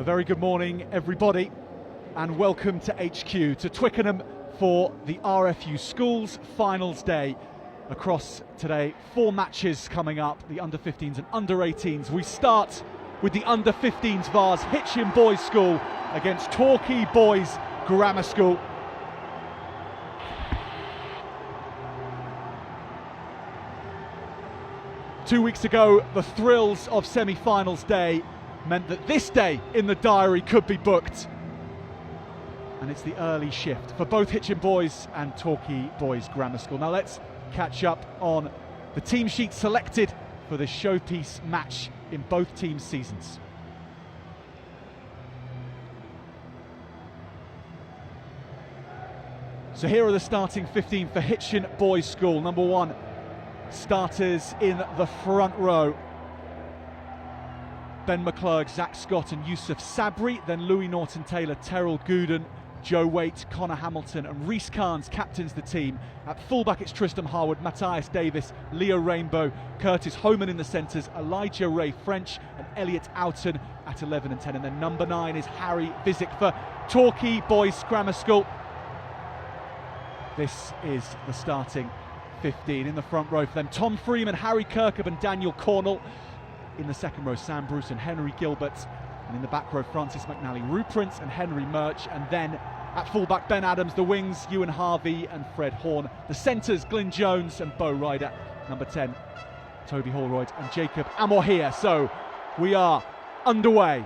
very good morning, everybody, and welcome to HQ, to Twickenham for the RFU Schools Finals Day. Across today, 4 matches coming up, the under-15s and under-18s. We start with the under-15s Vase Hitchin Boys School against Torquay Boys Grammar School. Two weeks ago, the thrills of semi-finals day meant that this day in the diary could be booked. And it's the early shift for both Hitchin Boys and Torquay Boys Grammar School. Now let's catch up on the team sheet selected for this showpiece match in both teams' seasons. So here are the starting 15 for Hitchin Boys School. Number 1, starters in the front row. Ben McClurg, Zach Scott and Yusuf Sabri, then Louis Norton-Taylor, Terrell Gooden, Joe Waite, Connor Hamilton and Reece Carnes captains the team. At fullback it's Tristan Harwood, Matthias Davis, Leo Rainbow, Curtis Homan in the centres, Elijah Ray French and Elliot Oughton at 11 and 10. And then number 9 is Harry Visick for Torquay Boys Grammar School. This is the starting 15. In the front row for them, Tom Freeman, Harry Kirkham and Daniel Cornell. In the second row, Sam Bruce and Henry Gilbert. And in the back row, Francis McNally, Rue Prince and Henry Murch. And then at fullback, Ben Adams, the wings, Ewan Harvey and Fred Horn. The centres, Glyn Jones and Bo Ryder. Number 10, Toby Holroyd and Jacob Amorhia. So we are underway.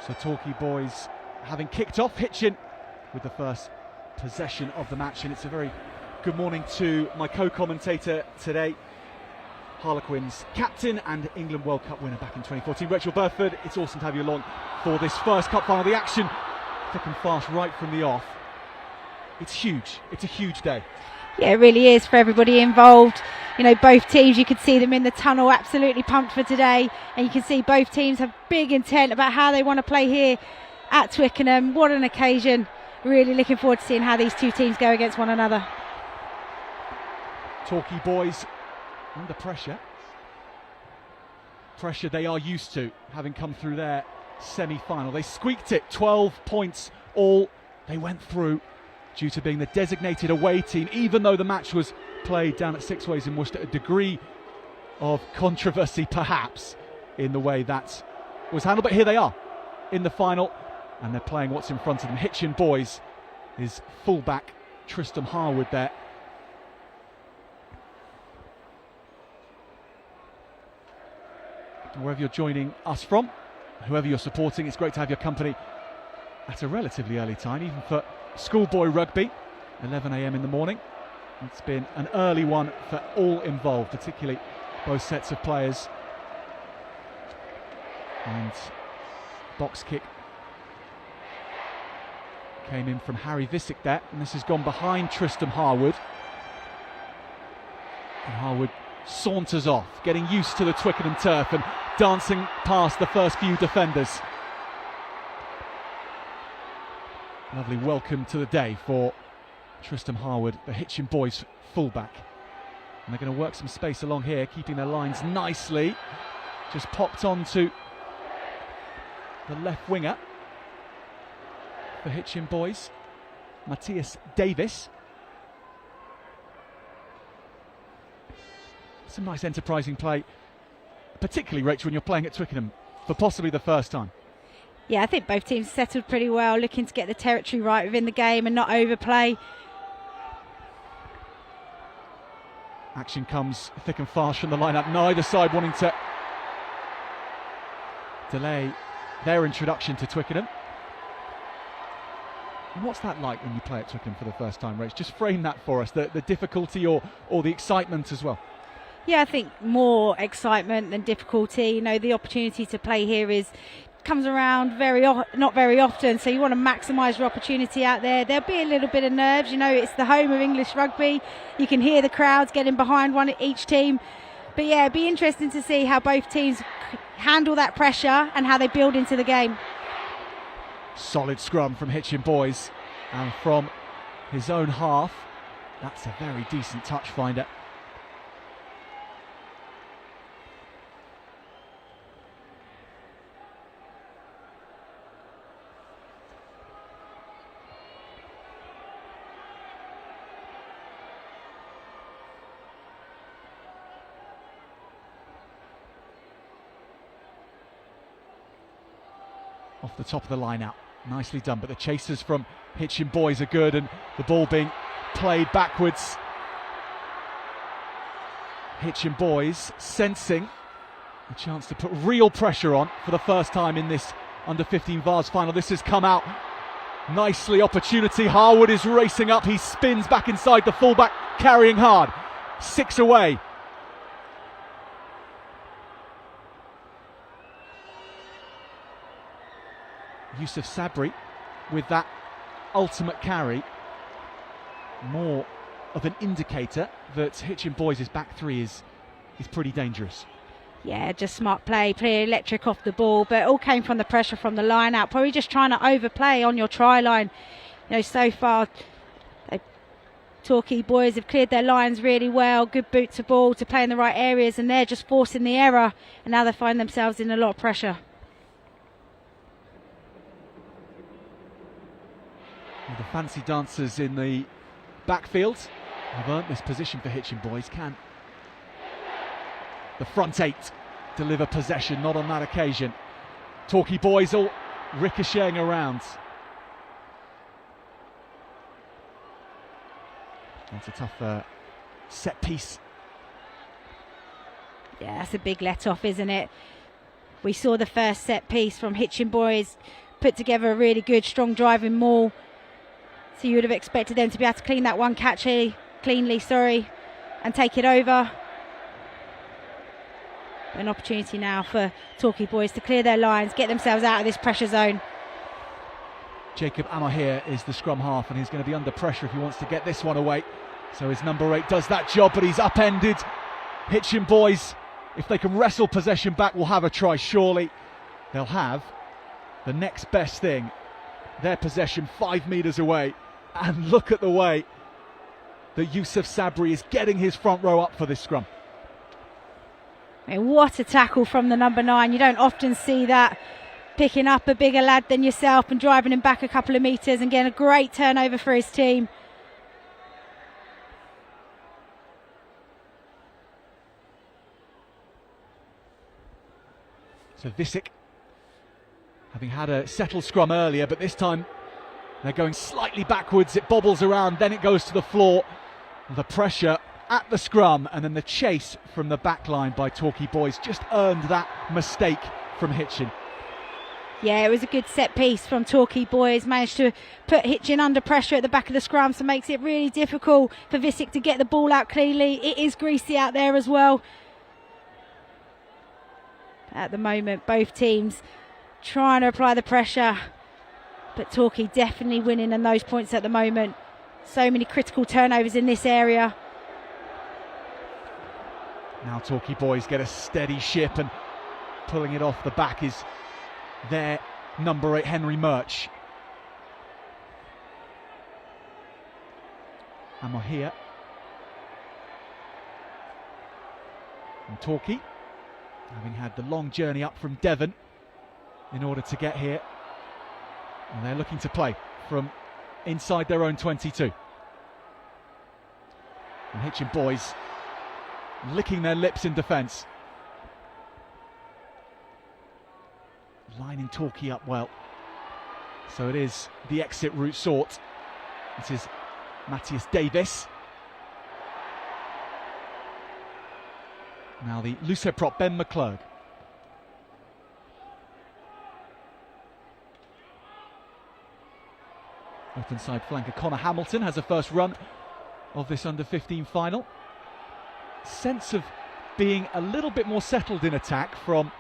So Torquay Boys having kicked off Hitchin with the first possession of the match, and it's a very good morning to my co-commentator today, Harlequins captain and England World Cup winner back in 2014, Rachel Burford. It's awesome to have you along for this first cup final. The action thick and fast right from the off. It's huge. It's a huge day. Yeah, it really is for everybody involved. You know, both teams, you could see them in the tunnel, absolutely pumped for today, and you can see both teams have big intent about how they want to play here at Twickenham. What an occasion. Really looking forward to seeing how these two teams go against one another. Torquay Boys under pressure. Pressure they are used to, having come through their semi-final. They squeaked it, 12 points all they went through due to being the designated away team, even though the match was played down at Six Ways in Worcester. A degree of controversy perhaps in the way that was handled, but here they are in the final. And they're playing what's in front of them. Hitchin Boys is fullback Tristan Harwood there. Wherever you're joining us from, whoever you're supporting, it's great to have your company at a relatively early time, even for schoolboy rugby, 11 a.m. in the morning. It's been an early one for all involved, particularly both sets of players. And box kick came in from Harry Visick there, and this has gone behind Tristan Harwood. And Harwood saunters off, getting used to the Twickenham turf and dancing past the first few defenders. Lovely welcome to the day for Tristan Harwood, the Hitchin Boys fullback. And they're going to work some space along here, keeping their lines nicely. Just popped onto the left winger for Hitchin Boys, Matthias Davis. Some nice enterprising play, particularly, Rachel, when you're playing at Twickenham for possibly the first time. Yeah, I think both teams settled pretty well, looking to get the territory right within the game and not overplay. Action comes thick and fast from the lineup, neither side wanting to delay their introduction to Twickenham. And what's that like when you play at Twickenham for the first time, Rach? Just frame that for us, the difficulty or the excitement as well. Yeah, I think more excitement than difficulty. You know, the opportunity to play here comes around not very often, so you want to maximise your opportunity out there. There'll be a little bit of nerves. You know, it's the home of English rugby. You can hear the crowds getting behind each team. But yeah, it'd be interesting to see how both teams handle that pressure and how they build into the game. Solid scrum from Hitchin Boys, and from his own half, That's a very decent touch finder. Off the top of the line out, nicely done, but the chasers from Hitchin boys are good, and the ball being played backwards. Hitchin boys sensing a chance to put real pressure on for the first time in this under-15 Vase final. This has come out nicely, opportunity. Harwood is racing up, he spins back inside the fullback, carrying hard. 6 away. Yusuf Sabri with that ultimate carry, more of an indicator that Hitchin boys' back three is pretty dangerous. Yeah, just smart play, pretty electric off the ball, but it all came from the pressure from the line out. Probably just trying to overplay on your try line. You know, so far, Torquay boys have cleared their lines really well. Good boot to ball to play in the right areas, and they're just forcing the error, and now they find themselves in a lot of pressure. The fancy dancers in the backfield have earned this position for Hitchin boys. Can the front eight deliver possession? Not on that occasion. Torquay boys all ricocheting around. That's a tough set piece. Yeah, that's a big let off, isn't it? We saw the first set piece from Hitchin boys put together a really good, strong driving maul. So you would have expected them to be able to clean that one catch cleanly, and take it over. An opportunity now for Torquay boys to clear their lines, get themselves out of this pressure zone. Jacob Amahir is the scrum half, and he's going to be under pressure if he wants to get this one away. So his number 8 does that job, but he's upended. Hitchin boys, if they can wrestle possession back, will have a try. Surely they'll have the next best thing, their possession 5 metres away. And look at the way that Yusuf Sabri is getting his front row up for this scrum. And what a tackle from the number 9. You don't often see that, picking up a bigger lad than yourself and driving him back a couple of metres and getting a great turnover for his team. So Visick, having had a settled scrum earlier, but this time they're going slightly backwards. It bobbles around, then it goes to the floor. The pressure at the scrum, and then the chase from the back line by Torquay boys just earned that mistake from Hitchin. Yeah, it was a good set piece from Torquay boys. Managed to put Hitchin under pressure at the back of the scrum, so makes it really difficult for Visick to get the ball out cleanly. It is greasy out there as well. At the moment, both teams trying to apply the pressure, but Torquay definitely winning in those points at the moment. So many critical turnovers in this area. Now Torquay boys get a steady ship, and pulling it off the back is their number 8, Henry Murch. Amahir. And Torquay, having had the long journey up from Devon in order to get here, and they're looking to play from inside their own 22. And Hitchin boys licking their lips in defence. Lining Torquay up well. So it is the exit route sought. This is Matthias Davis. Now the loose head prop, Ben McClurg. Left inside flanker Connor Hamilton has a first run of this under-15 final. Sense of being a little bit more settled in attack from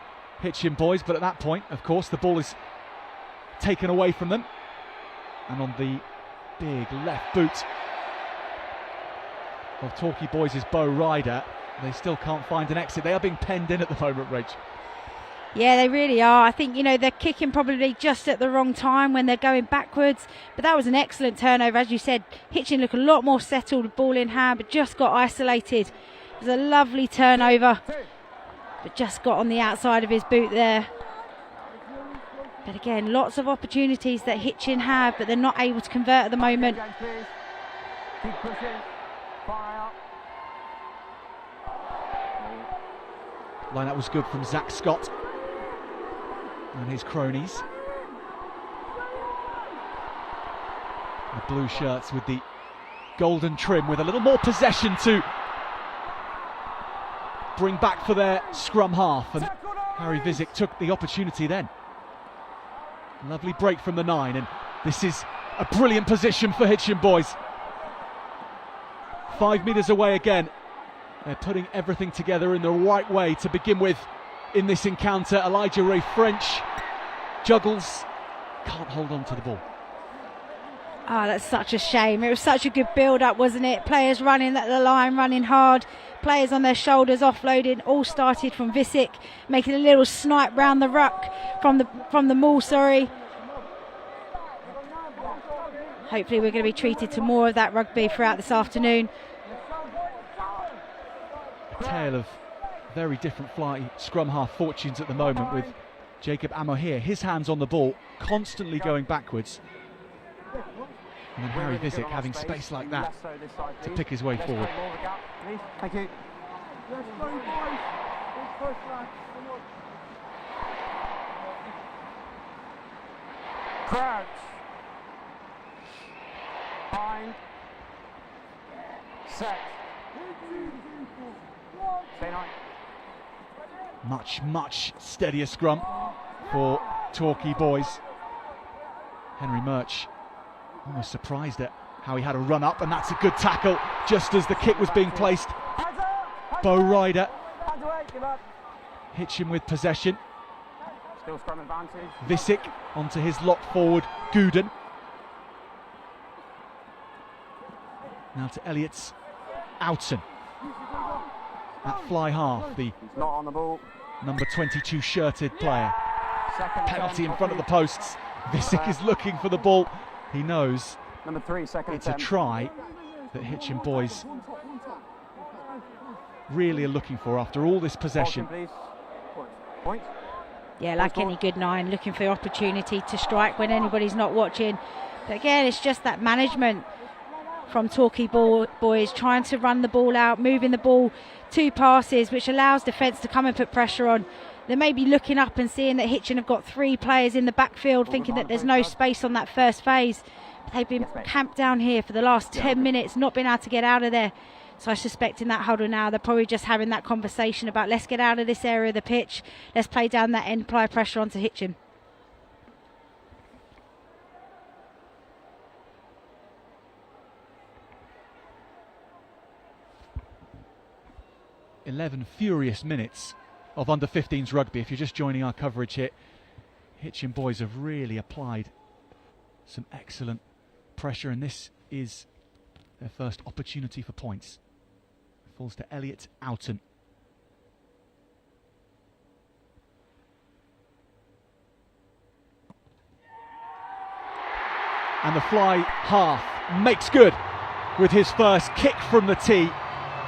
Hitchin boys, but at that point, of course, the ball is taken away from them. And on the big left boot of Torquay boys' Bo Ryder, they still can't find an exit. They are being penned in at the moment, Rach. Yeah, they really are. I think, they're kicking probably just at the wrong time when they're going backwards. But that was an excellent turnover. As you said, Hitchin looked a lot more settled with ball in hand, but just got isolated. It was a lovely turnover, but just got on the outside of his boot there. But again, lots of opportunities that Hitchin have, but they're not able to convert at the moment. Keep pushing. Fire out. Line-out was good from Zach Scott and his cronies. The blue shirts with the golden trim, with a little more possession to bring back for their scrum half, and Harry Visick took the opportunity then. Lovely break from the 9, and this is a brilliant position for Hitchin boys. 5 metres away again. They're putting everything together in the right way to begin with in this encounter. Elijah Ray French juggles, can't hold on to the ball. Oh, that's such a shame. It was such a good build-up, wasn't it? Players running at the line, running hard. Players on their shoulders, offloading. All started from Visick, making a little snipe round the ruck from the maul. Sorry. Hopefully, we're going to be treated to more of that rugby throughout this afternoon. A tale of very different fly scrum half fortunes at the moment, with Jacob Amohir, his hands on the ball, constantly going backwards. And then Harry Visick having space like that to pick his way forward. Thank you. Crouch. Bind. Set. Stay nine. Much steadier scrum for Torquay boys. Henry Murch almost surprised at how he had a run up, and that's a good tackle just as the kick was being placed. Bo Ryder. Hitchin with possession. Still scrum advantage. Visick onto his lock forward, Gooden. Now to Elliot's Outen. At fly half, the Not on the ball. number 22 shirted player. Second Penalty in attempt. front of the posts. Visick is looking for the ball. He knows Number 3, second it's a attempt. try that Hitchin boys really are looking for after all this possession. Please. Point. Yeah, like any good 9, looking for opportunity to strike when anybody's not watching. But again, it's just that management from Torquay boys, trying to run the ball out, moving the ball 2 passes, which allows defence to come and put pressure on. They may be looking up and seeing that Hitchin have got 3 players in the backfield, thinking that there's no space on that first phase. But they've been camped down here for the last 10 minutes, not been able to get out of there. So I suspect in that huddle now, they're probably just having that conversation about, let's get out of this area of the pitch, let's play down that end, apply pressure onto Hitchin. "11 furious minutes of under-15s rugby." If you're just joining our coverage here, Hitchin boys have really applied some excellent pressure, and this is their first opportunity for points. Falls to Elliot Outen. And the fly half makes good with his first kick from the tee.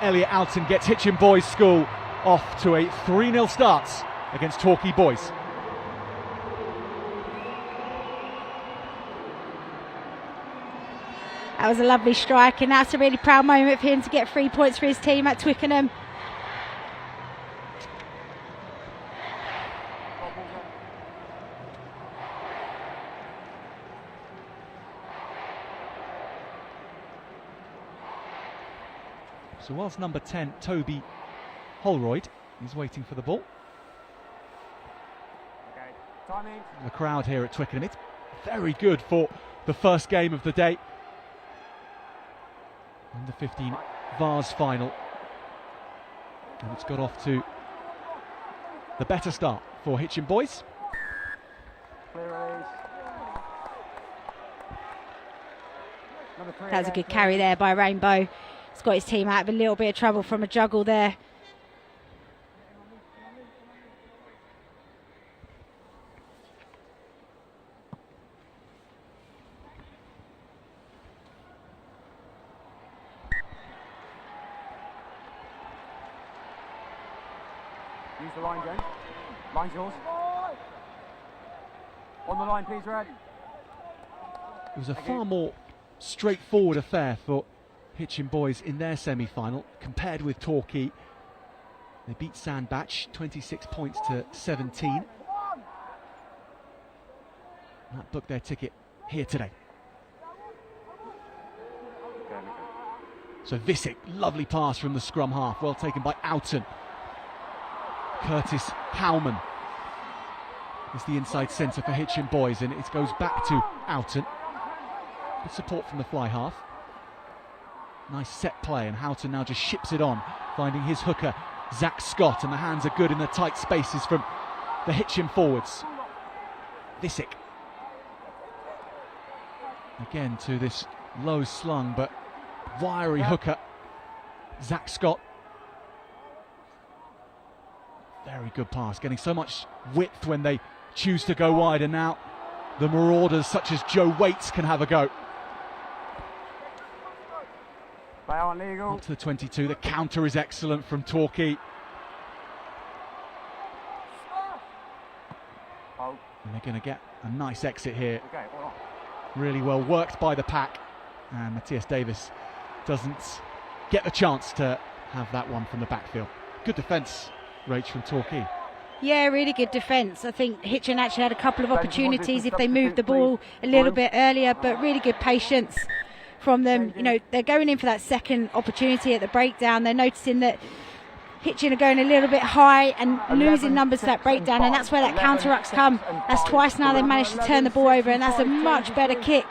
Elliot Outen gets Hitchin Boys School off to a 3-0 start against Torquay boys. That was a lovely strike, and that's a really proud moment for him to get 3 points for his team at Twickenham. So whilst number 10, Toby Holroyd, is waiting for the ball. Okay. Timing. The crowd here at Twickenham, it's very good for the first game of the day. Under 15 Vars final. And it's got off to the better start for Hitchin boys. Clear release. Number 3 That was a again, good carry there by Rainbow. He's got his team out of a little bit of trouble from a juggle there. Use the line, James. Line's yours. On the line, please, Red. It was a far more straightforward affair for Hitchin boys in their semi-final compared with Torquay. They beat Sandbach 26 points to 17. That booked their ticket here today. So Visick, lovely pass from the scrum half, well taken by Oughton. Curtis Howman is the inside centre for Hitchin boys, and it goes back to Oughton. Good support from the fly half. Nice set play, and Houghton now just ships it on, finding his hooker, Zach Scott, and the hands are good in the tight spaces from the Hitchin forwards. Visick. Again to this low slung but wiry hooker, Zach Scott. Very good pass, getting so much width when they choose to go wide, and now the marauders such as Joe Waits can have a go. Up to the 22, the counter is excellent from Torquay. And they're going to get a nice exit here. Really well worked by the pack, and Matthias Davis doesn't get the chance to have that one from the backfield. Good defence, Rach, from Torquay. Yeah, really good defence. I think Hitchin actually had a couple of opportunities if they moved the ball a little bit earlier, but really good patience from them. You know, they're going in for that second opportunity at the breakdown. They're noticing that Hitchin are going a little bit high and losing numbers to that breakdown, and that's where that counter-rucks come. That's twice now they've managed to turn the ball over, and that's a much better kick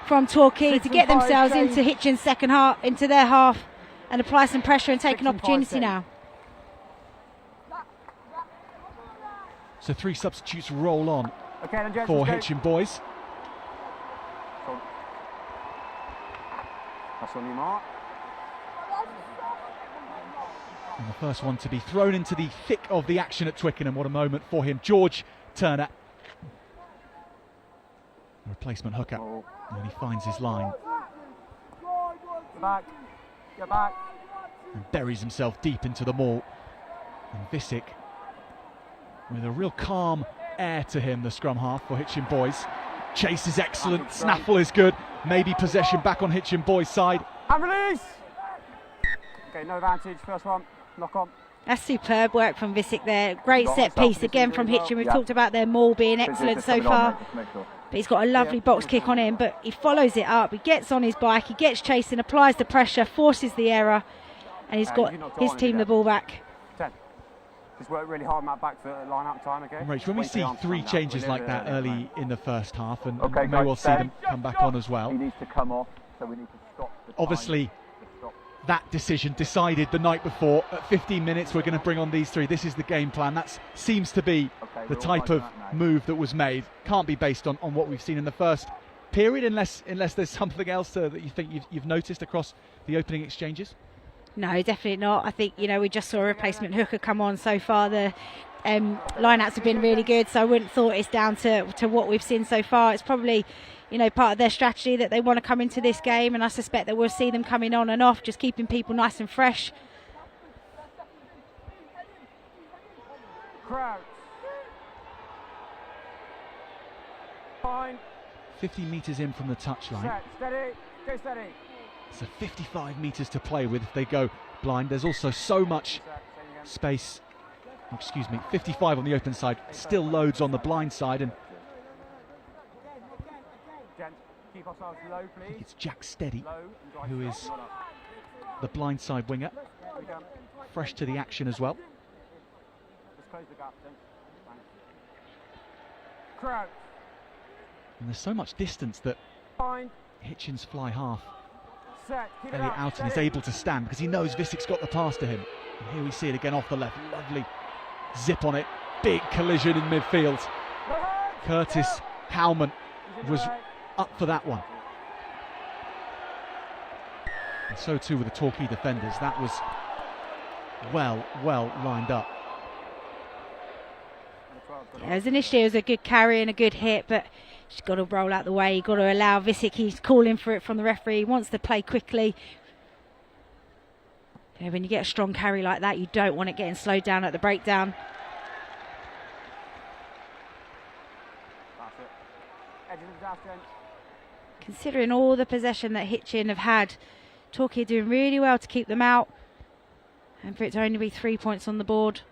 from Torquay to get themselves into Hitchin's second half, into their half, and apply some pressure and take an opportunity now. So 3 substitutes roll on for Hitchin boys. That's on your mark. And the first one to be thrown into the thick of the action at Twickenham. What a moment for him. George Turner. A replacement hooker. And he finds his line. Get back. Get back. And buries himself deep into the maul. And Visick, with a real calm air to him, the scrum half for Hitchin boys. Chase is excellent. Snaffle is good. Maybe possession back on Hitchin boys' side. And release! Okay, no advantage. First one. Knock on. That's superb work from Visick there. Great set piece again from Hitchin. We've talked about their maul being excellent so far. But he's got a lovely box kick on him, but he follows it up. He gets on his bike, he gets chasing, applies the pressure, forces the error, and he's got his team the ball back. 10. Just work really hard on that back foot line up time, okay? Rach, when we see 3 changes like that early in the first half, and we may well see them come back on as well. He needs to come off, so we need to stop. Obviously, that decision decided the night before. At 15 minutes, we're going to bring on these 3. This is the game plan. That seems to be the type of move that was made. Can't be based on what we've seen in the first period, unless there's something else that you think you've noticed across the opening exchanges. No, definitely not. I think, we just saw a replacement hooker come on so far. The lineouts have been really good, so I wouldn't thought it's down to what we've seen so far. It's probably part of their strategy that they want to come into this game, and I suspect that we'll see them coming on and off, just keeping people nice and fresh. Crouch. Fine. 50 metres in from the touchline. Set. Steady. Go steady. So 55 metres to play with if they go blind. There's also so much space. 55 on the open side. Still loads on the blind side, and Keep ourselves low, I please. think it's Jack Steady who is the blind side winger. Fresh to the action as well. Just close the gap, then. Crouch. And there's so much distance that Fine. Hitchin's fly half, Set. Keep it Elliot up. Oughton, is Steady. able to stand because he knows Visick's got the pass to him. And here we see it again off the left. Lovely zip on it. Big collision in midfield. Curtis Howman was up for that one. And so too with the Torquay defenders. That was well lined up. Yeah, as initially it was a good carry and a good hit, but she's got to roll out the way. You've got to allow Visick. He's calling for it from the referee. He wants to play quickly. You know, when you get a strong carry like that, you don't want it getting slowed down at the breakdown. That's it. Edge of the dash, gents. Considering all the possession that Hitchin have had, Torquay are doing really well to keep them out. And for it to only be 3 points on the board.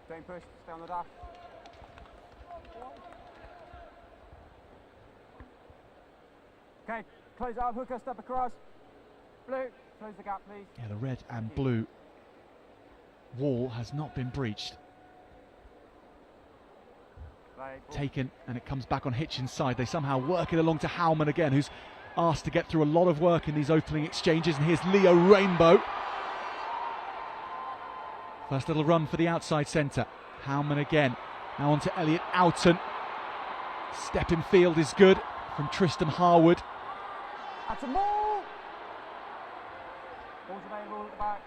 Don't push, stay on the dash. Okay, close out, hooker, step across. Blue, close the gap, please. Yeah, the red and blue wall has not been breached. Taken, and it comes back on Hitchin's side. They somehow work it along to Howman again, who's asked to get through a lot of work in these opening exchanges. And here's Leo Rainbow. First little run for the outside centre. Howman again. Now on to Elliot Oughton. Step in field is good from Tristan Harwood. That's a ball! Ball's available at the back.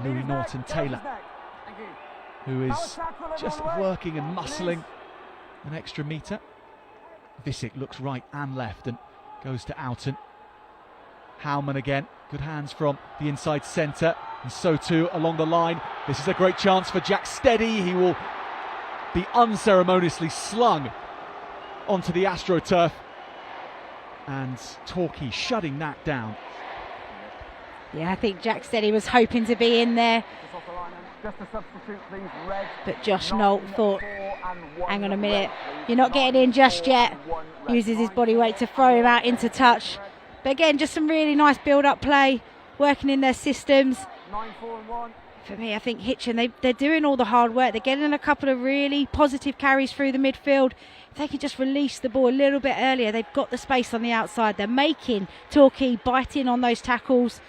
Louis Norton-Taylor, who is just working and muscling an extra metre. Visick looks right and left and goes to Oughton. Howman again, good hands from the inside centre, and so too along the line. This is a great chance for Jack Steady. He will be unceremoniously slung onto the AstroTurf, and Torquay shutting that down. Yeah, I think Jack Steady was hoping to be in there. Just a substitute, please. Red. But Josh Nolt thought, hang on a minute, you're not getting in just yet. Uses his body weight to throw him out into touch. But again, just some really nice build-up play, working in their systems. 9-4-1. For me, I think Hitchin, they're doing all the hard work. They're getting a couple of really positive carries through the midfield. If they can just release the ball a little bit earlier, they've got the space on the outside. They're making Torquay bite in on those tackles,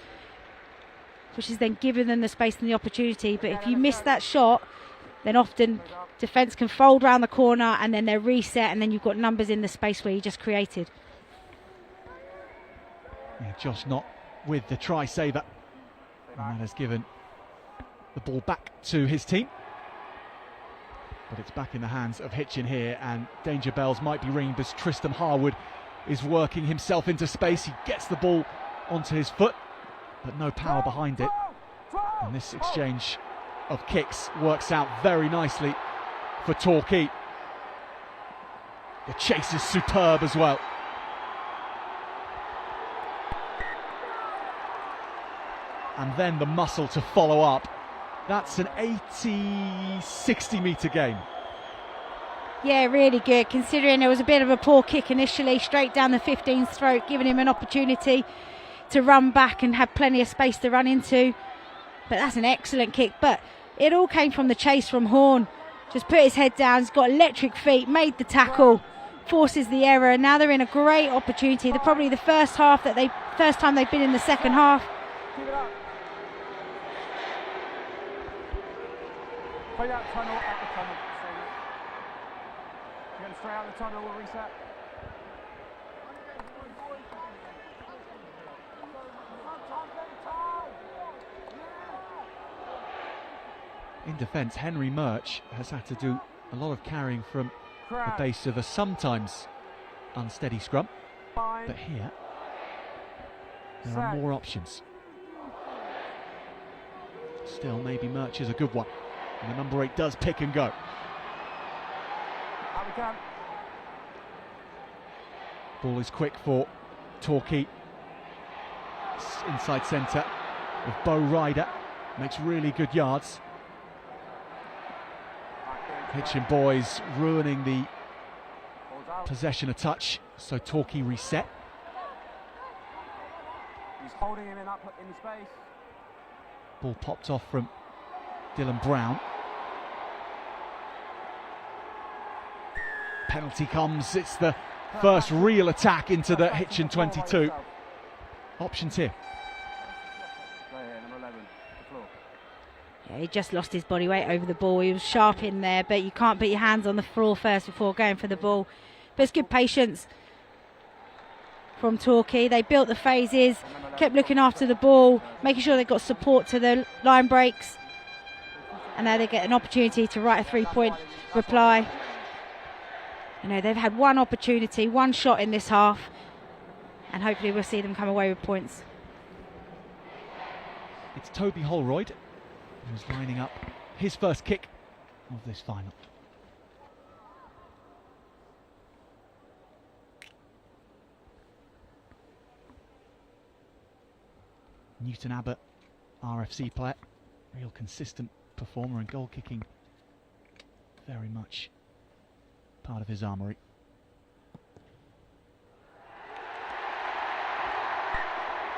which is then giving them the space and the opportunity. But if you miss that shot, then often defence can fold round the corner and then they're reset, and then you've got numbers in the space where you just created. Yeah, Josh not with the try saver, and that has given the ball back to his team. But it's back in the hands of Hitchin here, and danger bells might be ringing because Tristan Harwood is working himself into space. He gets the ball onto his foot, but no power behind it. And this exchange of kicks works out very nicely for Torquay. The chase is superb as well. And then the muscle to follow up. That's an 60 metre game. Yeah, really good, considering there was a bit of a poor kick initially, straight down the 15's throat, giving him an opportunity to run back and have plenty of space to run into. But that's an excellent kick. But it all came from the chase from Horn. Just put his head down, he's got electric feet, made the tackle, forces the error, and now they're in a great opportunity. They're probably the first time they've been in the second half. Keep it up. Play that tunnel at the tunnel. You're going straight out the tunnel, we'll reset. In defence, Henry Murch has had to do a lot of carrying from the base of a sometimes unsteady scrum. But here, there are more options. Still, maybe Murch is a good one. And the number 8 does pick and go. Ball is quick for Torquay. Inside centre with Bo Ryder. Makes really good yards. Hitchin boys ruining the possession a touch. So Torquay reset. He's holding him in space. Ball popped off from Dylan Brown. Penalty comes. It's the first real attack into the Hitchin 22. Options here. Yeah, he just lost his body weight over the ball. He was sharp in there, but you can't put your hands on the floor first before going for the ball. But it's good patience from Torquay. They built the phases, kept looking after the ball, making sure they got support to the line breaks. And now they get an opportunity to write a 3-point reply. You know, they've had one opportunity, one shot in this half, and hopefully we'll see them come away with points. It's Toby Holroyd who's lining up his first kick of this final. Newton Abbott, RFC player, real consistent performer, and goal kicking very much part of his armoury.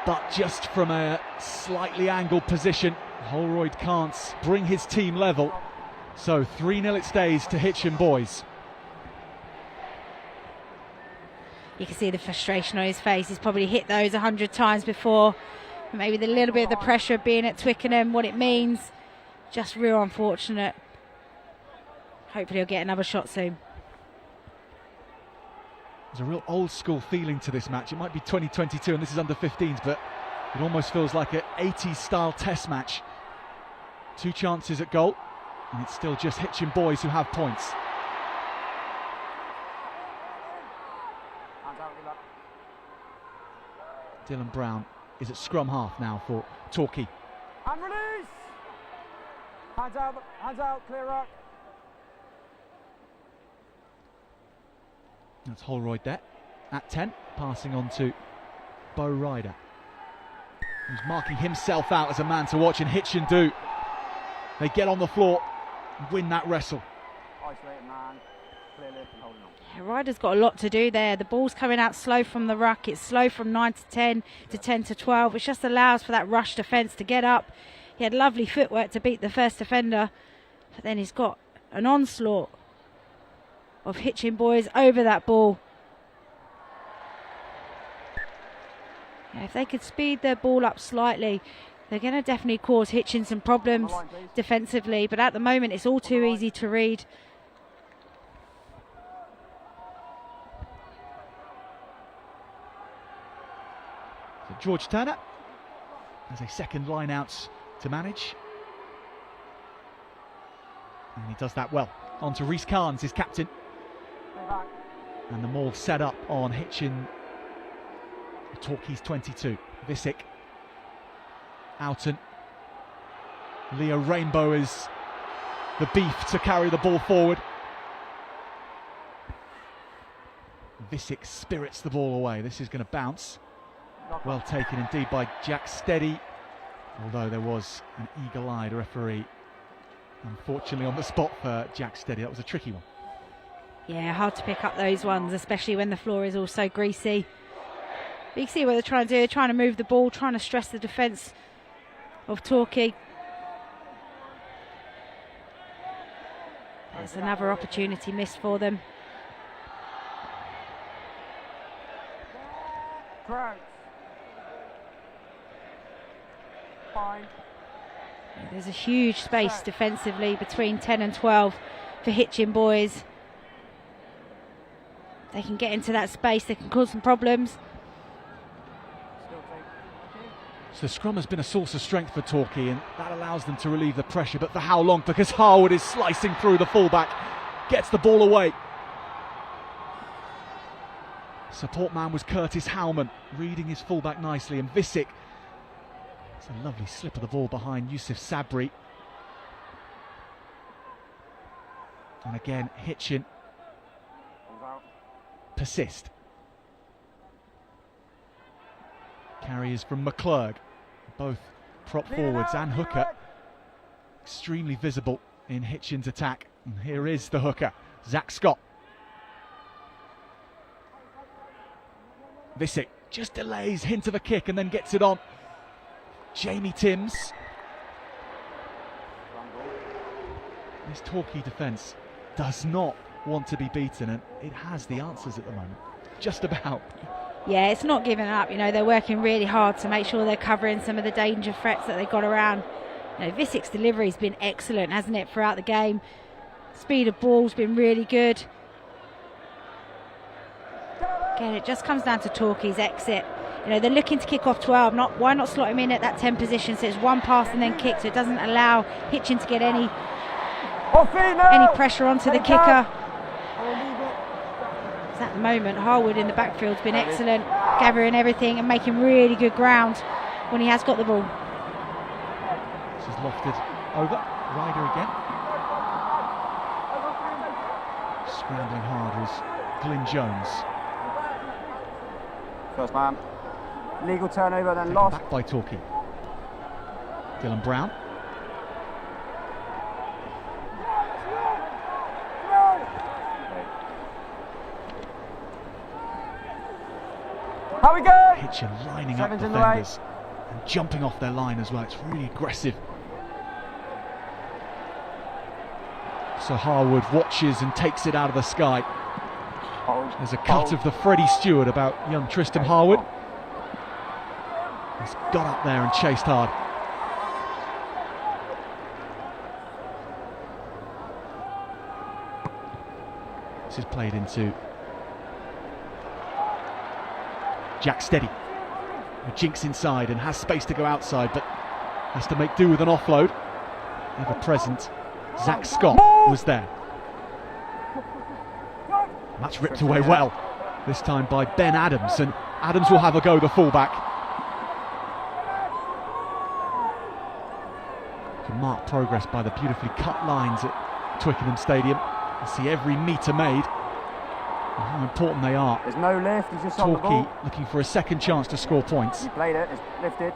But just from a slightly angled position, Holroyd can't bring his team level. So 3-0 it stays to Hitchin boys. You can see the frustration on his face. He's probably hit those 100 times before. Maybe the little bit of the pressure of being at Twickenham, what it means. Just real unfortunate. Hopefully he'll get another shot soon. There's a real old school feeling to this match. It might be 2022 and this is under 15s, but it almost feels like an 80s style test match. 2 chances at goal, and it's still just Hitchin boys who have points. Dylan Brown is at scrum half now for Torquay. And release! Hands out, clear up. That's Holroyd there at 10, passing on to Bo Ryder, who's marking himself out as a man to watch, and Hitchin do. They get on the floor and win that wrestle. Isolated man, clear lift and holding on. Yeah, Ryder's got a lot to do there. The ball's coming out slow from the ruck. It's slow from 9 to 10 to 10 to 12, which just allows for that rush defence to get up. He had lovely footwork to beat the first defender, but then he's got an onslaught of Hitchin boys over that ball. Yeah, if they could speed their ball up slightly, they're going to definitely cause Hitchin some problems defensively, but at the moment it's all too easy to read. So George Turner has a second line out to manage, and he does that well. On to Rhys Carnes, his captain. And the maul set up on Hitchin, Torquay's 22. Visick, Oughton. Leo Rainbow is the beef to carry the ball forward. Visick spirits the ball away. This is going to bounce. Well taken indeed by Jack Steady, although there was an eagle-eyed referee, unfortunately, on the spot for Jack Steady. That was a tricky one. Yeah, hard to pick up those ones, especially when the floor is also greasy. But you can see what they're trying to do. They're trying to move the ball, trying to stress the defence of Torquay. There's another opportunity missed for them. Crouch. Fine. There's a huge space defensively between 10 and 12 for Hitchin boys. They can get into that space, they can cause some problems. So the scrum has been a source of strength for Torquay, and that allows them to relieve the pressure, but for how long? Because Harwood is slicing through the fullback, gets the ball away. Support man was Curtis Howman, reading his fullback nicely, and Visick. It's a lovely slip of the ball behind Yusuf Sabri. And again, Hitchin persist. Carriers from McClurg, both prop forwards and hooker, extremely visible in Hitchin's attack. And here is the hooker, Zach Scott. Visick just delays, hint of a kick, and then gets it on. Jamie Timms. This Torquay defence does not want to be beaten, and it has the answers at the moment, just about. Yeah, it's not giving up. You know, they're working really hard to make sure they're covering some of the danger threats that they've got around. You know, Visick's delivery's been excellent, hasn't it, throughout the game? Speed of ball's been really good. Again, it just comes down to Torquay's exit. You know, they're looking to kick off 12. Why not slot him in at that 10 position, so it's one pass and then kick, so it doesn't allow Hitchin to get any pressure onto the kicker. At the moment, Harwood in the backfield's been excellent. gathering everything and making really good ground when he has got the ball. This is lofted over. Ryder again. Scrambling hard was Glyn Jones. First man. Legal turnover, then Taken lost. back by Torquay. Dylan Brown. How we go? Hitchin lining Seven's up in the way. defenders and jumping off their line as well. It's really aggressive. So Harwood watches and takes it out of the sky. There's a cut of the Freddie Stewart about young Tristan Harwood. He's got up there and chased hard. This is played into Jack Steady, who jinks inside and has space to go outside, but has to make do with an offload. Ever present Zach Scott was there. And that's ripped away well, this time by Ben Adams, and Adams will have a go, the fullback. You can mark progress by the beautifully cut lines at Twickenham Stadium. You see every metre made and how important they are. There's no lift, he's just on the Torquay ball. looking for a second chance to score points. He played it, it's lifted.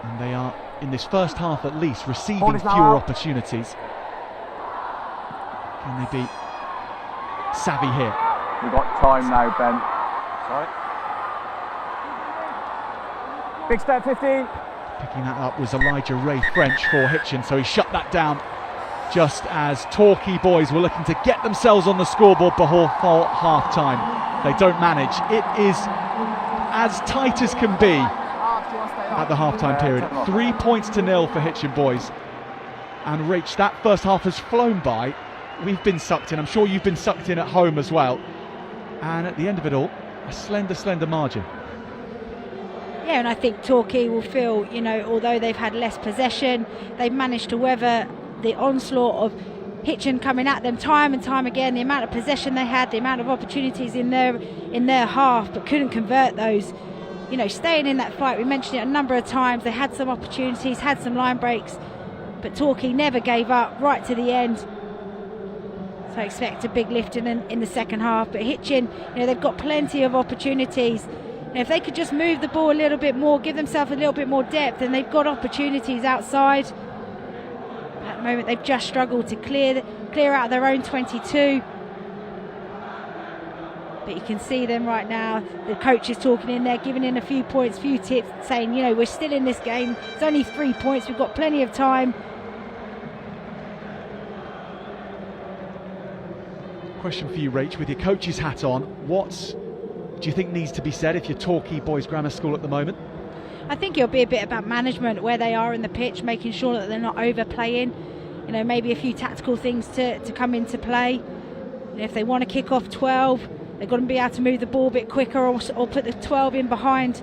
And they are, in this first half at least, receiving Ball is fewer now out. opportunities. Can they be savvy here? We've got time now, Ben. Sorry. Big step 15. Picking that up was Elijah Ray French for Hitchin, so he shut that down just as Torquay boys were looking to get themselves on the scoreboard before half time. They don't manage. It is as tight as can be at the half-time period. 3 points to 0 for Hitchin boys. And Rach, that first half has flown by. We've been sucked in. I'm sure you've been sucked in at home as well. And at the end of it all, a slender margin. Yeah, and I think Torquay will feel, you know, although they've had less possession, they've managed to weather the onslaught of Hitchin coming at them time and time again. The amount of possession they had, the amount of opportunities in their half, but couldn't convert those. You know, staying in that fight, we mentioned it a number of times. They had some opportunities, had some line breaks, but Torquay never gave up right to the end. So I expect a big lift in the second half. But Hitchin, you know, they've got plenty of opportunities. And if they could just move the ball a little bit more, give themselves a little bit more depth, and they've got opportunities outside. At the moment, they've just struggled to clear out their own 22. But you can see them right now. The coach is talking in there, giving in a few points, few tips, saying, you know, we're still in this game. It's only 3 points. We've got plenty of time. Question for you, Rach, with your coach's hat on, what do you think needs to be said if you're Torquay Boys Grammar School at the moment? I think it'll be a bit about management, where they are in the pitch, making sure that they're not overplaying. You know, maybe a few tactical things to come into play. And if they want to kick off 12, they've got to be able to move the ball a bit quicker, or put the 12 in behind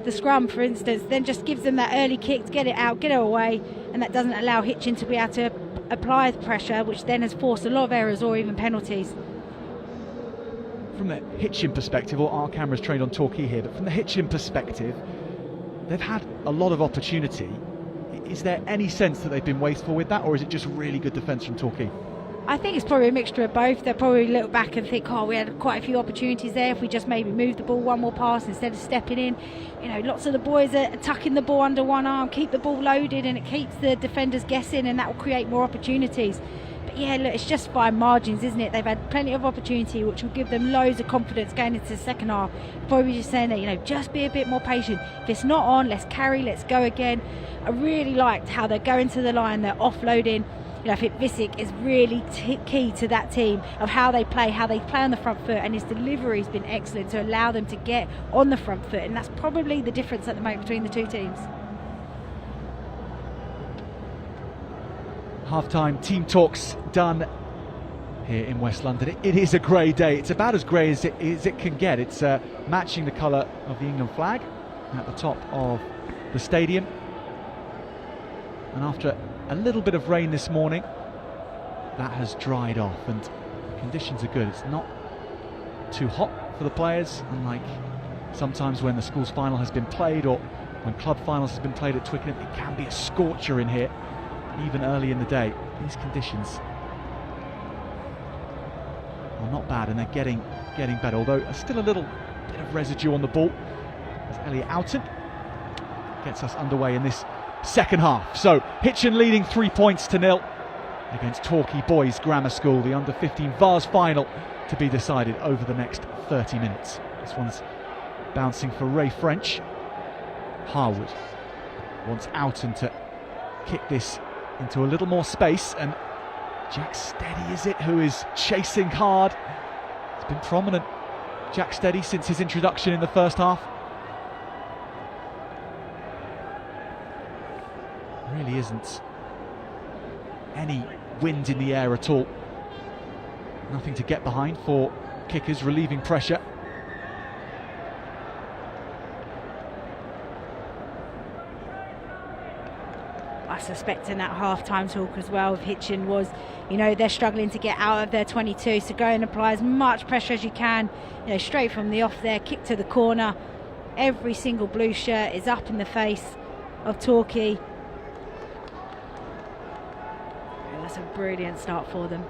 the scrum, for instance. Then just gives them that early kick to get it out, get it away, and that doesn't allow Hitchin to be able to apply the pressure, which then has forced a lot of errors or even penalties. From the Hitchin perspective, or our cameras trained on Torquay here, but from the Hitchin perspective, they've had a lot of opportunity. Is there any sense that they've been wasteful with that, or is it just really good defence from Torquay? I think it's probably a mixture of both. They'll probably look back and think, oh, we had quite a few opportunities there. If we just maybe moved the ball one more pass instead of stepping in. You know, lots of the boys are tucking the ball under one arm, keep the ball loaded, and it keeps the defenders guessing, and that will create more opportunities. But yeah, look, it's just fine margins, isn't it? They've had plenty of opportunity, which will give them loads of confidence going into the second half. Probably just saying that, you know, just be a bit more patient. If it's not on, let's carry, let's go again. I really liked how they're going to the line, they're offloading. You know, I think Visick is really key to that team, of how they play on the front foot, and his delivery has been excellent to allow them to get on the front foot, and that's probably the difference at the moment between the two teams. Half-time team talks done here in West London. It is a grey day. It's about as grey as it can get. It's matching the colour of the England flag at the top of the stadium. And after a little bit of rain this morning, that has dried off and conditions are good. It's not too hot for the players, unlike Sometimes when the schools final has been played, or when club finals has been played at Twickenham, it can be a scorcher in here, even early in the day. These conditions are not bad, and they're getting better, although still a little bit of residue on the ball as Elliot Oughton gets us underway in this second half. So Hitchin leading 3-0 against Torquay Boys Grammar School, the under-15 Vase final to be decided over the next 30 minutes. This one's bouncing for Ray French. Harwood wants Oughton to kick this into a little more space, and Jack Steady is it who is chasing hard. It's been prominent, Jack Steady, since his introduction in the first half. Really isn't any wind in the air at all. Nothing to get behind for kickers, relieving pressure. I suspect in that half-time talk as well of Hitchin was, they're struggling to get out of their 22, so go and apply as much pressure as you can, straight from the off there, kick to the corner. Every single blue shirt is up in the face of Torquay. And that's a brilliant start for them.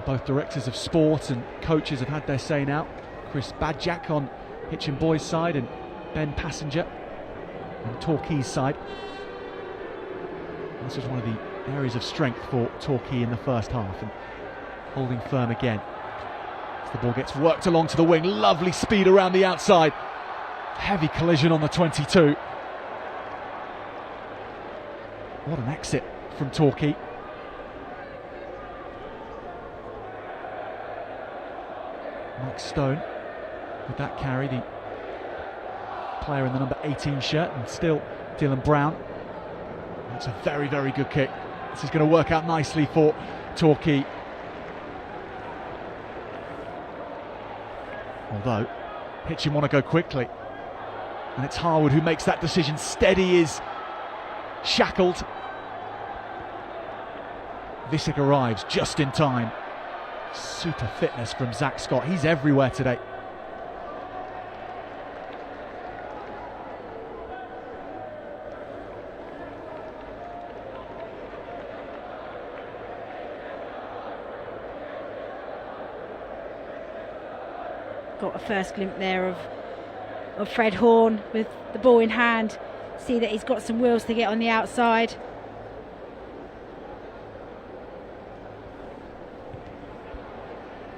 Both directors of sport and coaches have had their say now. Chris Badjack on Hitchin Boys' side and Ben Passenger on Torquay's side. This was one of the areas of strength for Torquay in the first half, and holding firm again as the ball gets worked along to the wing. Lovely speed around the outside. Heavy collision on the 22. What an exit from Torquay. Mike Stone with that carry, the player in the number 18 shirt, and still Dylan Brown. That's a very, very good kick. This is going to work out nicely for Torquay. Although Hitchin want to go quickly, and it's Harwood who makes that decision. Steady is shackled. Visick arrives just in time. Super fitness from Zach Scott. He's everywhere today. Got a first glimpse there of Fred Horn with the ball in hand. See that he's got some wheels to get on the outside.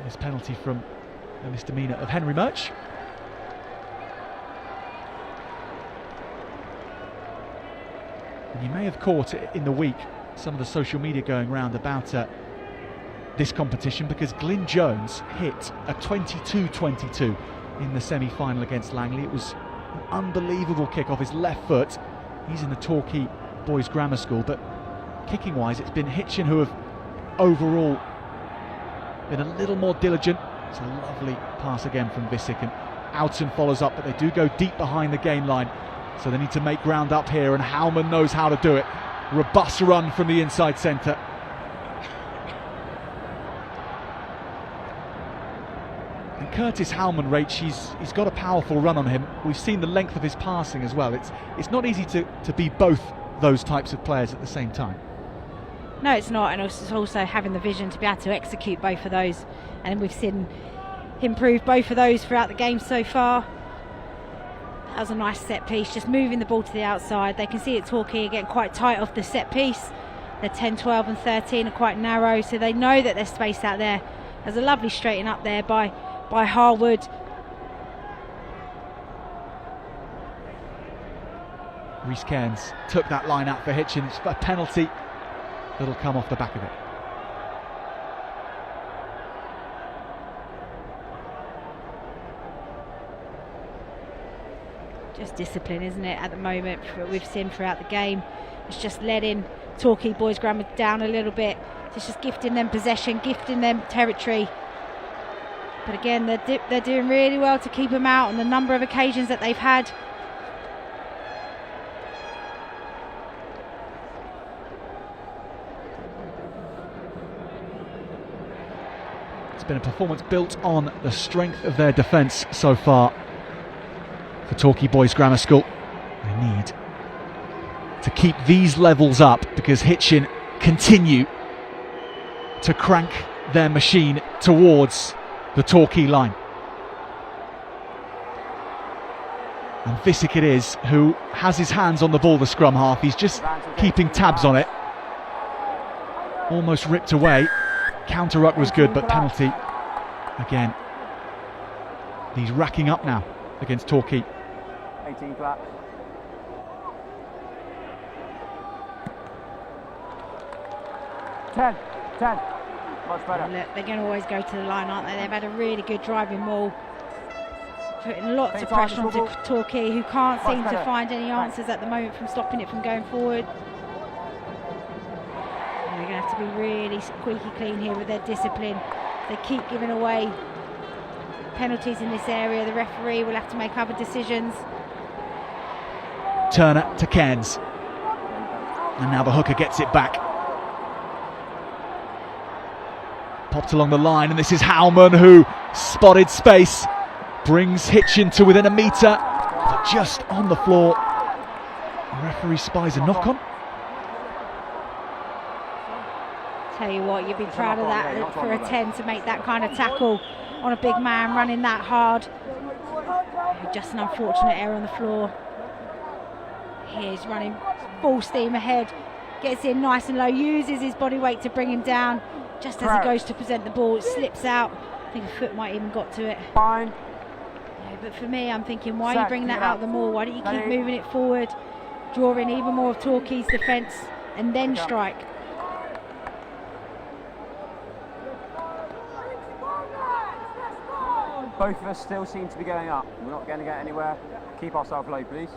This penalty from a misdemeanor of Henry Murch. And you may have caught it in the week some of the social media going round about this competition, because Glyn Jones hit a 22-22 in the semi-final against Langley. It was an unbelievable kick off his left foot. He's in the Torquay Boys Grammar School, but kicking wise it's been Hitchin who have overall been a little more diligent. It's a lovely pass again from Visick, and Oughton follows up, but they do go deep behind the gain line, so they need to make ground up here, and Howman knows how to do it. Robust run from the inside centre. And Curtis Howman, Rach, he's got a powerful run on him. We've seen the length of his passing as well. It's not easy to be both those types of players at the same time. No, it's not, and it's also having the vision to be able to execute both of those, and we've seen him prove both of those throughout the game so far. That was a nice set piece, just moving the ball to the outside. They can see it Torquay getting quite tight off the set piece. They're 10, 12 and 13 are quite narrow, so they know that there's space out there. There's a lovely straighten up there by Harwood. Rhys Cairns took that line out for Hitchin. It's a penalty that'll come off the back of it. Just discipline, isn't it, at the moment, for what we've seen throughout the game. It's just letting Torquay Boys Grammar down a little bit. It's just gifting them possession, gifting them territory. But again, they're doing really well to keep them out on the number of occasions that they've had. It's been a performance built on the strength of their defence so far for Torquay Boys Grammar School. They need to keep these levels up because Hitchin continue to crank their machine towards the Torquay line. And Visick it is who has his hands on the ball, the scrum half. He's just keeping tabs on it. Almost ripped away. Counter ruck was good, but penalty again. He's racking up now against Torquay. 18 clap. Ten. Much better. Look, they're going to always go to the line, aren't they? They've had a really good driving maul, putting lots of pressure onto Torquay, who can't seem to find any answers at the moment from stopping it from going forward. And they're going to have to be really squeaky clean here with their discipline. They keep giving away penalties in this area. The referee will have to make other decisions. Turner to Cairns, and now the hooker gets it back. Popped along the line, and this is Howman who spotted space, brings Hitchin to within a metre, but just on the floor. The referee spies a knock on. Tell you what, you'd be proud of that for a 10 to make that kind of tackle on a big man running that hard. Just an unfortunate error on the floor. He's running full steam ahead, gets in nice and low, uses his body weight to bring him down. Just as he goes to present the ball, it slips out. I think a foot might even got to it. Fine. Yeah, but for me, I'm thinking, why are you bringing that out the more? Why don't you keep moving it forward, drawing even more of Torquay's defence, and then strike? Both of us still seem to be going up. We're not going to get anywhere. Keep ourselves low, please.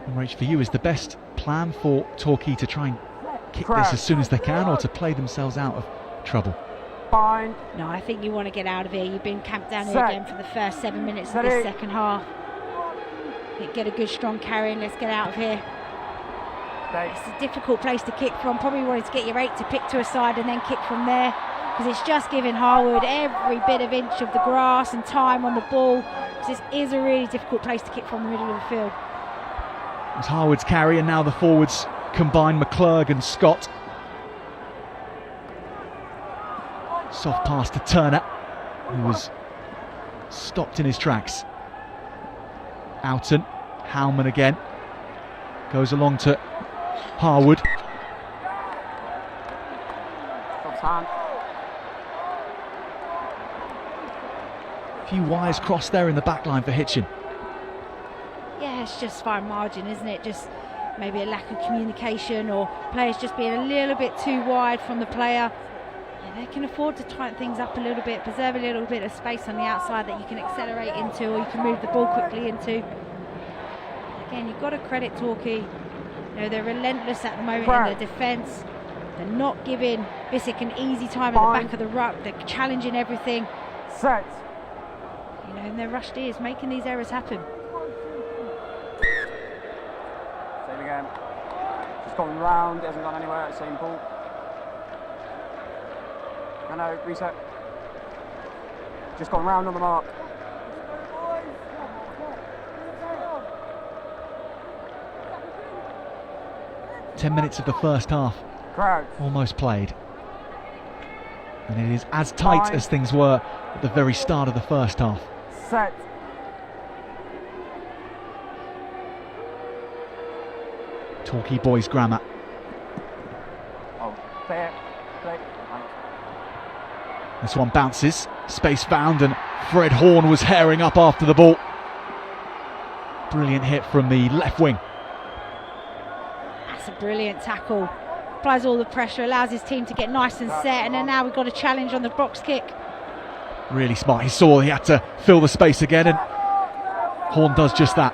And Rach, for you, is the best plan for Torquay to try and kick this as soon as they can, or to play themselves out of trouble? Fine. No, I think you want to get out of here. You've been camped down here again for the first 7 minutes of this second half. Get a good strong carry and let's get out of here. It's a difficult place to kick from. Probably wanted to get your 8 to pick to a side and then kick from there, because it's just giving Harwood every bit of inch of the grass and time on the ball, because this is a really difficult place to kick from the middle of the field. It's Harwood's carry, and now the forwards combine McClurg and Scott. Soft pass to Turner, who was stopped in his tracks. Oughton, Howman again, goes along to Harwood. A few wires crossed there in the back line for Hitchin. Yeah, it's just fine margin, isn't it? Just maybe a lack of communication, or players just being a little bit too wide from the player. Yeah, they can afford to tighten things up a little bit, preserve a little bit of space on the outside that you can accelerate into, or you can move the ball quickly into. Again, you've got to credit Torquay. You know, they're relentless at the moment in their defence. They're not giving Visick an easy time at the back of the ruck. They're challenging everything. Set. You know, and their rushed ears making these errors happen. Same again. Just gone round, hasn't gone anywhere at the same ball. No, reset. Just gone round on the mark. Ten minutes of the first half almost played, and it is as tight as things were at the very start of the first half. Set. Torquay Boys Grammar. Oh, fair. This one bounces, space found, and Fred Horn was herring up after the ball. Brilliant hit from the left wing. That's a brilliant tackle. Applies all the pressure, allows his team to get nice and set, and then now we've got a challenge on the box kick. Really smart. He saw he had to fill the space again, and Horn does just that.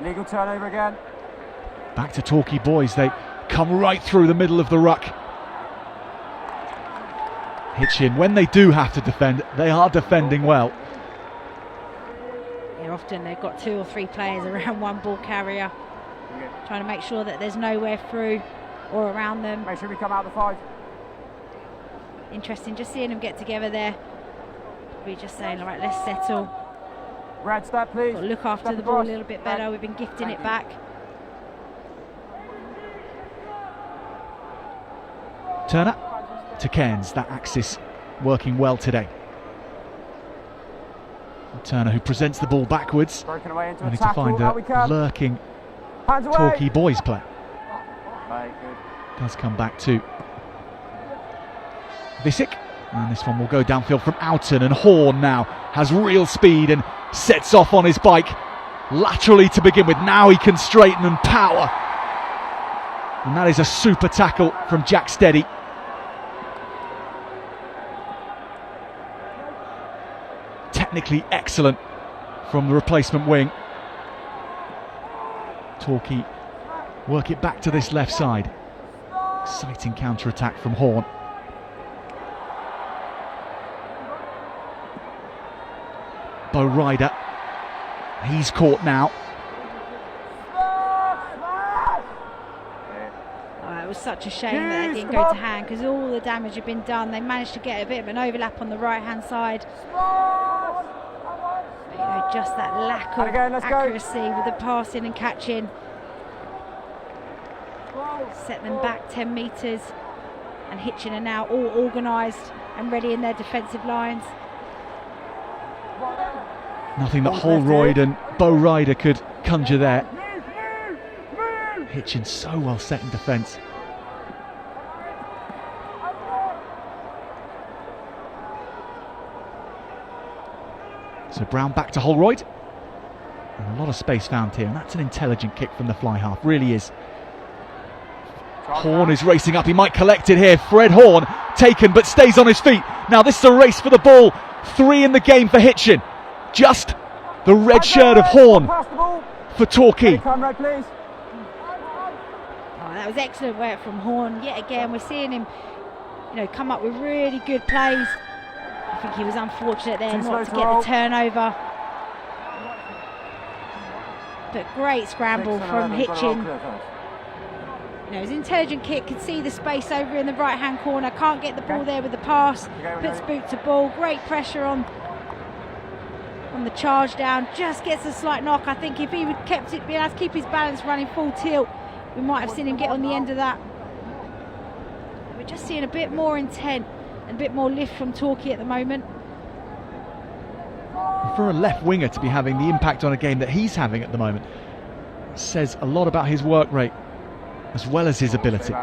Legal turnover again. Back to Torquay Boys. They come right through the middle of the ruck. Hitchin, when they do have to defend, they are defending well. Yeah, often they've got 2 or 3 players around one ball carrier, trying to make sure that there's nowhere through. or around them. Make sure we come out the 5. Interesting just seeing them get together there. We're just saying, all right, let's settle. Red step, please. Got to look after the ball a little bit better. We've been gifting it back. Turner to Cairns, that axis working well today. Turner, who presents the ball backwards, Broken away into only a to tackle. find Out we a come. lurking Hands away. Torquay boys player. Right, good. Does come back to Visick, and this one will go downfield from Oughton, and Horn now has real speed and sets off on his bike laterally to begin with. Now he can straighten and power, and that is a super tackle from Jack Steady. Technically excellent from the replacement wing. Torquay work it back to this left side. Exciting counter-attack from Horn. Bo Ryder, he's caught now. Oh, it was such a shame that it didn't go to hand, because all the damage had been done. They managed to get a bit of an overlap on the right-hand side. But, you know, just that lack of accuracy with the passing and catching set them back 10 metres, and Hitchin are now all organised and ready in their defensive lines. Nothing that Holroyd and Bo Ryder could conjure there. Hitchin so well set in defence. So Brown back to Holroyd. And a lot of space found here, and that's an intelligent kick from the fly half, really is. Horn is racing up, he might collect it here. Fred Horn taken but stays on his feet. Now this is a race for the ball. 3 in the game for Hitchin. Just the red shirt of Horn for Torquay. Come red, please. Oh, that was excellent work from Horn. Yet again, we're seeing him, you know, come up with really good plays. I think he was unfortunate there not to get the turnover. But great scramble from Hitchin. You know, his intelligent kick, could see the space over in the right-hand corner, can't get the ball there with the pass, puts boot to ball, great pressure on the charge down, just gets a slight knock. I think if he would kept it, be able to keep his balance running full tilt, we might have seen him get on the end of that. We're just seeing a bit more intent and a bit more lift from Torquay at the moment. For a left winger to be having the impact on a game that he's having at the moment says a lot about his work rate as well as his ability.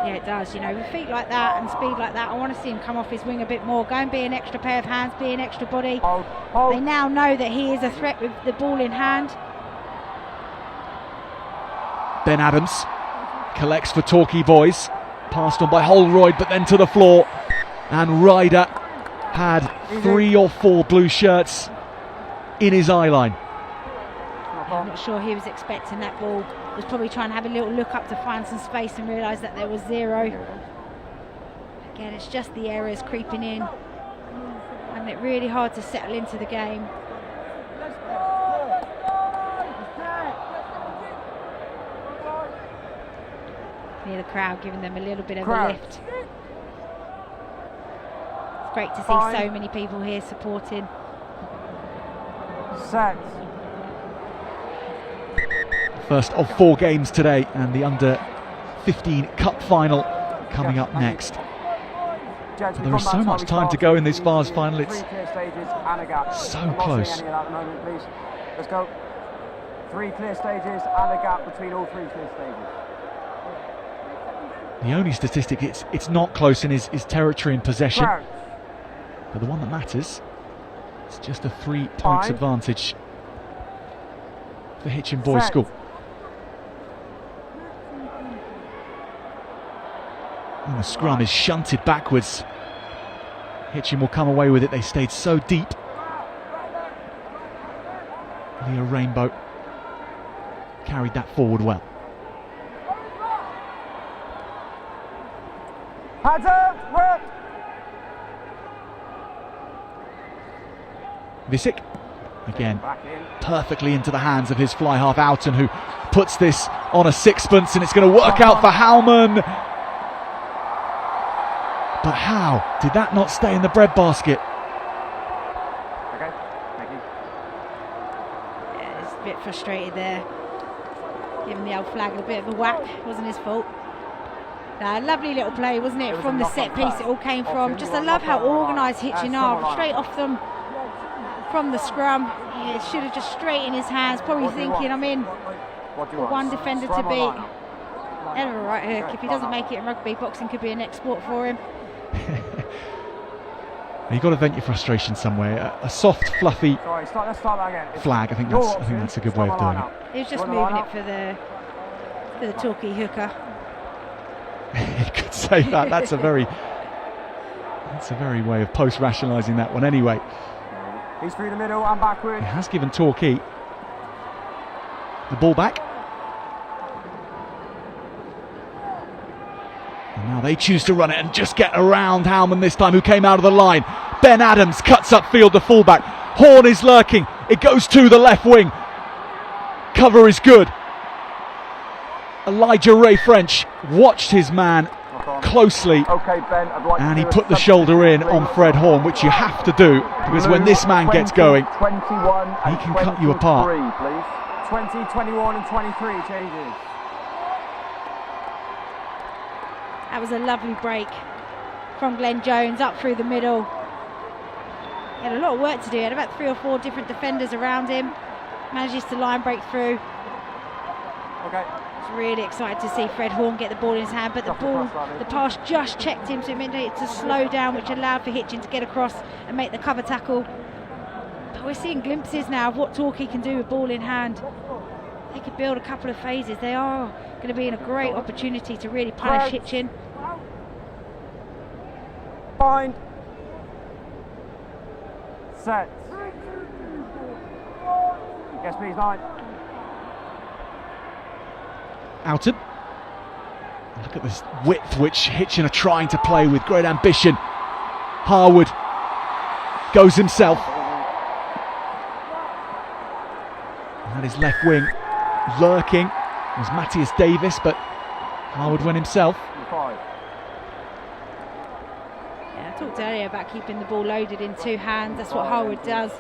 Yeah, it does. You know, with feet like that and speed like that, I want to see him come off his wing a bit more, go and be an extra pair of hands, be an extra body. They now know that he is a threat with the ball in hand. Ben Adams collects for Torquay boys, passed on by Holroyd but then to the floor, and Ryder had 3 or 4 blue shirts in his eye line. I'm not sure he was expecting that ball. He was probably trying to have a little look up to find some space and realise that there was 0. Again, it's just the errors creeping in, and it's really hard to settle into the game. Hear the crowd giving them a little bit of a lift. It's great to see so many people here supporting. Set. First of 4 games today, and the under-15 cup final coming up next. But there is so much time to go in this Vase final. It's so close. Let's go. 3 clear stages and a gap between all 3 clear stages. The only statistic it's not close in is territory and possession. But the one that matters, it's just a 3 points advantage for Hitchin Boys School. And the scrum is shunted backwards. Hitchin will come away with it. They stayed so deep. Leo Rainbow carried that forward well. Hands up, work. Visick Again, perfectly into the hands of his fly half Outen, who puts this on a sixpence, and it's going to work out for Howman. But how did that not stay in the breadbasket? Okay, thank you. Yeah, he's a bit frustrated there. Giving the old flag a bit of a whack. Wasn't his fault. Lovely little play, wasn't it? From the set piece it all came from. Just I love how organised Hitchin are. Straight off them from the scrum. He should have just straight in his hands. Probably thinking, I'm in for one defender to beat. Ever right hook. If he doesn't make it in rugby, boxing could be a next sport for him. You've got to vent your frustration somewhere. A soft, fluffy Sorry, let's start that again. flag. I think that's a good way of doing it. He was just moving it for the Torquay hooker. You could say that. That's a very way of post-rationalising that one. Anyway, He's through the middle and backward. he has given Torquay the ball back. And now they choose to run it and just get around Howman this time, who came out of the line. Ben Adams cuts upfield, the fullback. Horn is lurking. It goes to the left wing. Cover is good. Elijah Ray French watched his man closely, Okay, Ben, I'd like and to he do a put the substitute, shoulder in please. on Fred Horn, which you have to do, because when this man gets going, 21 he can cut you apart. 23, please. 20, 21 and 23 changes. That was a lovely break from Glenn Jones up through the middle. He had a lot of work to do. He had about 3 or 4 different defenders around him. Manages to line break through. Okay. Really excited to see Fred Horn get the ball in his hand, but the pass just checked him, so it meant it to slow down, which allowed for Hitchin to get across and make the cover tackle. But we're seeing glimpses now of what Torquay can do with ball in hand. They could build a couple of phases. They are going to be in a great opportunity to really punish Hitchin. Bind. Set. Yes, please, 9. Outen. Look at this width which Hitchin are trying to play with great ambition. Harwood goes himself. And that is left wing lurking. It was Matthias Davis, but Harwood went himself. 5. Yeah, I talked earlier about keeping the ball loaded in 2 hands. That's what Harwood does.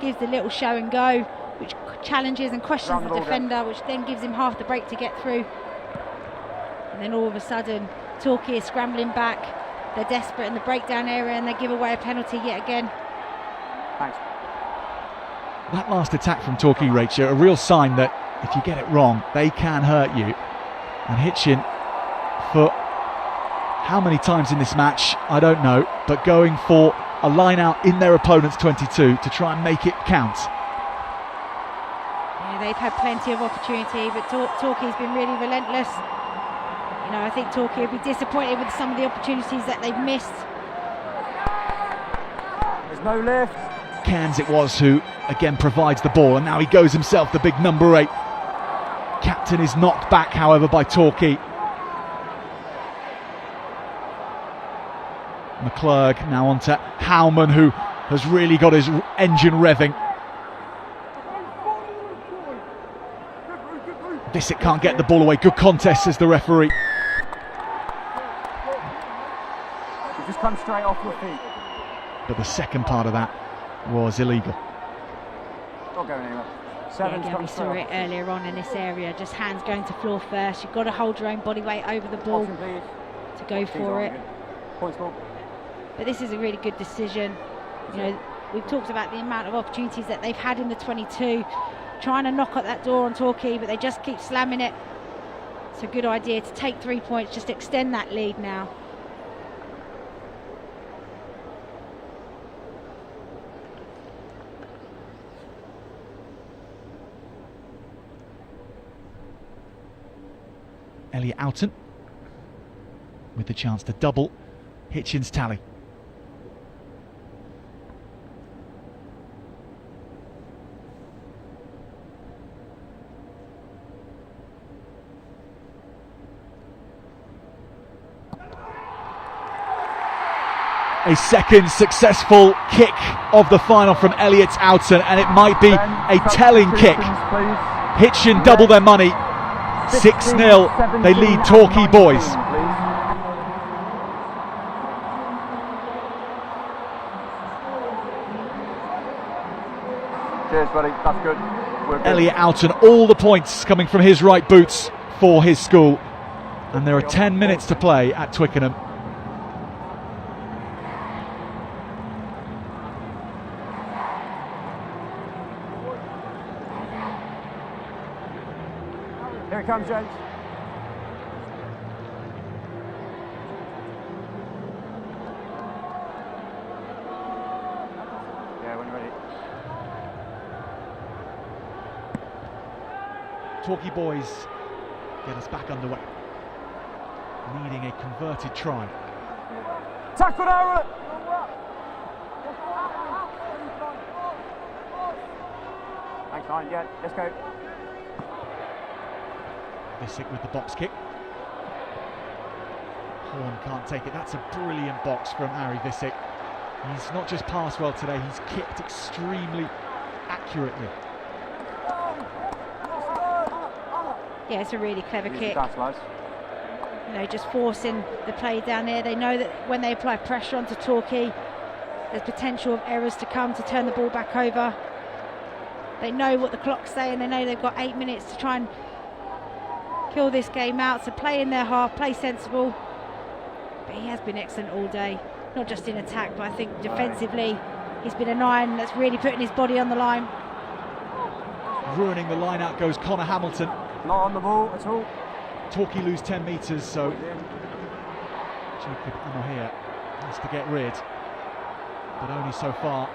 Gives the little show and go, which challenges and questions the defender, which then gives him half the break to get through. And then all of a sudden, Torquay is scrambling back. They're desperate in the breakdown area, and they give away a penalty yet again. Thanks. That last attack from Torquay, Rachel, a real sign that if you get it wrong, they can hurt you. And Hitchin, for how many times in this match, I don't know, but going for a line out in their opponent's 22 to try and make it count. Yeah, they've had plenty of opportunity, but Torquay's been really relentless. You know, I think Torquay will be disappointed with some of the opportunities that they've missed. There's no lift. Cairns it was who again provides the ball, and now he goes himself, the big number 8. Captain is knocked back, however, by Torquay. McClurg now on to Howman, who has really got his engine revving. Bissett can't get the ball away. Good contest, says the referee. You just come straight off your feet. But the second part of that was illegal. Not going anywhere. Yeah, 7's again, we coming saw it earlier on in this area. Just hands going to floor first. You've got to hold your own body weight over the ball to go for it. Points ball. But this is a really good decision. You know, we've talked about the amount of opportunities that they've had in the 22, trying to knock at that door on Torquay, but they just keep slamming it. It's a good idea to take 3 points, just extend that lead now. Elliot Outen with the chance to double Hitchin's tally. A second successful kick of the final from Elliot Oughton, and it might be a telling kick. Hitchin double their money, 6-0, they lead Torquay boys. Cheers, buddy, that's good. Elliot Oughton, all the points coming from his right boots for his school. And there are 10 minutes to play at Twickenham. Here it comes, James. Yeah, when you're ready. Torquay boys get us back underway, needing a converted try. Tackle down! Thanks, Ryan. Yeah, let's go. Visick with the box kick. Horn can't take it. That's a brilliant box from Harry Visick. He's not just passed well today, he's kicked extremely accurately. Yeah, it's a really clever kick. That's nice. You know, just forcing the play down there. They know that when they apply pressure onto Torquay, there's potential of errors to come to turn the ball back over. They know what the clock's saying. They know they've got 8 minutes to try and kill this game out. So play in their half, play sensible. But he has been excellent all day, not just in attack, but I think defensively he's been a 9 that's really putting his body on the line. Ruining the line out goes Connor Hamilton. Not on the ball at all. Torquay lose 10 metres, so Jacob Amohia has to get rid, but only so far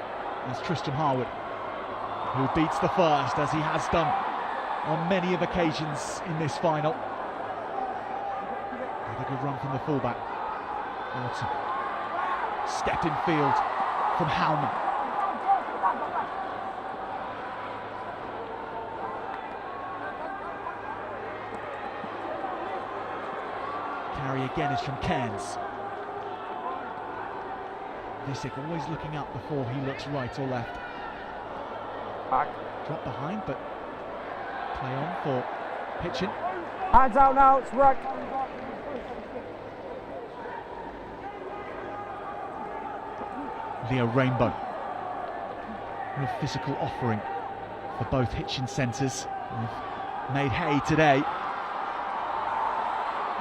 as Tristan Harwood, who beats the first, as he has done on many of occasions in this final. With a good run from the fullback. Oughton. Step in field from Howman. Carry again is from Cairns. Visick always looking up before he looks right or left. Back. Drop behind, but play on for Hitchin. Hands out now, it's Ruck. Leo Rainbow. Real physical offering for both Hitchin centres. They've made hay today.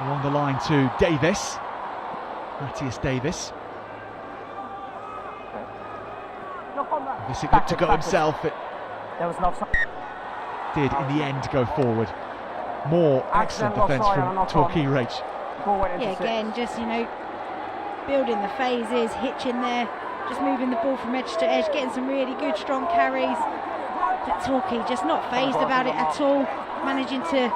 Along the line to Davis, Matthias Davis. Visick looked to go himself. It There was no did in the end go forward. More excellent defence from Torquay Rach. Yeah, again, just, you know, building the phases, Hitchin there, just moving the ball from edge to edge, getting some really good strong carries. But Torquay just not phased about it at all, managing to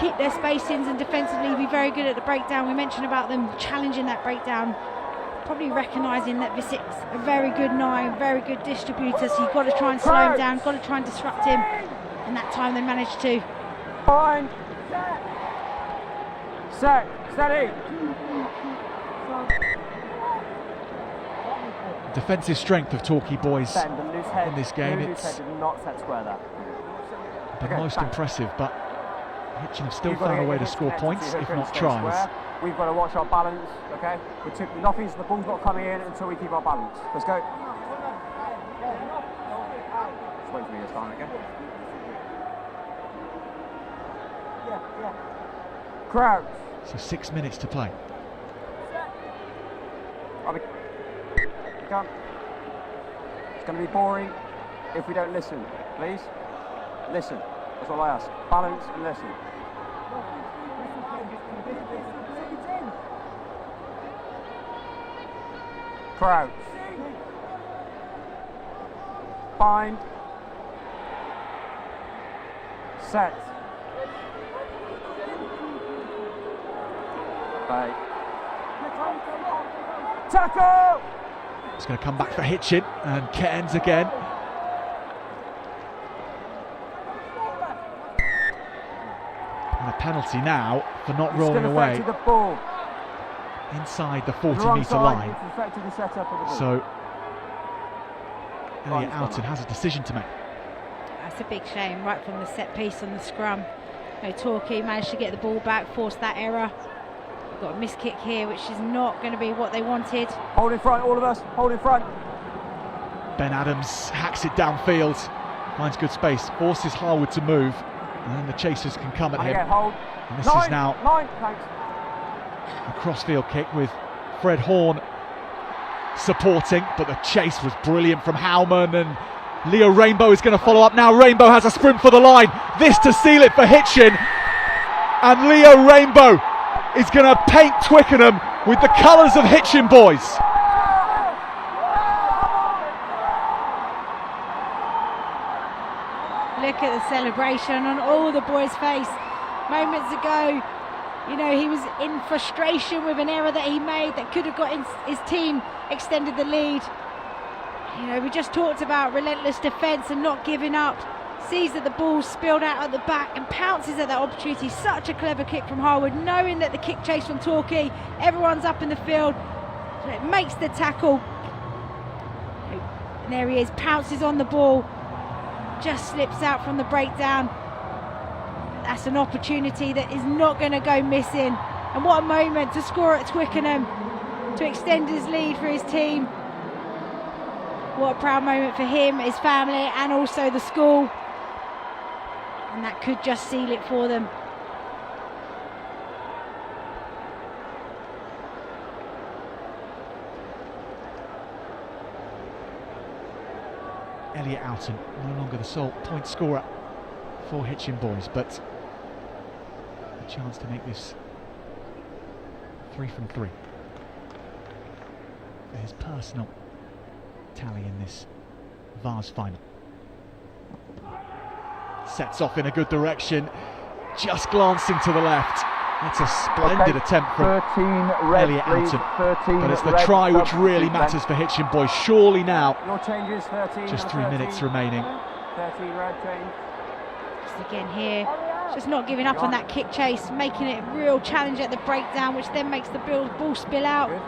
keep their spacings and defensively be very good at the breakdown. We mentioned about them challenging that breakdown, probably recognising that Visick's a very good 9, very good distributor, so you've got to try and slow him down, got to try and disrupt him, and that time they managed to. Fine. Set. Steady. Defensive strength of Torquay boys in this game. It's not set square there. been most impressive, but Hitchin have still found a way to score points, if not tries. We've got to watch our balance, okay? Nothing's, the ball's not coming in until we keep our balance. Let's go. Just wait for me to start again. Crowd. So 6 minutes to play. It's going to be boring if we don't listen, please. Listen. That's all I ask. Balance and listen. Crouch. Bind. Set. Right. Tackle! It's going to come back for Hitchin and Cairns again. And a penalty now for not rolling away. The ball. inside the The wrong 40-metre side, line. it's affected the setup of the ball. So Elliot Line's Alton gone. has a decision to make. That's a big shame, right from the set piece on the scrum. Torquay managed to get the ball back, forced that error. We've got a missed kick here, which is not going to be what they wanted. Hold in front, all of us. Hold in front. Ben Adams hacks it downfield, finds good space, forces Harwood to move, and then the chasers can come at And him. again, hold. And this Line, is now line, thanks. a crossfield kick with Fred Horn supporting, but the chase was brilliant from Howman, and Leo Rainbow is going to follow up now. Rainbow has a sprint for the line, this to seal it for Hitchin, and Leo Rainbow is going to paint Twickenham with the colours of Hitchin boys. Look at the celebration on all the boys' face. Moments ago, you know, he was in frustration with an error that he made that could have got his team extended the lead. You know, we just talked about relentless defence and not giving up. Sees that the ball spilled out at the back and pounces at that opportunity. Such a clever kick from Harwood, knowing that the kick chase from Torquay, everyone's up in the field. So it makes the tackle. And there he is, pounces on the ball. Just slips out from the breakdown. That's an opportunity that is not going to go missing. And what a moment to score at Twickenham, to extend his lead for his team. What a proud moment for him, his family, and also the school. And that could just seal it for them. Elliot Alton, no longer the sole point scorer for Hitchin boys, but a chance to make this 3 from 3 for his personal tally in this Vase final. Sets off in a good direction, just glancing to the left. That's a splendid attempt from 13 red, Elliot please. Alton, 13 but it's the red, try which substitute really then. matters for Hitchin boys. Surely now, Your changes, 13. just number 3 minutes 13. remaining. 13 red change. Just again here, just not giving up on that kick chase, making it a real challenge at the breakdown, which then makes the ball spill out. Good.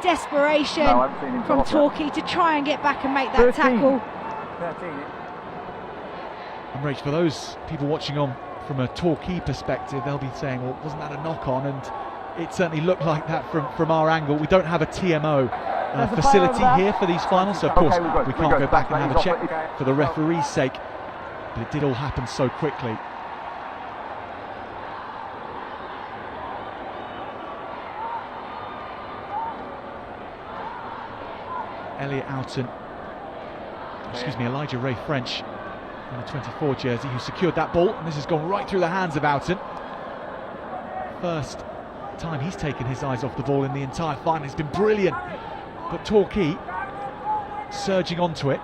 Desperation No, I haven't seen him from drop that. Torquay to try and get back and make that 13. tackle. 13. And Rach, for those people watching on from a Torquay perspective, they'll be saying, well, wasn't that a knock-on? And it certainly looked like that from our angle. We don't have a TMO There's a facility player over here for these finals, so of course Okay, we're good, we we're can't good. go back and He's have a off check it, okay. for the referee's sake, but it did all happen so quickly. Elliot Alton, excuse me, Elijah Ray French in the 24 jersey, who secured that ball, and this has gone right through the hands of Alton. First time he's taken his eyes off the ball in the entire final. It's been brilliant, but Torquay surging onto it.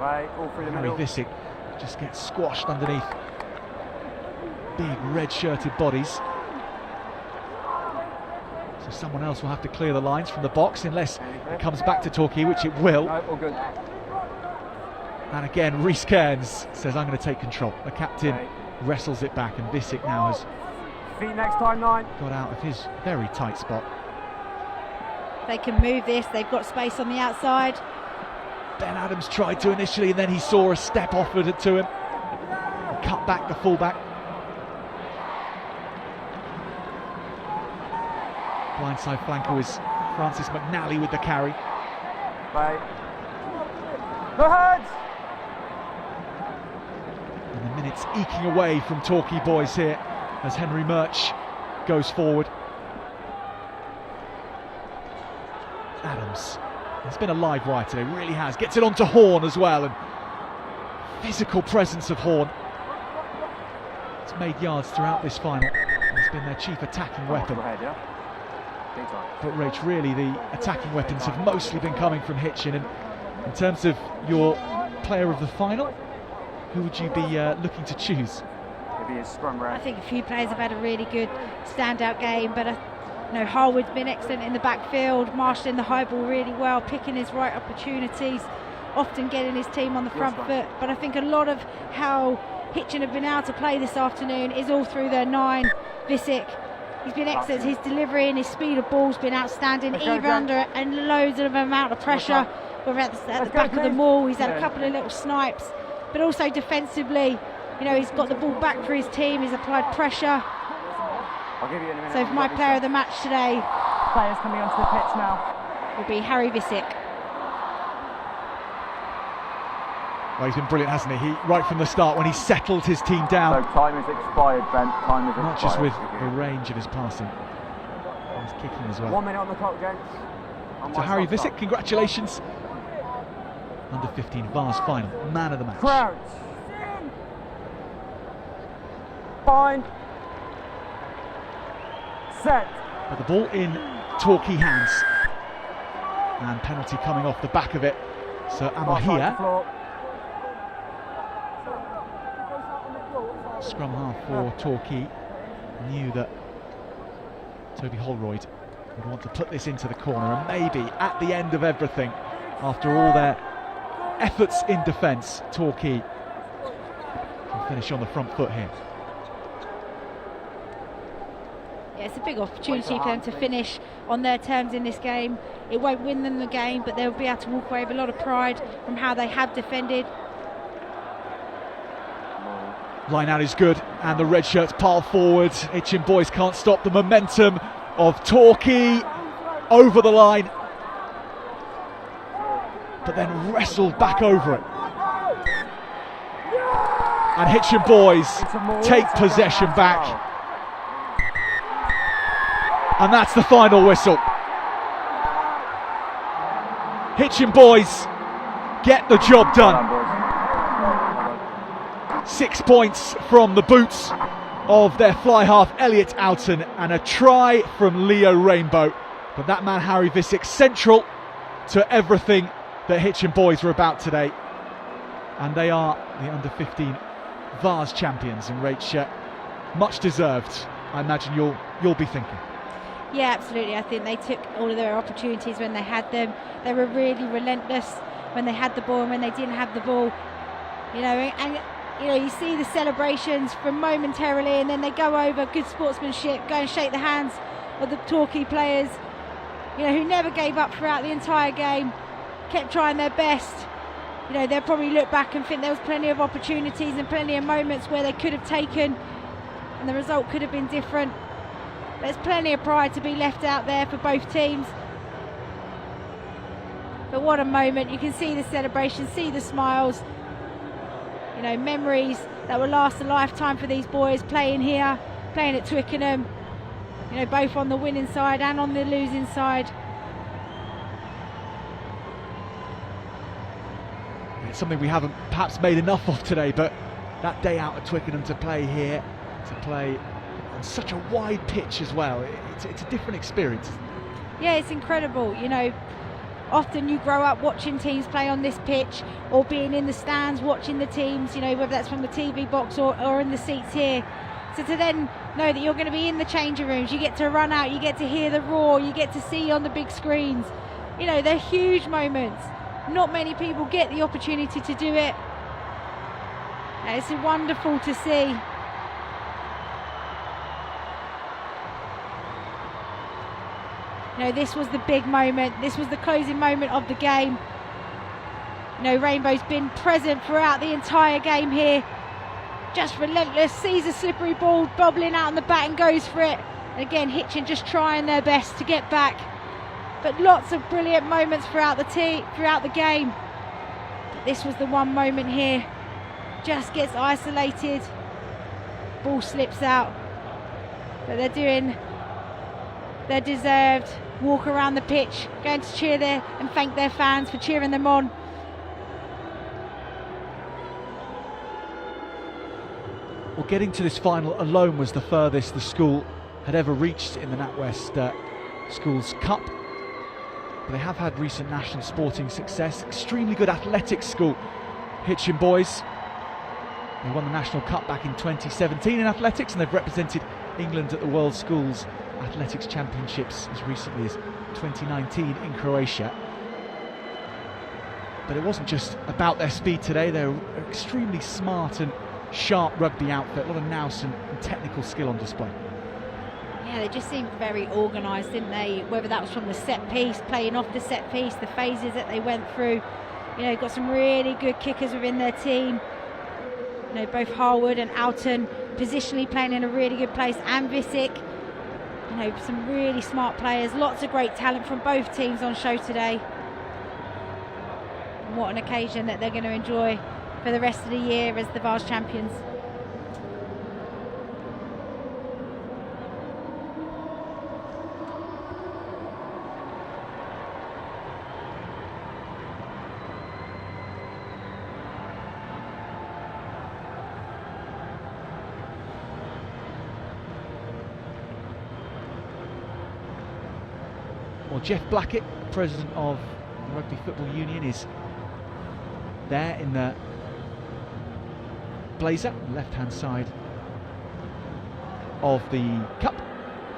Right, all through the Harry middle. Visick just gets squashed underneath big red-shirted bodies. So someone else will have to clear the lines from the box unless it comes back to Torquay, which it will. No, all good. And again, Rhys Cairns says, I'm going to take control. The captain Okay. wrestles it back, and Visick now has Feet next time, 9. got out of his very tight spot. They can move this, they've got space on the outside. Ben Adams tried to initially, and then he saw a step offered it to him. Cut back the fullback. Blindside flanker was Francis McNally with the carry. Right. The heads! And the minutes eking away from Torquay boys here as Henry Murch goes forward. Adams, it's been a live wire today, really has. Gets it onto Horn as well, and physical presence of Horn. It's made yards throughout this final. It's been their chief attacking weapon. Go ahead, yeah? Big time. But Rach, really the attacking weapons have mostly been coming from Hitchin. And in terms of your player of the final, who would you be looking to choose? If he is scrum I round. think a few players have had a really good standout game, but Harwood's been excellent in the backfield, marshalling the high ball really well, picking his right opportunities, often getting his team on the front foot. But I think a lot of how Hitchin have been able to play this afternoon is all through their 9. Visick. He's been excellent. His delivery and his speed of ball's been outstanding, even under and loads of amount of pressure. Whether at the back of the maul, he's had a couple of little snipes, but also defensively, you know, he's got the ball back for his team. He's applied pressure. So for my player of the match today, players coming onto the pitch now, will be Harry Visick. Well, he's been brilliant, hasn't he? Right from the start, when he settled his team down. So time is expired, Ben. Time is expired. Not just with the range of his passing, he's kicking as well. 1 minute on the clock, gents. So Harry Visick, congratulations. Under 15 Vase final, man of the match. Crouch. Fine. Set. But the ball in Torquay hands. And penalty coming off the back of it. So Amahia, scrum half for Torquay, knew that Toby Holroyd would want to put this into the corner, and maybe at the end of everything, after all their efforts in defence, Torquay can finish on the front foot here. Yeah, it's a big opportunity for them to finish on their terms in this game. It won't win them the game, but they'll be able to walk away with a lot of pride from how they have defended. Line out is good, and the red shirts pile forward. Hitchin boys can't stop the momentum of Torquay over the line, but then wrestled back over it. And Hitchin boys take possession back. And that's the final whistle. Hitchin boys get the job done. 6 points from the boots of their fly half Elliot Oughton, and a try from Leo Rainbow. But that man Harry Visick central to everything that Hitchin boys were about today. And they are the under 15 Vase champions, and Rach, much deserved, I imagine you'll be thinking. Yeah, absolutely. I think they took all of their opportunities when they had them. They were really relentless when they had the ball and when they didn't have the ball. You know, and you know, you see the celebrations from momentarily, and then they go over, good sportsmanship, go and shake the hands of the Torquay players, you know, who never gave up throughout the entire game, kept trying their best. You know, they'll probably look back and think there was plenty of opportunities and plenty of moments where they could have taken, and the result could have been different. There's plenty of pride to be left out there for both teams. But what a moment. You can see the celebration, see the smiles. You know, memories that will last a lifetime for these boys playing here, playing at Twickenham. You know, both on the winning side and on the losing side. It's something we haven't perhaps made enough of today, but that day out at Twickenham to play here, to play on such a wide pitch as well, it's a different experience. Yeah, it's incredible. You know, often you grow up watching teams play on this pitch, or being in the stands watching the teams, you know, whether that's from the TV box or in the seats here. So to then know that you're going to be in the changing rooms, you get to run out, you get to hear the roar, you get to see on the big screens. You know, they're huge moments. Not many people get the opportunity to do it. It's wonderful to see. You know, this was the big moment. This was the closing moment of the game. You know, Rainbow's been present throughout the entire game here. Just relentless, sees a slippery ball bobbling out on the bat and goes for it. And again, Hitchin just trying their best to get back. But lots of brilliant moments throughout the game. But this was the one moment here. Just gets isolated. Ball slips out. But they're doing their deserved walk around the pitch, going to cheer there and thank their fans for cheering them on. Well, getting to this final alone was the furthest the school had ever reached in the NatWest Schools Cup. But they have had recent national sporting success. Extremely good athletics school, Hitchin boys. They won the National Cup back in 2017 in athletics, and they've represented England at the World Schools Athletics Championships as recently as 2019 in Croatia. But it wasn't just about their speed today. They're an extremely smart and sharp rugby outfit, a lot of nous and technical skill on display. Yeah, they just seemed very organised, didn't they? Whether that was from the set piece, playing off the set piece, the phases that they went through. You know, got some really good kickers within their team. You know, both Harwood and Alton positionally playing in a really good place, and Visick. You know, some really smart players, lots of great talent from both teams on show today. And what an occasion that they're going to enjoy for the rest of the year as the Vase champions. Well, Jeff Blackett, president of the Rugby Football Union, is there in the blazer, left-hand side of the cup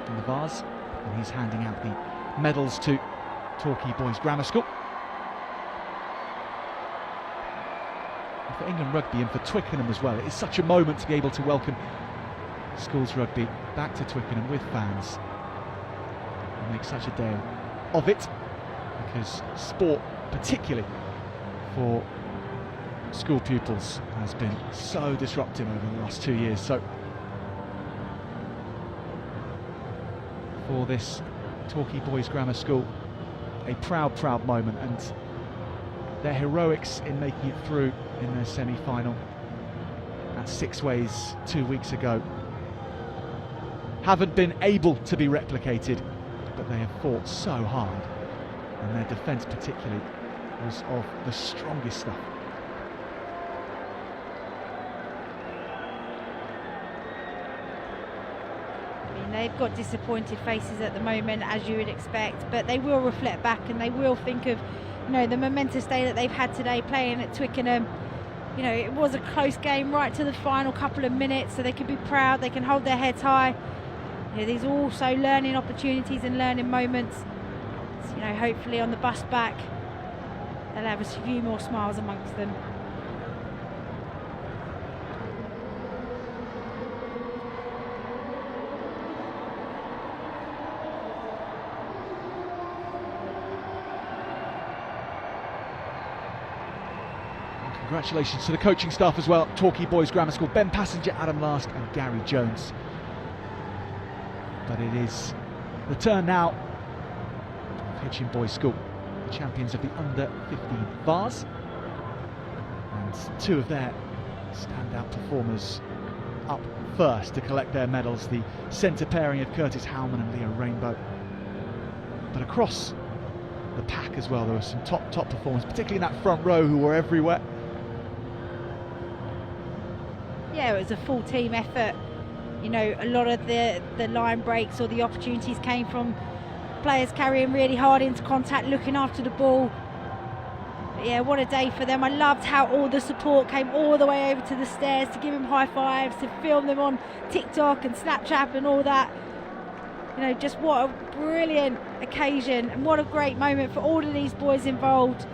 in the vase, and he's handing out the medals to Torquay Boys Grammar School. And for England Rugby and for Twickenham as well, it is such a moment to be able to welcome Schools Rugby back to Twickenham with fans and make such a day of it, because sport, particularly for school pupils, has been so disruptive over the last 2 years. So for this Torquay Boys Grammar School, a proud moment, and their heroics in making it through in their semi-final at Six Ways 2 weeks ago haven't been able to be replicated, but they have fought so hard, and their defence particularly was of the strongest stuff. I mean, they've got disappointed faces at the moment, as you would expect, but they will reflect back and they will think of, you know, the momentous day that they've had today playing at Twickenham. You know, it was a close game right to the final couple of minutes, so they can be proud, they can hold their heads high. You know, these are also learning opportunities and learning moments. So, you know, hopefully on the bus back, they'll have a few more smiles amongst them. Congratulations to the coaching staff as well, Torquay Boys Grammar School, Ben Passenger, Adam Lask and Gary Jones. But it is the turn now of Hitchin Boys School, the champions of the under-15 Vase, and two of their standout performers up first to collect their medals, the centre pairing of Curtis Howman and Leo Rainbow. But across the pack as well, there were some top performers, particularly in that front row, who were everywhere. Yeah, it was a full team effort. You know, a lot of the line breaks or the opportunities came from players carrying really hard into contact, looking after the ball. But yeah, what a day for them. I loved how all the support came all the way over to the stairs to give them high fives, to film them on TikTok and Snapchat and all that. You know, just what a brilliant occasion, and what a great moment for all of these boys involved.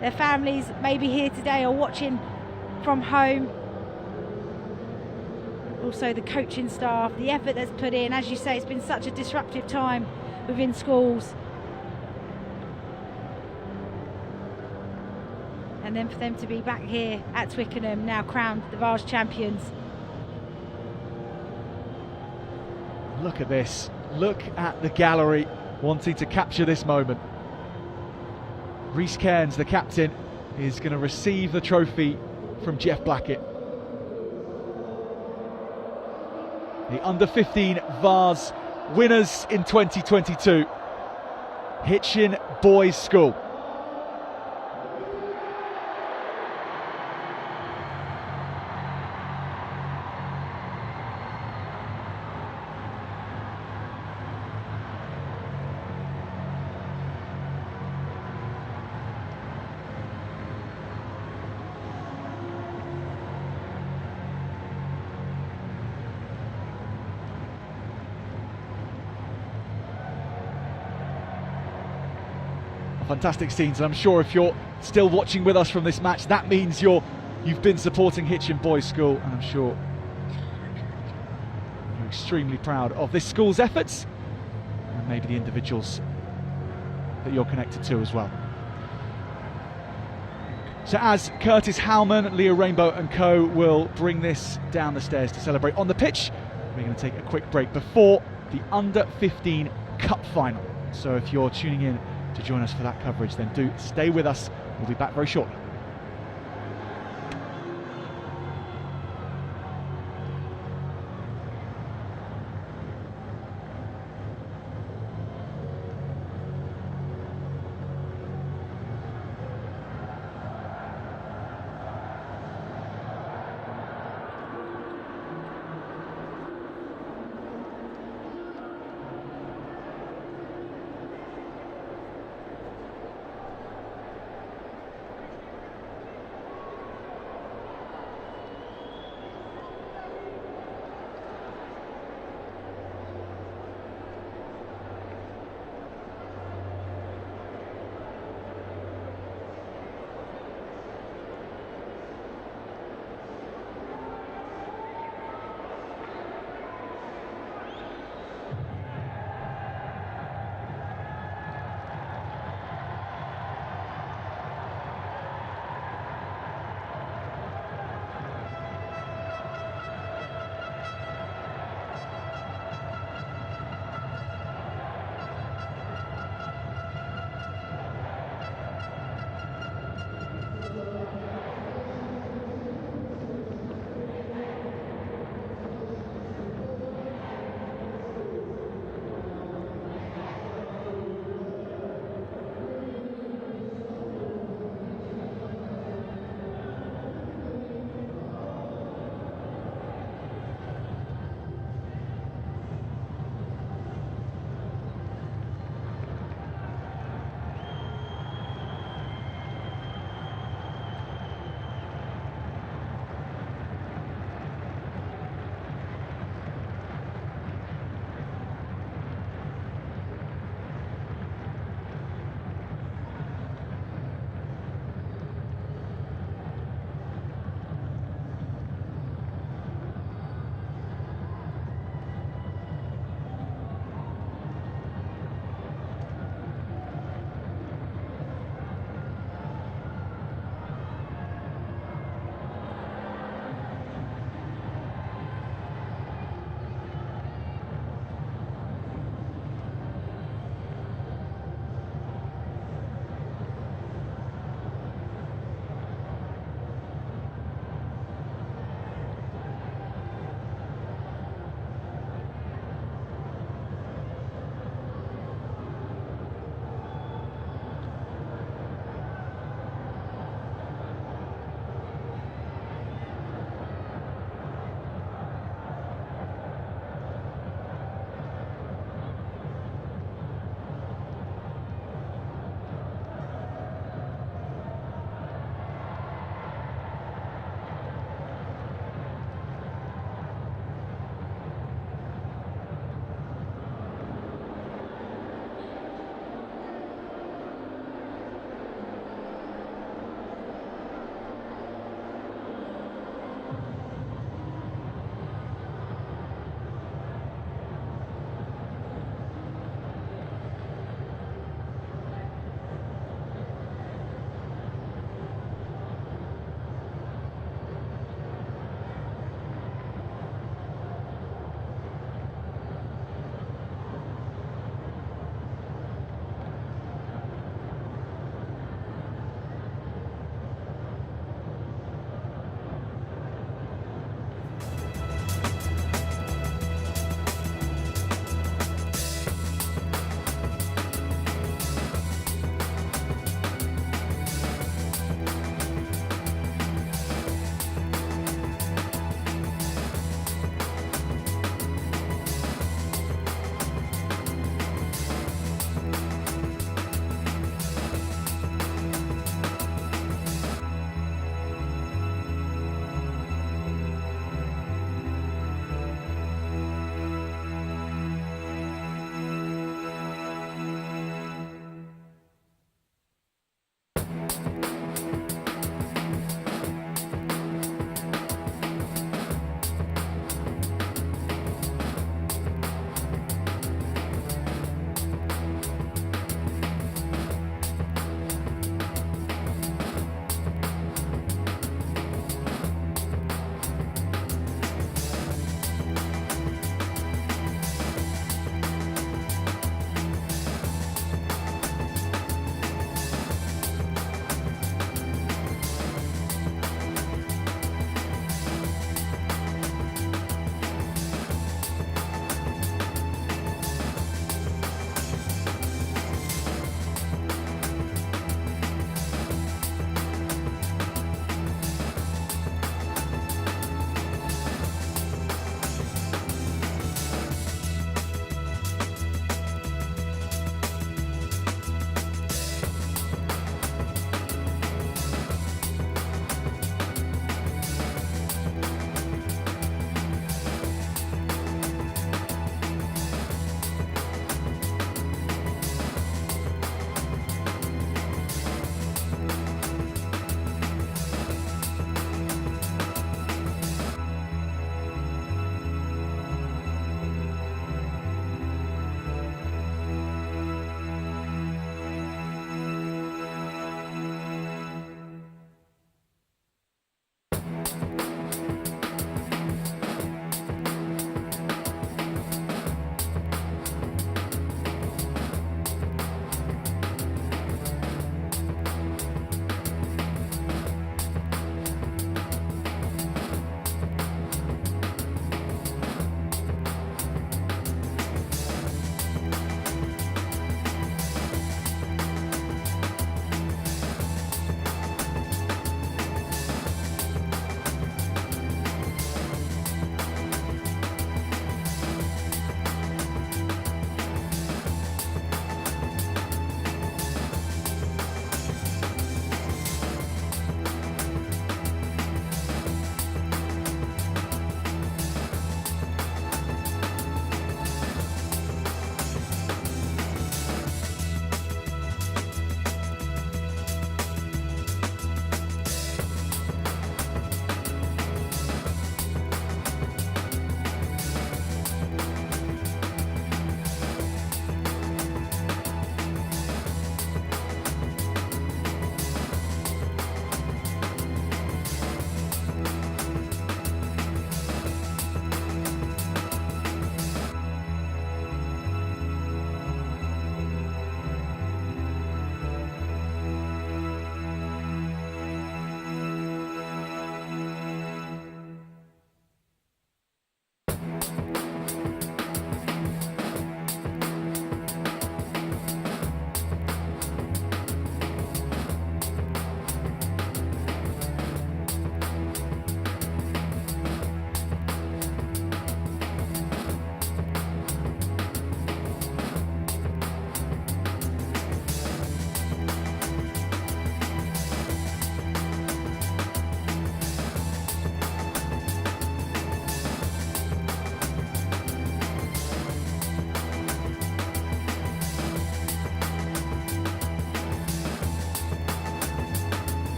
Their families may be here today or watching from home. Also the coaching staff, the effort that's put in. As you say, it's been such a disruptive time within schools. And then for them to be back here at Twickenham, now crowned the Vase champions. Look at this, look at the gallery wanting to capture this moment. Rhys Cairns, the captain, is going to receive the trophy from Jeff Blackett. The under-15 Vase winners in 2022, Hitchin Boys School. Fantastic scenes, and I'm sure if you're still watching with us from this match, that means you've been supporting Hitchin Boys School, and I'm sure you extremely proud of this school's efforts, and maybe the individuals that you're connected to as well. So as Curtis Howman, Leo Rainbow and co will bring this down the stairs to celebrate on the pitch, we're going to take a quick break before the Under-15 Cup final. So if you're tuning in to join us for that coverage, then do stay with us. We'll be back very shortly.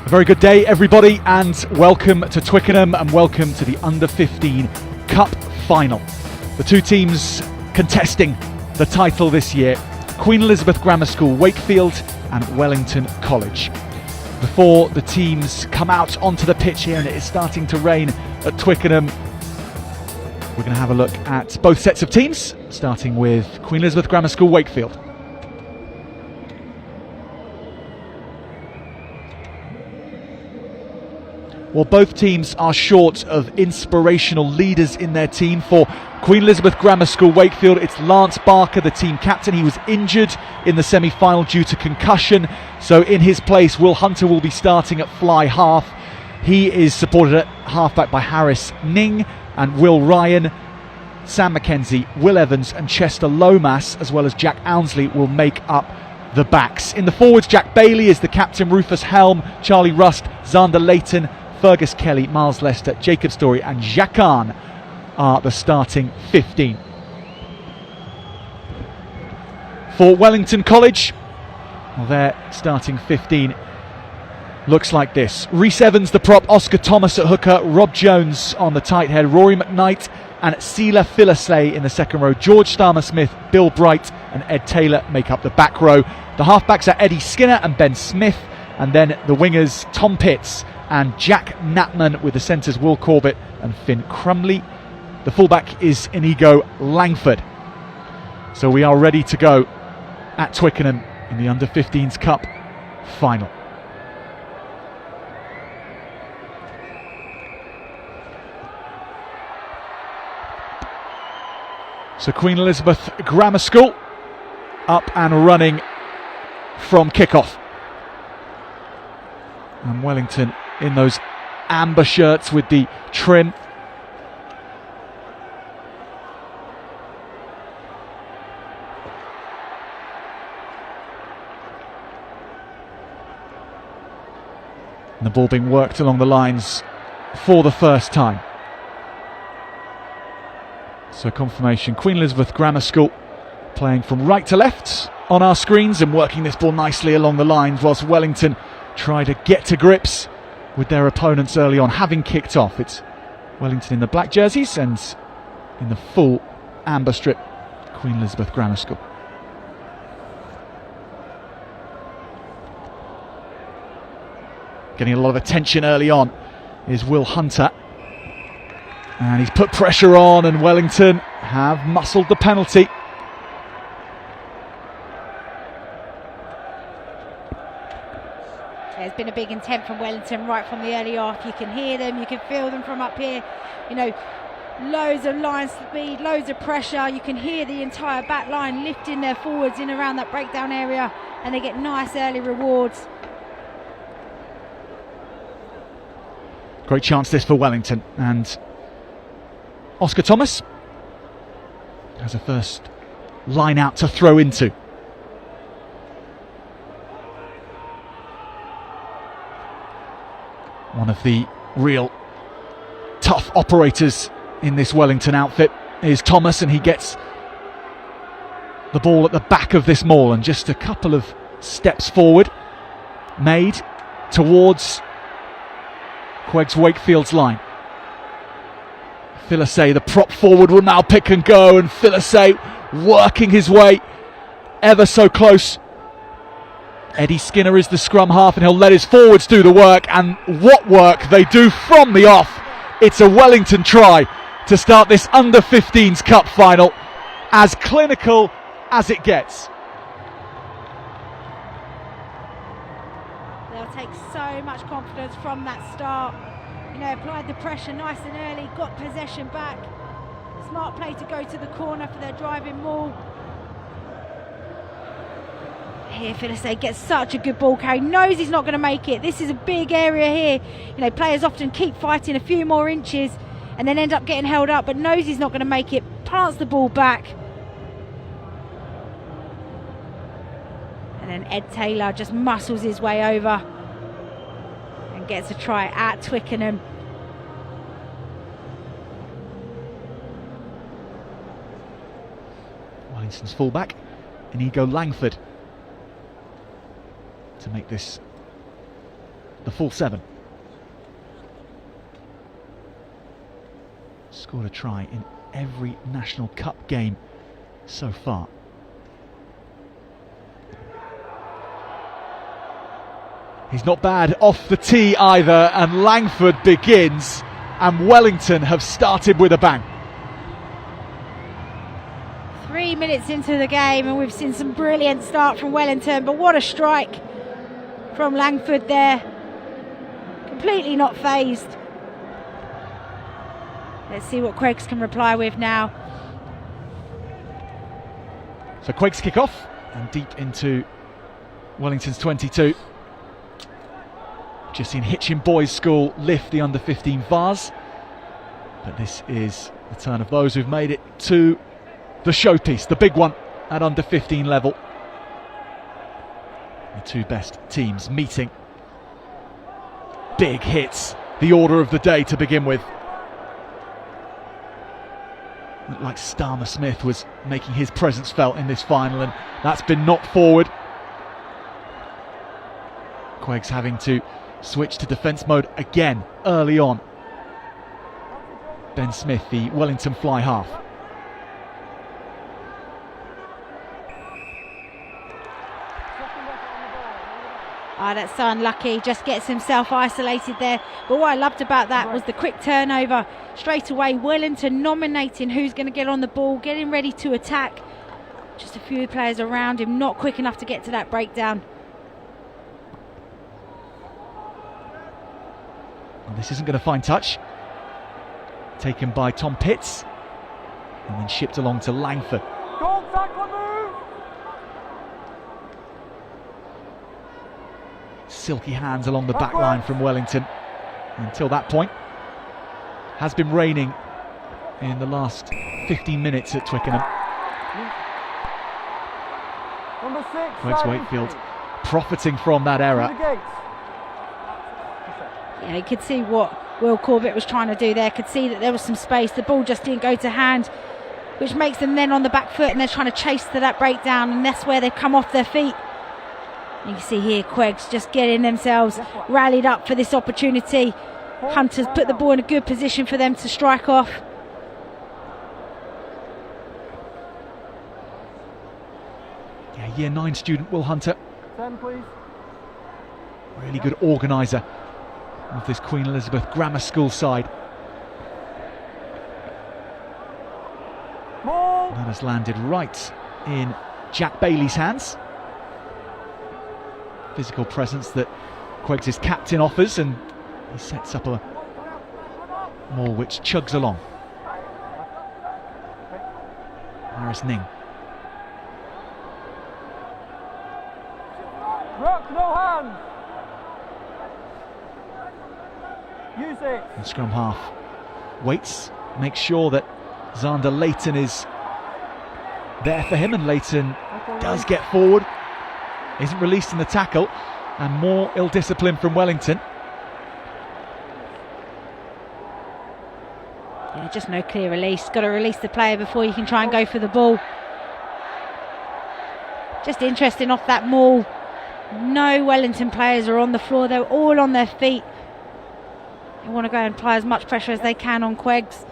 A very good day, everybody, and welcome to Twickenham and welcome to the Under-15 Cup Final. The two teams contesting the title this year, Queen Elizabeth Grammar School, Wakefield and Wellington College. Before the teams come out onto the pitch here, and it is starting to rain at Twickenham, we're going to have a look at both sets of teams, starting with Queen Elizabeth Grammar School, Wakefield. Well, both teams are short of inspirational leaders in their team. For Queen Elizabeth Grammar School, Wakefield, it's Lance Barker, the team captain. He was injured in the semi-final due to concussion, so in his place Will Hunter will be starting at fly half. He is supported at halfback by Harris Ning and Will Ryan. Sam McKenzie, Will Evans and Chester Lomas, as well as Jack Ounsley, will make up the backs. In the forwards, Jack Bailey is the captain, Rufus Helm, Charlie Rust, Xander Layton, Fergus Kelly, Miles Lester, Jacob Story and Jacquan are the starting 15. For Wellington College, well, their starting 15 looks like this. Rhys Evans the prop, Oscar Thomas at hooker, Rob Jones on the tight head, Rory McKnight and Sela Philisay in the second row. George Starmer-Smith, Bill Bright and Ed Taylor make up the back row. The halfbacks are Eddie Skinner and Ben Smith, and then the wingers Tom Pitts and Jack Knapman, with the centres Will Corbett and Finn Crumley. The fullback is Inigo Langford. So we are ready to go at Twickenham in the Under-15s Cup final. So Queen Elizabeth Grammar School up and running from kickoff. And Wellington in those amber shirts with the trim. And the ball being worked along the lines for the first time. So confirmation, Queen Elizabeth Grammar School playing from right to left on our screens and working this ball nicely along the lines, whilst Wellington try to get to grips with their opponents early on, having kicked off. It's Wellington in the black jerseys and in the full amber strip, Queen Elizabeth Grammar School. Getting a lot of attention early on is Will Hunter, and he's put pressure on, and Wellington have muscled the penalty. There's been a big intent from Wellington right from the early off. You can hear them, you can feel them from up here. You know, loads of line speed, loads of pressure. You can hear the entire back line lifting their forwards in around that breakdown area, and they get nice early rewards. Great chance this for Wellington, and Oscar Thomas has a first line out to throw into. One of the real tough operators in this Wellington outfit is Thomas, and he gets the ball at the back of this maul, and just a couple of steps forward made towards QEGS Wakefield's line. Philisay, the prop forward, will now pick and go, and Philisay working his way ever so close. Eddie Skinner is the scrum half, and he'll let his forwards do the work, and what work they do from the off. It's a Wellington try to start this Under-15s Cup final, as clinical as it gets. They'll take so much confidence from that start. You know, applied the pressure nice and early, got possession back. Smart play to go to the corner for their driving maul. Here Philisay gets such a good ball carry, knows he's not going to make it. This is a big area here. You know, players often keep fighting a few more inches and then end up getting held up, but knows he's not going to make it, plants the ball back. And then Ed Taylor just muscles his way over and gets a try at Twickenham. Wellington's fullback, Inigo Langford, to make this the full 7. Scored a try in every National Cup game so far. He's not bad off the tee either, and Langford begins, and Wellington have started with a bang. 3 minutes into the game and we've seen some brilliant start from Wellington, but what a strike from Langford there. Completely not phased. Let's see what QEGS can reply with now. So QEGS kick off and deep into Wellington's 22. Just seen Hitchin Boys School lift the under-15 vase, but this is the turn of those who've made it to the showpiece, the big one at under-15 level. The two best teams meeting. Big hits, the order of the day to begin with. Looked like Starmer Smith was making his presence felt in this final, and that's been knocked forward. QEGS having to switch to defence mode again early on. Ben Smith, the Wellington fly half. That's so unlucky, just gets himself isolated there. But what I loved about that was the quick turnover. Straight away, Wellington nominating who's going to get on the ball, getting ready to attack. Just a few players around him, not quick enough to get to that breakdown. Well, this isn't going to find touch. Taken by Tom Pitts and then shipped along to Langford. Silky hands along the back line from Wellington. Until that point, has been raining in the last 15 minutes at Twickenham. QEGS Wakefield profiting from that error. Yeah, you could see what Will Corbett was trying to do there. Could see that there was some space. The ball just didn't go to hand, which makes them then on the back foot, and they're trying to chase to that breakdown, and that's where they've come off their feet. You can see here QEGS just getting themselves rallied up for this opportunity. Hunter's put the ball in a good position for them to strike off. Yeah, Year 9 student Will Hunter. 10, please. Really good organiser of this Queen Elizabeth Grammar School side. That has landed right in Jack Bailey's hands. Physical presence that QEGS' captain offers, and he sets up a maul which chugs along. Harris Ning. Rock, no hands. Use it. And scrum half waits, makes sure that Xander Leighton is there for him, and Leighton does get forward. Isn't released in the tackle, and more ill discipline from Wellington. Yeah, just no clear release. Got to release the player before you can try and go for the ball. Just interesting off that maul. No Wellington players are on the floor. They're all on their feet. They want to go and apply as much pressure as they can on QEGS.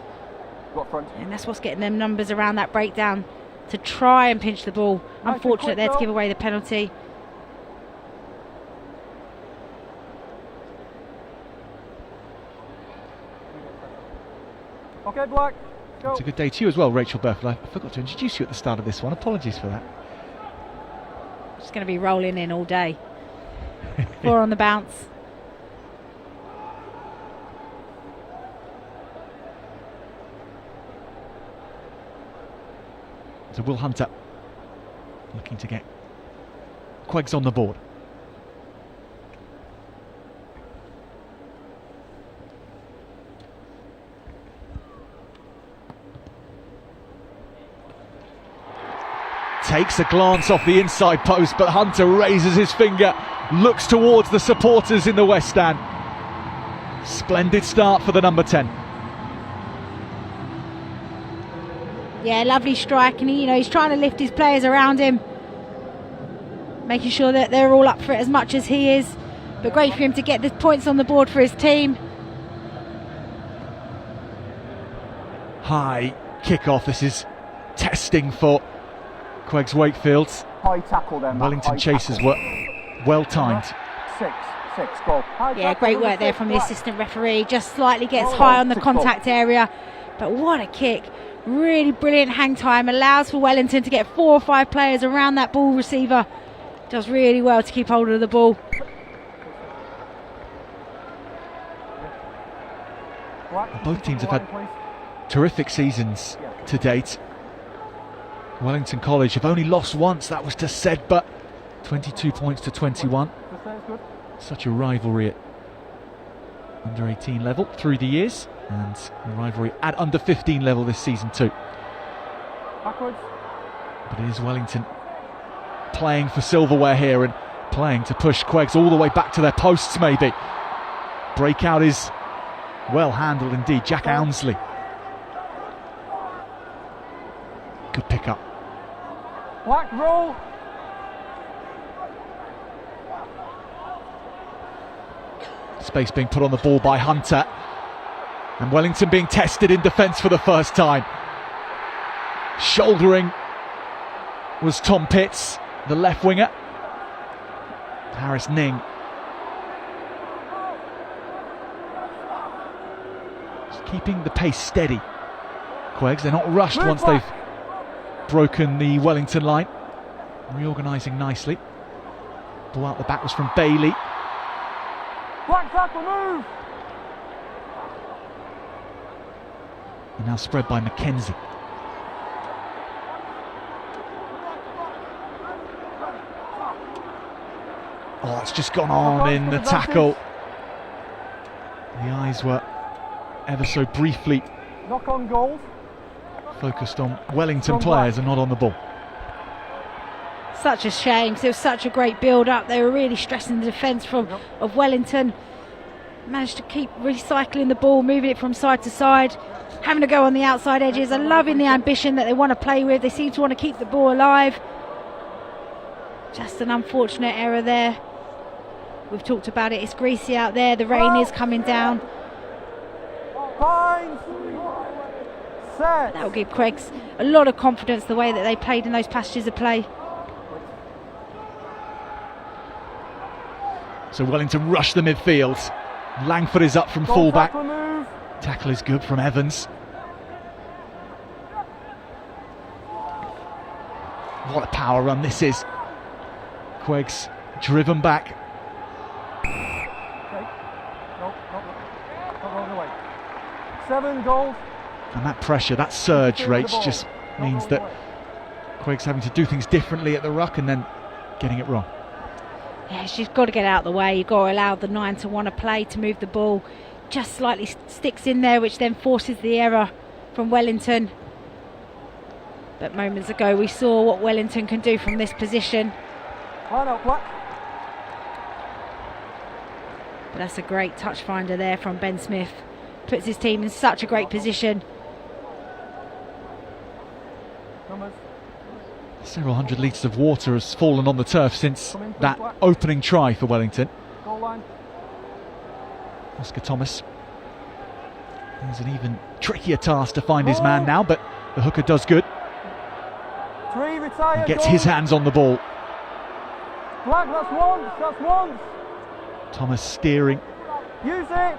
And that's what's getting them numbers around that breakdown to try and pinch the ball. Unfortunate there to give away the penalty. Okay, Black. Go. It's a good day to you as well, Rachel Burfield. I forgot to introduce you at the start of this one. Apologies for that. Just going to be rolling in all day. 4 on the bounce. So Will Hunter looking to get QEGS on the board. Takes a glance off the inside post, but Hunter raises his finger, looks towards the supporters in the West Stand. Splendid start for the number 10. Yeah, lovely strike, and he's trying to lift his players around him, making sure that they're all up for it as much as he is. but great for him to get the points on the board for his team. High kick-off. This is testing for QEGS Wakefield. High tackle then. Wellington chasers were well timed. 6, goal. Yeah, great work there from the assistant referee. Just slightly gets high on the contact area, but what a kick. Really brilliant hang time. Allows for Wellington to get 4 or 5 players around that ball receiver. Does really well to keep hold of the ball. Both teams have had terrific seasons to date. Wellington College have only lost once, that was to Sedbergh, 22 points to 21. Such a rivalry at under 18 level through the years, and a rivalry at under 15 level this season too. Backwards. But it is Wellington playing for silverware here and playing to push QEGS all the way back to their posts maybe. Breakout is well handled indeed. Jack Ownsley. Good pick up. Black roll. Space being put on the ball by Hunter, and Wellington being tested in defence for the first time. Shouldering was Tom Pitts, the left winger. Harris Ning. Just keeping the pace steady. QEGS, they're not rushed once they've broken the Wellington line. Reorganising nicely. Ball out the back was from Bailey. Black tackle, move! And now spread by Mackenzie. Oh, it's just gone on in the tackle. The eyes were ever so briefly knock on goals. Focused on Wellington players and not on the ball. Such a shame, 'cause it was such a great build-up. They were really stressing the defence of Wellington. Managed to keep recycling the ball, moving it from side to side, having to go on the outside edges and loving the ambition that they want to play with. They seem to want to keep the ball alive. Just an unfortunate error there. We've talked about it, it's greasy out there, the rain is coming down. That will give QEGS a lot of confidence the way that they played in those passages of play. So Wellington rush the midfield. Langford is up from fullback. Tackle is good from Evans. What a power run this is. QEGS driven back. 7 goals. And that pressure, that surge rates just means that QEGS having to do things differently at the ruck and then getting it wrong. Yeah, she's got to get out of the way. You've got to allow the 9 to want to play, to move the ball. Just slightly sticks in there, which then forces the error from Wellington. But moments ago we saw what Wellington can do from this position. But that's a great touch finder there from Ben Smith. Puts his team in such a great position. Several hundred litres of water has fallen on the turf since that opening try for Wellington. Oscar Thomas has an even trickier task to find his man now, but the hooker does good. And gets his hands on the ball. Black, that's one. Thomas steering. Use it.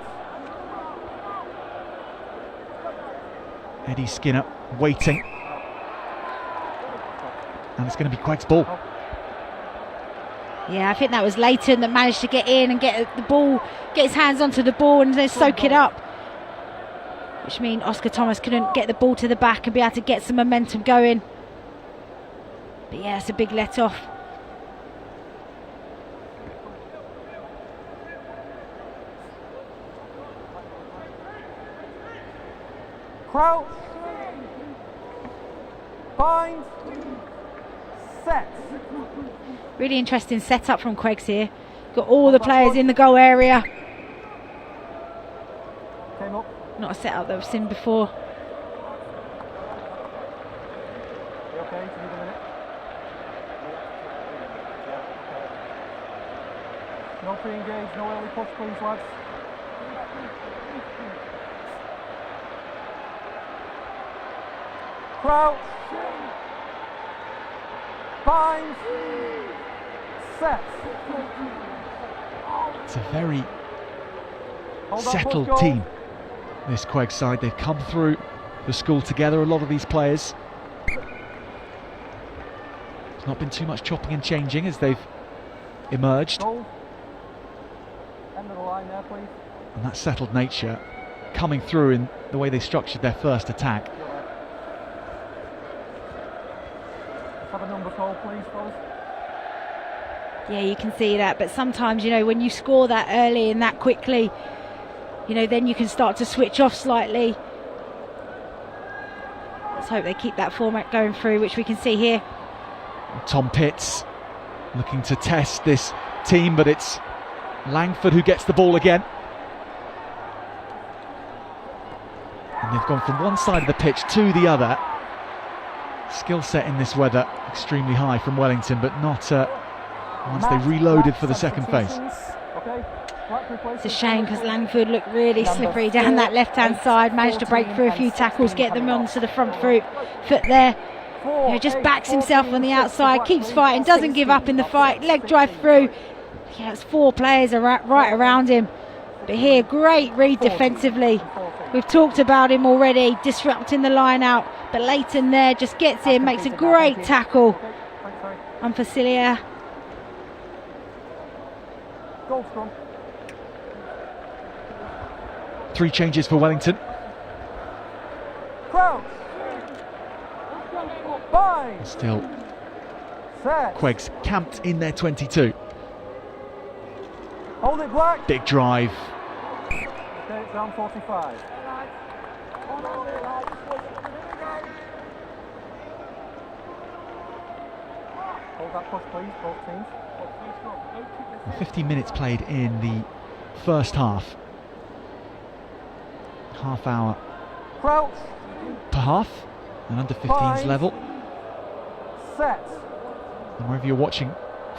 Eddie Skinner waiting. And it's going to be QEGS' ball. Yeah, I think that was Leighton that managed to get in and get the ball, get his hands onto the ball and then soak it up. Which means Oscar Thomas couldn't get the ball to the back and be able to get some momentum going. But yeah, it's a big let off. Crouch. Bind. Set. Really interesting setup from QEGS here. Got all the players in the goal area. Not a setup that we've seen before. No pre-engage, no early push, please, lads. Crouch. Bind. Set. It's a very Hold that settled push goal. team, this QEGS side. They've come through the school together, a lot of these players. There's not been too much chopping and changing as they've emerged. Goal. End of the line there, please. And that settled nature coming through in the way they structured their first attack. Let's have a number call, please, fellas. Yeah, you can see that, but sometimes, you know, when you score that early and that quickly, you know, then you can start to switch off slightly. Let's hope they keep that format going through, which we can see here. Tom Pitts looking to test this team, but it's Langford who gets the ball again. And they've gone from one side of the pitch to the other. Skill set in this weather extremely high from Wellington, but not once they reloaded for the second phase. It's a shame because Langford looked really slippery down that left-hand side, managed to break through a few tackles, get them onto the front foot there. You know, just backs himself on the outside, keeps fighting, doesn't give up in the fight, leg drive through. Yeah, it's 4 players right around him. But here, great read defensively. We've talked about him already, disrupting the line out. But Leighton there just gets in, makes a great tackle on Facilia. Goal scrum. 3 changes for Wellington. Crouch. Bind. Still Set. QEGS camped in their 22. Hold it, Black. Big drive. Okay, it's down 45. Hold that push, please, both teams. 15 minutes played in the first half. Half hour Crouch. per half, and under 15's level. Set. And wherever you're watching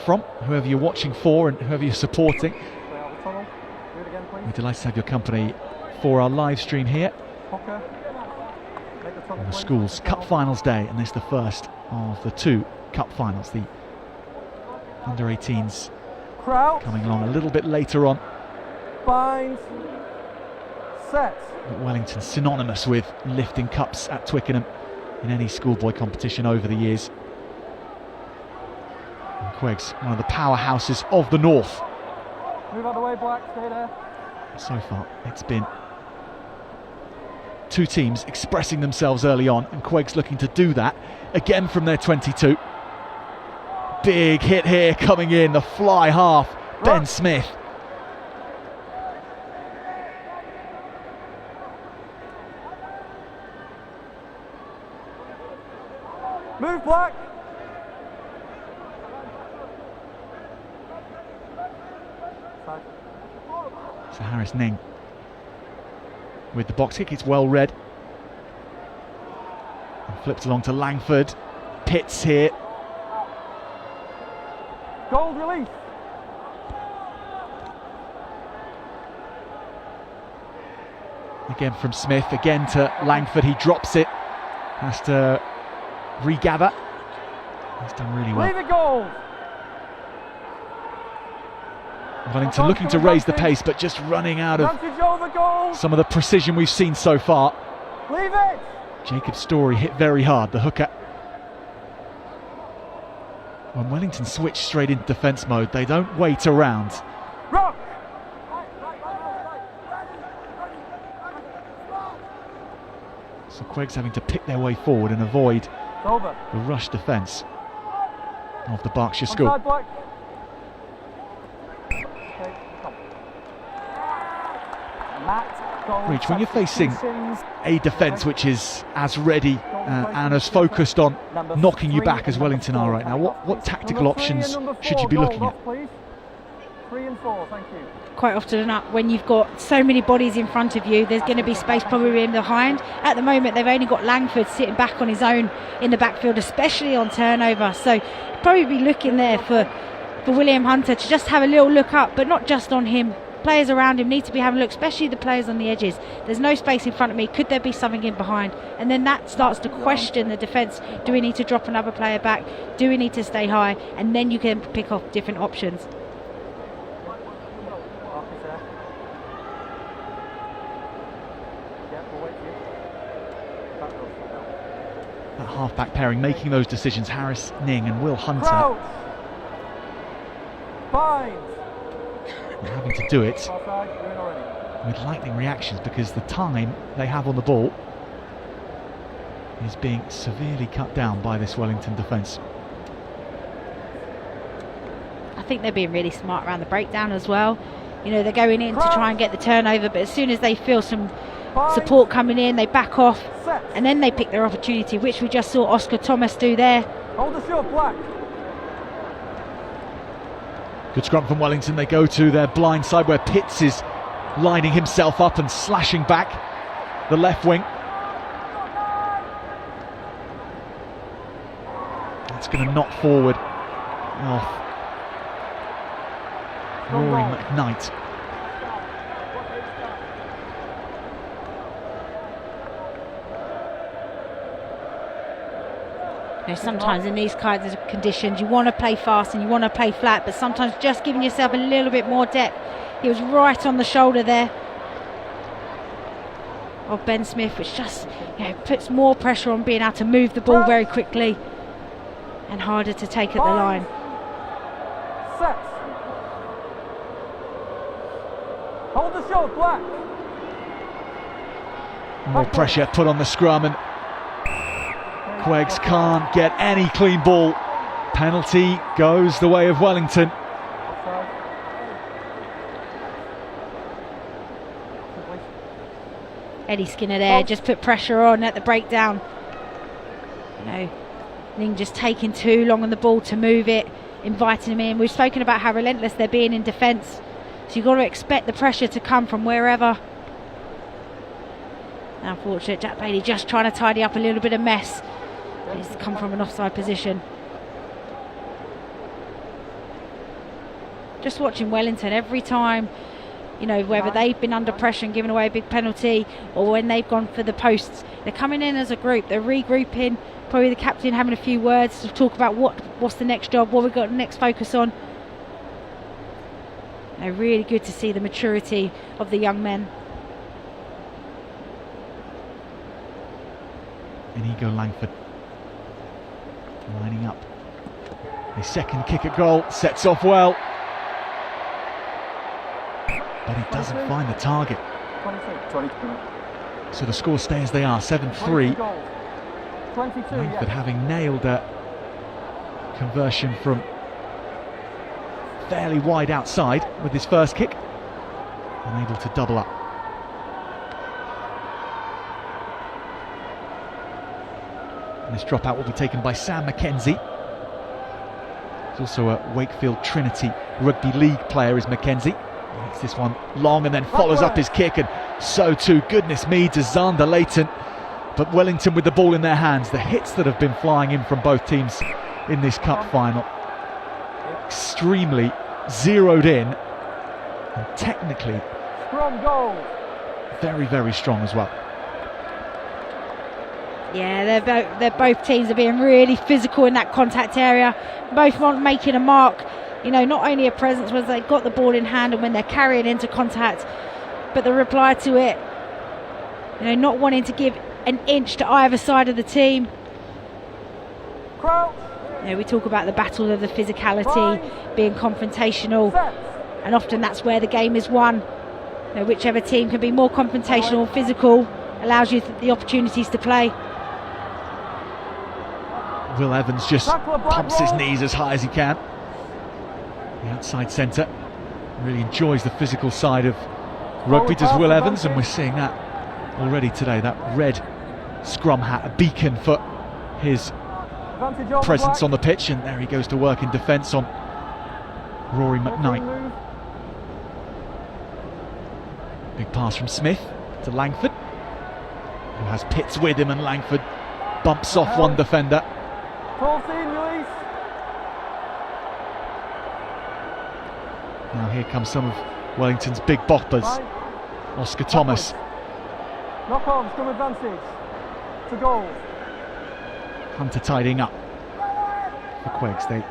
from, whoever you're watching for, and whoever you're supporting, Stay out of the tunnel. Do it again, please. we're delighted to have your company for our live stream here Hooker. Make the tunnel, on the please. Schools Cup Finals Day, and this is the first of the 2 Cup Finals. The under-18s Crouch. coming along a little bit later on. Bind. Set. But Wellington synonymous with lifting cups at Twickenham in any schoolboy competition over the years. And QEGS, one of the powerhouses of the North. Move out of the way, Black. Stay there. So far, it's been 2 teams expressing themselves early on, and QEGS looking to do that again from their 22. Big hit here coming in, the fly half, Ben Smith. Move, Black. Side. So Harris Ning with the box kick, it's well read. And flipped along to Langford. Pitts here. Gold release. Again from Smith, again to Langford, he drops it. Has to regather. He's done really well. Leave it gold. Wellington looking to raise the pace, but just running out of Advantage over goal. some of the precision we've seen so far. Leave it. Jacob Story hit very hard, the hooker. When Wellington switch straight into defence mode, they don't wait around. Rock. So QEGS having to pick their way forward and avoid It's over. the rush defence of the Berkshire School. Onside, Black. Okay, come. Matt, goal. Reach, when you're facing substitutions. a defence which is as ready and as focused on knocking you back as Wellington are right now, what tactical options should you be looking at? 3 and 4, thank you. Quite often enough, when you've got so many bodies in front of you, there's going to be space probably in behind. At the moment, they've only got Langford sitting back on his own in the backfield, especially on turnover. So probably be looking there for for William Hunter to just have a little look up, but not just on him. Players around him need to be having a look, especially the players on the edges. There's no space in front of me. Could there be something in behind? And then that starts to question the defence. Do we need to drop another player back? Do we need to stay high? And then you can pick off different options. That half-back pairing making those decisions, Harris Ning and Will Hunter. They're having to do it with lightning reactions because the time they have on the ball is being severely cut down by this Wellington defence. I think they're being really smart around the breakdown as well. You know, they're going in to try and get the turnover, but as soon as they feel some support coming in, they back off and then they pick their opportunity, which we just saw Oscar Thomas do there. Hold the shot, Black. Good scrum from Wellington. They go to their blind side where Pitts is lining himself up and slashing back the left wing. That's going to knock forward off Rory McKnight. You know, sometimes in these kinds of conditions you want to play fast and you want to play flat, but sometimes just giving yourself a little bit more depth. He was right on the shoulder there of Ben Smith, which just, you know, puts more pressure on being able to move the ball very quickly and harder to take at the line. Set. Hold the shot, Black. More pressure put on the scrum and QEGS can't get any clean ball. Penalty goes the way of Wellington. Eddie Skinner there just put pressure on at the breakdown. You know, Ning just taking too long on the ball to move it, inviting him in. We've spoken about how relentless they're being in defence, so you've got to expect the pressure to come from wherever. Unfortunate, Jack Bailey just trying to tidy up a little bit of mess. He's come from an offside position. Just watching Wellington every time, you know, whether they've been under pressure and given away a big penalty or when they've gone for the posts, they're coming in as a group, they're regrouping, probably the captain having a few words to talk about what's the next job, what we've got the next focus on. They're really good to see the maturity of the young men. Inigo Langford lining up. His second kick at goal sets off well, but he doesn't find the target. 22. So the scores stay as they are, 7-3. 22, Langford having nailed a conversion from fairly wide outside with his first kick, unable to double up. And this dropout will be taken by Sam McKenzie. He's also a Wakefield Trinity Rugby League player, is McKenzie. Makes this one long and then follows up his kick, and so too, goodness me, to Zander Leighton. But Wellington with the ball in their hands. The hits that have been flying in from both teams in this cup final, extremely zeroed in, and technically strong goal. Very, very strong as well. Yeah, they're both teams are being really physical in that contact area. Both making a mark. You know, not only a presence when they've got the ball in hand and when they're carrying into contact, but the reply to it. You know, not wanting to give an inch to either side of the team. You know, we talk about the battle of the physicality, being confrontational, and often that's where the game is won. You know, whichever team can be more confrontational, physical, allows you the opportunities to play. Will Evans just pumps his knees as high as he can. The outside centre really enjoys the physical side of rugby, does Will Evans, and we're seeing that already today. That red scrum hat, a beacon for his presence on the pitch, and there he goes to work in defence on Rory McKnight. Big pass from Smith to Langford, who has Pitts with him, and Langford bumps off one defender. Now here comes some of Wellington's big boppers. Oscar Thomas. Knock on, scrum advantage. To goal. Hunter tidying up for QEGS. They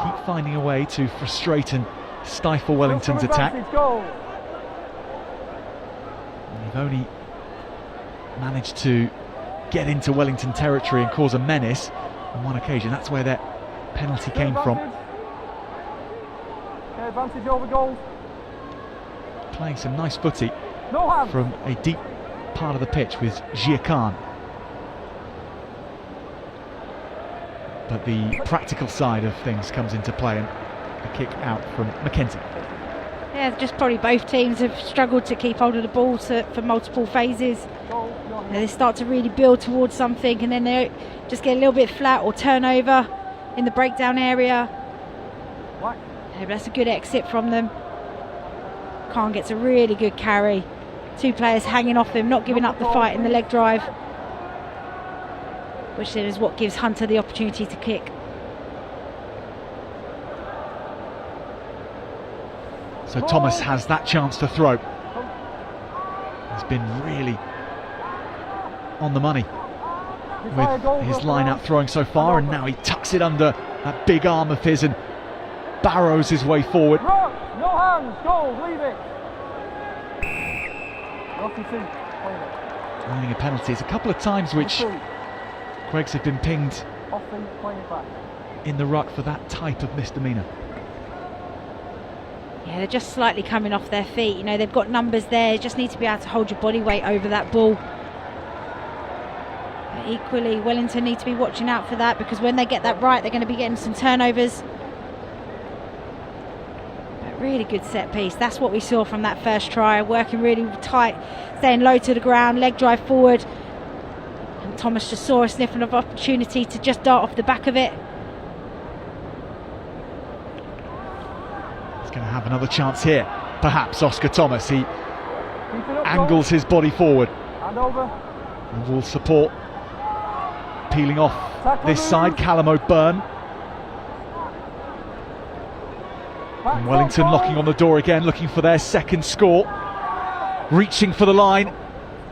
keep finding a way to frustrate and stifle Wellington's attack. Goal. They've only managed to get into Wellington territory and cause a menace on one occasion. That's where their penalty came from. Okay, advantage over goal. Playing some nice footy No from a deep part of the pitch with Jia Khan. But the practical side of things comes into play, and a kick out from Mackenzie. Yeah, just probably both teams have struggled to keep hold of the ball for multiple phases. They start to really build towards something, and then they just get a little bit flat or turnover in the breakdown area. Yeah, but that's a good exit from them. Khan gets a really good carry. Two players hanging off him, not giving up the fight in the leg drive, which then is what gives Hunter the opportunity to kick. So Thomas has that chance to throw. He's been really on the money with his line out throwing so far, and now he tucks it under that big arm of his and barrows his way forward. No hands, goal, leave it. Earning a penalty. It's a couple of times which QEGS have been pinged in the ruck for that type of misdemeanour. Yeah, they're just slightly coming off their feet. You know, they've got numbers there. You just need to be able to hold your body weight over that ball. But equally, Wellington need to be watching out for that, because when they get that right, they're going to be getting some turnovers. But really good set piece. That's what we saw from that first try. Working really tight, staying low to the ground, leg drive forward. And Thomas just saw a sniffing of opportunity to just dart off the back of it. Going to have another chance here. Perhaps Oscar Thomas. He angles his body forward and will support. Peeling off this side, Callum O'Byrne. And Wellington knocking on the door again, looking for their second score. Reaching for the line.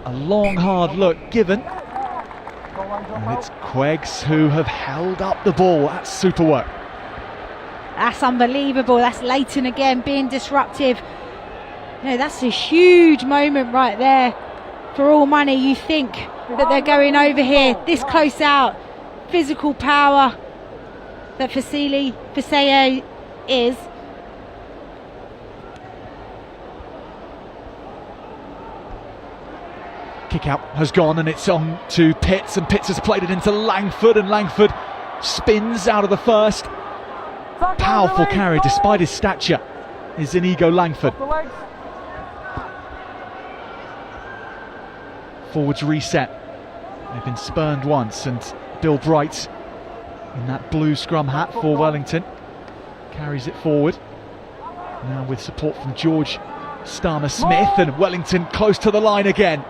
A long, hard look given. And it's QEGS who have held up the ball. That's super work. That's unbelievable. That's Leighton again being disruptive. You know, that's a huge moment right there. For all money, you think that they're going over here, this close out. Physical power that Faseye is. Kick out has gone, and it's on to Pitts, and Pitts has played it into Langford, and Langford spins out of the first. Powerful carry despite his stature is Inigo Langford. Forwards reset. They've been spurned once, and Bill Bright in that blue scrum hat for Wellington carries it forward. Now with support from George Starmer Smith, and Wellington close to the line again.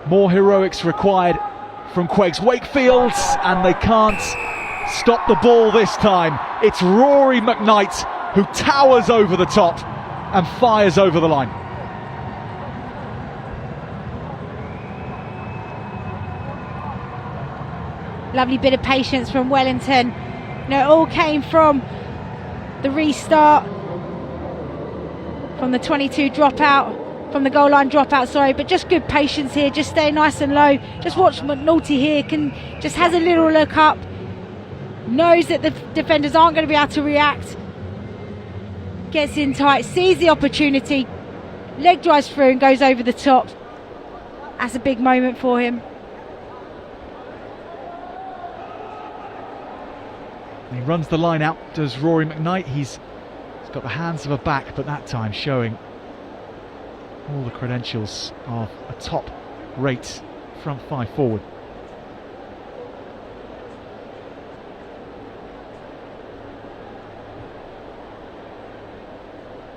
More heroics required from QEGS. Wakefield, and they can't stop the ball this time. It's Rory McKnight who towers over the top and fires over the line. Lovely bit of patience from Wellington. You know, it all came from the restart, from the 22 dropout, from the goal line dropout, sorry, but just good patience here, just stay nice and low. Just watch McNulty here, just has a little look up, knows that the defenders aren't going to be able to react, gets in tight, sees the opportunity, leg drives through and goes over the top. That's a big moment for him. He runs the line out, does Rory McKnight. He's got the hands of a back, but that time showing all the credentials of a top-rate front five forward.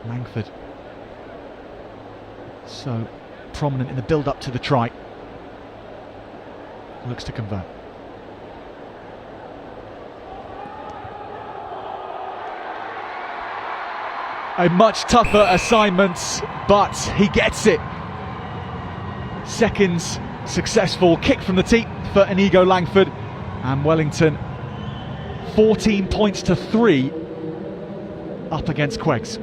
Langford, so prominent in the build-up to the try, looks to convert. a much tougher assignment, but he gets it. Second successful kick from the tee for Inigo Langford, and Wellington 14 points to 3 up against QEGS.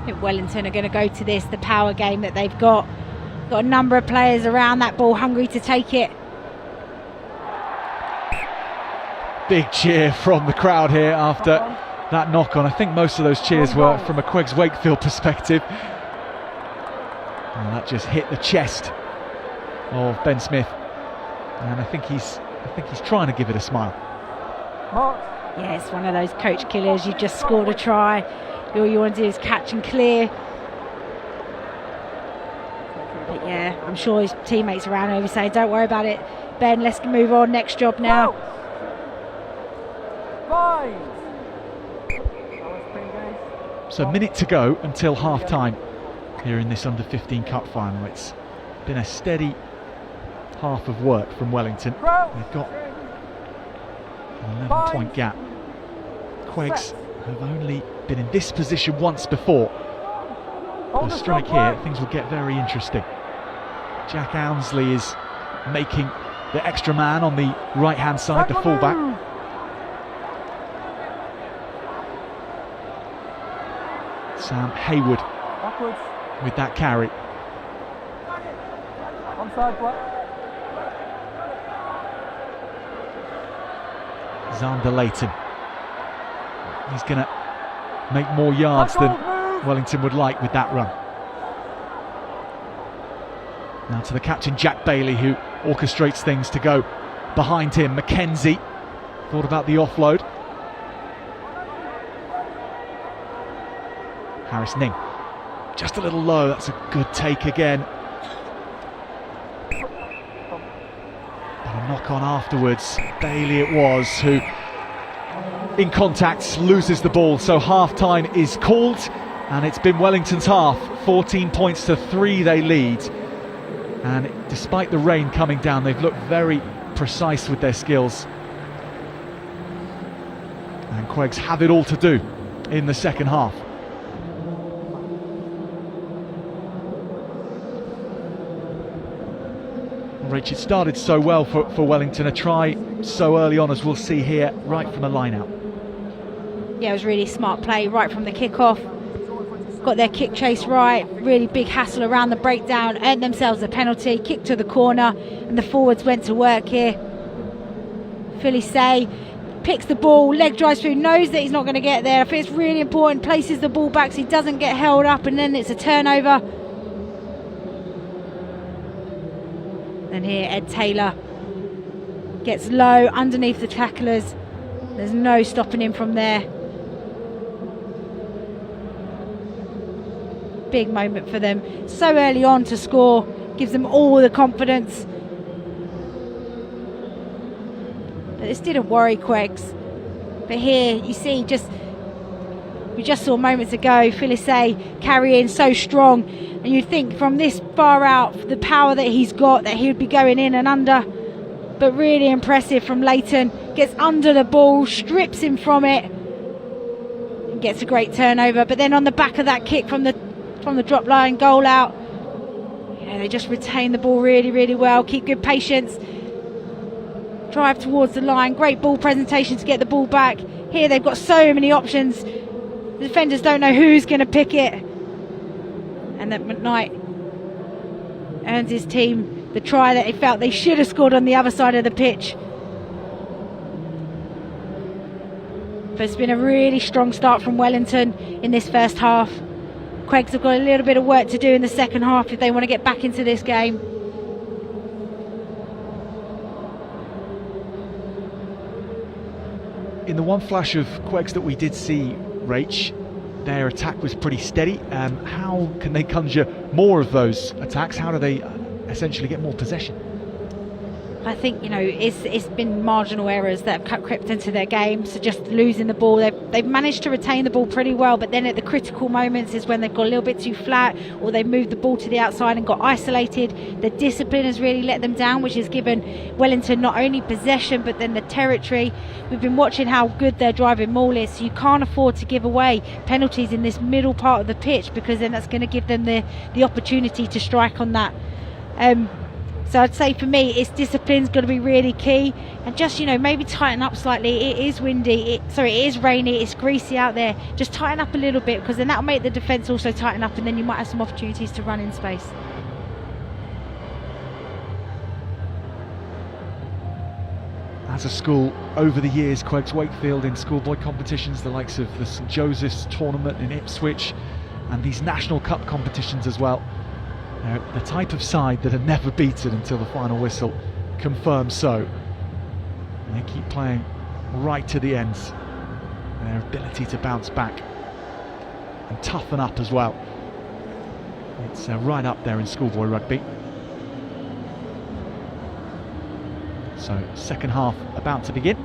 I think Wellington are going to go to this, the power game that they've got. Got a number of players around that ball hungry to take it. Big cheer from the crowd here after that knock on. I think most of those cheers were from a QEGS Wakefield perspective. And that just hit the chest of Ben Smith. And I think he's trying to give it a smile. Yeah, it's one of those coach killers. You just scored a try. All you want to do is catch and clear. But yeah, I'm sure his teammates around him saying, don't worry about it, Ben, let's move on, next job now. So a minute to go until half time here in this under-15 cup final. It's been a steady half of work from Wellington. They've got an 11-point gap. QEGS have only been in this position once before. The strike here, things will get very interesting. Jack Ownsley is making the extra man on the right-hand side, the fullback. Sam Hayward with that carry. Onside block. Xander Layton. He's going to make more yards than Wellington would like with that run. Now to the captain, Jack Bailey, who orchestrates things to go behind him. Mackenzie thought about the offload. Harris Ning, just a little low, that's a good take again. But a knock on afterwards. Bailey it was who, in contact, loses the ball, so half-time is called, and it's been Wellington's half. 14 points to 3 they lead, and despite the rain coming down, they've looked very precise with their skills. And QEGS have it all to do in the second half. Rich, it started so well for Wellington, a try so early on, as we'll see here, right from the line-out. Yeah, it was really smart play right from the kick-off. Got their kick chase right, really big hassle around the breakdown, earned themselves a penalty, kick to the corner, and the forwards went to work here. Philly Say picks the ball, leg drives through, knows that he's not going to get there. I think it's really important, places the ball back so he doesn't get held up, and then it's a turnover. And here Ed Taylor gets low underneath the tacklers. There's no stopping him from there. Big moment for them. So early on to score, gives them all the confidence. But this didn't worry QEGS. But here you see, we just saw moments ago, Philisse carrying so strong, and you'd think from this far out, the power that he's got, that he would be going in and under. But really impressive from Layton. Gets under the ball, strips him from it, and gets a great turnover. But then on the back of that kick from the drop line, goal out. Yeah, they just retain the ball really, really well. Keep good patience. Drive towards the line. Great ball presentation to get the ball back. Here they've got so many options. The defenders don't know who's going to pick it. And that McKnight earns his team the try that he felt they should have scored on the other side of the pitch. But it's been a really strong start from Wellington in this first half. QEGS have got a little bit of work to do in the second half if they want to get back into this game. In the one flash of QEGS that we did see, Rach, their attack was pretty steady. How can they conjure more of those attacks? How do they essentially get more possession? I think, you know, it's been marginal errors that have crept into their game. So just losing the ball, they've managed to retain the ball pretty well, but then at the critical moments is when they've got a little bit too flat, or they've moved the ball to the outside and got isolated. The discipline has really let them down, which has given Wellington not only possession but then the territory. We've been watching how good their driving maul is, so you can't afford to give away penalties in this middle part of the pitch, because then that's going to give them the opportunity to strike on that. So I'd say for me, it's discipline's got to be really key, and just, you know, maybe tighten up slightly. It is windy, it is rainy, it's greasy out there. Just tighten up a little bit, because then that'll make the defence also tighten up, and then you might have some opportunities to run in space. As a school, over the years, QEGS Wakefield in schoolboy competitions, the likes of the St Joseph's tournament in Ipswich, and these national cup competitions as well. They're the type of side that are never beaten until the final whistle confirms so. And they keep playing right to the ends. Their ability to bounce back and toughen up as well. It's right up there in schoolboy rugby. So second half about to begin.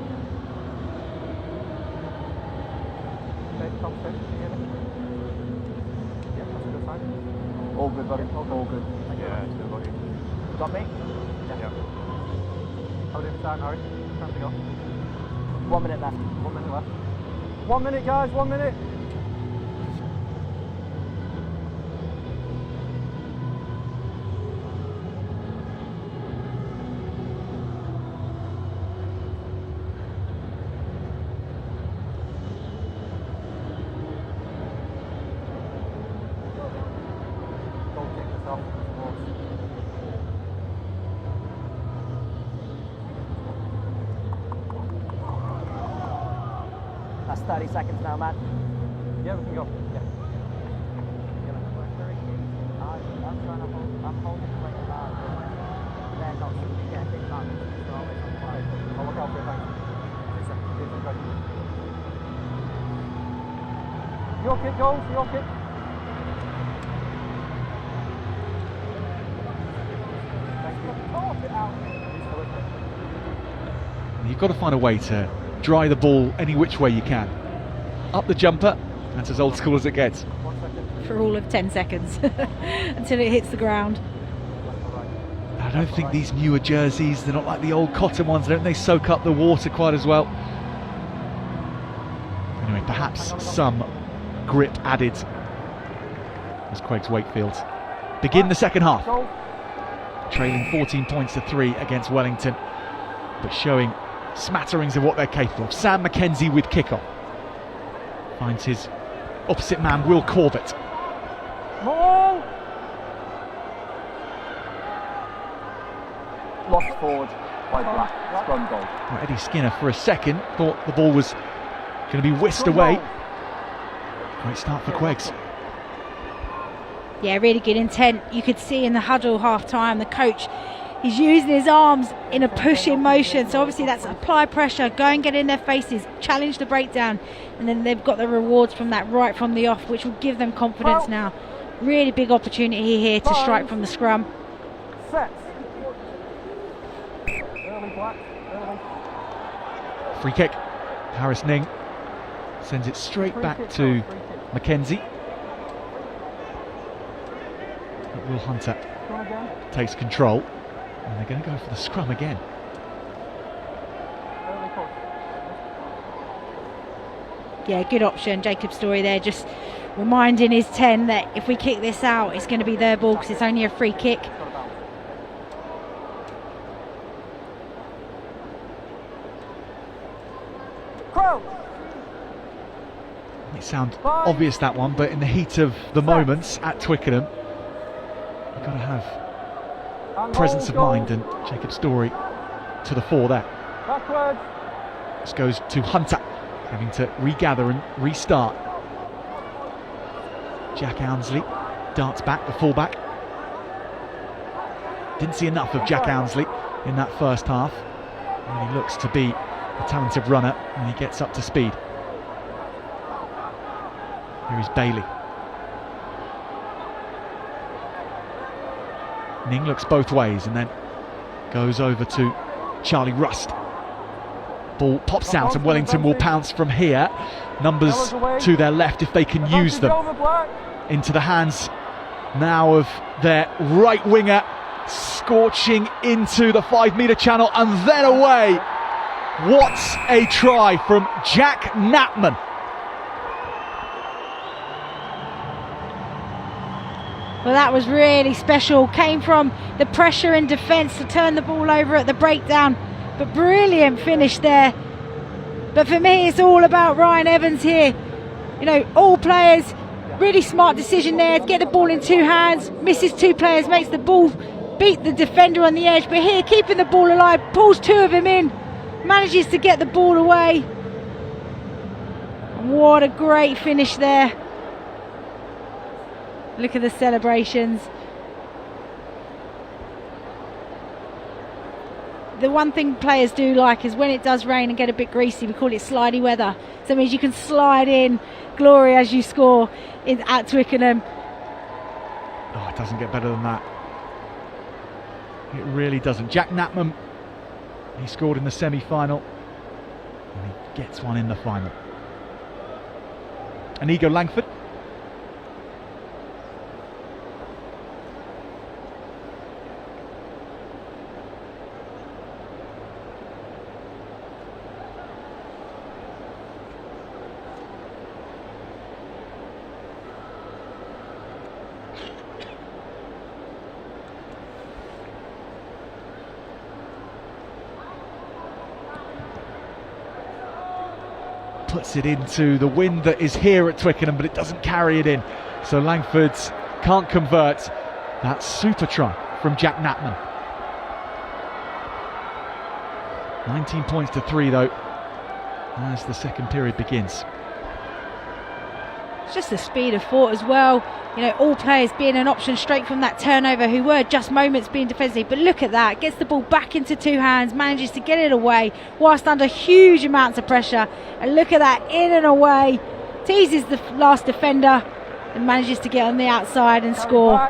All good, buddy. All good. Yeah, it's good, buddy. Got me? Yeah. How do we start, Harry? Time to go. 1 minute left. 1 minute left. 1 minute, guys. 1 minute. That's 30 seconds now, man. Yeah, we can go. Yeah. I'm holding the right hard. They're not going to get big back. I'll look out for your back. Your kick goes, your kick. You've got to find a way to dry the ball any which way you can. Up the jumper, that's as old school as it gets. For all of 10 seconds until it hits the ground. I don't think these newer jerseys, they're not like the old cotton ones, don't they soak up the water quite as well? Anyway, perhaps some grip added as QEGS Wakefield begin the second half. Trailing 14 points to 3 against Wellington, but showing smatterings of what they're capable of. Sam McKenzie with kickoff. Finds his opposite man, Will Corbett. Ball! Lost forward by Black. Scrum goal. Well, Eddie Skinner for a second thought the ball was going to be whisked away. Great start for QEGS. Yeah, really good intent. You could see in the huddle half time, the coach, he's using his arms in a pushing motion. So obviously that's apply pressure, go and get in their faces, challenge the breakdown, and then they've got the rewards from that right from the off, which will give them confidence now. Really big opportunity here to strike from the scrum. Set. Early Black, early. Free kick. Harris Ning sends it straight back to McKenzie. But Will Hunter takes control, and they're going to go for the scrum again. Yeah, good option. Jacob Story there, just reminding his 10 that if we kick this out, it's going to be their ball because it's only a free kick. It may sound obvious, that one, but in the heat of the moments at Twickenham, you've got to have presence of mind, and Jacob Story to the fore there. Backwards. This goes to Hunter, having to regather and restart. Jack Ownsley darts back, the fullback. Didn't see enough of Jack Ownsley in that first half, and he looks to be a talented runner when he gets up to speed. Here is Bailey. Ning looks both ways and then goes over to Charlie Rust. Ball pops out and Wellington will pounce from here. Numbers to their left if they can use them. Into the hands now of their right winger, scorching into the 5-metre channel and then away. What a try from Jack Knapman. Well, that was really special. Came from the pressure in defence to turn the ball over at the breakdown. But brilliant finish there. But for me, it's all about Ryan Evans here. You know, all players, really smart decision there to get the ball in two hands. Misses two players, makes the ball beat the defender on the edge. But here, keeping the ball alive, pulls two of them in, manages to get the ball away. And what a great finish there. Look at the celebrations. The one thing players do like is when it does rain and get a bit greasy, we call it slidey weather. So it means you can slide in glory as you score at Twickenham. Oh, it doesn't get better than that. It really doesn't. Jack Knapman, he scored in the semi-final and he gets one in the final. Inigo Langford. Puts it into the wind that is here at Twickenham, but it doesn't carry it in. So Langford can't convert. That super try from Jack Knapman. 19 points to 3 though, as the second period begins. It's just the speed of thought as well. You know, all players being an option straight from that turnover who were just moments being defensive. But look at that, gets the ball back into two hands, manages to get it away whilst under huge amounts of pressure. And look at that, in and away, teases the last defender and manages to get on the outside and score.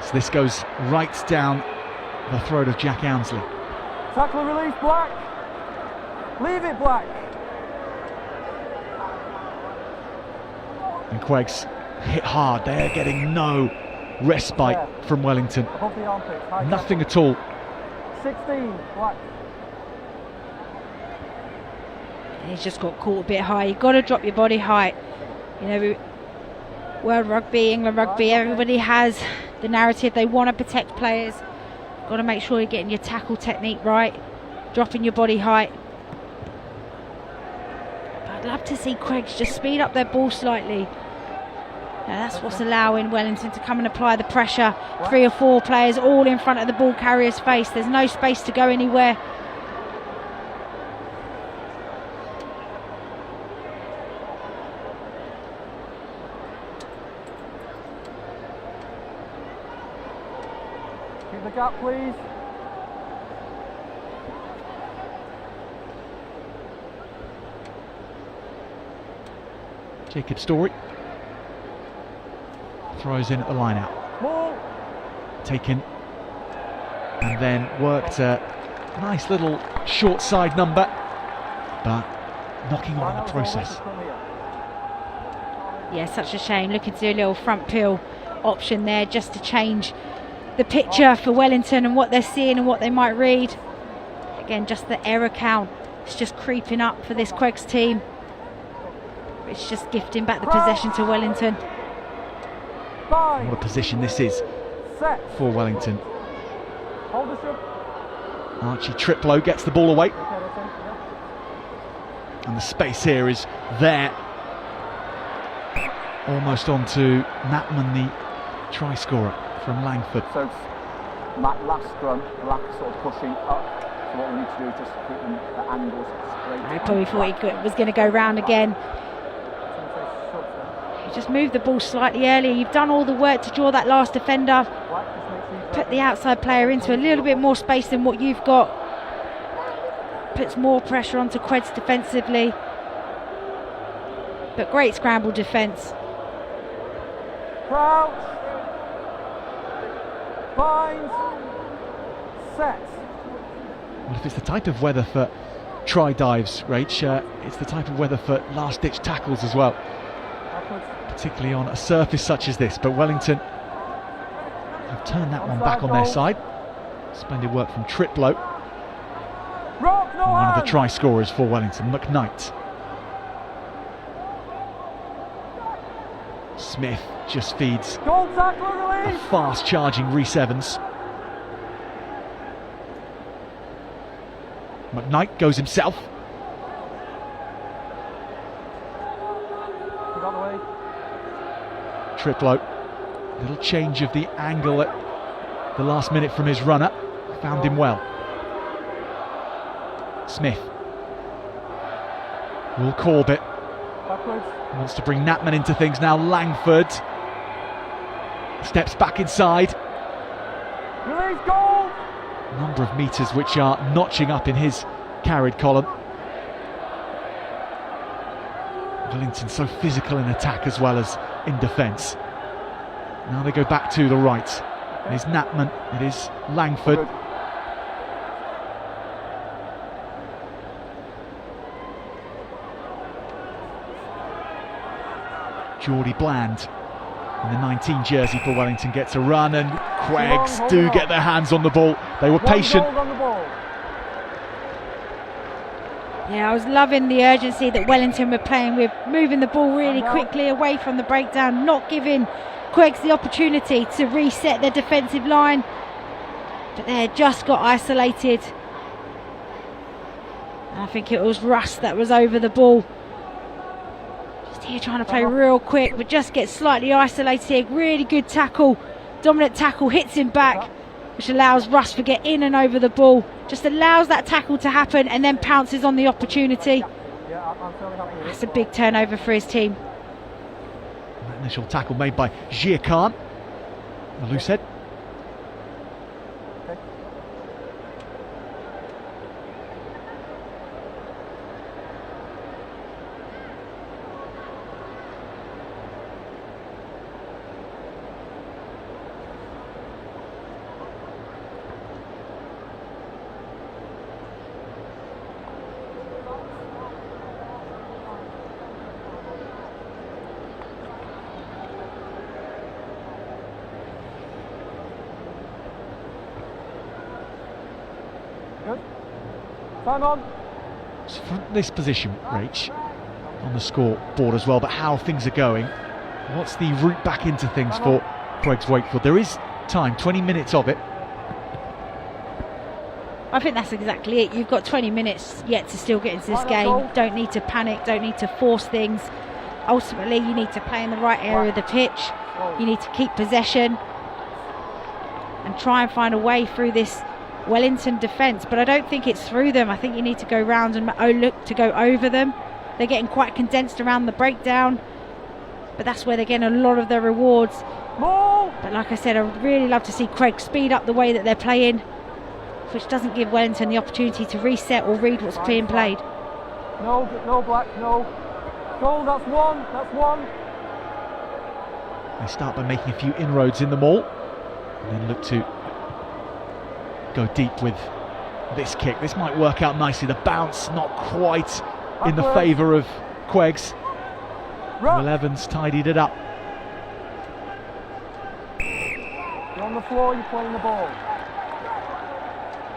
So this goes right down the throat of Jack Ownsley. Tackle release, Black. Leave it, Black. And QEGS hit hard. They're getting no respite from Wellington. Above the armpits, high Nothing at all. 16, Black. He's just got caught a bit high. You've got to drop your body height. You know, World Rugby, England Rugby, everybody has the narrative. They want to protect players. Got to make sure you're getting your tackle technique right, dropping your body height. But I'd love to see QEGS just speed up their ball slightly. Now that's what's allowing Wellington to come and apply the pressure. 3 or 4 players all in front of the ball carrier's face. There's no space to go anywhere. Keep the gap, please. Jacob Story throws in at the line out. Taken and then worked a nice little short side number, but knocking on in the process. Yeah, such a shame. Looking to do a little front peel option there just to change the picture for Wellington and what they're seeing and what they might read. Again, just the error count. It's just creeping up for this QEGS team. It's just gifting back the possession to Wellington. What a position this is for Wellington. Archie Triplow gets the ball away. And the space here is there. Almost onto Knapman, the try scorer from Langford. So last scrum, Black sort of pushing up. So what we need to do is just keep them at angles straight. I probably thought he was going to go round again. You just moved the ball slightly earlier. You've done all the work to draw that last defender. Put the outside player into a little bit more space than what you've got. Puts more pressure onto QEGS defensively. But great scramble defence. Crouch. Binds. sets. Well, if it's the type of weather for try dives, Rach, it's the type of weather for last-ditch tackles as well, particularly on a surface such as this. But Wellington have turned that one back on their side. Splendid work from Triplo, one of the try scorers for Wellington, McKnight. Smith just feeds a fast-charging Rhys Evans. McKnight goes himself. Triplo, little change of the angle at the last minute from his runner, found him well. Smith, Will Corbett wants to bring Natman into things now. Langford steps back inside. A number of metres which are notching up in his carried column. Wellington so physical in attack as well as in defence. Now they go back to the right. It is Natman, it is Langford. Geordie Bland in the 19 jersey for Wellington gets a run, and QEGS do get their hands on the ball. They were patient. Yeah, I was loving the urgency that Wellington were playing with, moving the ball really quickly away from the breakdown, not giving QEGS the opportunity to reset their defensive line. But they had just got isolated. And I think it was Russ that was over the ball. Just here trying to play real quick, but just gets slightly isolated. Really good tackle. Dominant tackle, hits him back, which allows Russ to get in and over the ball. Just allows that tackle to happen and then pounces on the opportunity. That's a big turnover for his team. That initial tackle made by Jia Khan, a loose head. So from this position, Rach, on the scoreboard as well, but how things are going, what's the route back into things for QEGS Wakefield? There is time, 20 minutes of it. I think that's exactly it. You've got 20 minutes yet to still get into this game. Don't need to panic, don't need to force things. Ultimately, you need to play in the right area of the pitch. You need to keep possession and try and find a way through this Wellington defence, but I don't think it's through them. I think you need to go round and look to go over them. They're getting quite condensed around the breakdown, but that's where they're getting a lot of their rewards. But like I said, I would really love to see QEGS speed up the way that they're playing, which doesn't give Wellington the opportunity to reset or read what's being played. No black, no. Goal, that's one. They start by making a few inroads in the maul, and then look to go deep with this kick. This might work out nicely. The bounce not quite in the favour of QEGS. Will Evans tidied it up. You're on the floor, you're playing the ball.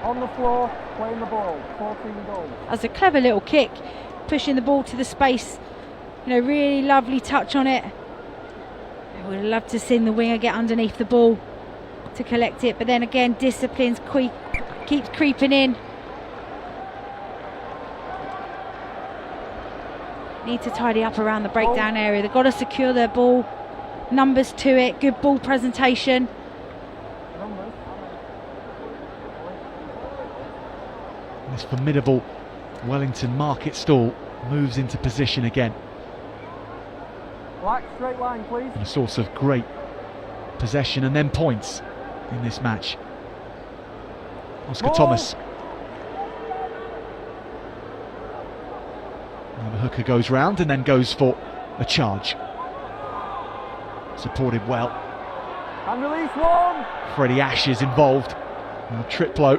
On the floor, playing the ball. 14 goals. That's a clever little kick, pushing the ball to the space. You know, really lovely touch on it. I would love to see the winger get underneath the ball to collect it, but then again, disciplines keeps creeping in. Need to tidy up around the breakdown area. They've got to secure their ball. Numbers to it. Good ball presentation. This formidable Wellington market stall moves into position again. Black, straight line, please. And a source of great possession and then points in this match. Oscar Thomas. Now the hooker goes round and then goes for a charge. Supported well. And release one. Freddie Ash is involved. Now Triplo,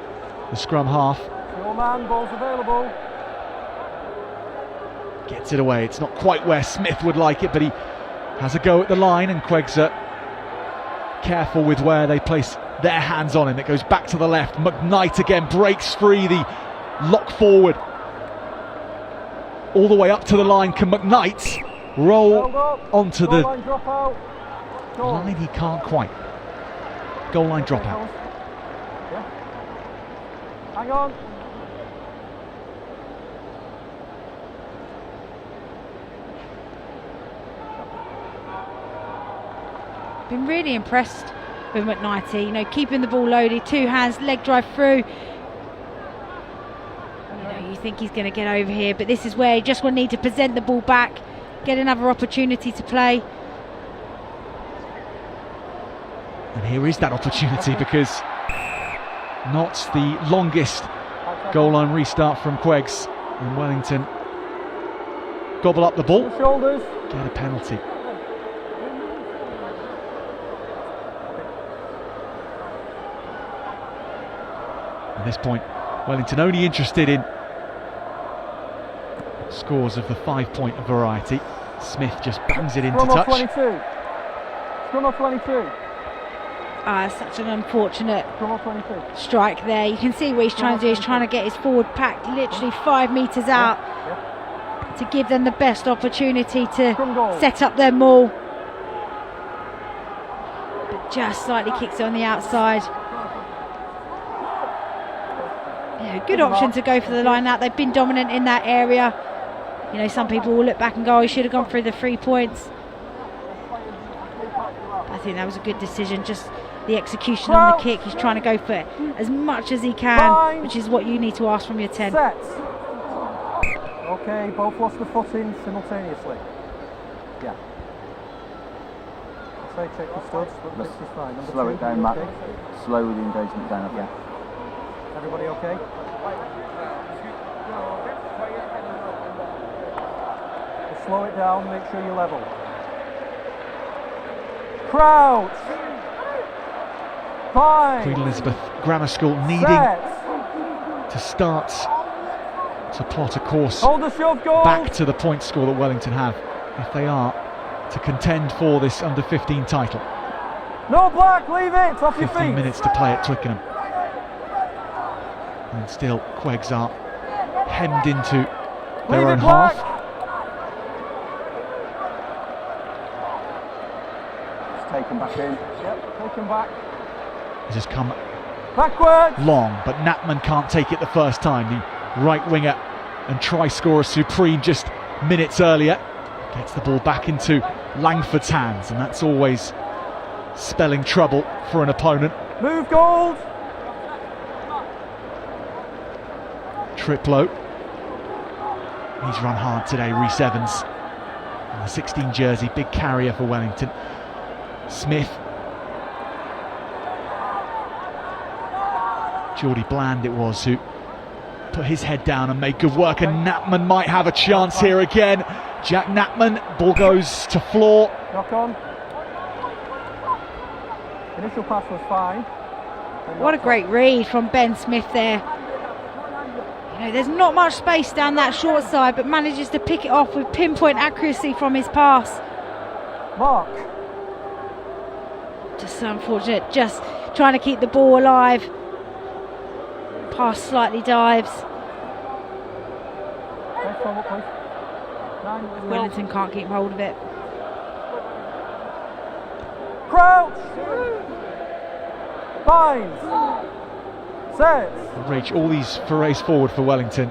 the scrum half, Your man, ball's available. gets it away. It's not quite where Smith would like it, but he has a go at the line, and QEGS are careful with where they place their hands on him. It goes back to the left. McKnight again breaks free. The lock forward all the way up to the line. Can McKnight roll onto the line? He can't quite. Goal line dropout. Yeah. Hang on. Been really impressed with McKnighty, you know, keeping the ball loaded, two hands, leg drive through. You know, you think he's going to get over here, but this is where he just will need to present the ball back, get another opportunity to play. And here is that opportunity, because not the longest goal line restart from QEGS, and Wellington gobble up the ball, Shoulders. get a penalty. At this point, Wellington only interested in scores of the 5-point variety. Smith just bangs it into Scrum touch. 22. Scrum 22. Such an unfortunate Scrum 22. strike there. You can see what he's trying to do. He's trying to get his forward pack literally 5 metres out to give them the best opportunity to set up their maul. But just slightly kicks it on the outside. Yeah, good option to go for the line out. They've been dominant in that area. You know, some people will look back and go, oh, he should have gone through the 3 points. I think that was a good decision. Just the execution on the kick. He's trying to go for it as much as he can, which is what you need to ask from your 10. Set. Okay, both lost the footing simultaneously. Yeah. Say check the studs, but this is fine. Number Slow two, it down, you Matt. okay? Slow the engagement down. Yeah. Everybody okay? Just slow it down, make sure you're level. Crouch! Fine! Queen Elizabeth Grammar School needing Set. to start to plot a course Hold the shove goal! back to the point score that Wellington have, if they are to contend for this under-15 title. No black, leave it! Off your 15 feet! minutes to play at Twickenham. And still QEGS are hemmed into their Leave own it black! half. Just take them back in. Yep, take him back. This has come Backwards! long, but Knapman can't take it the first time. The right winger and try scorer supreme just minutes earlier gets the ball back into Langford's hands, and that's always spelling trouble for an opponent. Move gold! Triplo, he's run hard today. Rhys Evans in the 16 jersey, big carrier for Wellington. Smith, Geordie Bland it was who put his head down and made good work, and Knapman might have a chance here again. Jack Knapman, ball goes to floor. Knock on. Initial pass was fine. What a great read from Ben Smith there. You know, there's not much space down that short side, but manages to pick it off with pinpoint accuracy from his pass. Mark. Just so unfortunate, just trying to keep the ball alive. Pass slightly dives. Next forward, please. Nine, Wellington can't keep hold of it. Crouch! Binds! Set! Reach all these forays forward for Wellington,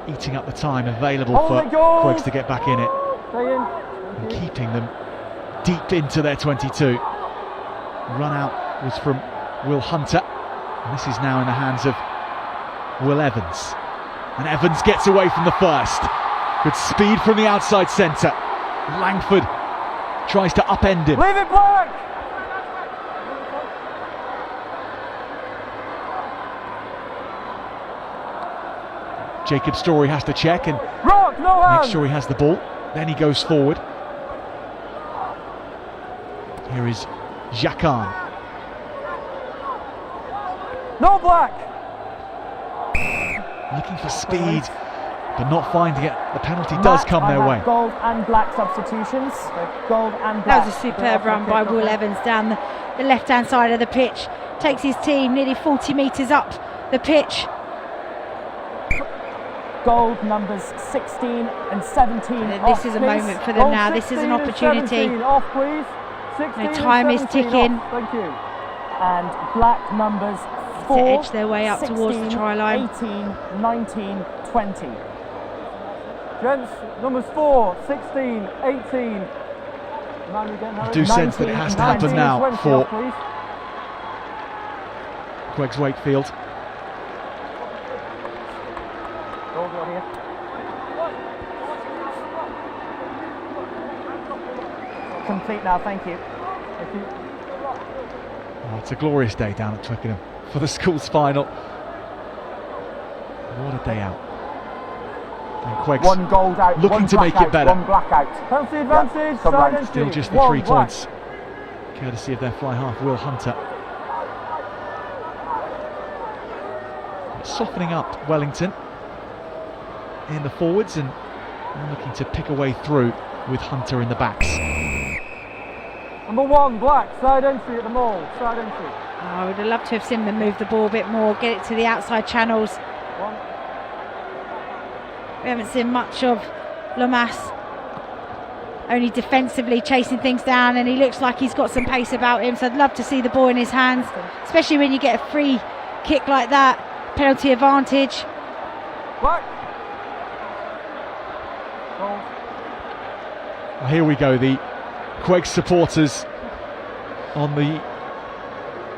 eating up the time available Hold for it, goal! QEGS to get back in it Stay in. and keeping them deep into their 22. Run out was from Will Hunter, and this is now in the hands of Will Evans, and Evans gets away from the first. Good speed from the outside centre. Langford tries to upend him. Leave it black! Jacob Story has to check and Rock, no hand! make sure he has the ball. Then he goes forward. Here is Jacquard. No black. Looking for speed, but not finding it. The penalty does come their way. Gold and black substitutions. Gold and black. That was a superb run by Will Evans down the left-hand side of the pitch. Takes his team nearly 40 metres up the pitch. Gold numbers 16 and 17. And this is a moment for them now. This is an opportunity. Off, please. 16 The time is ticking. off. Thank you. And black numbers 4, to edge their way up 16, towards the try line. 18, 19, 20. Gents, numbers 4, 16, 18. I do sense that it has to happen now for QEGS Wakefield. Complete now, thank you. Oh, it's a glorious day down at Twickenham for the Schools final. What a day out. And QEGS One gold out, looking one to black make it out, better. One black out. Penalty advantage, Yeah, come round. Still just the 3 points, courtesy of their fly half Will Hunter. Softening up Wellington in the forwards and looking to pick a way through with Hunter in the backs. Number 1, black, side entry at the mall, side entry. Oh, I would have loved to have seen them move the ball a bit more, get it to the outside channels. One. We haven't seen much of Lomas, only defensively chasing things down, and he looks like he's got some pace about him, so I'd love to see the ball in his hands, especially when you get a free kick like that. Penalty advantage. Black. Well, here we go, the QEGS supporters on the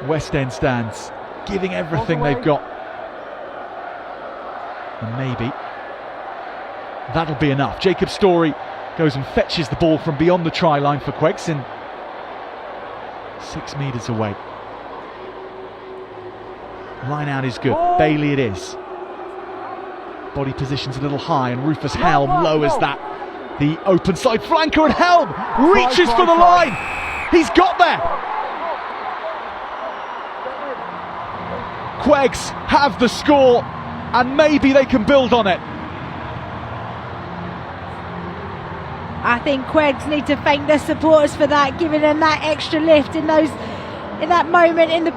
West End stands, giving everything they've got. And maybe that'll be enough. Jacob Story goes and fetches the ball from beyond the try line for QEGS and 6 metres away. Line out is good. Bailey it is. Body position's a little high and Rufus Helm lowers that. The open side flanker, and Helm reaches for the line. He's got there. QEGS have the score and maybe they can build on it. I think QEGS need to thank their supporters for that, giving them that extra lift in that moment in the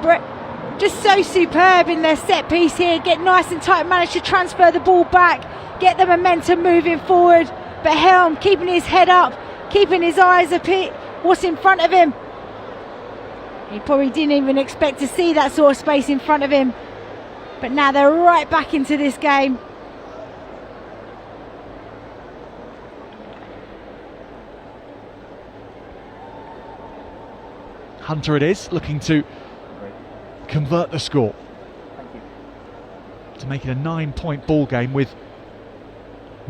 just so superb in their set piece here. Get nice and tight, manage to transfer the ball back, get the momentum moving forward. But Helm keeping his head up, keeping his eyes up at what's in front of him. He probably didn't even expect to see that sort of space in front of him. But now they're right back into this game. Hunter it is, looking to convert the score. To make it a 9-point ball game with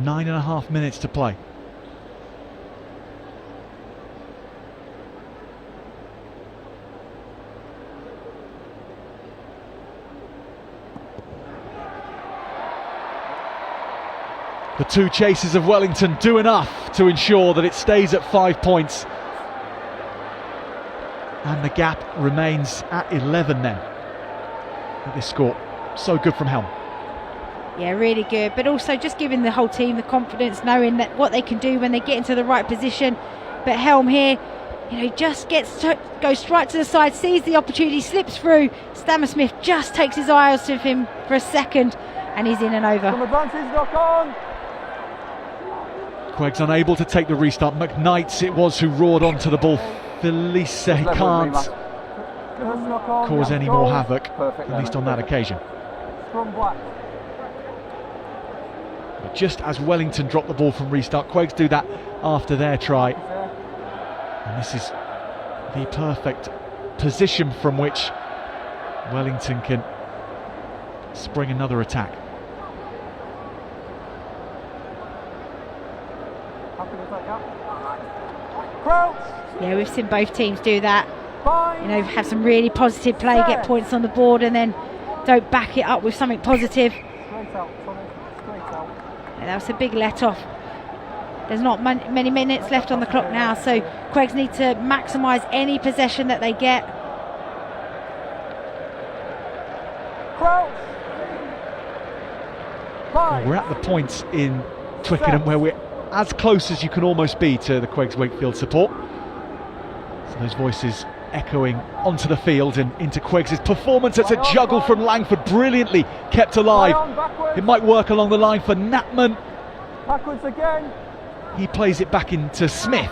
9.5 minutes to play. The 2 chases of Wellington do enough to ensure that it stays at 5 points. And the gap remains at 11 then. At this score. So good from Helm. Yeah, really good, but also just giving the whole team the confidence, knowing that what they can do when they get into the right position. But Helm here, just goes straight to the side, sees the opportunity, slips through. Stammersmith just takes his eyes off him for a second, and he's in and over. Some advantage, knock on. QEGS unable to take the restart. McKnight it was who roared onto the ball. Felice can't cause any more havoc, at least on that occasion. From black. But just as Wellington dropped the ball from restart, QEGS do that after their try. And this is the perfect position from which Wellington can spring another attack. Yeah, we've seen both teams do that. Have some really positive play, get points on the board, and then don't back it up with something positive. Yeah, that was a big let-off. There's not many minutes left on the clock now, so QEGS need to maximise any possession that they get. Crouch. Well, we're at the point in Twickenham where we're as close as you can almost be to the QEGS Wakefield support. So those voices echoing onto the field and into QEGS' performance. It's a juggle from Langford, brilliantly kept alive. It might work along the line for Natman. Backwards again. He plays it back into Smith.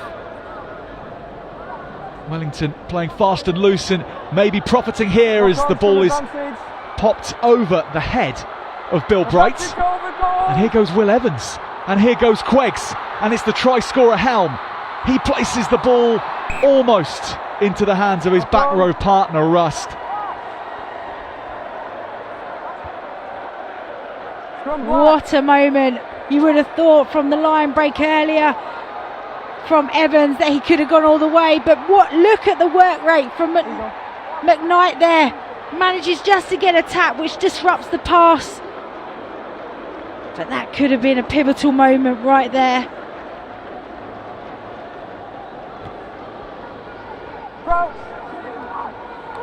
Wellington playing fast and loose and maybe profiting here as the ball is popped over the head of Bill Bright. And here goes Will Evans. And here goes QEGS. And it's the try scorer Helm. He places the ball almost into the hands of his back row partner Rust. What a moment. You would have thought from the line break earlier from Evans that he could have gone all the way, but look at the work rate from McKnight there. Manages just to get a tap which disrupts the pass, but that could have been a pivotal moment right there.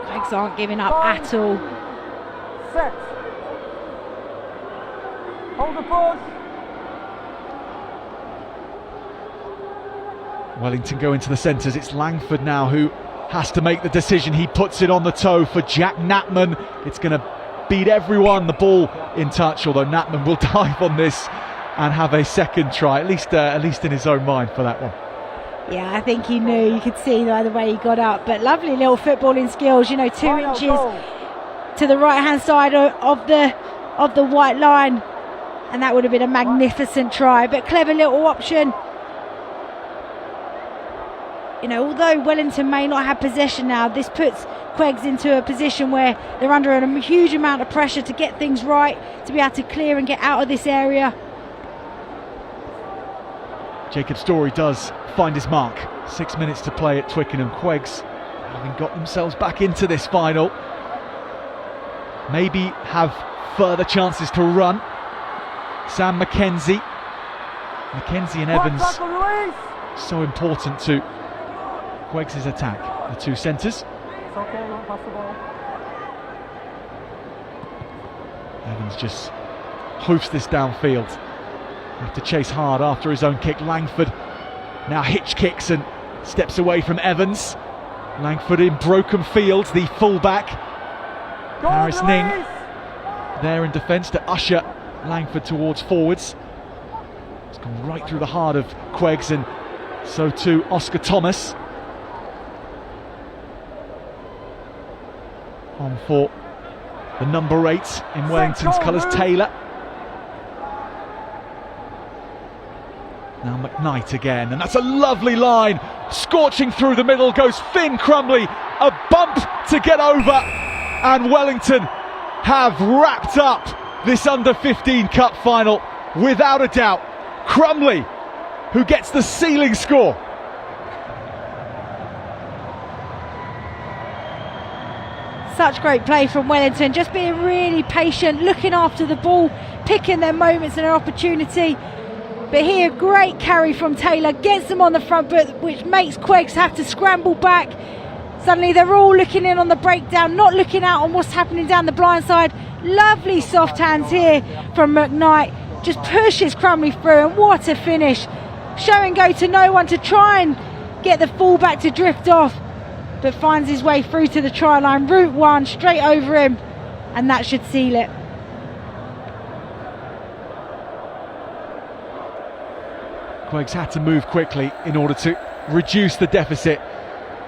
QEGS aren't giving up at all. Set. Hold the push. Wellington go into the centres. It's Langford now who has to make the decision. He puts it on the toe for Jack Natman. It's going to beat everyone, the ball in touch, although Natman will dive on this and have a second try, at least in his own mind for that one. Yeah, I think he knew. You could see by the way he got up, but lovely little footballing skills, you know, 2 inches to the right hand side of the white line, and that would have been a magnificent try, but clever little option. You know, although Wellington may not have possession now, this puts QEGS into a position where they're under a huge amount of pressure to get things right, to be able to clear and get out of this area. Jacob Story does find his mark. 6 minutes to play at Twickenham. QEGS having got themselves back into this final, maybe have further chances to run. Sam Mackenzie and Evans so important to QEGS' attack, the two centres. It's okay, won't pass the ball. Evans just hoofs this downfield. Have to chase hard after his own kick. Langford now hitch kicks and steps away from Evans. Langford in broken fields, the fullback. Harris Ning there in defence to usher Langford towards forwards. It's gone right through the heart of QEGS, and so too Oscar Thomas. On for the number 8 in Wellington's colours, Taylor. Now McKnight again, and that's a lovely line. Scorching through the middle goes Finn Crumley. A bump to get over, and Wellington have wrapped up this under-15 cup final without a doubt. Crumley, who gets the sealing score. Such great play from Wellington, just being really patient, looking after the ball, picking their moments and their opportunity. But here, great carry from Taylor, gets them on the front foot, which makes QEGS have to scramble back. Suddenly they're all looking in on the breakdown, not looking out on what's happening down the blind side. Lovely soft hands here from McKnight, just pushes Crumley through, and what a finish. Show and go to no one to try and get the fullback to drift off, but finds his way through to the try line. Route 1 straight over him, and that should seal it. QEGS had to move quickly in order to reduce the deficit,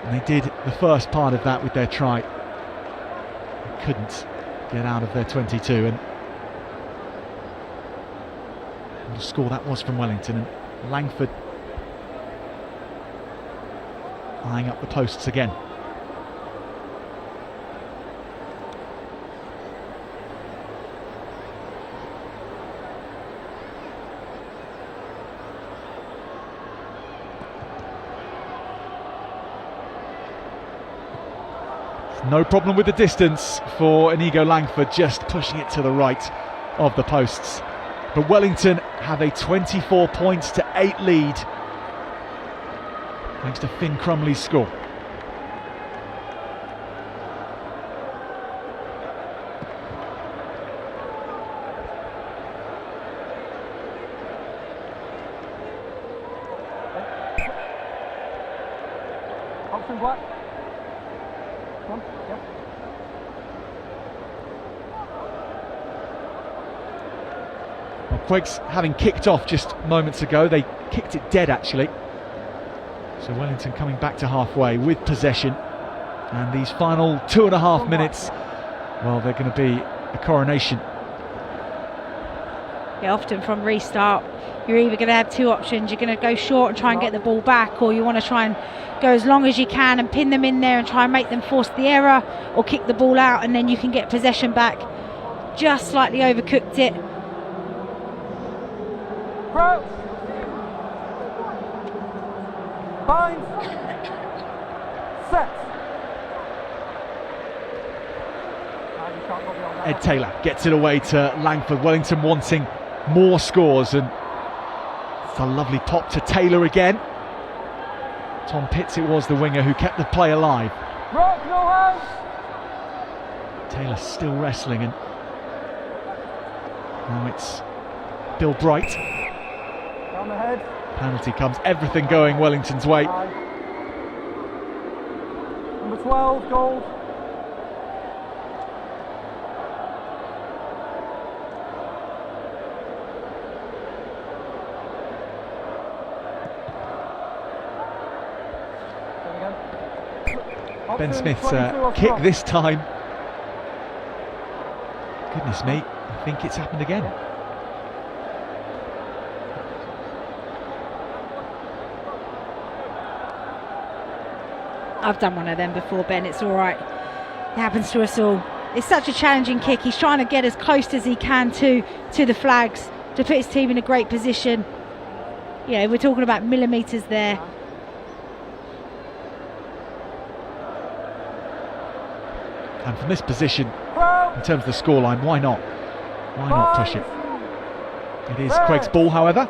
and they did the first part of that with their try. They couldn't get out of their 22, and what a score that was from Wellington. And Langford eyeing up the posts again. No problem with the distance for Inigo Langford, just pushing it to the right of the posts. But Wellington have a 24 points to 8 lead thanks to Finn Crumley's score. Option black. Come on, yeah. Well, QEGS having kicked off just moments ago, they kicked it dead actually. So Wellington coming back to halfway with possession, and these final 2.5 minutes, well, they're going to be a coronation. Yeah, often from restart, you're either going to have two options. You're going to go short and try and get the ball back, or you want to try and go as long as you can and pin them in there and try and make them force the error, or kick the ball out and then you can get possession back. Just slightly overcooked it. Crouch. Bind. Set. Ed Taylor gets it away to Langford. Wellington wanting more scores, and it's a lovely pop to Taylor again. Tom Pitts, it was the winger who kept the play alive. Rock, no hands. Taylor still wrestling, and now it's Bill Bright. Down the head. Penalty comes, everything going Wellington's way. High. Number 12, goal. Ben Smith's kick this time. Goodness me, I think it's happened again. I've done one of them before, Ben. It's all right. It happens to us all. It's such a challenging kick. He's trying to get as close as he can to the flags to put his team in a great position. Yeah, we're talking about millimetres there. And from this position, in terms of the scoreline, why not? Why not push it? It is QEGS ball, however.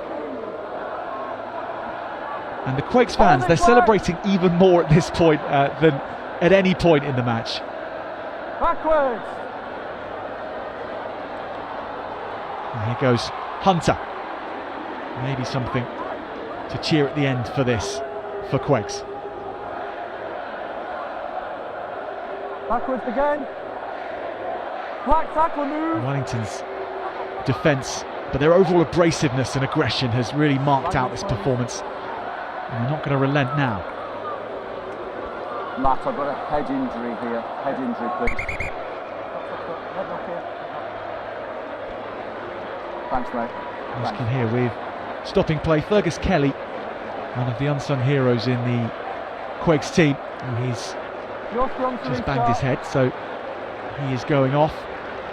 And the QEGS fans, they're celebrating even more at this point than at any point in the match. Backwards. And here goes Hunter. Maybe something to cheer at the end for this, for QEGS. Backwards again. Black tackle move. Wellington's defence, but their overall abrasiveness and aggression has really marked out this performance. And they're not going to relent now. Matt, I've got a head injury here. Head injury, please. Thanks, mate. As you can hear with stopping play, Fergus Kelly, one of the unsung heroes in the QEGS team, and he's just banged his head, so he is going off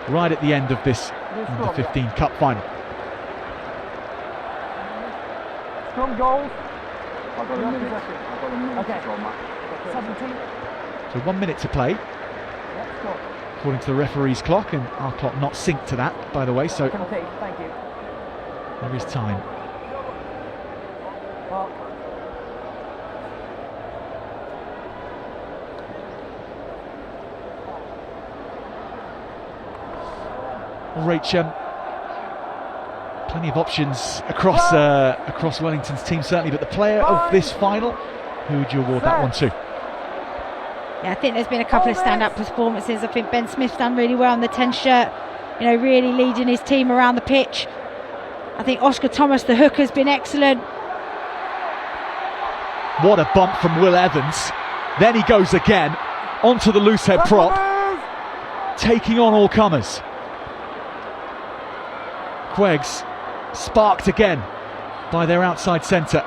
right at the end of this under 15 cup final. Scrum goal. I've got a minute. Okay. To go, Matt. 17. So 1 minute to play, according to the referee's clock, and our clock not synced to that, by the way, so Complete. Thank you. there is time. Well, Rach, plenty of options across Wellington's team, certainly, but the player of this final, who would you award that one to? Yeah, I think there's been a couple of stand-up performances. I think Ben Smith's done really well on the 10 shirt, you know, really leading his team around the pitch. I think Oscar Thomas, the hook, has been excellent. What a bump from Will Evans. Then he goes again onto the loose head prop, taking on all comers. QEGS sparked again by their outside centre.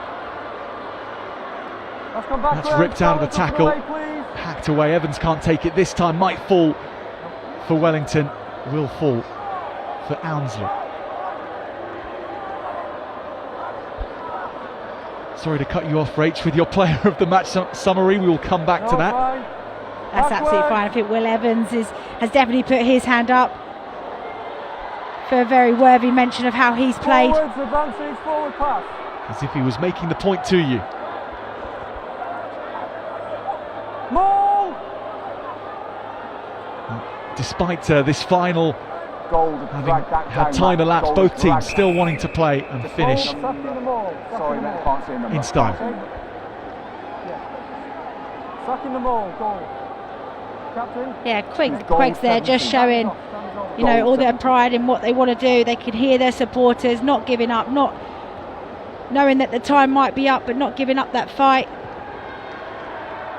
That's ripped out of the tackle, hacked away. Evans can't take it this time, might fall for Wellington, will fall for Ownsley. Sorry to cut you off, Rach, with your player of the match summary. We will come back to that. That's absolutely fine. I think Will Evans has definitely put his hand up for a very worthy mention of how he's played. Forwards, advancing, forward pass. As if he was making the point to you. Maul! Despite this final Goal to having drag that had down, time Matt. elapsed, Goal both to teams drag. still wanting to play and finish Sorry, mate, can't see him. in style. Sucking them all, goal. Captain? Yeah, Goal Quig's there just 17. showing, you know, Goal all their 17. pride in what they want to do. They can hear their supporters, not giving up, not knowing that the time might be up, but not giving up that fight.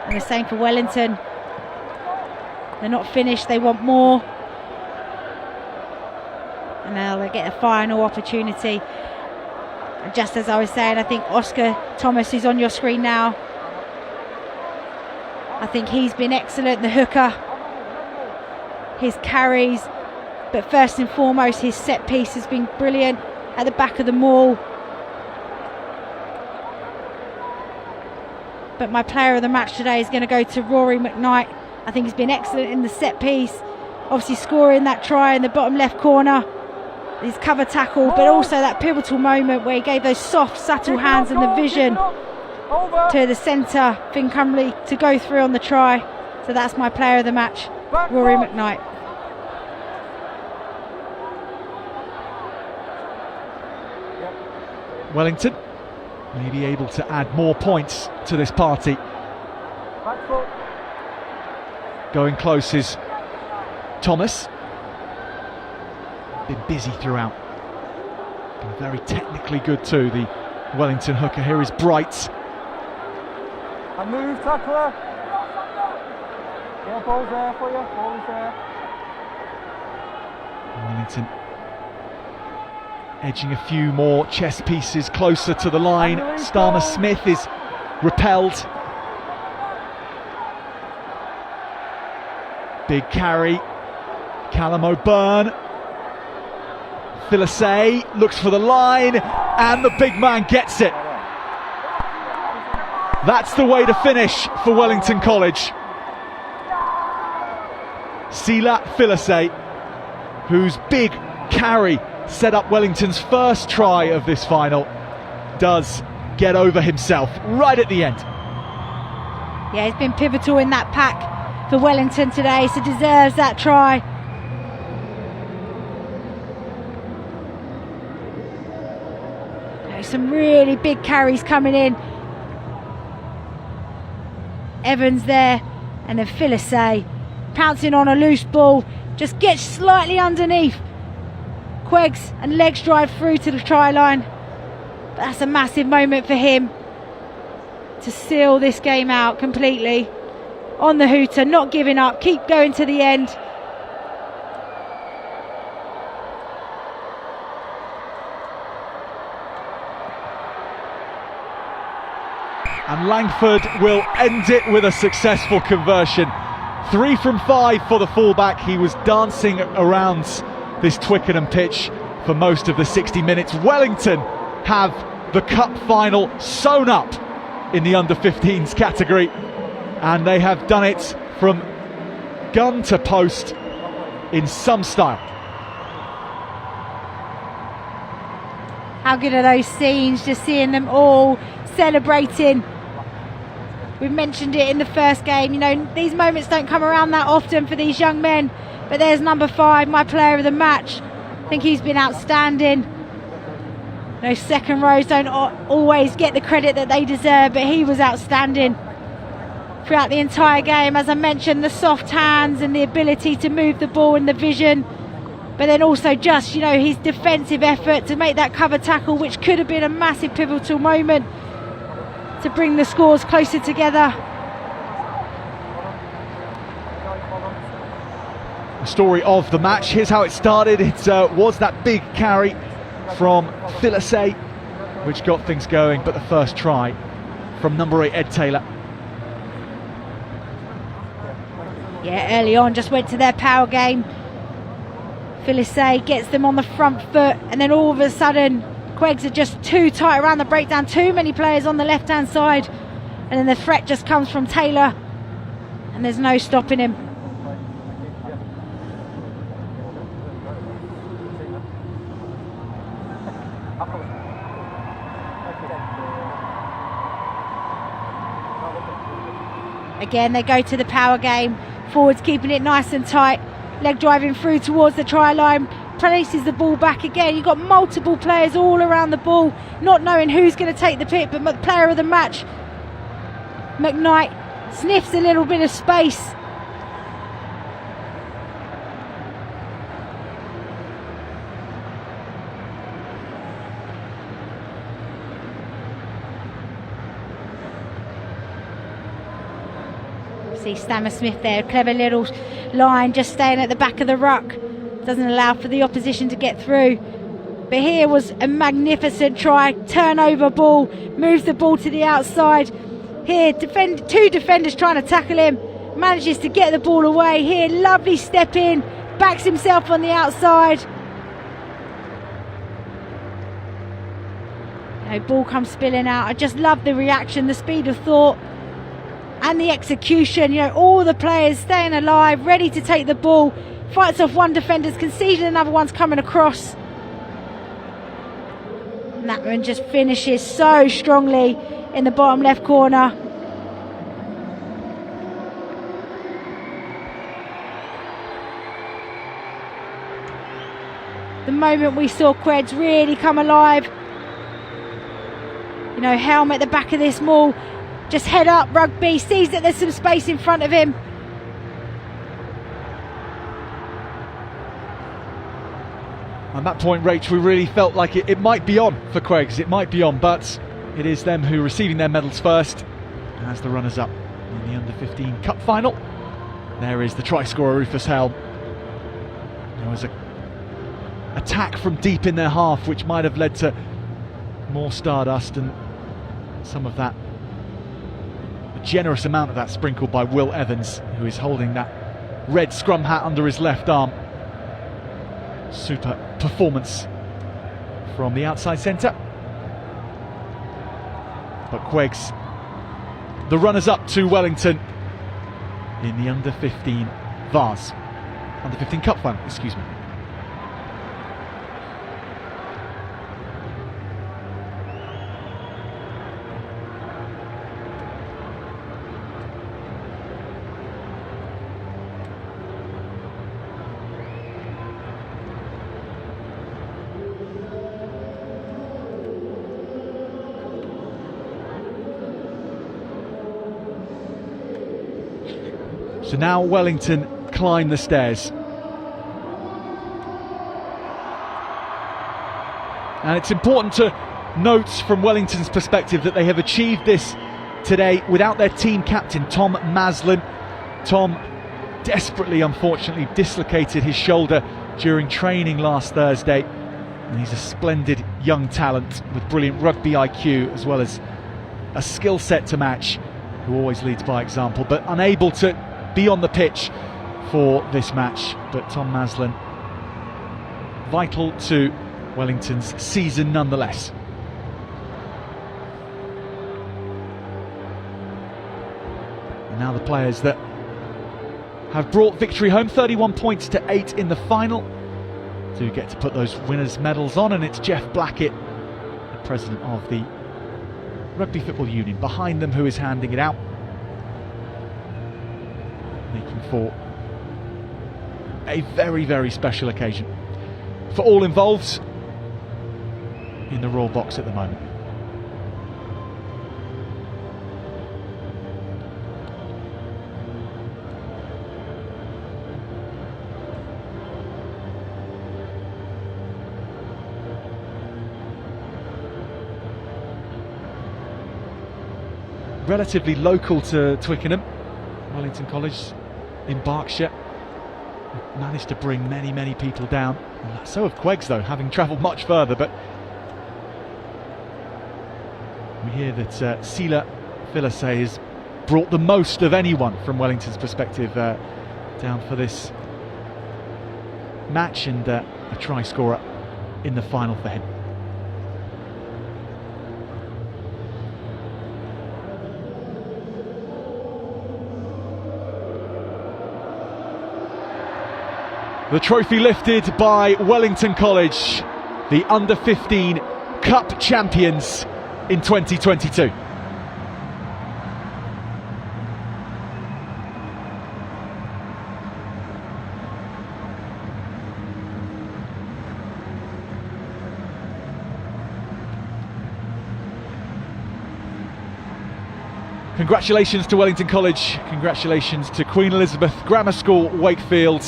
And the same for Wellington. They're not finished, they want more. And now they get a final opportunity. And just as I was saying, I think Oscar Thomas, who's on your screen now, I think he's been excellent, the hooker. His carries, but first and foremost his set piece has been brilliant at the back of the maul. But my player of the match today is going to go to Rory McKnight. I think he's been excellent in the set piece, obviously scoring that try in the bottom left corner, his cover tackle, but also that pivotal moment where he gave those soft, subtle hands and the vision to the centre, Finn Cumley, to go through on the try. So that's my player of the match, Rory McKnight. Wellington may be able to add more points to this party. Back foot. Going close is Thomas. Been busy throughout. Been very technically good too, the Wellington hooker. Here is Bright. And move, tackler. Yeah, ball's there for you. Ball is there. Wellington edging a few more chess pieces closer to the line. Starmer Smith is repelled. Big carry. Callum O'Byrne. Philisay looks for the line, and the big man gets it. That's the way to finish for Wellington College. Sila Philisay, whose big carry set up Wellington's first try of this final, does get over himself right at the end. Yeah, he's been pivotal in that pack for Wellington today, so deserves that try. Some really big carries coming in. Evans there, and then Philisay pouncing on a loose ball, just gets slightly underneath QEGS and legs drive through to the try line. But that's a massive moment for him to seal this game out completely. On the hooter, not giving up, keep going to the end. And Langford will end it with a successful conversion. 3 from 5 for the fullback. He was dancing around this Twickenham pitch for most of the 60 minutes. Wellington have the cup final sewn up in the under-15s category, and they have done it from gun to post in some style. How good are those scenes, just seeing them all celebrating. We've mentioned it in the first game, you know, these moments don't come around that often for these young men, but there's number 5, my player of the match. I think he's been outstanding. Those second rows don't always get the credit that they deserve, but he was outstanding throughout the entire game. As I mentioned, the soft hands and the ability to move the ball and the vision, but then also just, you know, his defensive effort to make that cover tackle, which could have been a massive pivotal moment to bring the scores closer together. The story of the match, here's how it started. It was that big carry from Philisay which got things going, but the first try from number 8 Ed Taylor. Yeah, early on just went to their power game. Philisay gets them on the front foot, and then all of a sudden QEGS are just too tight around the breakdown, too many players on the left hand side, and then the threat just comes from Taylor, and there's no stopping him. Again, they go to the power game, forwards keeping it nice and tight, leg driving through towards the try line, places the ball back again. You've got multiple players all around the ball, not knowing who's going to take the pick, but the player of the match, McKnight, sniffs a little bit of space. See Stammer Smith there, clever little line, just staying at the back of the ruck. Doesn't allow for the opposition to get through. But here was a magnificent try, turnover ball, moves the ball to the outside. Here, two defenders trying to tackle him, manages to get the ball away. Here, lovely step in, backs himself on the outside. Ball comes spilling out. I just love the reaction, the speed of thought and the execution. All the players staying alive, ready to take the ball. Fights off one defender's conceded, another one's coming across. And that one just finishes so strongly in the bottom left corner. The moment we saw QEGS really come alive. Helm at the back of this maul. Just head up, Rugby, sees that there's some space in front of him. At that point, Rach, we really felt like it might be on for QEGS, it might be on, but it is them who are receiving their medals first as the runners-up in the Under-15 Cup final. There is the try scorer, Rufus Helm. There was an attack from deep in their half, which might have led to more stardust, and some of that, a generous amount of that sprinkled by Will Evans, who is holding that red scrum hat under his left arm. Super performance from the outside centre. But QEGS, the runners-up to Wellington in the Under-15 Vase, Under-15 Cup final, excuse me. So now Wellington climb the stairs. And it's important to note from Wellington's perspective that they have achieved this today without their team captain, Tom Maslin. Tom desperately, unfortunately, dislocated his shoulder during training last Thursday. And he's a splendid young talent with brilliant rugby IQ as well as a skill set to match, who always leads by example, but unable to be on the pitch for this match. But Tom Maslin, vital to Wellington's season nonetheless. And now the players that have brought victory home, 31 points to 8 in the final, do get to put those winners' medals on, and it's Jeff Blackett, the president of the Rugby Football Union, behind them, who is handing it out, making for a very, very special occasion for all involved in the Royal Box at the moment. Relatively local to Twickenham, Wellington College in Berkshire. Managed to bring many, many people down. So have QEGS, though, having travelled much further. But we hear that Sila Philisay has brought the most of anyone from Wellington's perspective down for this match, and a try scorer in the final for him. The trophy lifted by Wellington College, the Under-15 Cup champions in 2022. Congratulations to Wellington College, congratulations to Queen Elizabeth Grammar School, Wakefield,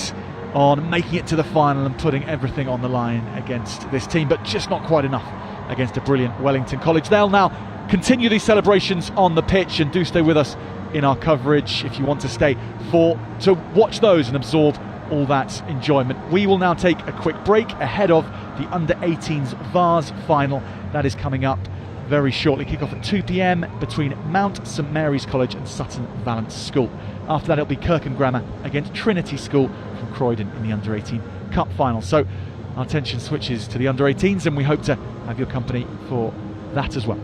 on making it to the final and putting everything on the line against this team, but just not quite enough against a brilliant Wellington College. They'll now continue these celebrations on the pitch, and do stay with us in our coverage if you want to stay to watch those and absorb all that enjoyment. We will now take a quick break ahead of the under-18s Vase final that is coming up very shortly. Kick off at 2 p.m. between Mount St Mary's College and Sutton Valence School. After that, it'll be Kirkham Grammar against Trinity School from Croydon in the under-18 Cup final. So our attention switches to the under-18s, and we hope to have your company for that as well.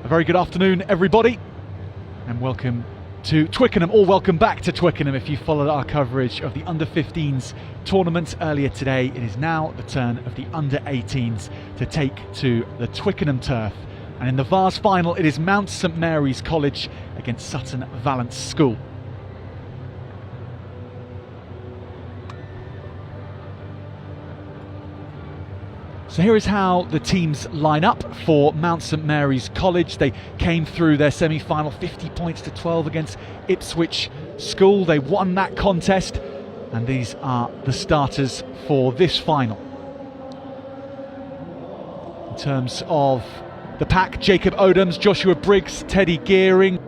A very good afternoon, everybody, and welcome to Twickenham, or welcome back to Twickenham if you followed our coverage of the Under-15s tournament earlier today. It is now the turn of the Under-18s to take to the Twickenham turf. And in the Vase final, it is Mount St Mary's College against Sutton Valence School. So here is how the teams line up for Mount St Mary's College. They came through their semi-final 50 points to 12 against Ipswich School. They won that contest, and these are the starters for this final. In terms of the pack, Jacob Odoms, Joshua Briggs, Teddy Gearing.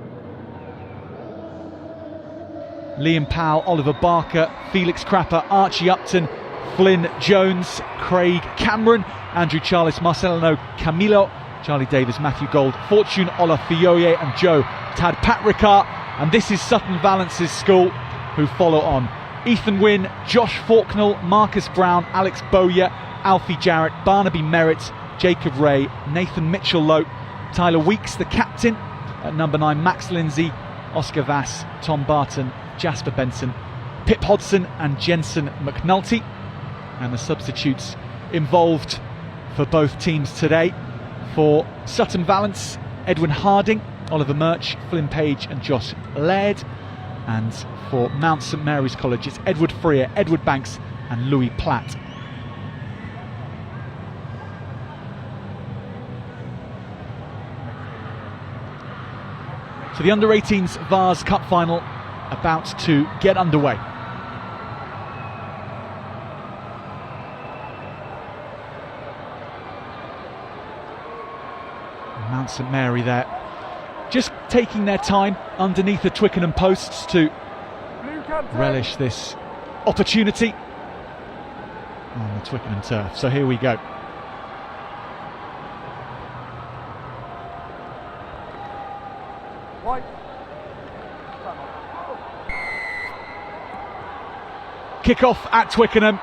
Liam Powell, Oliver Barker, Felix Crapper, Archie Upton, Flynn Jones, Craig Cameron, Andrew Charles, Marcelino Camilo, Charlie Davis, Matthew Gold, Fortune Olafioye and Joe Tad Patrickar. And this is Sutton Valence's school, who follow on. Ethan Wynn, Josh Faulknell, Marcus Brown, Alex Bowyer, Alfie Jarrett, Barnaby Merritt, Jacob Ray, Nathan Mitchell-Lowe, Tyler Weeks, the captain, at number 9, Max Lindsay, Oscar Vass, Tom Barton, Jasper Benson, Pip Hodson and Jensen McNulty. And the substitutes involved for both teams today. For Sutton Valence, Edwin Harding, Oliver Murch, Flynn Page and Josh Laird. And for Mount St Mary's College, it's Edward Freer, Edward Banks and Louis Platt. So the Under-18s Vase Cup final about to get underway. Mount St Mary there, just taking their time underneath the Twickenham posts to relish this opportunity on the Twickenham turf. So here we go. Kick-off at Twickenham,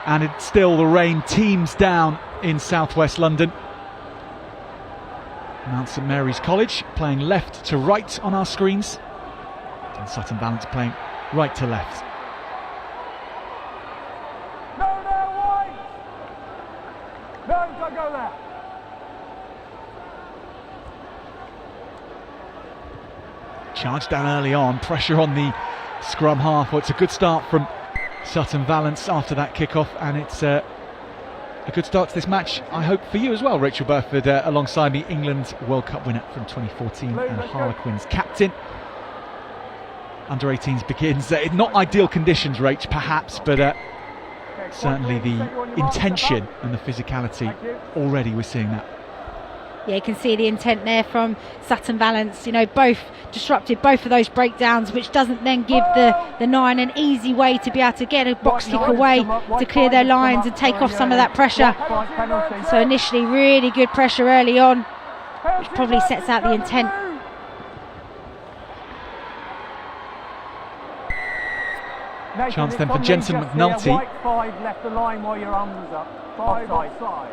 and it's still the rain teems down in southwest London. Mount St Mary's College playing left to right on our screens, and Sutton Valence playing right to left. Don't go there. Charged down early on, pressure on the scrum half. Well, it's a good start from Sutton Valence after that kick-off, and it's a good start to this match, I hope, for you as well, Rachel Burford, alongside me, England's World Cup winner from 2014 and Harlequins captain. Under-18s begins, not ideal conditions, Rach, perhaps, but certainly the intention and the physicality, already we're seeing that. Yeah, you can see the intent there from Sutton Valence. You know, both disrupted both of those breakdowns, which doesn't then give the nine an easy way to be able to get a box kick away to clear their lines and take off some of that pressure. So initially really good pressure early on, which probably sets out the intent. Chance then for Jensen McNulty. White 5 left the line while your arm was up. 5 offside.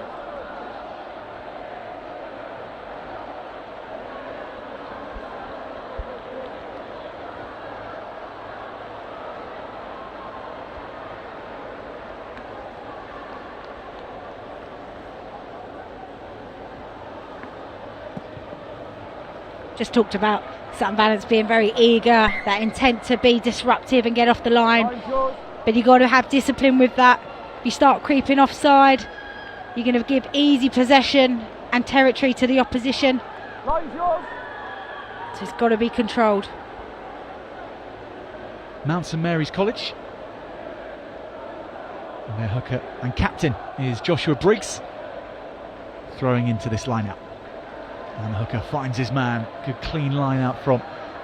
Just talked about Sutton Valence being very eager, that intent to be disruptive and get off the line. But you've got to have discipline with that. If you start creeping offside, you're going to give easy possession and territory to the opposition. So it's got to be controlled. Mount St Mary's College. And their hooker and captain is Joshua Briggs, throwing into this line-out. And the hooker finds his man. Good clean line out from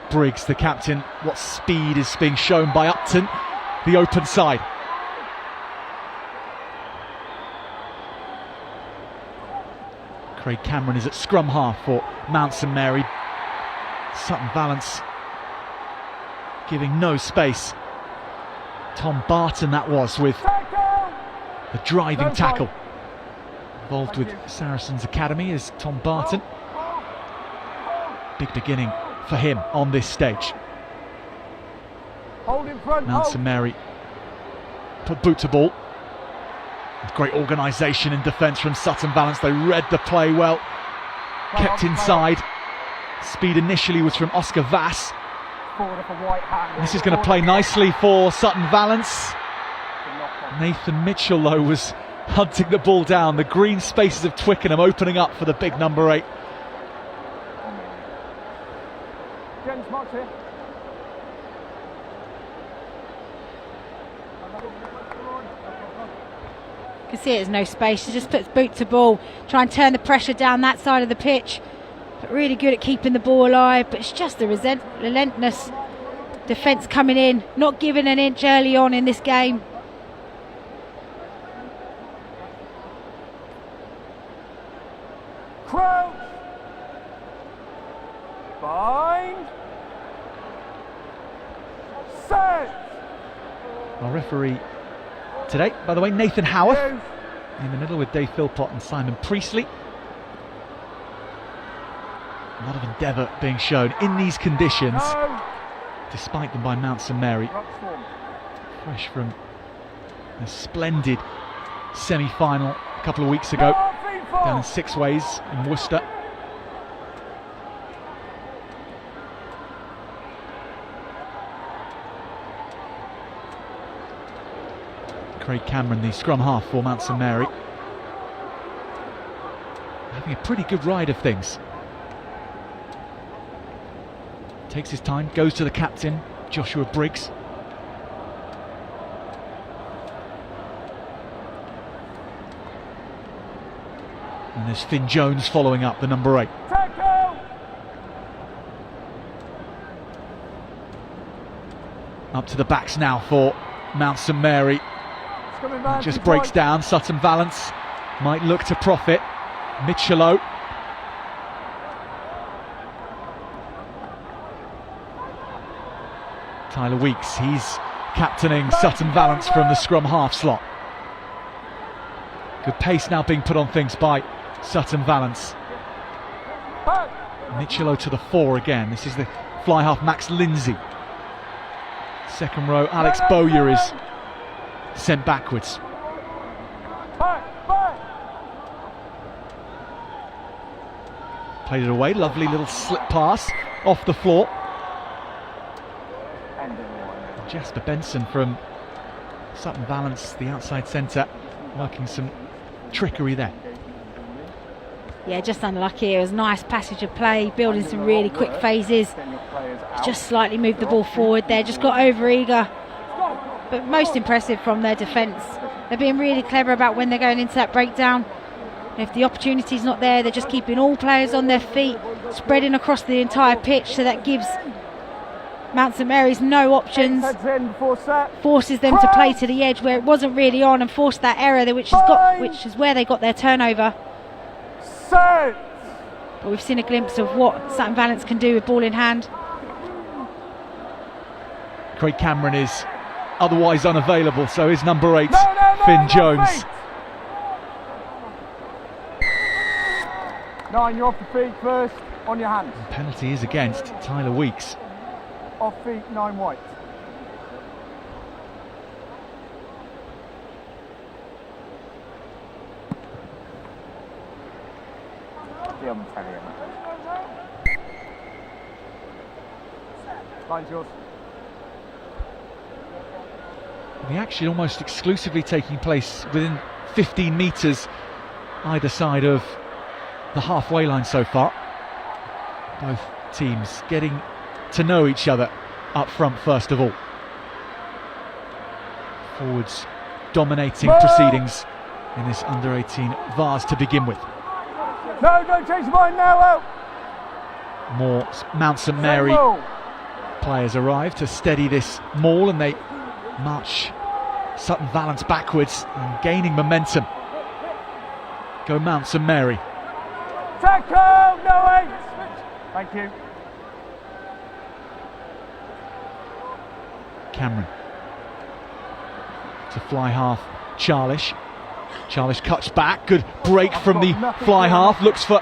Briggs, the captain. What speed is being shown by Upton, the open side. Craig Cameron is at scrum half for Mount St Mary. Sutton Valence giving no space. Tom Barton that was, with the driving tackle. Involved with Saracens Academy is Tom Barton. Big beginning for him on this stage. Mount St Mary put boot to ball. Great organisation in defence from Sutton Valence. They read the play well, kept inside. Speed initially was from Oscar Vass. This is going to play nicely for Sutton Valence. Nathan Mitchell-Lowe was hunting the ball down. The green spaces of Twickenham opening up for the big number 8. You can see there's no space. She just puts boot to ball, try and turn the pressure down that side of the pitch. But really good at keeping the ball alive. But it's just the relentless Defence coming in, not giving an inch early on in this game. Crouch. Bind. Set. Our referee today, by the way, Nathan Howarth, in the middle with Dave Philpott and Simon Priestley. A lot of endeavour being shown in these conditions, No. despite them by Mount St Mary. Ruck form. Fresh from a splendid semi-final a couple of weeks ago, down in Six Ways in Worcester. Craig Cameron, the scrum half for Mount St Mary, having a pretty good ride of things. Takes his time, goes to the captain, Joshua Briggs. And there's Finn Jones following up, the number 8. Tackle. Up to the backs now for Mount St Mary. It's coming round Just to breaks right. down. Sutton Valence might look to profit. Michelo. Tyler Weeks, he's captaining Sutton Valence from the scrum half slot. Good pace now being put on things by Sutton Valence. Michelo to the 4 again. This is the fly half Max Lindsay. Second row, Alex Bowyer is sent backwards. Played it away, lovely little slip pass off the floor. Jasper Benson from Sutton Valence, the outside centre, working some trickery there. Yeah, just unlucky. It was a nice passage of play, building some really quick phases. Just slightly moved the ball forward there, just got over eager. But most impressive from their defence. They're being really clever about when they're going into that breakdown. If the opportunity's not there, they're just keeping all players on their feet, spreading across the entire pitch, so that gives Mount St Mary's no options, forces them to play to the edge where it wasn't really on, and forced that error there, which is where they got their turnover. But we've seen a glimpse of what Sutton Valence can do with ball in hand. Craig Cameron is otherwise unavailable, so is number 8, Finn Jones. 9, you're off the feet first, on your hands. The penalty is against Tyler Weeks. Off feet, 9 white. Line's yours. The action almost exclusively taking place within 15 metres either side of the halfway line so far. Both teams getting to know each other up front first of all. Forwards dominating proceedings in this under-18 Vase to begin with. No, don't change your mind now, out. More Mount St Mary players arrive to steady this maul, and they march Sutton Valence backwards and gaining momentum. Go Mount St Mary. Tackle, no 8. Thank you. Cameron to fly half Charlish. Charlish cuts back, good break from the fly half, looks for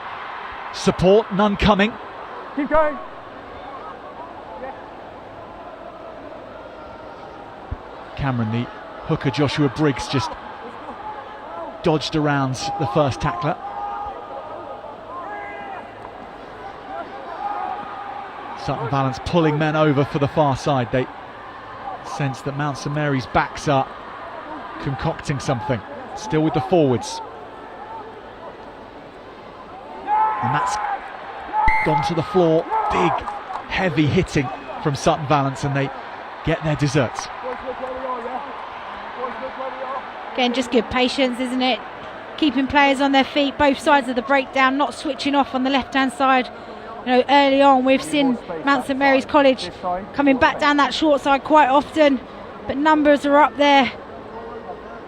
support, none coming. Keep going. Cameron, the hooker Joshua Briggs, just dodged around the first tackler. Sutton Valence pulling men over for the far side. They sense that Mount St Mary's backs are concocting something. Still with the forwards. And that's gone to the floor. Big, heavy hitting from Sutton Valence, and they get their desserts. Again, just good patience, isn't it? Keeping players on their feet, both sides of the breakdown, not switching off on the left-hand side. know, early on we've seen Mount St Mary's College coming back down that short side quite often, but numbers are up there,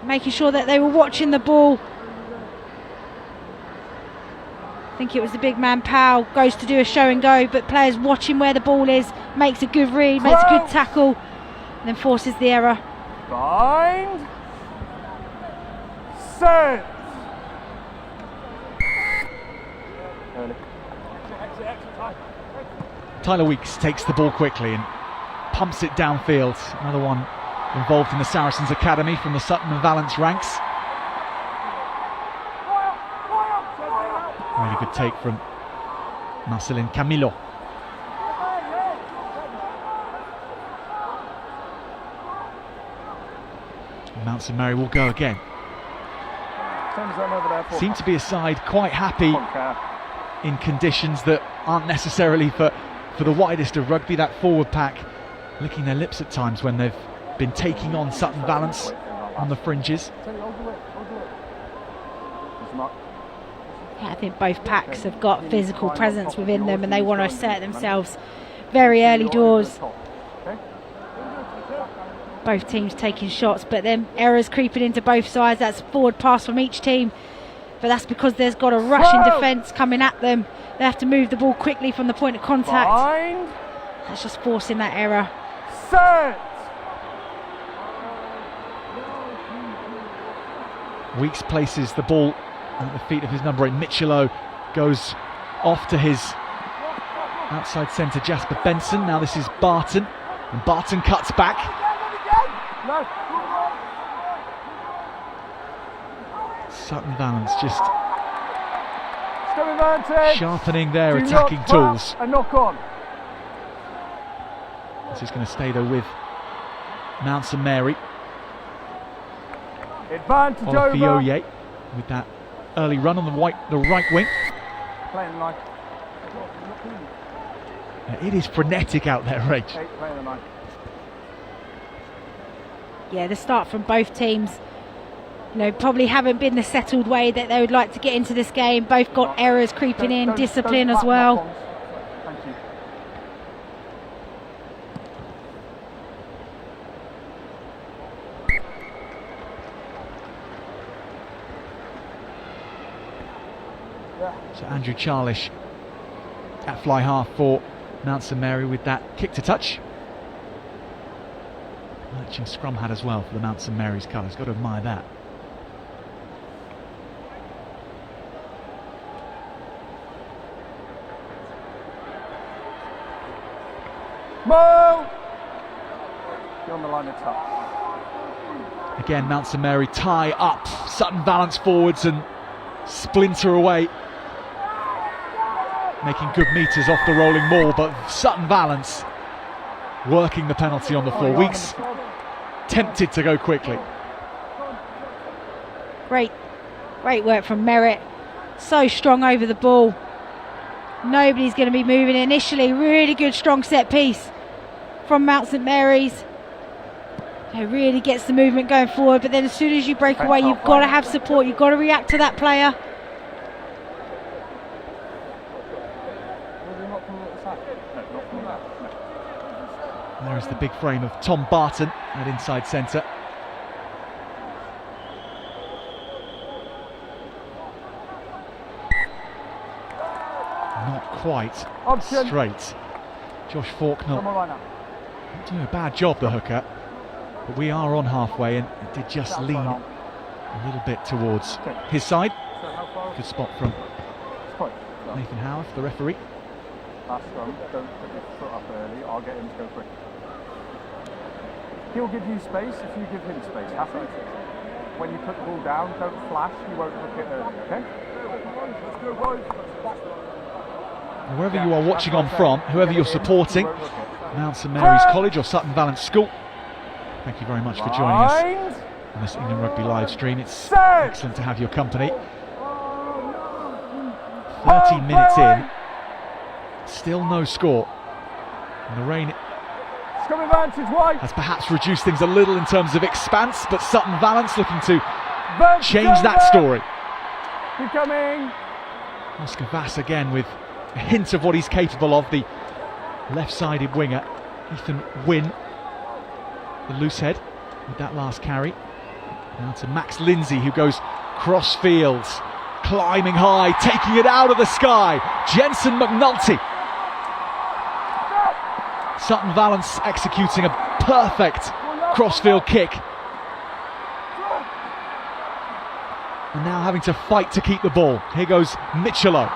making sure that they were watching the ball. I think it was the big man Powell goes to do a show and go, but players watching where the ball is, makes a good read, makes a good tackle, and then forces the error. Bind. Set. Early. Tyler Weeks takes the ball quickly and pumps it downfield. Another one involved in the Saracens Academy from the Sutton and Valence ranks. Really good take from Marcelin Camilo. Mount St Mary will go again. Seem to be a side quite happy in conditions that aren't necessarily for the widest of rugby. That forward pack licking their lips at times when they've been taking on Sutton Valence on the fringes. Yeah, I think both packs have got physical presence within them and they want to assert themselves very early doors. Both teams taking shots, but then errors creeping into both sides. That's forward pass from each team, but that's because there's got a rushing defence coming at them. They have to move the ball quickly from the point of contact. That's just forcing that error. Set. Weeks places the ball at the feet of his number 8. Michelot goes off to his outside centre Jasper Benson. Now this is Barton, and Barton cuts back. Sutton Valence just sharpening their attacking tools. A knock on. This is going to stay though with Mount St Mary. Advantage over. Olafioye with that early run on the right wing. Playing line. It is frenetic out there, Rach. Playing the line. Yeah, the start from both teams, you know, probably haven't been the settled way that they would like to get into this game. Both got errors creeping in, discipline as well. Thank you. So Andrew Charlish at fly half for Mount St Mary with that kick to touch. Matching scrum hat as well for the Mount St Mary's colours. Got to admire that. Mo! You're on the line of touch. Again, Mount St Mary tie up Sutton Valence forwards and splinter away, making good metres off the rolling maul, but Sutton Valence working the penalty on the floor. Weeks tempted to go quickly. Great work from Merritt. So strong over the ball. Nobody's going to be moving initially. Really good strong set piece from Mount St Mary's. It really gets the movement going forward, but then as soon as you break away, you've got to have support. You've got to react to that player. There is the big frame of Tom Barton at inside centre. Not quite straight. Josh Faulkner not doing a bad job, the hooker, but we are on halfway and it did just lean a little bit towards his side. Good spot from Nathan Howarth, the referee. Last scrum, don't put your foot up early, I'll get him to go quick. He'll give you space if you give him space, have it. When you put the ball down, don't flash, you won't hook it early, okay? Wherever you are watching on from, whoever you're supporting, Mount St Mary's College or Sutton Valence School, thank you very much for joining us on this England Rugby live stream. It's excellent to have your company. 13 minutes in, still no score. And the rain has perhaps reduced things a little in terms of expanse, but Sutton Valence looking to change that story. Becoming Oscar Vass again with a hint of what he's capable of, the left-sided winger, Ethan Wynne, the loose head with that last carry. Now to Max Lindsay, who goes cross field, climbing high, taking it out of the sky. Jensen McNulty. Sutton Valence executing a perfect crossfield kick. And now having to fight to keep the ball. Here goes Michelo.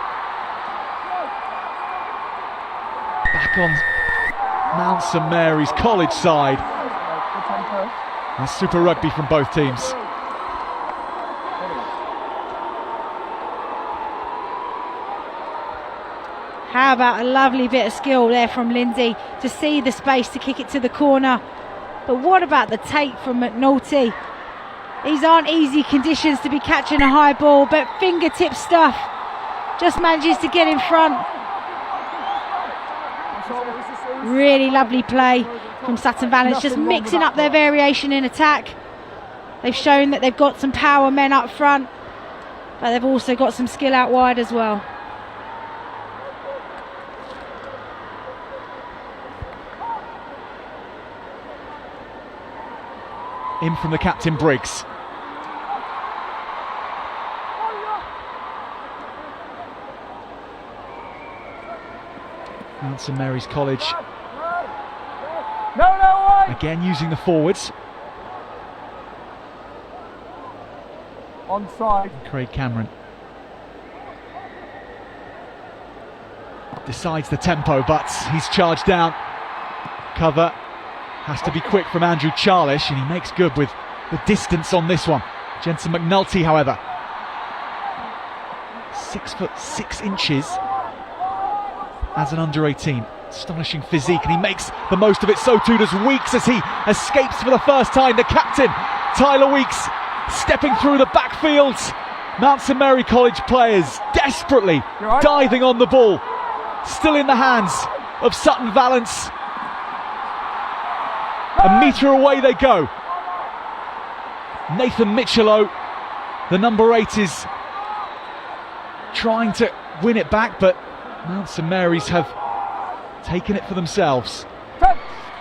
Back on Mount St Mary's College side. And super rugby from both teams. How about a lovely bit of skill there from Lindsay to see the space to kick it to the corner. But what about the take from McNulty? These aren't easy conditions to be catching a high ball, but fingertip stuff. Just manages to get in front. Really lovely play from Sutton Valence, just mixing up their variation in attack. They've shown that they've got some power men up front, but they've also got some skill out wide as well. In from the captain Briggs. Mount St Mary's College again using the forwards. Onside. Craig Cameron decides the tempo, but he's charged down. Cover has to be quick from Andrew Charlish, and he makes good with the distance on this one. Jensen McNulty, however, 6'6" as an under-18. Astonishing physique, and he makes the most of it. So too does Weeks as he escapes for the first time. The captain, Tyler Weeks, stepping through the backfield. Mount St Mary College players desperately diving on the ball. Still in the hands of Sutton Valence. A metre away they go. Nathan Michelo, the number 8, is trying to win it back, but Mount St Mary's have taken it for themselves.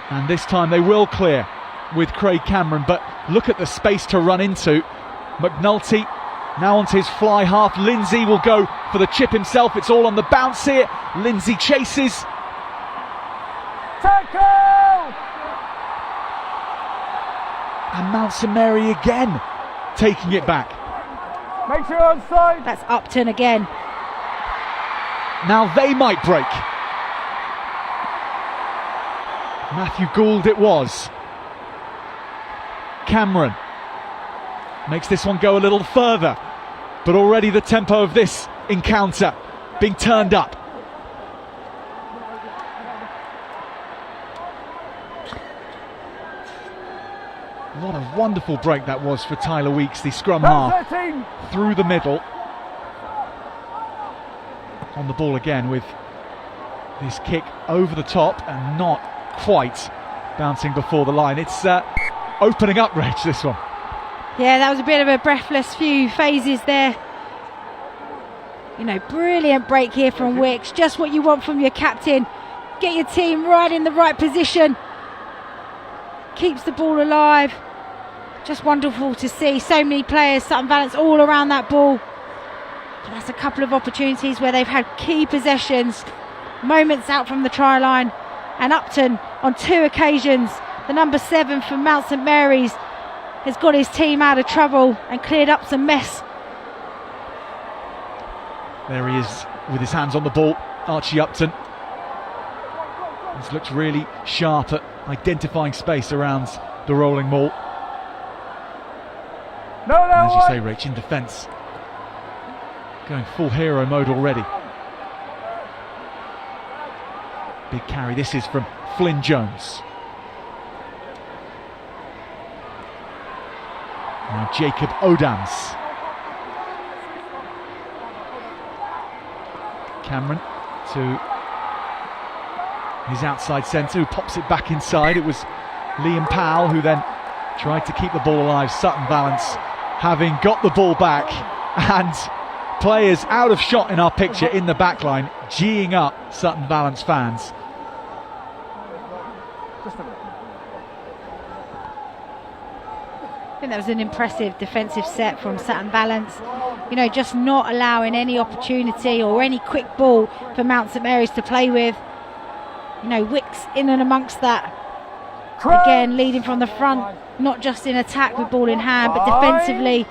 And this time they will clear with Craig Cameron, but look at the space to run into. McNulty now onto his fly half. Lindsay will go for the chip himself. It's all on the bounce here. Lindsay chases. Tackle! And Mount St Mary again taking it back. Make sure you're onside. That's Upton again. Now they might break. Matthew Gould it was. Cameron makes this one go a little further, but already the tempo of this encounter being turned up. What a wonderful break that was for Tyler Weeks, the scrum half, through the middle. On the ball again with this kick over the top and not quite bouncing before the line. It's opening up, Reg, this one. Yeah, that was a bit of a breathless few phases there. You know, brilliant break here from Wicks. Just what you want from your captain. Get your team right in the right position. Keeps the ball alive. Just wonderful to see. So many players, Sutton Valence, all around that ball. But that's a couple of opportunities where they've had key possessions, moments out from the try line. And Upton, on 2 occasions, the number 7 from Mount St Mary's, has got his team out of trouble and cleared up some mess. There he is with his hands on the ball, Archie Upton. He's looked really sharp at identifying space around the rolling maul. As you say, Rich, in defence, going full hero mode already. Big carry, this is from Flynn Jones. Now Jacob Odams. Cameron to his outside centre, who pops it back inside. It was Liam Powell who then tried to keep the ball alive. Sutton Valence having got the ball back, and players out of shot in our picture in the back line. geeing up Sutton Valence fans. Just a minute. I think that was an impressive defensive set from Sutton Valence. You know, just not allowing any opportunity or any quick ball for Mount St Mary's to play with. You know, Wicks in and amongst that. Again, leading from the front, not just in attack with ball in hand, but defensively.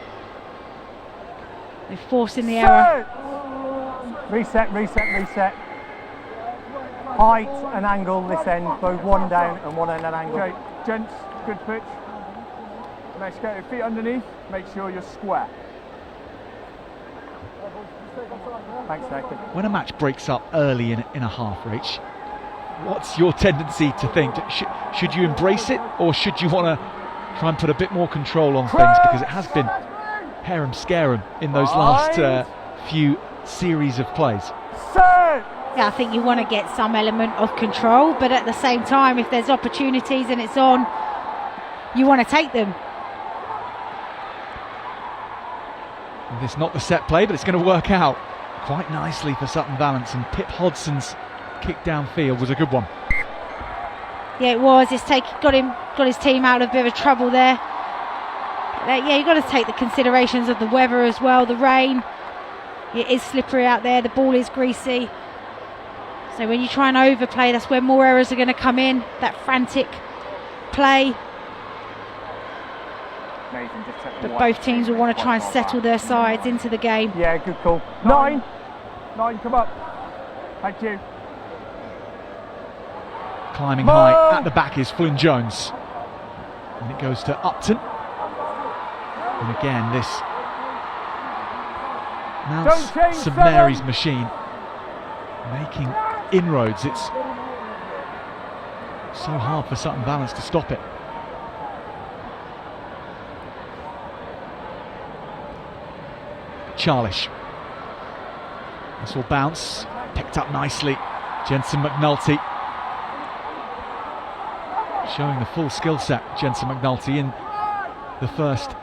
They're forcing the error. Reset. Height and angle this end, both one down and one end an angle. Okay, gents, good pitch. Let's get your feet underneath, make sure you're square. Thanks, Nathan. When a match breaks up early in a half, Rach, what's your tendency to think? Should you embrace it, or should you want to try and put a bit more control on things? Because it has been harum-scarum in those last few series of plays. Yeah, I think you want to get some element of control, but at the same time, if there's opportunities and it's on, you want to take them. It's not the set play, but it's going to work out quite nicely for Sutton Valence, and Pip Hodson's kick downfield was a good one. Yeah, it was. It's got his team out of a bit of trouble there. Yeah, you've got to take the considerations of the weather as well, the rain. It is slippery out there, the ball is greasy. So when you try and overplay, that's where more errors are going to come in, that frantic play. But both teams will want to try and settle their sides into the game. Yeah, good call. Nine, come up. Thank you. Climbing high at the back is Flynn Jones. And it goes to Upton. And again, this Mount St Mary's machine making inroads. It's so hard for Sutton Valence to stop it. Charlish. This will bounce, picked up nicely. Jensen McNulty showing the full skill set. Jensen McNulty in the first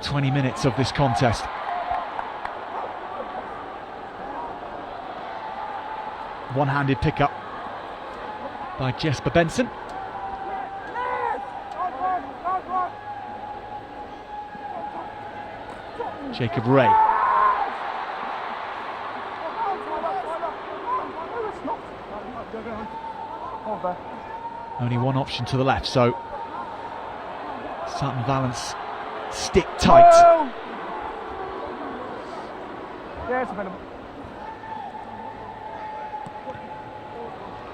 20 minutes of this contest. One-handed pickup by Jesper Benson. Jacob Ray. Only one option to the left, so Sutton Valence stick tight. Yeah, it's available.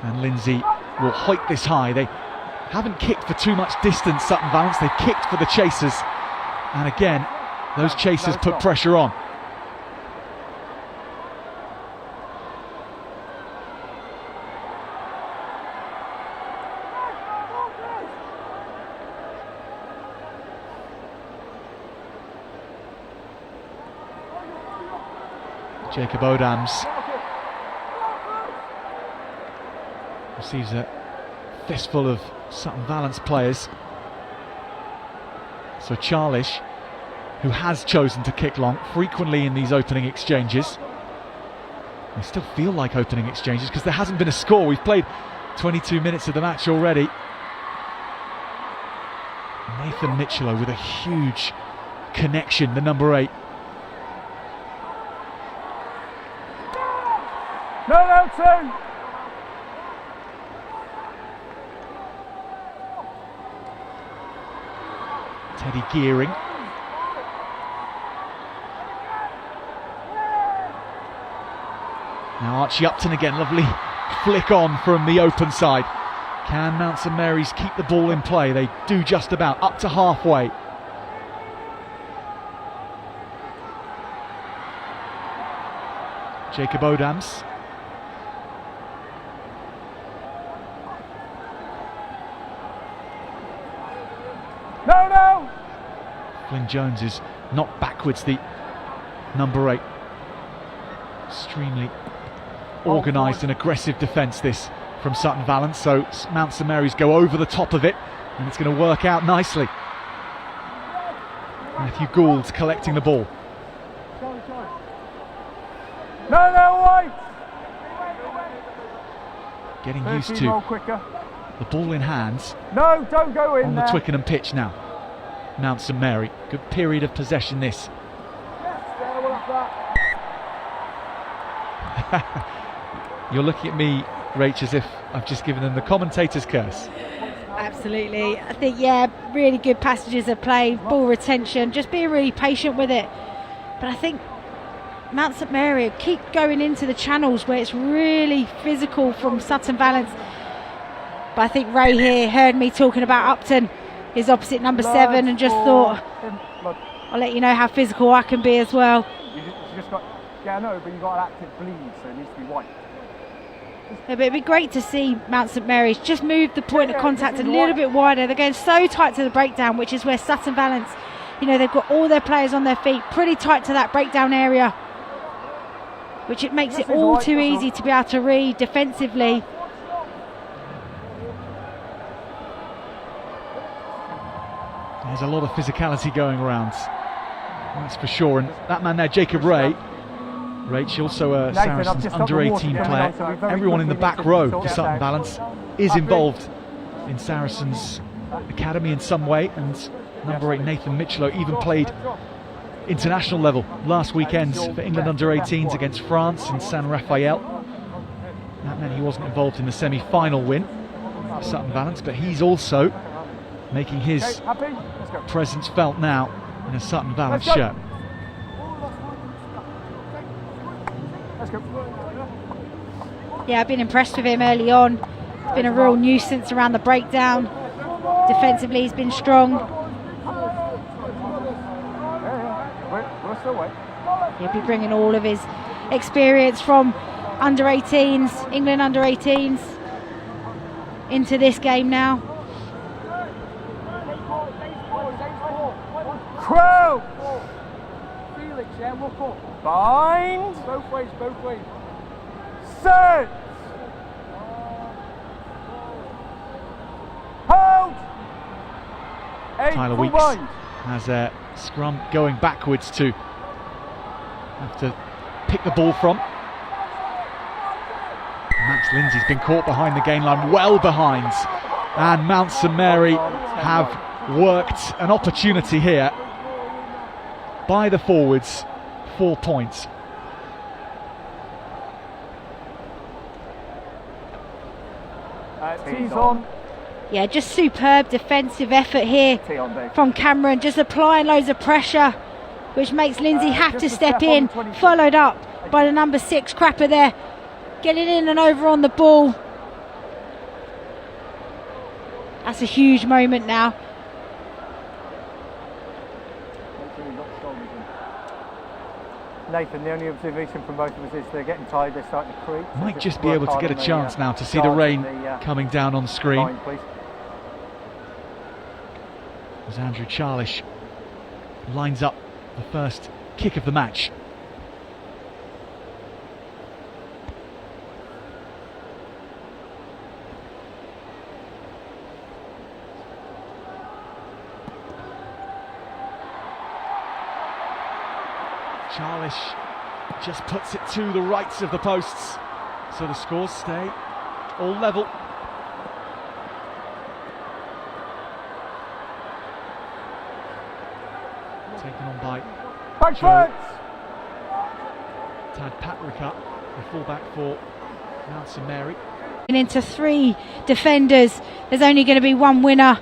And Lindsay will hoik this high. They haven't kicked for too much distance, Sutton Valence. They've kicked for the chasers. And again, those chasers put pressure on. Jacob Odams receives a fistful of Sutton Valence players. So Charlish, who has chosen to kick long frequently in these opening exchanges. They still feel like opening exchanges because there hasn't been a score. We've played 22 minutes of the match already. Nathan Mitchello with a huge connection, the number 8. No, 2. Teddy Gearing. Now Archie Upton again, lovely flick on from the open side. Can Mount St Mary's keep the ball in play? They do just about, up to halfway. Jacob Odams. No! Flynn Jones is knocked backwards, the number 8. Extremely organised and aggressive defence this from Sutton Valence, so Mount St Mary's go over the top of it and it's going to work out nicely. Matthew Gould collecting the ball. No, wide. Getting used 13 roll to quicker. the ball in hands No, don't go in on the there. Twickenham pitch now. Mount St Mary, good period of possession this. You're looking at me, Rach, as if I've just given them the commentator's curse. Absolutely. I think, yeah, really good passages of play, ball retention, just being really patient with it. But I think Mount St Mary keep going into the channels where it's really physical from Sutton Valence. But I think Ray here heard me talking about Upton, his opposite number 7, and just thought, I'll let you know how physical I can be as well. You just got, yeah, I know, but you've got an active bleed, so it needs to be white. Yeah, but it'd be great to see Mount St Mary's just move the point of contact a little bit wider. They're going so tight to the breakdown, which is where Sutton Valence, you know, they've got all their players on their feet, pretty tight to that breakdown area, which it makes it all too easy to be able to read defensively. There's a lot of physicality going around, that's for sure. And that man there, Jacob Ray, Rach, also a Saracens under-18 player. Everyone in the back row for Sutton Valence is involved in Saracens academy in some way, and number 8 Nathan Mitchellow even played international level last weekend for England under-18s against France in San Rafael. That meant he wasn't involved in the semi-final win for Sutton Valence, but he's also making his presence felt now in a Sutton Valence shirt. Yeah, I've been impressed with him early on. He's been a real nuisance around the breakdown. Defensively, he's been strong. He'll be bringing all of his experience from under-18s, England under-18s, into this game now. Crow! Felix, yeah, walk up. Bind! Both ways, both ways. Set! Hold! Tyler Weeks has a scrum going backwards to have to pick the ball from. Max Lindsay's been caught behind the gain line, well behind, and Mount St Mary have worked an opportunity here by the forwards. 4 points. Tees on. Yeah, just superb defensive effort here from Cameron, just applying loads of pressure, which makes Lindsay have to step in, followed up by the number 6 Crapper there, getting in and over on the ball. That's a huge moment now. Nathan, the only observation from both of us is they're getting tired, they're starting to creep. Might just be able to get a chance now to see the rain coming down on screen. As Andrew Charlish lines up the first kick of the match. Charlish just puts it to the rights of the posts, so the scores stay all level. Taken on by Joe. Tad Patrick, the fullback for Mount St Mary. And into 3 defenders, there's only going to be 1 winner.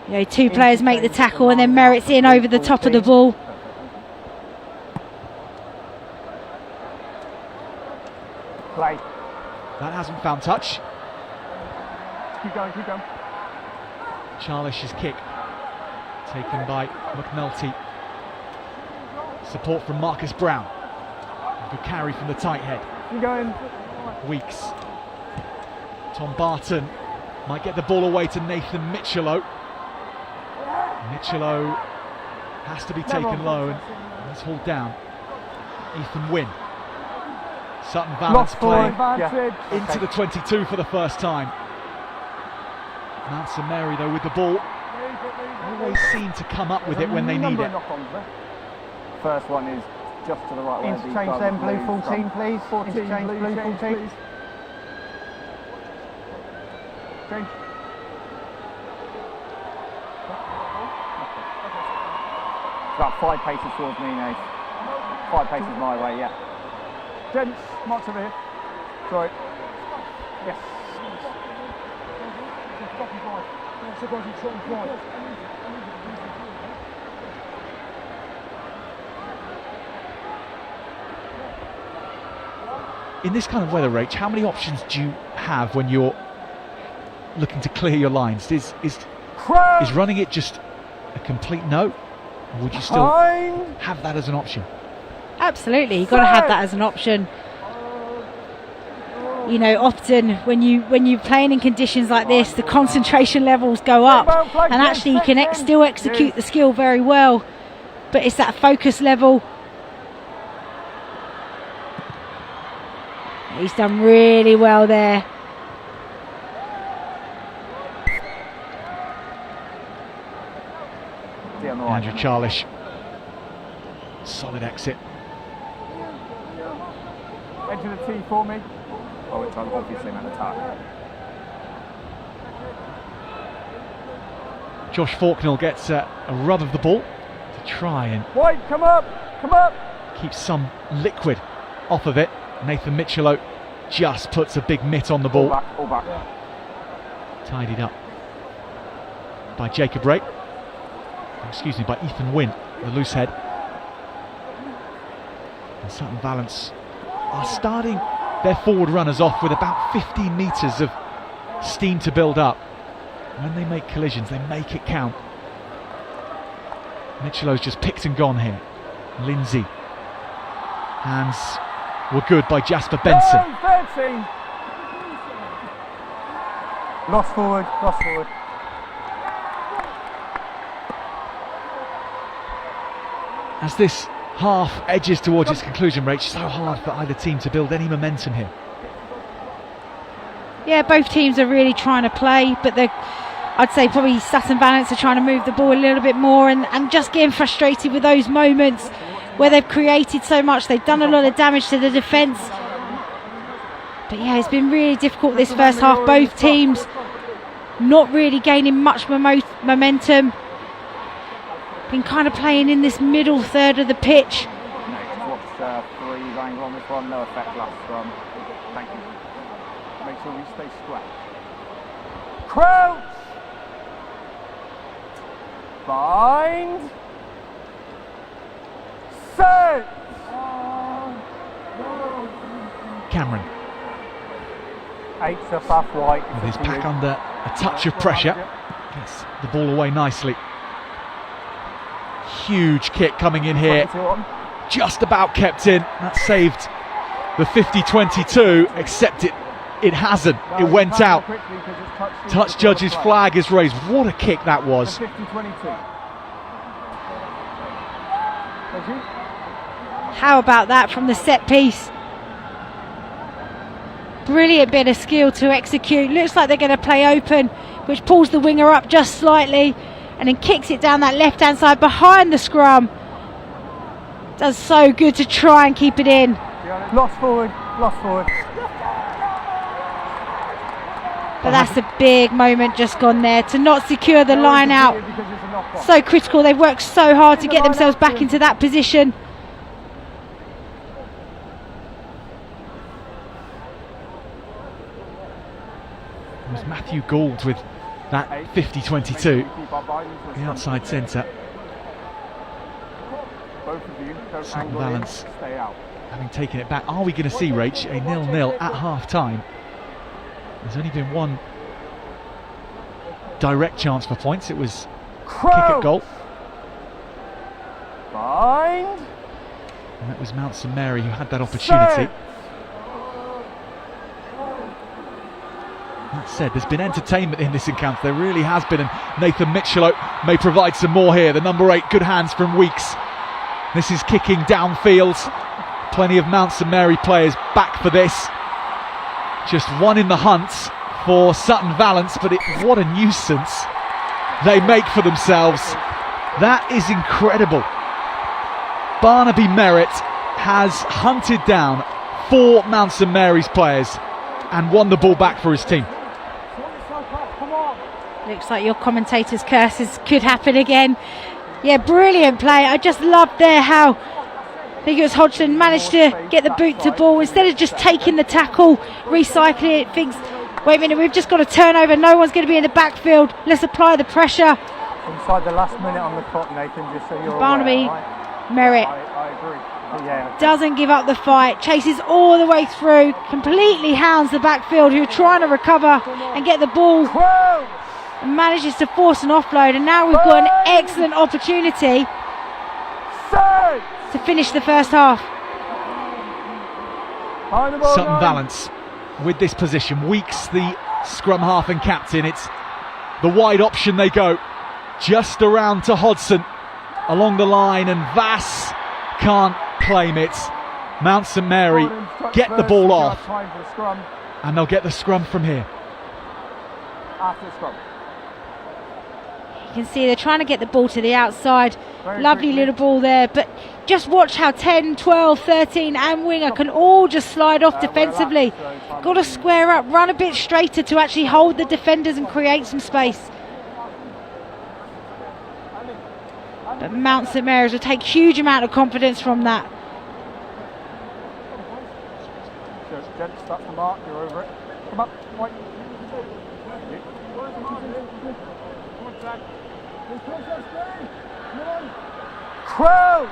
You know, 2 players make the tackle and then Merritt's in over the top of the ball. Play. That hasn't found touch. Keep going, keep going. Charlish's kick taken by McNulty. Support from Marcus Brown. Good carry from the tight head. Keep going. Weeks. Tom Barton might get the ball away to Nathan Mitchellow. Mitchellow has to be taken low and he's hauled down. Ethan Wynn. Sutton Valence playing into the 22 for the first time. Mount St Mary though with the ball always seem to come up with it when they need it. First one is just to the right. where the Interchange guy then, with blue is 14, from. please. 14, Interchange, blue change, 14. please. Change. About 5 paces towards me, Nate. 5 paces my way, yeah. Gents, Mark's over here. Sorry. Yes. In this kind of weather, Rach, how many options do you have when you're looking to clear your lines? Is running it just a complete no? Or would you still have that as an option? Absolutely, you've got to have that as an option. You know, often when you're playing in conditions like this, the concentration levels go up, and actually you can still execute the skill very well. But it's that focus level. He's done really well there. Andrew Charlish, solid exit. Edge of the tee for me. Oh, it's obviously an attack. Josh Faulknell gets a rub of the ball to try and White, come up, come up. keep some liquid off of it. Nathan Mitchello just puts a big mitt on the ball. All back. Tidied up by Jacob Ray. Excuse me, by Ethan Wynn, the loose head. And Sutton Valence are starting their forward runners off with about 15 metres of steam to build up. When they make collisions, they make it count. Mitchello's just picked and gone here. Lindsay. Hands were good by Jasper Benson. 13. Lost forward, lost forward. As this half edges towards its conclusion, Rach, so hard for either team to build any momentum here. Yeah, both teams are really trying to play, but I'd say probably Sutton Valence are trying to move the ball a little bit more and just getting frustrated with those moments where they've created so much. They've done a lot of damage to the defence. But yeah, it's been really difficult this first half. Both teams not really gaining much momentum. Been kind of playing in this middle third of the pitch. Watch 3's angle on this one, no effect last scrum. Thank you. Make sure we stay square. Crouch! Bind! Set! Cameron, 8's off white. with his pack under a touch of pressure, gets the ball away nicely. Huge kick coming in here, just about kept in. That saved the 50-22, except it hasn't. It went out. Touch judge's flag is raised. What a kick that was. 50-22. How about that from the set piece? Brilliant bit of skill to execute. Looks like they're going to play open, which pulls the winger up just slightly and then kicks it down that left hand side behind the scrum. Does so good to try and keep it in. Lost forward, lost forward. But that's a big moment just gone there to not secure the line out. So critical. They've worked so hard to get themselves back into that position. It was Matthew Gould with that 50-22, the outside centre. Sutton Valence having taken it back. Are we going to see, Rach, a 0-0 at half-time? There's only been one direct chance for points. It was kick at goal. Bind. And that was Mount St Mary who had that opportunity. That said, there's been entertainment in this encounter. There really has been, and Nathan Mitchello may provide some more here. The number 8, good hands from Weeks. This is kicking downfield. Plenty of Mount St Mary players back for this. Just one in the hunt for Sutton Valence, but what a nuisance they make for themselves. That is incredible. Barnaby Merritt has hunted down 4 Mount St Mary's players and won the ball back for his team. Looks like your commentator's curses could happen again. Yeah, brilliant play. I just loved there how I think it was Hodgson managed to get the boot to ball instead of just taking the tackle, recycling it, thinks, wait a minute, we've just got a turnover, no one's going to be in the backfield, let's apply the pressure. Inside the last minute on the clock, Nathan, just so you're Barnaby aware, right? Merritt I agree. Yeah. doesn't give up the fight, chases all the way through, completely hounds the backfield who are trying to recover and get the ball, and manages to force an offload, and now we've got an excellent opportunity to finish the first half. Sutton Valence with this position, Weeks the scrum half and captain. It's the wide option, they go just around to Hodgson along the line, and Vass can't claim it. Mount St Mary get the ball off, and they'll get the scrum from here. After the scrum. You can see they're trying to get the ball to the outside. Very Lovely quickly. little ball there, but just watch how 10, 12, 13 and winger can all just slide off defensively. Got to square up, run a bit straighter to actually hold the defenders and create some space. But Mount St Mary's will take huge amount of confidence from that. Gents, that's the mark, you're over it. Come up, point. Crouch!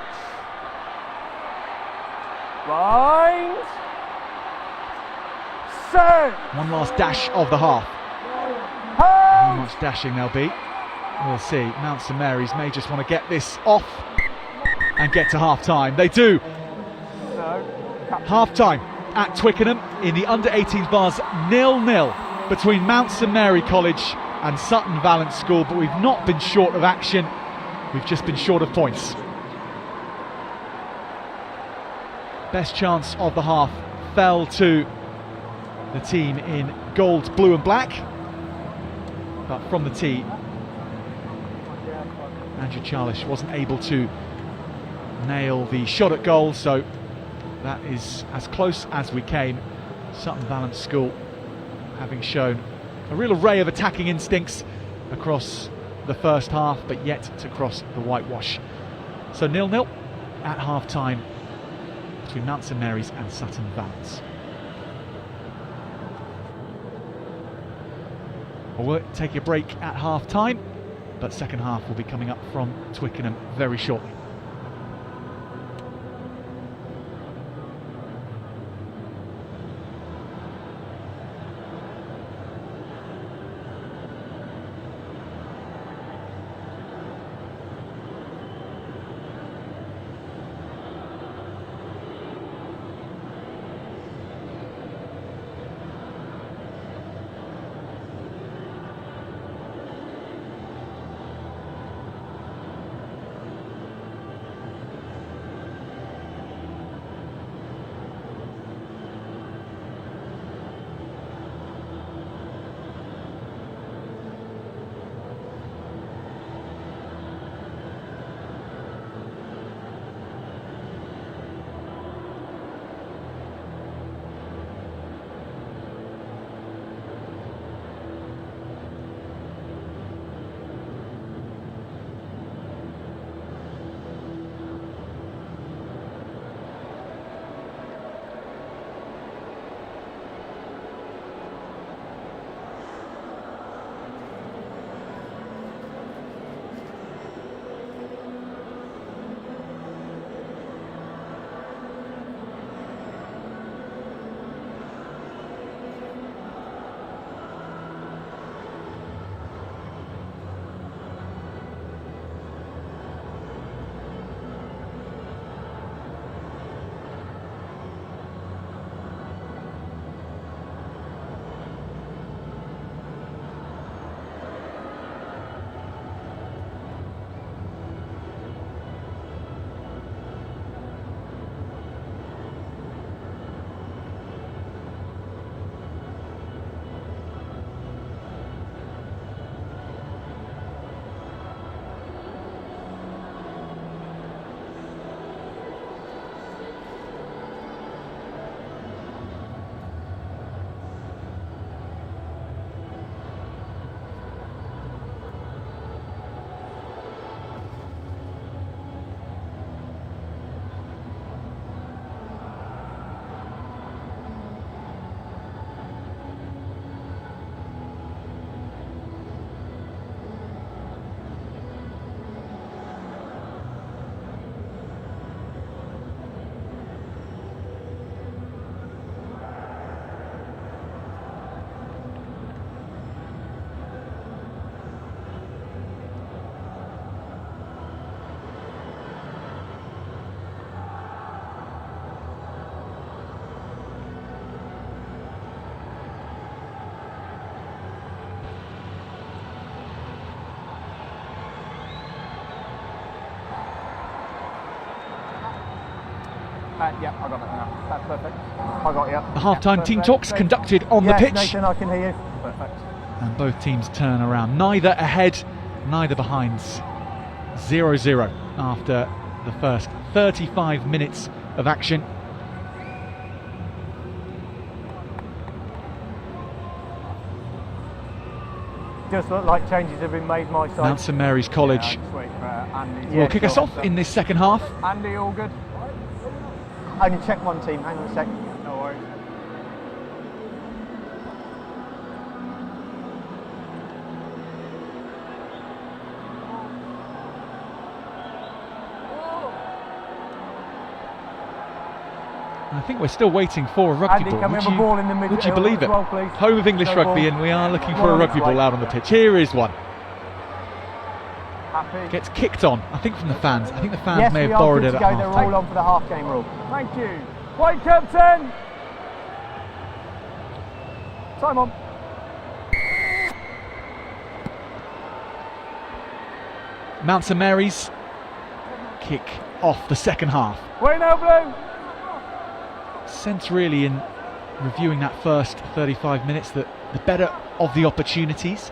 Bind! Set! One last dash of the half. How much dashing there'll be, we'll see. Mount St Mary's may just want to get this off and get to half time. They do. Half time at Twickenham in the under-18s bars, 0-0 between Mount St Mary College and Sutton Valence School, but we've not been short of action, we've just been short of points. Best chance of the half fell to the team in gold, blue and black, but from the tee Andrew Charlish wasn't able to nail the shot at goal, so that is as close as we came. Sutton Valence School having shown a real array of attacking instincts across the first half, but yet to cross the whitewash. So 0-0 at half time between Mount St Mary's and Sutton Valence. We'll take a break at half time, but second half will be coming up from Twickenham very shortly. Yeah, I got it now. That's perfect. I got you. The half-time team talks conducted on the Yeah, pitch. Nathan, I can hear you. Perfect. And both teams turn around. Neither ahead, neither behind. 0-0 after the first 35 minutes of action. Just look like changes have been made my side. Mount St Mary's College Yeah, just wait for Andy. will kick us off in this second half. Andy, all good? I can check one team, hang on a sec. No worries. I think we're still waiting for a rugby Andy, ball. can we have a ball in the middle? Would you believe it? Well, please. Home of English No rugby, ball. and we are looking for Well, a rugby it's ball right. out on the pitch. Here is one. Happy? Gets kicked on, I think, from the fans. I think the fans Yes, may we have are borrowed good it to at go. They're all half-time. on for the half game rule. Thank you. White captain! Time on. Mount St Mary's kick off the second half. Way now, blue! Sense really in reviewing that first 35 minutes that the better of the opportunities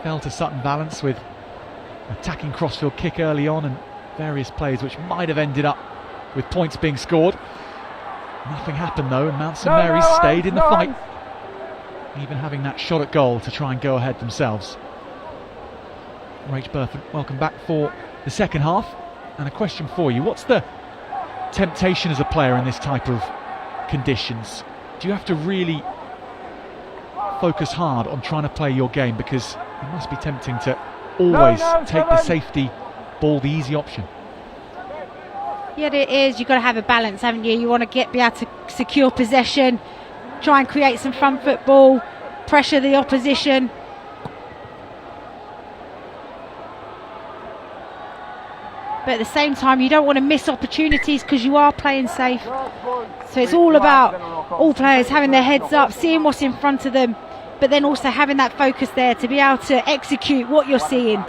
fell to Sutton Valence with attacking crossfield kick early on and various plays which might have ended up with points being scored. Nothing happened though, and Mount St Mary's stayed in the fight, even having that shot at goal to try and go ahead themselves. Rach Burford, welcome back for the second half, and a question for you. What's the temptation as a player in this type of conditions? Do you have to really focus hard on trying to play your game, because it must be tempting to always take the safety ball, the easy option? Yeah, it is. You've got to have a balance, haven't you? You want to be able to secure possession, try and create some front football, pressure the opposition. But at the same time, you don't want to miss opportunities because you are playing safe. So it's all about all players having their heads up, seeing what's in front of them, but then also having that focus there to be able to execute what you're seeing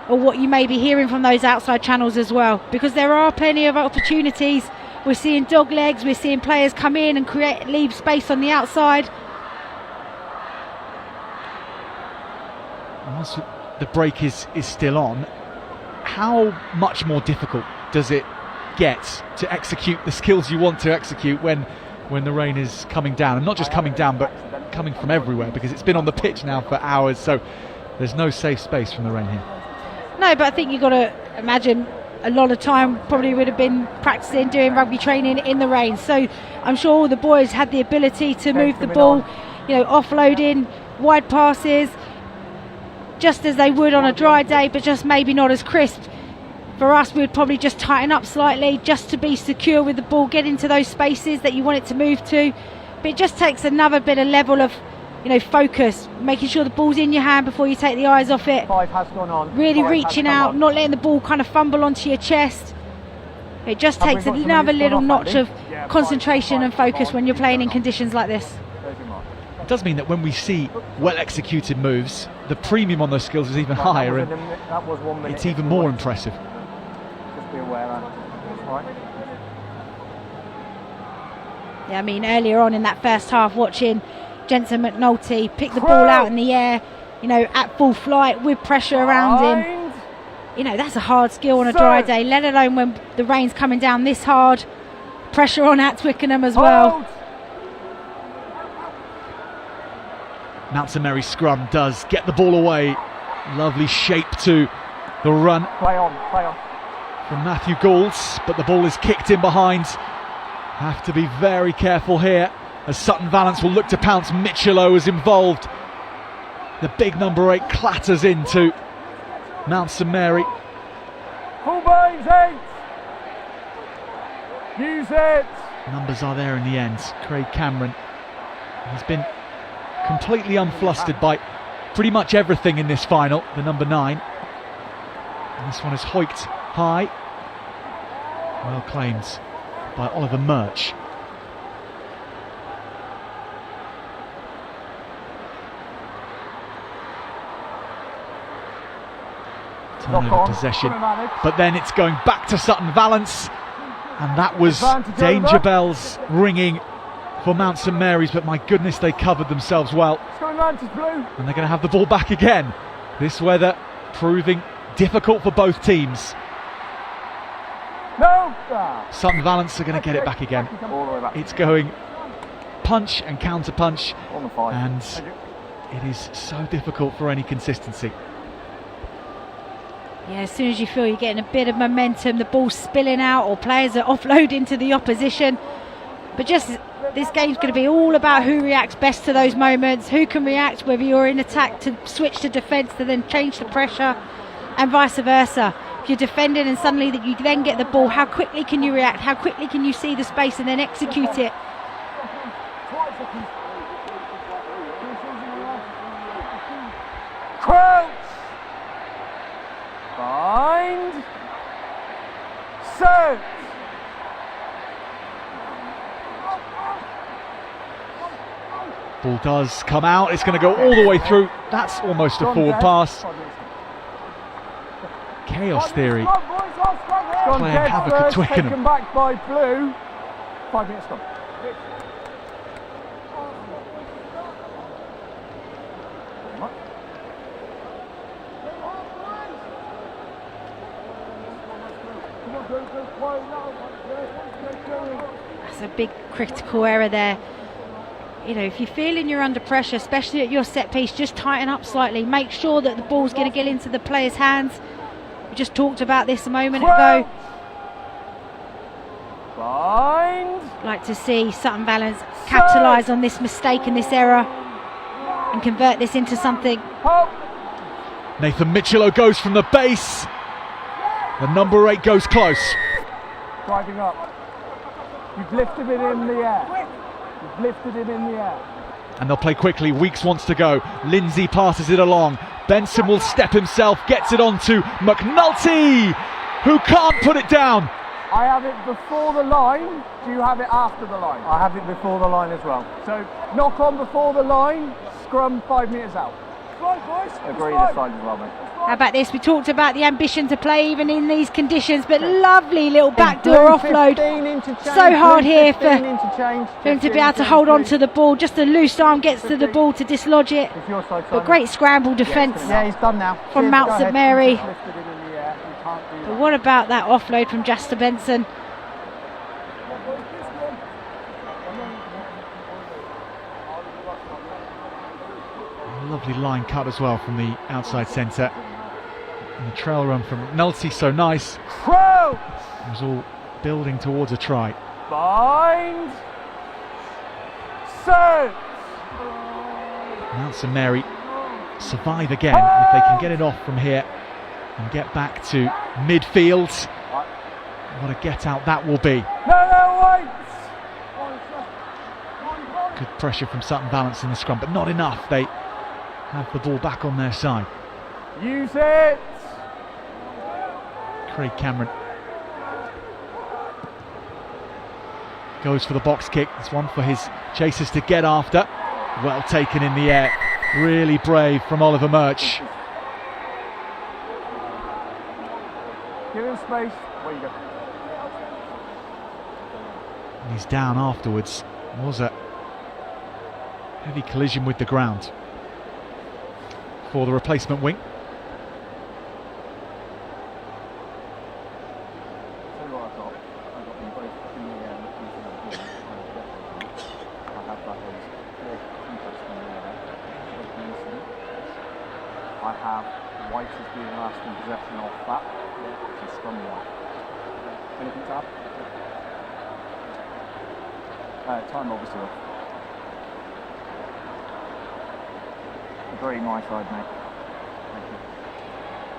or what you may be hearing from those outside channels as well, because there are plenty of opportunities. We're seeing dog legs, we're seeing players come in and leave space on the outside. Once the break is still on, how much more difficult does it get to execute the skills you want to execute when the rain is coming down, and not just coming down but coming from everywhere, because it's been on the pitch now for hours, so there's no safe space from the rain here. No, but I think you've got to imagine a lot of time probably would have been practicing, doing rugby training in the rain. So I'm sure all the boys had the ability to move the ball, offloading, wide passes, just as they would on a dry day, but just maybe not as crisp. For us, we'd probably just tighten up slightly just to be secure with the ball, get into those spaces that you want it to move to. But it just takes another bit of level of focus, making sure the ball's in your hand before you take the eyes off it. 5 has gone on. Really 5 reaching has out, come on. not letting the ball kind of fumble onto your chest. It just Have we takes got some another moves little gone off, notch Andy? of Yeah, concentration and five, focus when you're playing in conditions like this. There's your mark. It does mean that when we see well executed moves, the premium on those skills is even higher, and That was 1 minute. it's even more impressive. Just be aware, Andy. All right. Yeah, I mean, earlier on in that first half, watching Jensen McNulty pick the ball out in the air, at full flight with pressure around him. That's a hard skill on a dry day, let alone when the rain's coming down this hard. Pressure on at Twickenham as well. Mount St Mary's scrum does get the ball away. Lovely shape to the run Play on, play on. from Matthew Goulds, but the ball is kicked in behind. Have to be very careful here, as Sutton Valence will look to pounce. Michelot is involved. The big number 8 clatters into Mount St Mary. Full brains, 8! Use it! Numbers are there in the end. Craig Cameron has been completely unflustered by pretty much everything in this final, the number 9. And this one is hoiked high. Well claimed by Oliver Murch. Turnover possession, but then it's going back to Sutton Valence. And that was danger bells ringing for Mount St Mary's, but my goodness, they covered themselves well. And they're going to have the ball back again. This weather proving difficult for both teams. Sutton Valence are going to get it back again. It's going punch and counter punch, and it is so difficult for any consistency. Yeah, as soon as you feel you're getting a bit of momentum, the ball's spilling out or players are offloading to the opposition. But just this game's going to be all about who reacts best to those moments, who can react, whether you're in attack to switch to defence to then change the pressure, and vice versa. If you're defending and suddenly that you then get the ball, how quickly can you react, how quickly can you see the space and then execute it? Crouch! Bind! Search! Ball does come out, it's going to go all the way through. That's almost a forward pass. Chaos theory playing havoc at Twickenham. Taken back by Blue. 5 minutes gone. That's a big critical error there. You know, if you're feeling you're under pressure, especially at your set piece, just tighten up slightly. Make sure that the ball's going to get into the player's hands. We just talked about this a moment ago. Bind. Like to see Sutton Valence capitalise on this mistake and this error and convert this into something. Nathan Mitchello goes from the base. The number 8 goes close. Driving up. You've lifted it in the air. You've lifted it in the air. And they'll play quickly. Weeks wants to go. Lindsay passes it along. Benson will step himself, gets it on to McNulty, who can't put it down. I have it before the line. Do you have it after the line? I have it before the line as well. So knock on before the line, scrum 5 metres out. Right, boys. Agree this side as well, mate. How about this? We talked about the ambition to play even in these conditions, but lovely little backdoor offload. So hard here for him to be able to hold on to the ball. Just a loose arm gets to the ball to dislodge it. But great scramble defence from Mount St Mary. But what about that offload from Jasper Benson? Lovely line cut as well from the outside centre. And the trail run from McNulty, so nice. It was all building towards a try. Bind. Search. Mount St Mary survive again if they can get it off from here and get back to midfield. What a get out that will be. Good pressure from Sutton Valence in the scrum, but not enough. They have the ball back on their side. Use it. Craig Cameron goes for the box kick. It's one for his chasers to get after. Well taken in the air. Really brave from Oliver Murch. Give him space. Where you go? And he's down afterwards. It was a heavy collision with the ground for the replacement wing. I have White as being last in possession of that. It's a scrum one. Anything to add? Time obviously off. Agree my side, mate. Thank you.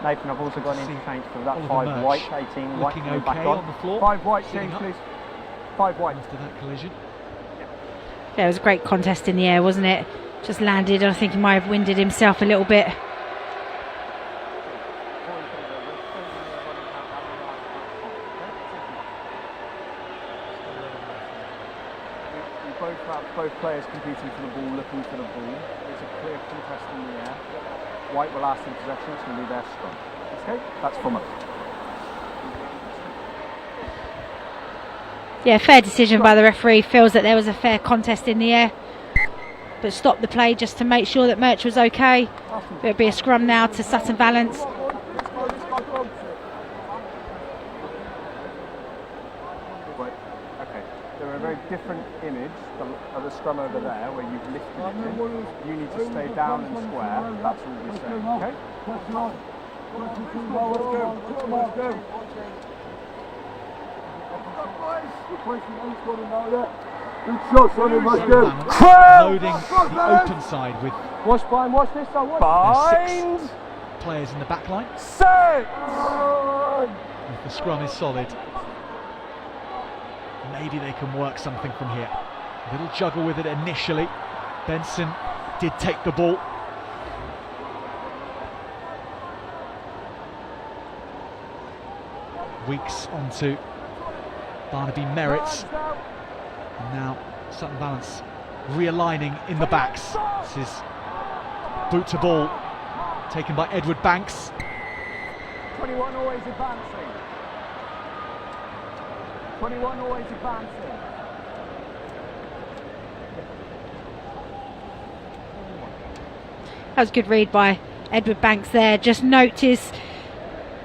Nathan, I've also got an interchange for that. 5 White, 18 White coming back on the floor. 5 White change, please. 5 White. After that collision. Yeah, it was a great contest in the air, wasn't it? Just landed. I think he might have winded himself a little bit. Both players competing for the ball, looking for the ball. It's a clear contest in the air. White will last in possession, it's going to be their scrum. Okay, that's from us. Yeah, fair decision by the referee. Feels that there was a fair contest in the air, but stopped the play just to make sure that Murch was okay. It'll be a scrum now to Sutton Valence. Okay, they're a very different image of the scrum over there where you've lifted it in. You need to stay down and square. That's all we're saying. Okay? Loading the open side with Watch behind, watch this, watch. their 6 players in the back line. Six! If the scrum is solid, maybe they can work something from here. A little juggle with it initially. Benson did take the ball. Weeks onto Barnaby Merritt. And now Sutton Valence realigning in the backs. This is boot to ball taken by Edward Banks. 21 always advancing. 21 always advancing. That was a good read by Edward Banks there. Just notice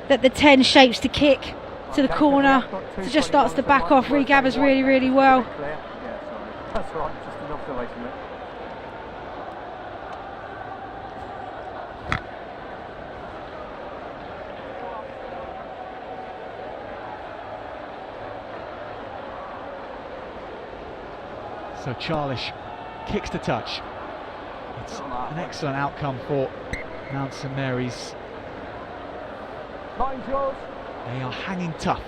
that the 10 shapes to kick to the corner. So just starts to back off. Regathers really, really well. Yeah, sorry. That's right, just an observation there. So Charlish kicks to touch. It's an excellent outcome for Mount St Mary's. Line's yours. They are hanging tough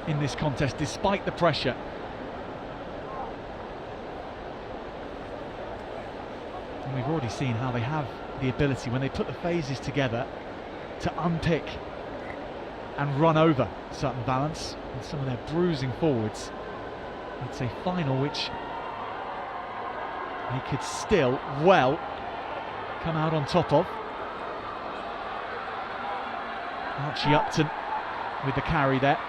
in this contest despite the pressure. And we've already seen how they have the ability, when they put the phases together, to unpick and run over Sutton Valence and some of their bruising forwards. It's a final which they could still well come out on top of. Archie Upton with the carry there.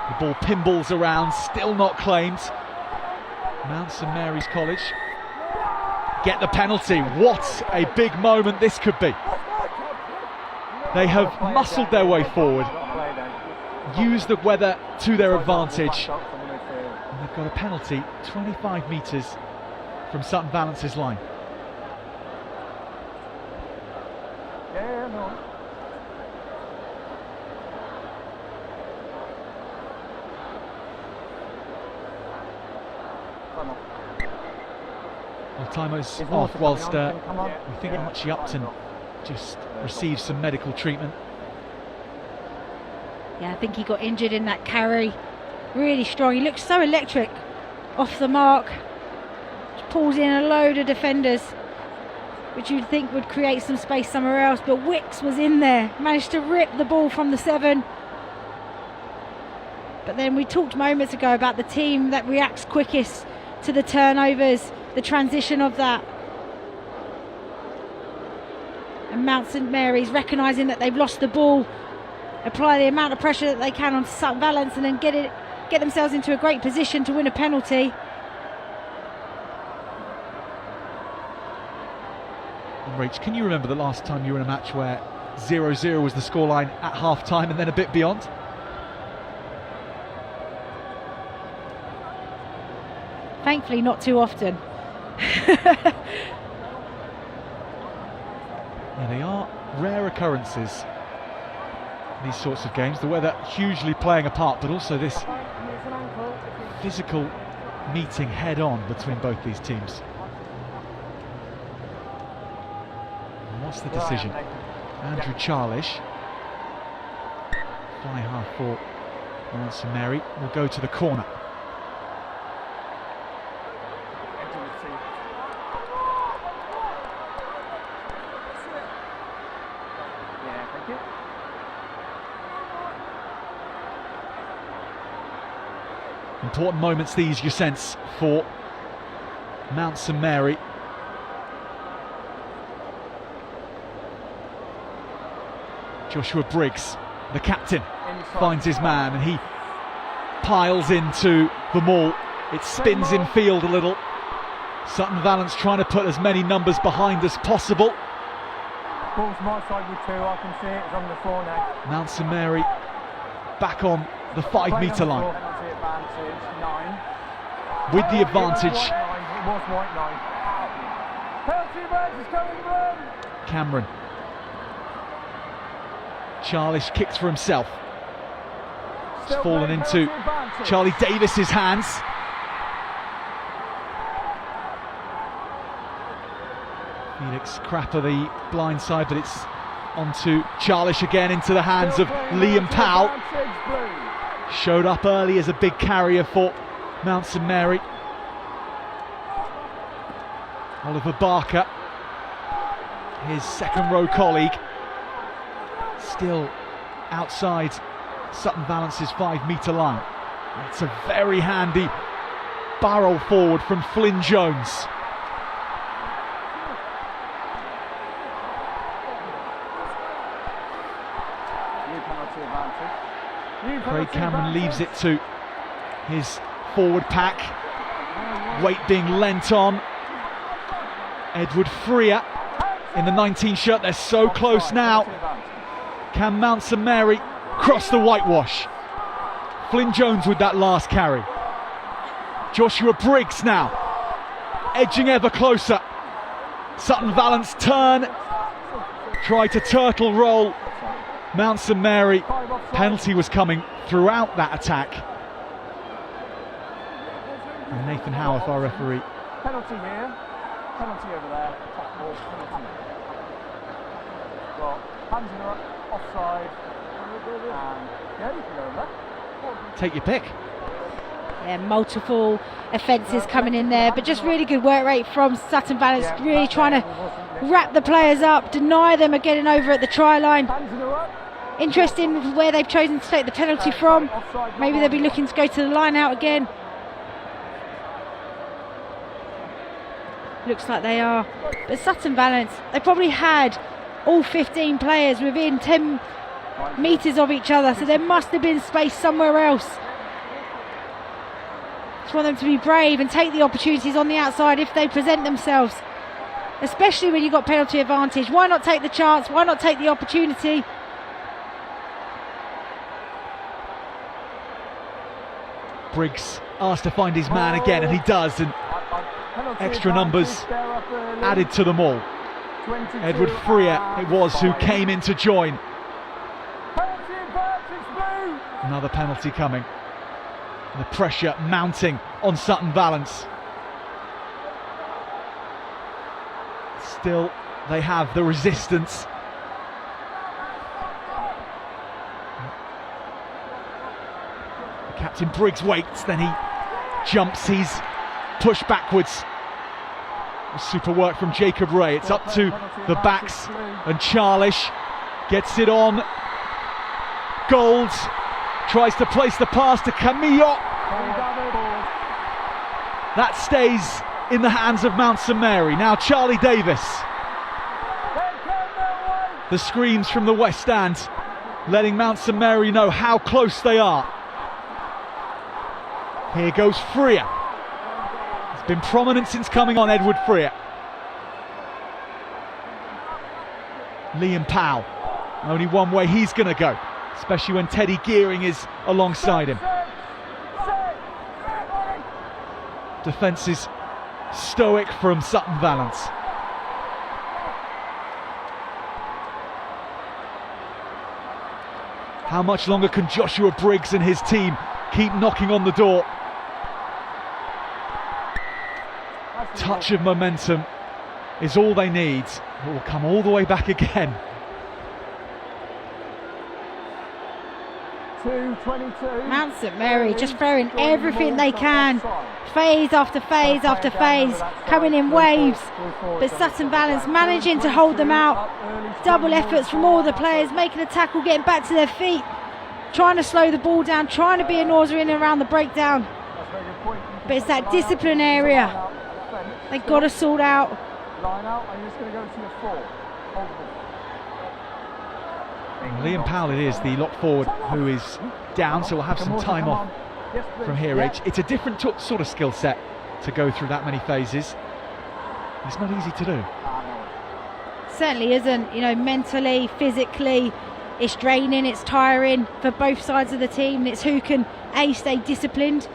The ball pinballs around, still not claimed. Mount St Mary's College get the penalty. What a big moment this could be. They have muscled their way forward, used the weather to their advantage, and they've got a penalty 25 metres from Sutton Valence's line. Yeah, no. Well, timer's off whilst we think Archie Upton just received some medical treatment. Yeah, I think he got injured in that carry. Really strong. He looks so electric off the mark. Just pulls in a load of defenders, which you'd think would create some space somewhere else. But Wicks was in there, managed to rip the ball from the 7. But then we talked moments ago about the team that reacts quickest to the turnovers, the transition of that. And Mount St Mary's recognising that they've lost the ball, apply the amount of pressure that they can on Sutton Valence, and then get themselves into a great position to win a penalty. And Rach, can you remember the last time you were in a match where 0-0 was the scoreline at half time and then a bit beyond? Thankfully not too often. Yeah, they are rare occurrences, these sorts of games. The weather hugely playing a part, but also this physical meeting head on between both these teams. And what's the decision? Andrew Charlish, fly half for Mount St Mary, will go to the corner. Important moments these, you sense, for Mount St Mary. Joshua Briggs, the captain, finds his man, and he piles into the maul. It spins in field a little. Sutton Valence trying to put as many numbers behind as possible. Ball's my side with 2, I can see it, it's on the floor now. Mount St Mary back on the 5 metre line. Penalty advantage, 9. With the advantage, It was white 9. Penalty advantage coming from Cameron. Charlish kicks for himself. It's fallen into Charlie Davis's hands. Phoenix crapper the blind side, but it's onto Charlish again into the hands of Liam Powell. Showed up early as a big carrier for Mount St Mary. Oliver Barker, his second row colleague, still outside Sutton Valence's 5 metre line. It's a very handy barrel forward from Flynn Jones. Craig Cameron leaves it to his forward pack. Weight being lent on. Edward Freer in the 19 shirt. They're so close now. Can Mount St Mary cross the whitewash? Flynn Jones with that last carry. Joshua Briggs now edging ever closer. Sutton Valence turn. Try to turtle roll Mount St Mary. Penalty was coming throughout that attack. And Nathan Howarth, our referee. Penalty here, penalty over there, top ball, penalty. Got hands in the offside, and yeah, you can go over there. Take your pick. Yeah, multiple offences coming in there, but just really good work rate from Sutton Valence, really trying to wrap the players up, deny them of getting over at the try line. Interesting where they've chosen to take the penalty from. Maybe they'll be looking to go to the line out again. Looks like they are. But Sutton Valence, they probably had all 15 players within 10 metres of each other, so there must have been space somewhere else. Just want them to be brave and take the opportunities on the outside if they present themselves, especially when you've got penalty advantage. Why not take the chance? Why not take the opportunity? Briggs asked to find his man again, and he does, and extra numbers added to them all. Edward Freer it was who came in to join. Another penalty coming. The pressure mounting on Sutton Valence. Still, they have the resistance. Captain Briggs waits, then he jumps, he's pushed backwards. Super work from Jacob Ray. It's up to the backs, and Charlish gets it on. Gold tries to place the pass to Camillo. That stays in the hands of Mount St Mary. Now Charlie Davis. The screams from the West Stand letting Mount St Mary know how close they are. Here goes Freer. He's been prominent since coming on, Edward Freer. Liam Powell. Only one way he's going to go, especially when Teddy Gearing is alongside him. Defence is stoic from Sutton Valence. How much longer can Joshua Briggs and his team keep knocking on the door? Touch of momentum is all they need. It will come all the way back again. 2:22. Mount St Mary just throwing everything they can, phase after phase after phase, coming in waves, but Sutton Valence managing to hold them out. Double efforts from all the players, making a tackle, getting back to their feet, trying to slow the ball down, trying to be a noise in and around the breakdown. But it's that discipline area they've got to sort out. Line out, I'm just going to go to your 4. Liam Powell it is, the lock forward, who is down, so we'll have some time off Yes, please. from here, Yeah. H. It's a different sort of skill set to go through that many phases. It's not easy to do. Certainly isn't. You know, mentally, physically, it's draining, it's tiring for both sides of the team. It's who can stay disciplined,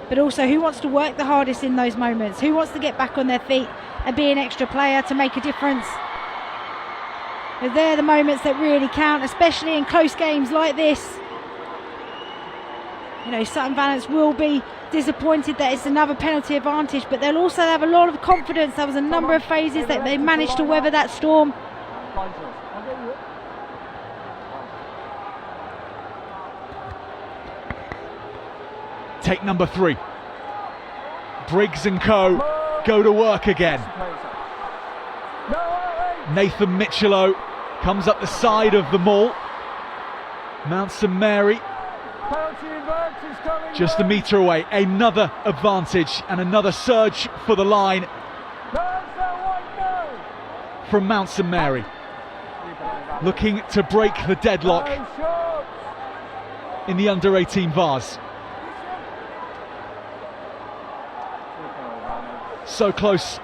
but also who wants to work the hardest in those moments, who wants to get back on their feet and be an extra player to make a difference. They're the moments that really count, especially in close games like this. You know, Sutton Valence will be disappointed that it's another penalty advantage, but they'll also have a lot of confidence. There was a number of phases that they managed to weather that storm. Take number 3. Briggs and co. go to work again. Nathan Michelot comes up the side of the maul. Mount St Mary just a metre away. Another advantage and another surge for the line from Mount St Mary, looking to break the deadlock in the under-18 Vase. So close.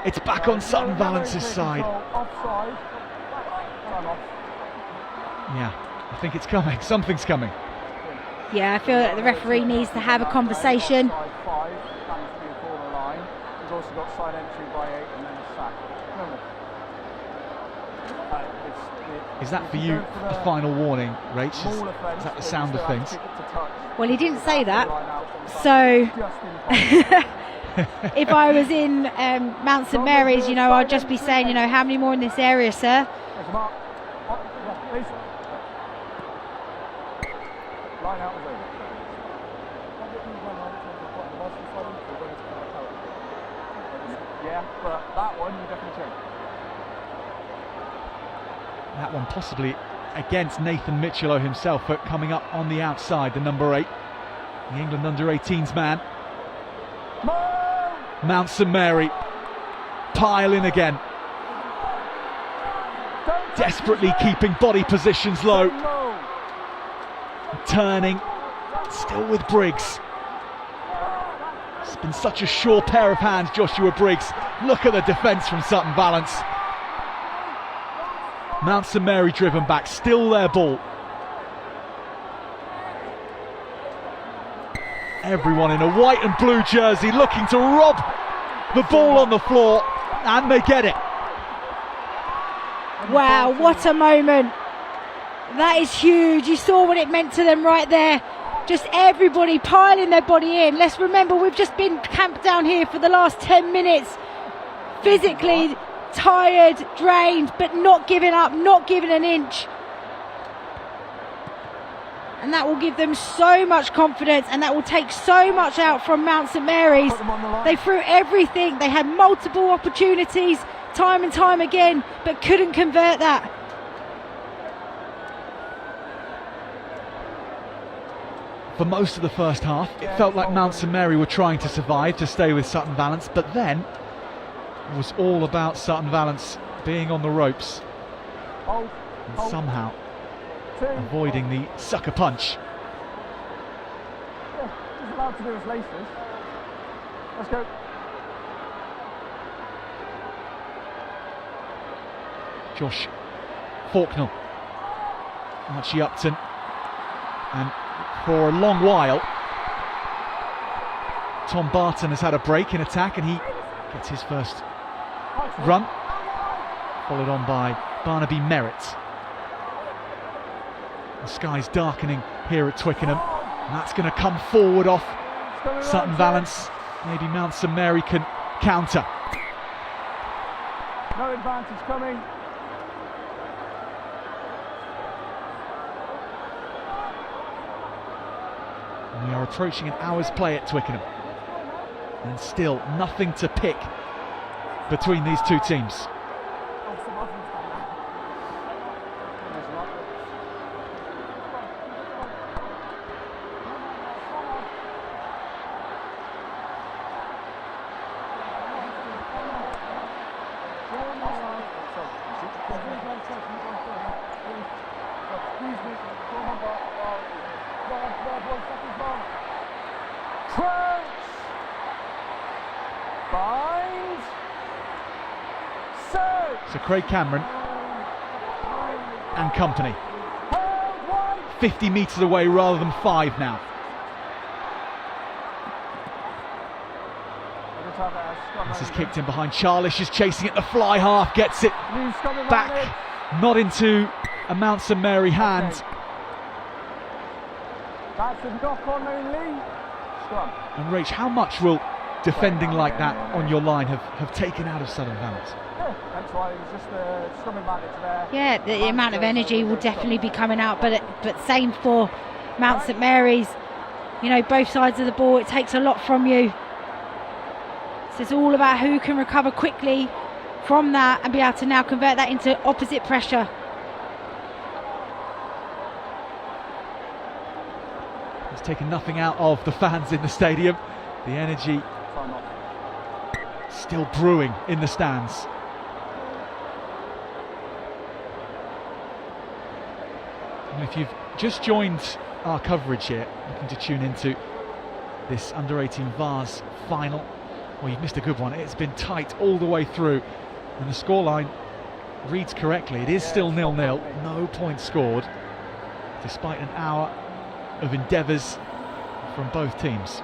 It's back on Sutton Valence's side. Yeah, I think it's coming. Something's coming. Yeah, I feel that the referee needs to have a conversation. We've also got side entry by 8 and then a sack. Is that for you a final warning, Rach? Is that the sound of things? Well, he didn't say that, so if I was in Mount St Mary's, you know, I'd just be saying, you know, how many more in this area, sir? Line out was over. Yeah, but that one you definitely change. That one possibly against Nathan Michelot himself, but coming up on the outside, the number 8, the England under-18s man. Mount St Mary pile in again, desperately keeping body positions low, turning, still with Briggs. It's been such a sure pair of hands, Joshua Briggs. Look at the defence from Sutton Valence. Mount St Mary driven back, still their ball. Everyone in a white and blue jersey looking to rob the ball on the floor, and they get it. Wow, what a moment. That is huge. You saw what it meant to them right there. Just everybody piling their body in. Let's remember, we've just been camped down here for the last 10 minutes. Physically tired, drained, but not giving up, not giving an inch. And that will give them so much confidence, and that will take so much out from Mount St Mary's. They threw everything. They had multiple opportunities time and time again, but couldn't convert that. For most of the first half, it felt like Mount St Mary were trying to survive, to stay with Sutton Valence, but then it was all about Sutton Valence being on the ropes and somehow avoiding the sucker punch. Yeah, he's allowed to do his laces. Let's go. Josh Faulknell, Archie Upton, and for a long while Tom Barton has had a break in attack, and he gets his first run, followed on by Barnaby Merritt. The sky's darkening here at Twickenham, and that's going to come forward off Sutton Valence. Maybe Mount St Mary can counter. No advantage coming. And we are approaching an hour's play at Twickenham, and still nothing to pick between these two teams. Crouch. Bind. Set. So Craig Cameron and company. 50 metres away rather than 5 now. This is kicked in behind. Charlish is chasing it. The fly half gets it back, not into a Mount St Mary hand. That's a knock on only. Scrum. And Rach, how much will defending like that on your line have taken out of Southern Valence? That's why it was just the scrum advantage there. Yeah, the amount of energy will definitely be coming out, but same for Mount St Mary's. You know, both sides of the ball, it takes a lot from you. So it's all about who can recover quickly from that and be able to now convert that into opposite pressure. It's taken nothing out of the fans in the stadium. The energy still brewing in the stands. And if you've just joined our coverage here, looking to tune into this under-18 Vase final, well, you've missed a good one. It's been tight all the way through, and the scoreline reads correctly. It is still 0-0, no points scored, despite an hour of endeavours from both teams.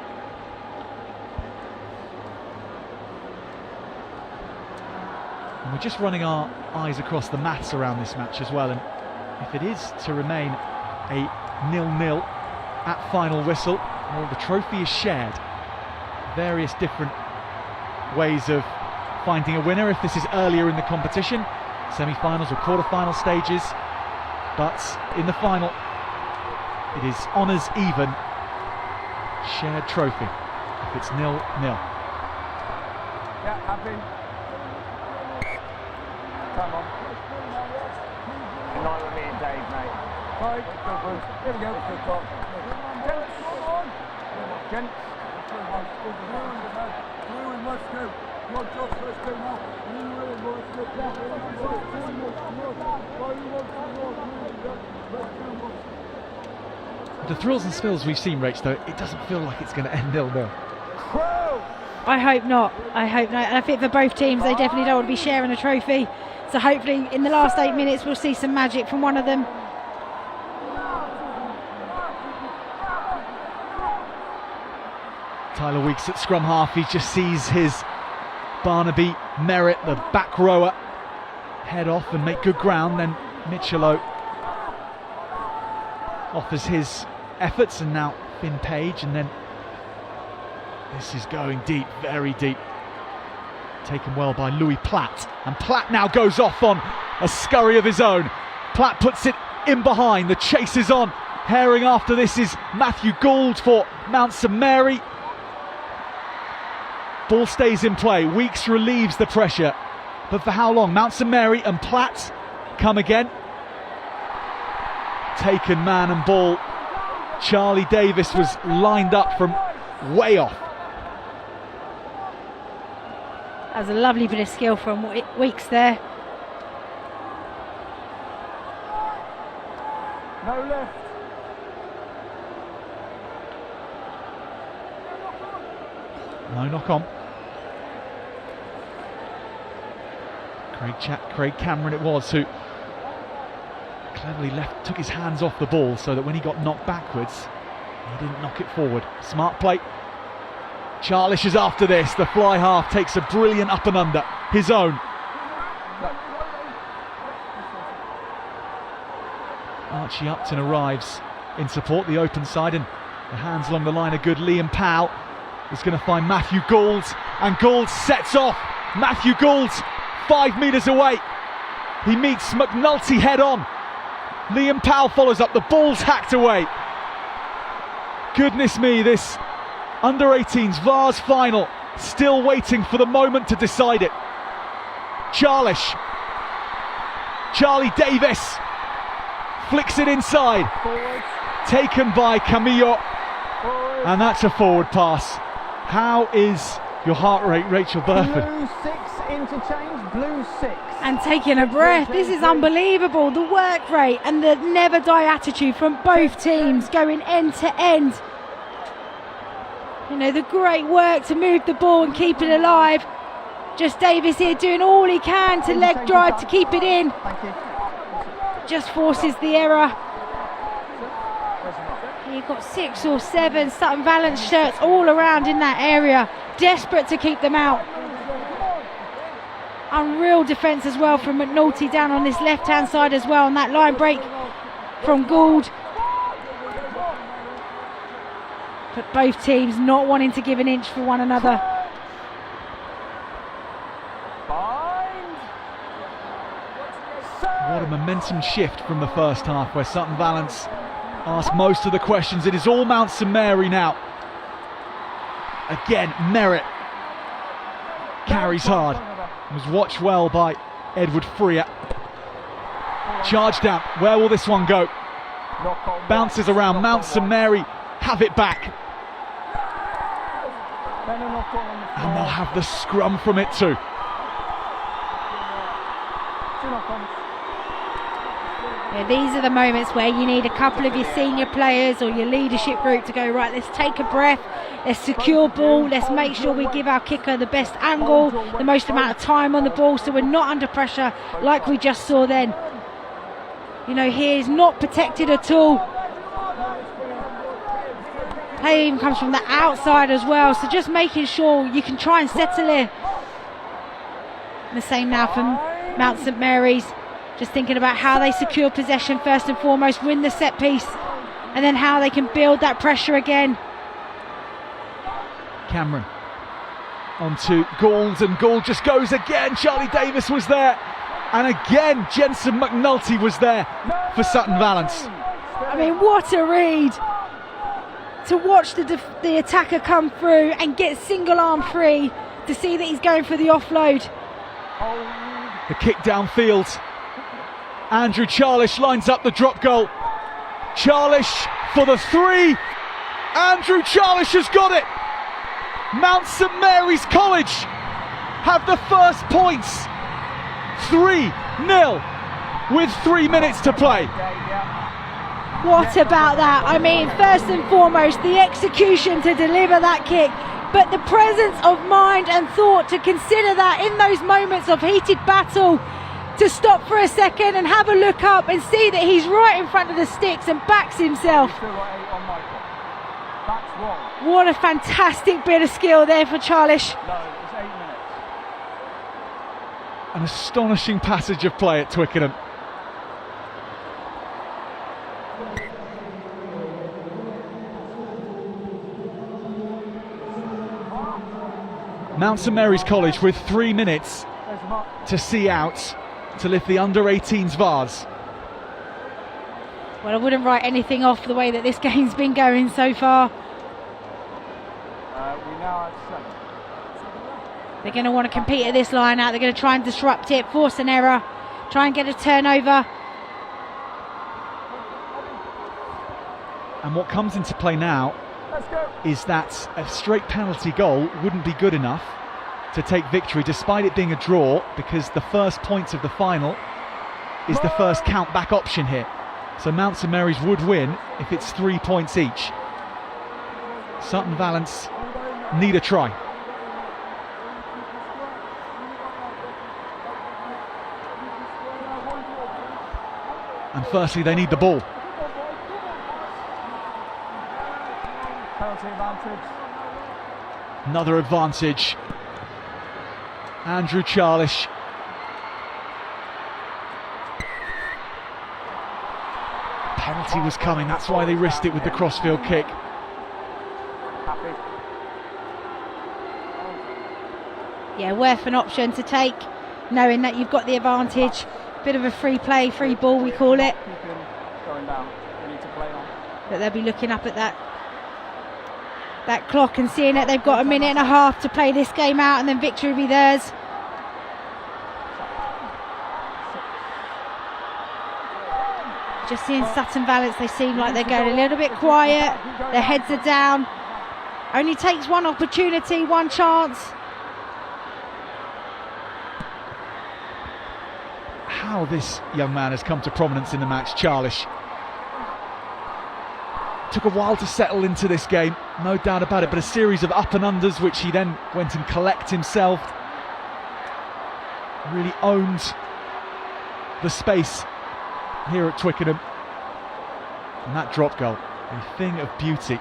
And we're just running our eyes across the maths around this match as well, and if it is to remain a 0-0 at final whistle, well, the trophy is shared. Various different ways of finding a winner if this is earlier in the competition, semi-finals or quarter-final stages, but in the final it is honours even, shared trophy if it's 0-0. Yeah, happy. Come on. Not with me and Dave, mate. Right, go Bruce. Here we go. Good clock. Gents, come on. Gents. The thrills and spills we've seen, Rach, though, it doesn't feel like it's going to end 0-0. I hope not. I hope not. And I think for both teams, they definitely don't want to be sharing a trophy. So hopefully in the last 8 minutes, we'll see some magic from one of them. Tyler Weeks at scrum half, he just sees his Barnaby Merritt, the back rower, head off and make good ground. Then Michelot offers his efforts, and now Finn Page, and then this is going deep, very deep. Taken well by Louis Platt, and Platt now goes off on a scurry of his own. Platt puts it in behind, the chase is on. Herring after this is Matthew Gould for Mount St Mary. Ball stays in play, Weeks relieves the pressure, but for how long? Mount St Mary and Platt come again. Taken man and ball. Charlie Davis was lined up from way off. That was a lovely bit of skill from Weeks there. No left. No knock on. Craig Cameron it was who cleverly took his hands off the ball so that when he got knocked backwards, he didn't knock it forward. Smart play. Charlish is after this. The fly half takes a brilliant up and under, his own. Archie Upton arrives in support, the open side, and the hands along the line are good. Liam Powell is going to find Matthew Gould, and Gould sets off. Matthew Gould's 5 metres away. He meets McNulty head on. Liam Powell follows up, the ball's hacked away. Goodness me, this under-18s Vase final still waiting for the moment to decide it. Charlie Davis flicks it inside, taken by Camillo, and that's a forward pass. How is your heart rate, Rachel Burford. Blue 6 interchange, blue 6. And taking a breath. This is unbelievable. The work rate and the never die attitude from both teams going end to end. You know, the great work to move the ball and keep it alive. Just Davis here doing all he can to leg drive to keep it in. Thank you. Just forces the error. You've got 6 or 7 Sutton Valence shirts all around in that area, desperate to keep them out. Unreal defence as well from McNulty down on this left hand side as well, on that line break from Gould. But both teams not wanting to give an inch for one another. What a momentum shift from the first half, where Sutton Valence asked most of the questions. It is all Mount St Mary now. Again, Merritt carries hard. Was watched well by Edward Freer. Charge down. Where will this one go? Bounces around. Mount St Mary have it back. And they'll have the scrum from it too. Yeah, these are the moments where you need a couple of your senior players or your leadership group to go, right, let's take a breath, let's secure ball, let's make sure we give our kicker the best angle, the most amount of time on the ball, so we're not under pressure like we just saw then. You know, he is not protected at all. Play even comes from the outside as well, so just making sure you can try and settle it. And the same now from Mount St Mary's. Just thinking about how they secure possession first and foremost, win the set piece, and then how they can build that pressure again. Cameron onto Gould, and Gould just goes again. Charlie Davis was there, and again Jensen McNulty was there for Sutton Valence. I mean, what a read to watch the attacker come through and get single arm free, to see that he's going for the offload. The kick downfield. Andrew Charlish lines up the drop goal. Charlish for the 3. Andrew Charlish has got it. Mount St Mary's College have the first points. 3-0 with 3 minutes to play. What about that? I mean, first and foremost, the execution to deliver that kick, but the presence of mind and thought to consider that in those moments of heated battle, to stop for a second and have a look up and see that he's right in front of the sticks and backs himself. What a fantastic bit of skill there for Charlish. An astonishing passage of play at Twickenham. Mount St Mary's College with 3 minutes to see out, to lift the under-18s vase. Well, I wouldn't write anything off the way that this game's been going so far. We now have 7. They're going to want to compete at this line out. They're going to try and disrupt it, force an error, try and get a turnover. And what comes into play now is that a straight penalty goal wouldn't be good enough to take victory, despite it being a draw, because the first point of the final is the first count back option here. So Mount St Mary's would win if it's 3 points each. Sutton Valence need a try. And firstly, they need the ball. Penalty advantage. Another advantage. Andrew Charlish. Penalty was coming, that's why they risked it with the crossfield kick. Happy. Yeah, worth an option to take, knowing that you've got the advantage. Bit of a free play, free ball we call it. Going down. We need to play on. But they'll be looking up at that clock and seeing that they've got a minute and a half to play this game out, and then victory will be theirs. Just seeing Sutton Valence, they seem like they're going a little bit quiet. Their heads are down. Only takes one opportunity, one chance. how this young man has come to prominence in the match, Charlish. Took a while to settle into this game, no doubt about it, but a series of up and unders which he then went and collected himself. Really owned the space here at Twickenham. And that drop goal, a thing of beauty.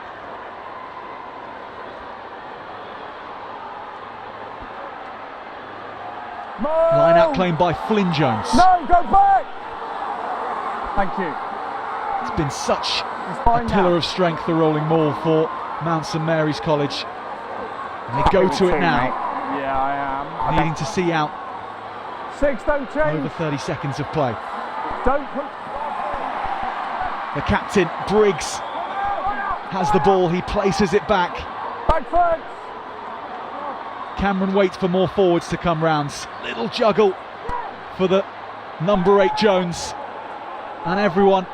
Line out claim by Flynn Jones. No, go back! Thank you. It's been such It's a fine pillar now. of strength, the rolling maul for Mount St Mary's College. And they go to it now, Yeah, I am. needing to see out 6, don't change. over 30 seconds of play. Don't put... The captain, Briggs, has the ball, he places it back. Back foot! Cameron waits for more forwards to come round. Little juggle for the number 8 Jones. And everyone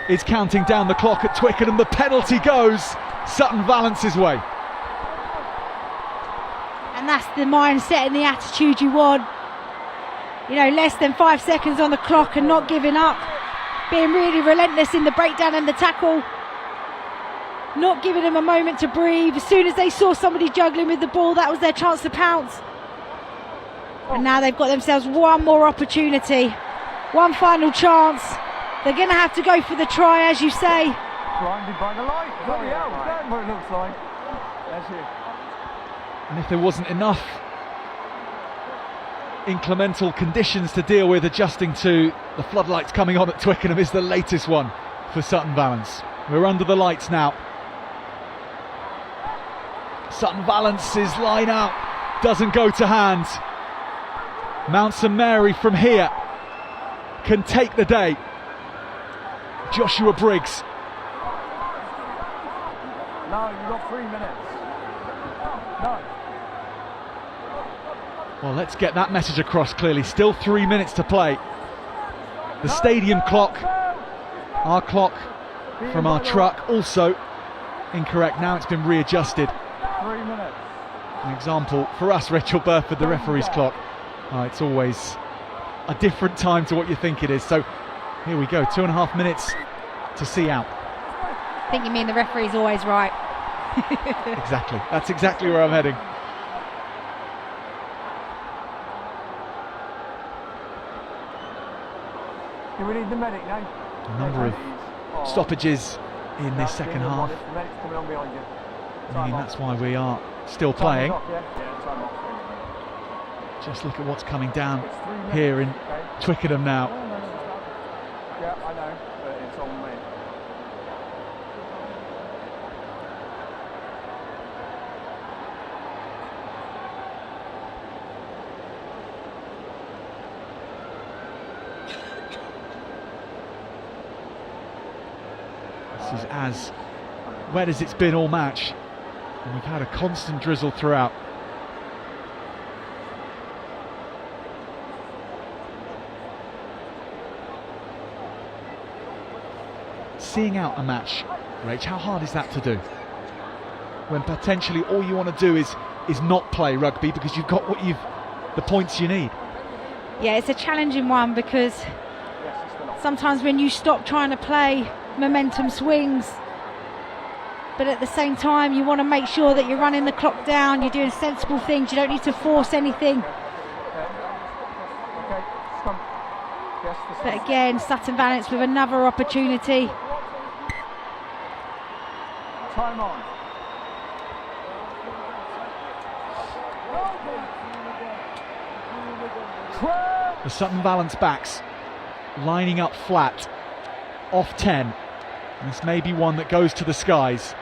is counting down the clock at Twickenham. The penalty goes Sutton Valence's way. And that's the mindset and the attitude you want. You know, less than 5 seconds on the clock and not giving up. Being really relentless in the breakdown and the tackle. Not giving them a moment to breathe. As soon as they saw somebody juggling with the ball, that was their chance to pounce. And now they've got themselves one more opportunity. One final chance. They're going to have to go for the try, as you say. Blinded by the light. Bloody hell, is that what it looks like? That's it. And if there wasn't enough inclemental conditions to deal with, adjusting to the floodlights coming on at Twickenham is the latest one for Sutton Valence. We're under the lights now. Sutton Valence's line out doesn't go to hand. Mount St Mary from here can take the day. Joshua Briggs. No, you've got 3 minutes. No. Well, let's get that message across clearly. Still 3 minutes to play. The stadium clock, our clock from our truck, also incorrect. Now it's been readjusted. 3 minutes. An example for us, Rachel Burford, the referee's clock. It's always a different time to what you think it is. So here we go, 2.5 minutes to see out. I think you mean the referee's always right. Exactly, that's exactly where I'm heading. Do we need the medic now? A number of stoppages in this second half. The medic's coming on behind you. I mean, that's why we are still playing. Time off, yeah, time off. Just look at what's coming down It's 3 minutes. here in Okay. Twickenham now. Yeah, I know, but it's on me. This is as wet as it's been all match, and we've had a constant drizzle throughout. Seeing out a match, Rach, how hard is that to do? When potentially all you want to do is not play rugby because you've got the points you need. Yeah, it's a challenging one because sometimes when you stop trying to play, momentum swings. But at the same time, you want to make sure that you're running the clock down, you're doing sensible things, you don't need to force anything. Okay, stump. Yes, the But again, Sutton Valence with another opportunity. time on. The Sutton Valence backs lining up flat off 10. This may be one that goes to the skies.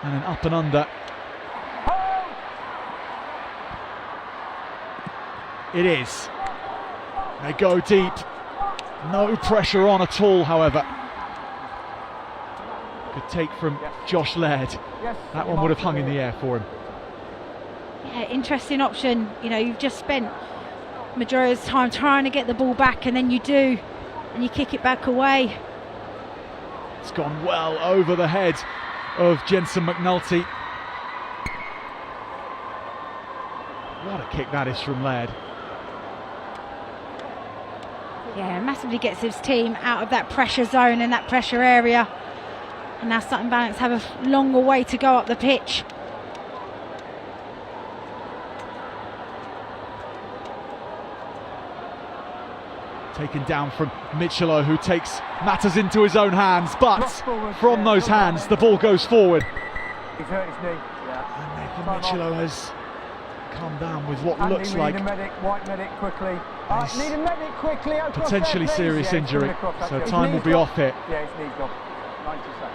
And an up and under. It is. They go deep. No pressure on at all, however. Good take from Josh Laird. Yes, That one would have hung in the air for him. Yeah, interesting option. You know, you've just spent majority of the time trying to get the ball back, and then you do, and you kick it back away. It's gone well over the head of Jensen McNulty. What a kick that is from Laird. Yeah, massively gets his team out of that pressure zone and that pressure area. And now Sutton Valence have a longer way to go up the pitch. Taken down from Michelot, who takes matters into his own hands, but from those hands the ball goes forward. He's hurt his knee. And Nathan Michelot has come down with what looks like need a medic, white medic quickly. Need a medic quickly. potentially serious injury, so time will be off here. Yeah, his knee's gone. 90 seconds.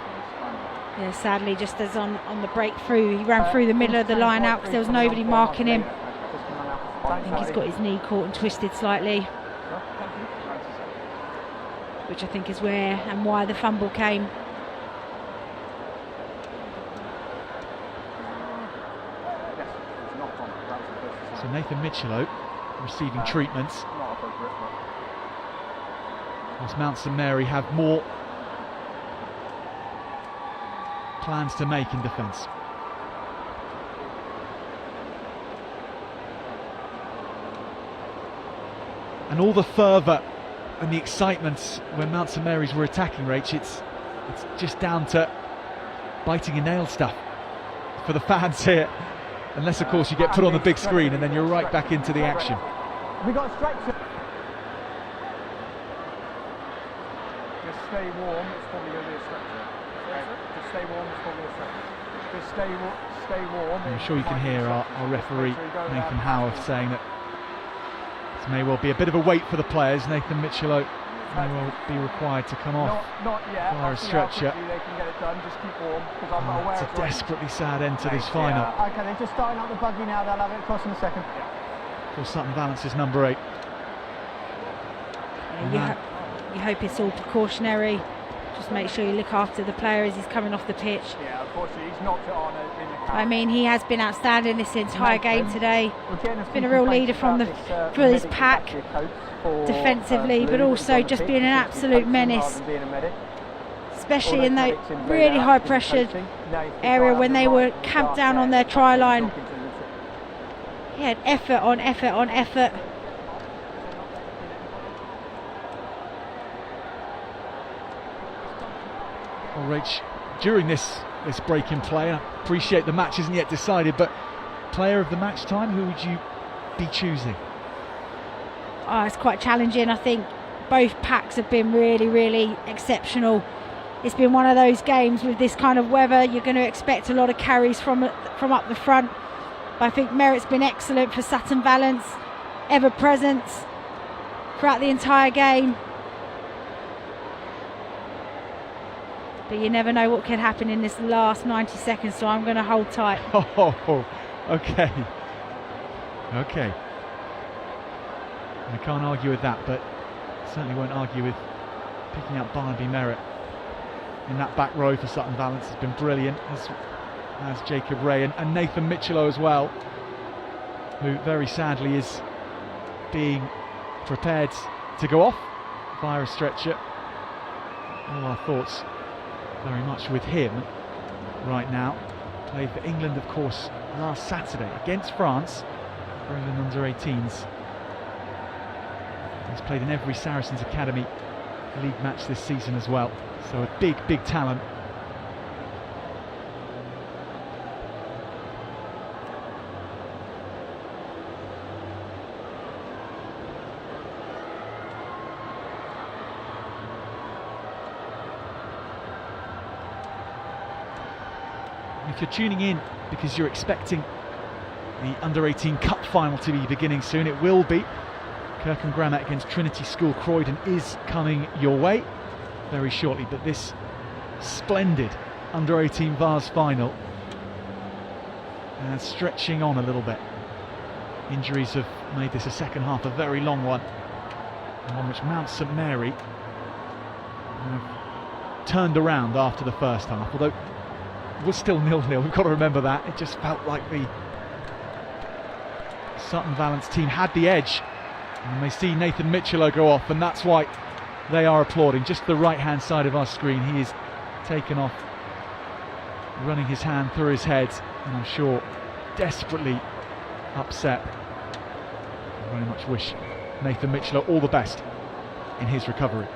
Yeah, sadly, just as on the breakthrough, he ran through the middle of the line out because there was nobody marking him. I think he's got his knee caught and twisted slightly, which I think is where and why the fumble came. So Nathan Michelot receiving treatment. As Mount St Mary have more plans to make in defence. And all the fervour and the excitement when Mount St Mary's were attacking, Rach, it's just down to biting your nail stuff for the fans here. Unless, of course, you get put on the big screen and then you're right back into the action. We got a stretcher. Just stay warm, it's probably going to be a stretcher. Just stay warm, it's probably a stretcher. Just stay warm. I'm sure you can hear our referee, Nathan Howarth, saying that this may well be a bit of a wait for the players. Nathan Michelot may well be required to come off not yet. via a stretcher. They can get it done. Just keep warm, because I'm not aware It's a desperately sad end to this final. Okay, they're just starting up the buggy now. They'll have it across in a second. For Sutton Valence's number 8. You hope it's all precautionary. Just make sure you look after the player as he's coming off the pitch. Yeah, unfortunately, he's knocked it on in the camp. I mean, he has been outstanding this entire game today. He's been a real leader for his pack defensively, but also just being an absolute menace, especially in that really high pressured area when they were camped down on their try line. He had effort on effort on effort. Well, Rach, during this break in play, I appreciate the match isn't yet decided, but player of the match time, who would you be choosing? Oh, it's quite challenging. I think both packs have been really, really exceptional. It's been one of those games with this kind of weather, you're going to expect a lot of carries from up the front. But I think Merritt's been excellent for Sutton Valence, ever present throughout the entire game. But you never know what can happen in this last 90 seconds, so I'm going to hold tight. Oh, okay. Okay. I can't argue with that, but certainly won't argue with picking up Barnaby Merritt in that back row for Sutton Valence. Has been brilliant, as Jacob Ray and Nathan Michelot as well, who very sadly is being prepared to go off via a stretcher. All our thoughts very much with him right now. Played for England, of course, last Saturday against France for England under-18s. He's played in every Saracens Academy league match this season as well, so a big talent. If you're tuning in because you're expecting the under-18 Cup final to be beginning soon, it will be. Kirkham Grammar against Trinity School Croydon is coming your way very shortly, but this splendid under-18 Vase final stretching on a little bit. Injuries have made this a second half a very long one, and one which Mount St Mary have turned around after the first half, although it was still 0-0. We've got to remember that. It just felt like the Sutton Valence team had the edge, and they see Nathan Michelot go off, and that's why they are applauding. Just the right hand side of our screen, he is taken off, running his hand through his head, and I'm sure desperately upset. I very much wish Nathan Michelot all the best. in his recovery.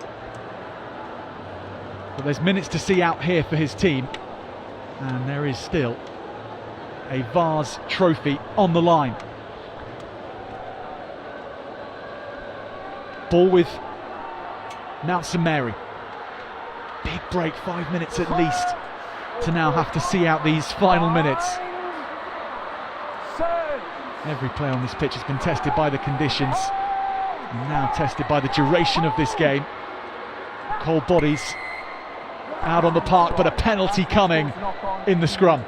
But there's minutes to see out here for his team, and there is still a Vase trophy on the line. Ball with Mount St Mary. Big break, 5 minutes at least to now have to see out these final minutes. Every play on this pitch has been tested by the conditions, and now tested by the duration of this game. Cold bodies out on the park, but a penalty coming in the scrum.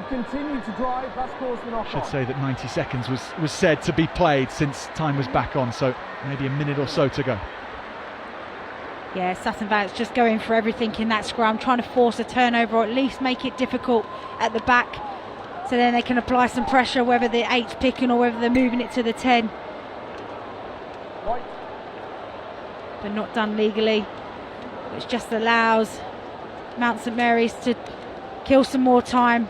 Continue to drive, that's caused the knock-on. Should say that 90 seconds was said to be played since time was back on, so maybe a minute or so to go. Yeah, Sutton Valence just going for everything in that scrum, trying to force a turnover or at least make it difficult at the back, so then they can apply some pressure, whether the 8's picking or whether they're moving it to the 10. Right. But not done legally, which just allows Mount St Mary's to kill some more time,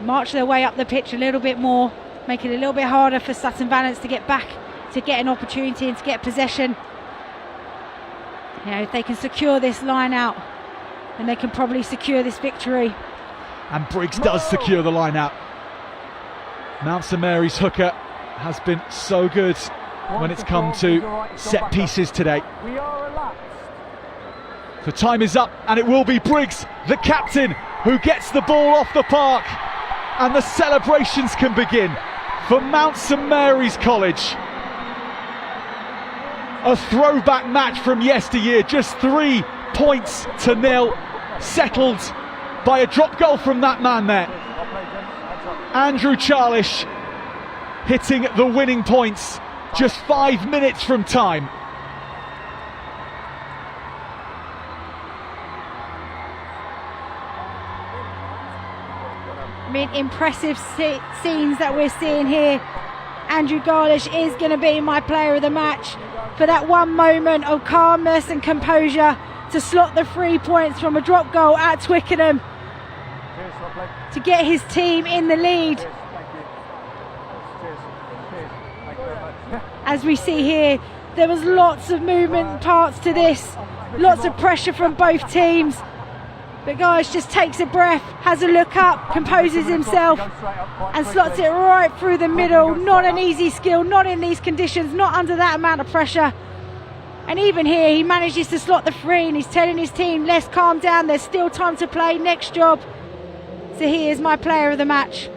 march their way up the pitch a little bit more, make it a little bit harder for Sutton Valence to get back, to get an opportunity and to get possession. You know, if they can secure this line out, then they can probably secure this victory. And Briggs does secure the line out. Mount St Mary's hooker has been so good when it's come to set pieces today. We are elapsed. The time is up, and it will be Briggs, the captain, who gets the ball off the park, and the celebrations can begin for Mount St Mary's College. A throwback match from yesteryear, just 3 points to 0, settled by a drop goal from that man there, Andrew Charlish, hitting the winning points just 5 minutes from time. I mean, impressive scenes that we're seeing here. Andrew Garlish is going to be my player of the match for that one moment of calmness and composure to slot the 3 points from a drop goal at Twickenham to get his team in the lead. As we see here, there was lots of movement parts to this, lots of pressure from both teams. But Garlish just takes a breath, has a look up, composes himself and slots it right through the middle. Not an easy skill, not in these conditions, not under that amount of pressure. And even here he manages to slot the 3 and he's telling his team, let's calm down, there's still time to play, next job. So he is my player of the match.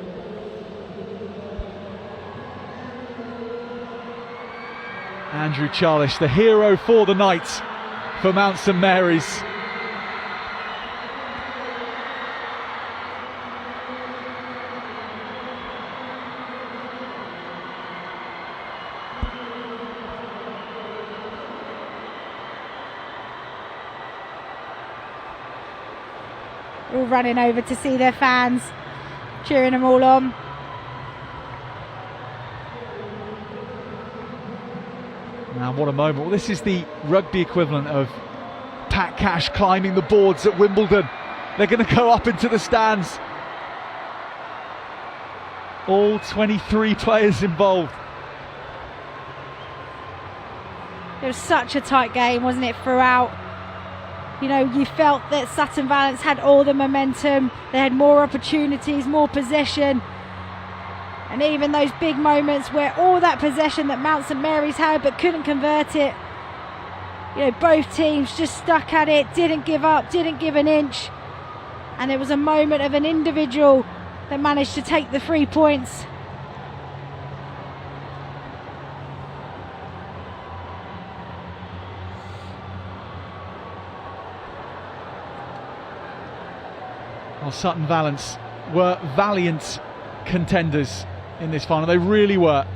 Andrew Charlish, the hero for the night for Mount St Mary's. All running over to see their fans, cheering them all on. Now what a moment. Well, this is the rugby equivalent of Pat Cash climbing the boards at Wimbledon. They're going to go up into the stands. All 23 players involved. It was such a tight game, wasn't it, throughout? You know, you felt that Sutton Valence had all the momentum, they had more opportunities, more possession. And even those big moments where all that possession that Mount St Mary's had but couldn't convert it. You know, both teams just stuck at it, didn't give up, didn't give an inch. And there was a moment of an individual that managed to take the 3 points. Well, Sutton Valence were valiant contenders in this final. They really were.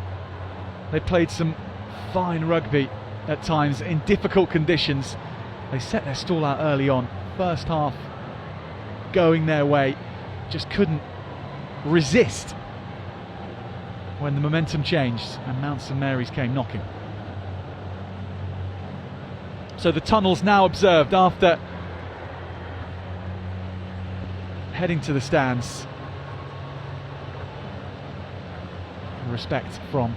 They played some fine rugby at times in difficult conditions. They set their stall out early on. First half going their way. Just couldn't resist when the momentum changed and Mount St Mary's came knocking. So the tunnel's now observed after heading to the stands. Respect from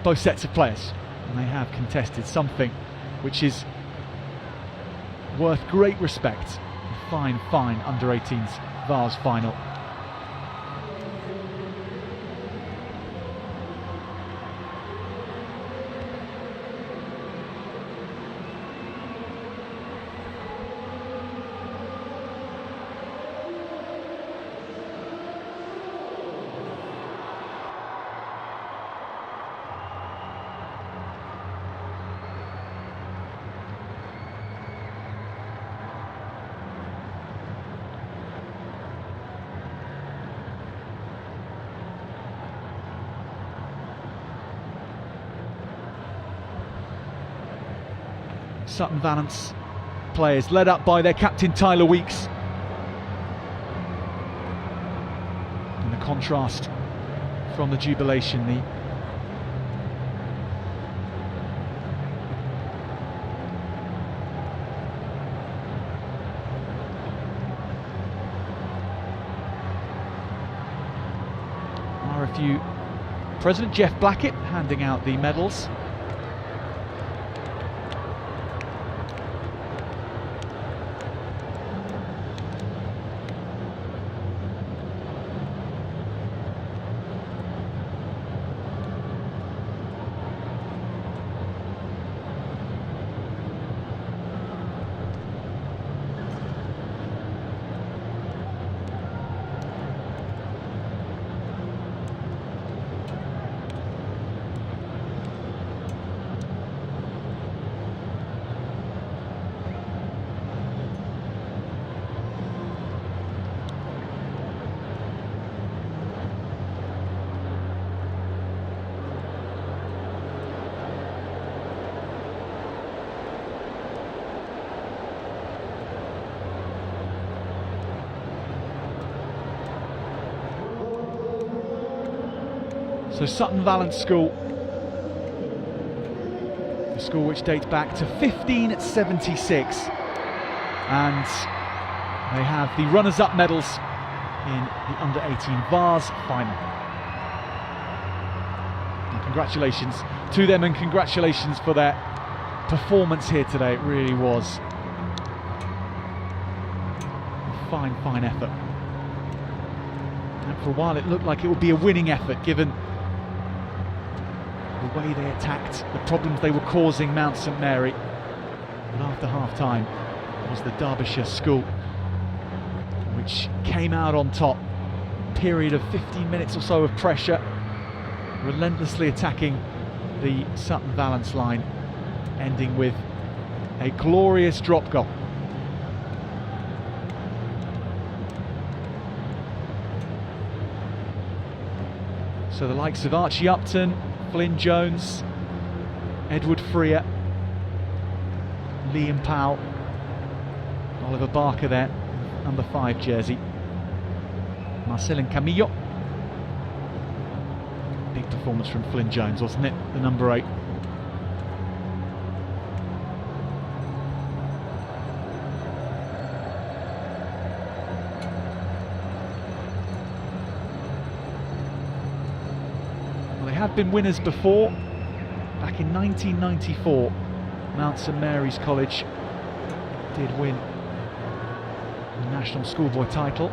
both sets of players, and they have contested something which is worth great respect. A fine under-18s Vase final. Sutton Valence players led up by their captain Tyler Weeks. And the contrast from the jubilation, the RFU President Jeff Blackett handing out the medals. So Sutton Valence School, the school which dates back to 1576, and they have the runners-up medals in the under-18 Vase final. And congratulations to them, and congratulations for their performance here today. It really was a fine effort. And for a while it looked like it would be a winning effort, given the way they attacked, the problems they were causing Mount St Mary. But after half-time, it was the Derbyshire school which came out on top. Period of 15 minutes or so of pressure, relentlessly attacking the Sutton Valence line, ending with a glorious drop goal. So the likes of Archie Upton, Flynn Jones, Edward Freer, Liam Powell, Oliver Barker there, number 5 jersey, Marcelin Camillo. Big performance from Flynn Jones, wasn't it? The number 8. Have been winners before. Back in 1994, Mount St Mary's College did win the national schoolboy title.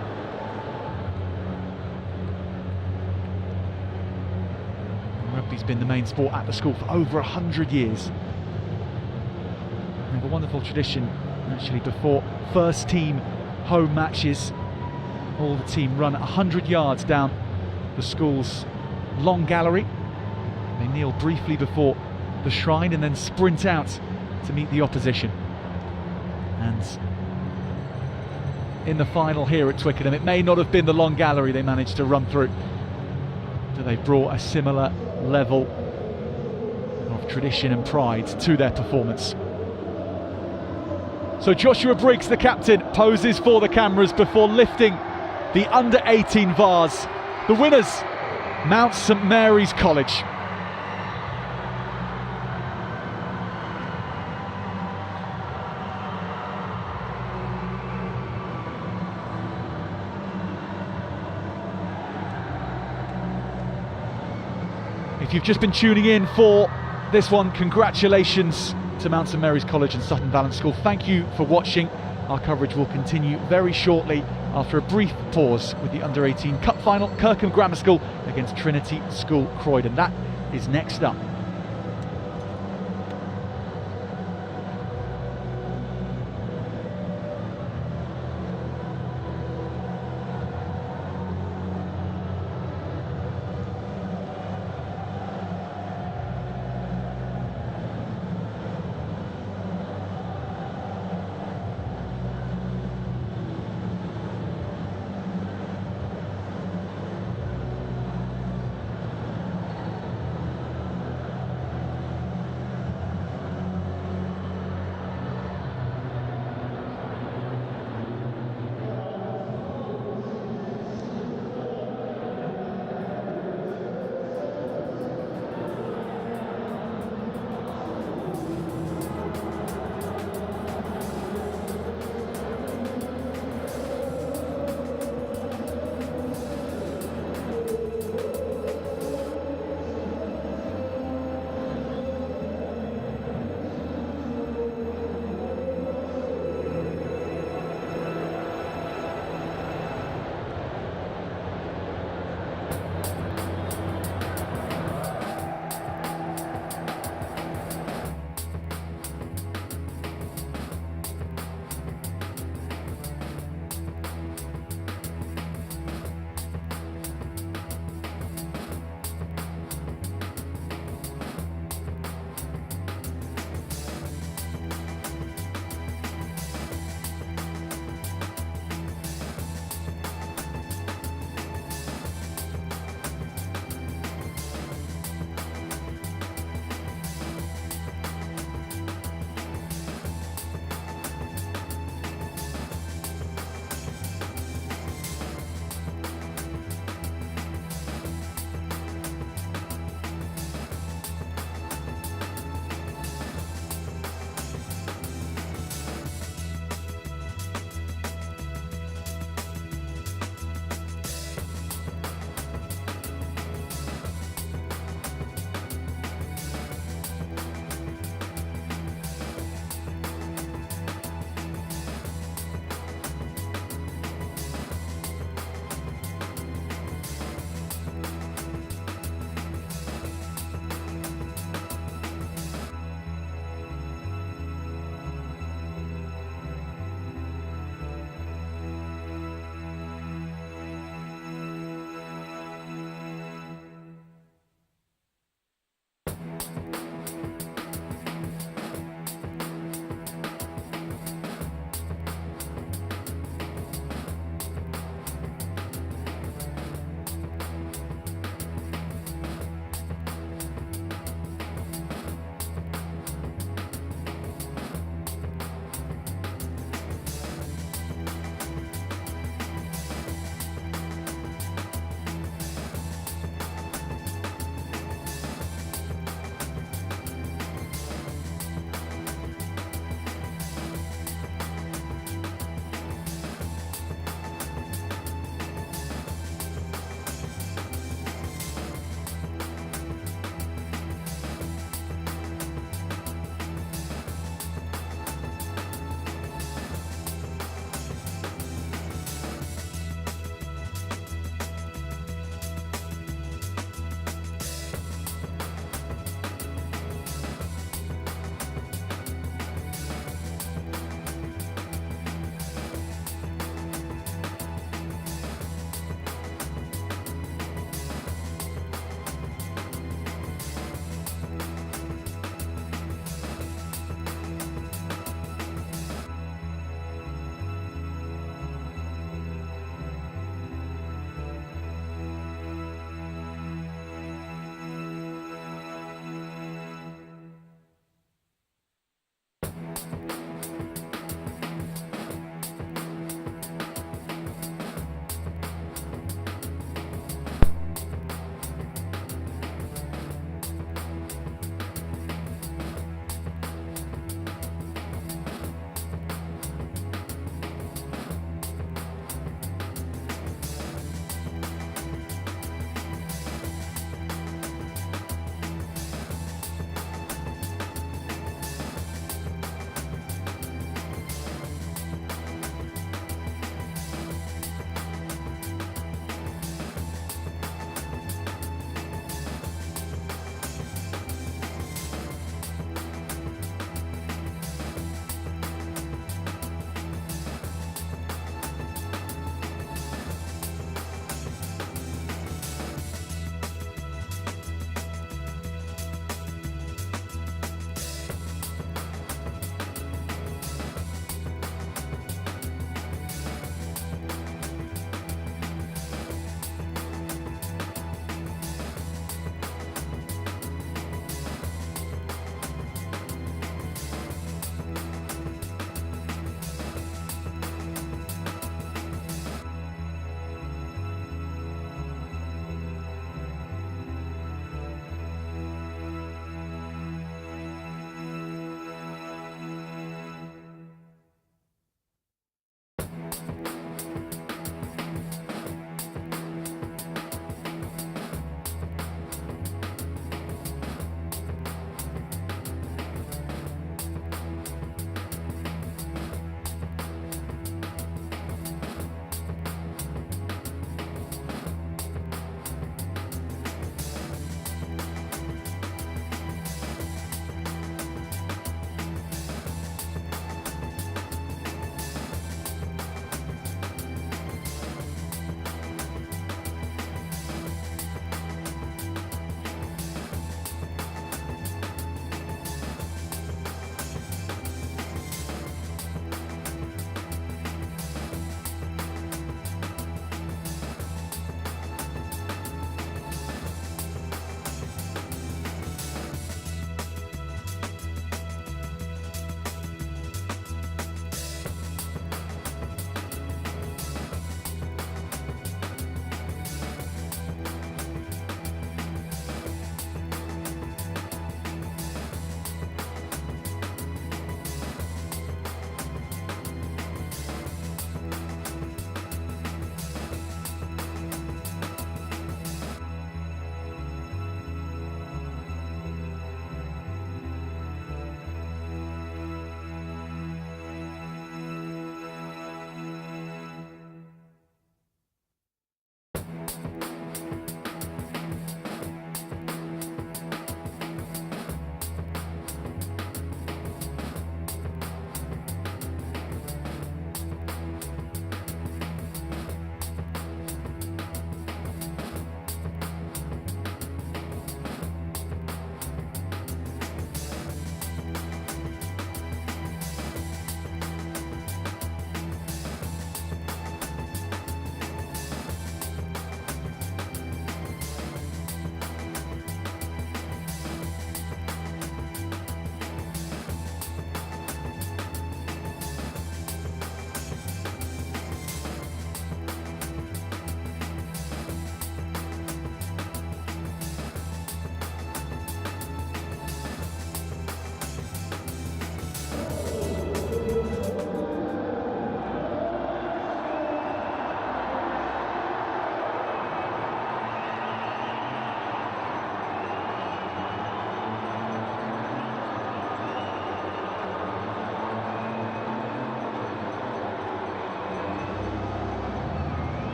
And rugby's been the main sport at the school for over 100 years. We have a wonderful tradition, actually, before first team home matches, all the team run 100 yards down the school's long gallery. They kneel briefly before the shrine and then sprint out to meet the opposition. And in the final here at Twickenham, it may not have been the long gallery they managed to run through, but they've brought a similar level of tradition and pride to their performance. So Joshua Briggs, the captain, poses for the cameras before lifting the under-18 Vase. The winners, Mount St Mary's College. It If you've just been tuning in for this one, congratulations to Mount St Mary's College and Sutton Valence School. Thank you for watching. Our coverage will continue very shortly after a brief pause with the Under-18 Cup final, Kirkham Grammar School against Trinity School Croydon. That is next up.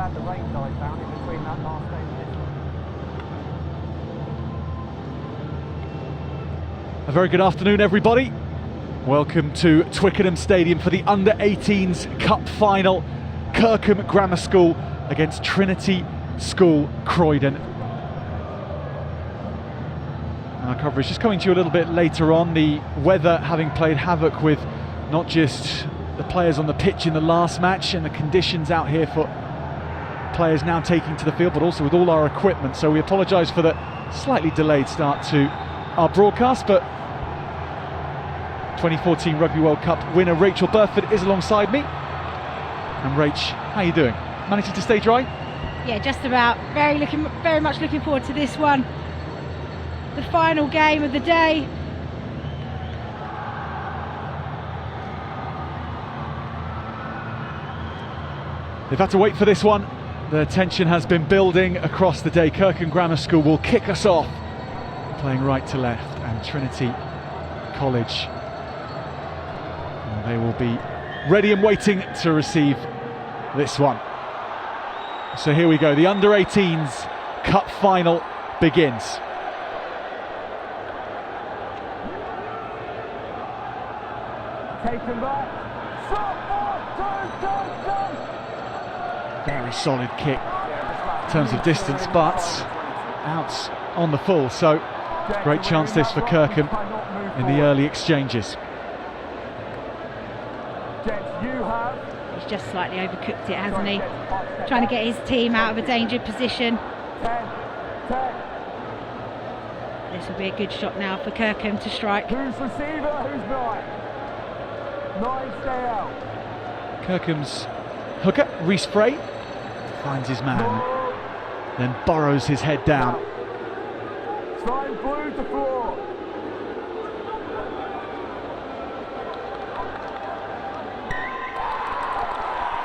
glad the rain died down in between that last game and this one. A very good afternoon, everybody. Welcome to Twickenham Stadium for the Under-18s Cup Final. Kirkham Grammar School against Trinity School Croydon. Our coverage is coming to you a little bit later on. The weather having played havoc with not just the players on the pitch in the last match and the conditions out here for players now taking to the field, but also with all our equipment. So we apologise for the slightly delayed start to our broadcast, but 2014 Rugby World Cup winner Rachel Burford is alongside me. And Rach, how are you doing? Managing to stay dry? Yeah, just about. Very much looking forward to this one. The final game of the day. They've had to wait for this one. The tension has been building across the day. Kirkham Grammar School will kick us off, playing right to left, and Trinity College, they will be ready and waiting to receive this one. So here we go, the Under-18s Cup Final begins. Taken back. Very solid kick in terms of distance, but out on the full. So great chance this for Kirkham in the early exchanges. He's just slightly overcooked it, hasn't he? Trying to get his team out of a dangerous position. This will be a good shot now for Kirkham to strike. Who's receiver? Who's nine? Nine, stay out. Kirkham's hooker, Reese Frey, finds his man, then burrows his head down. Try and glue the floor.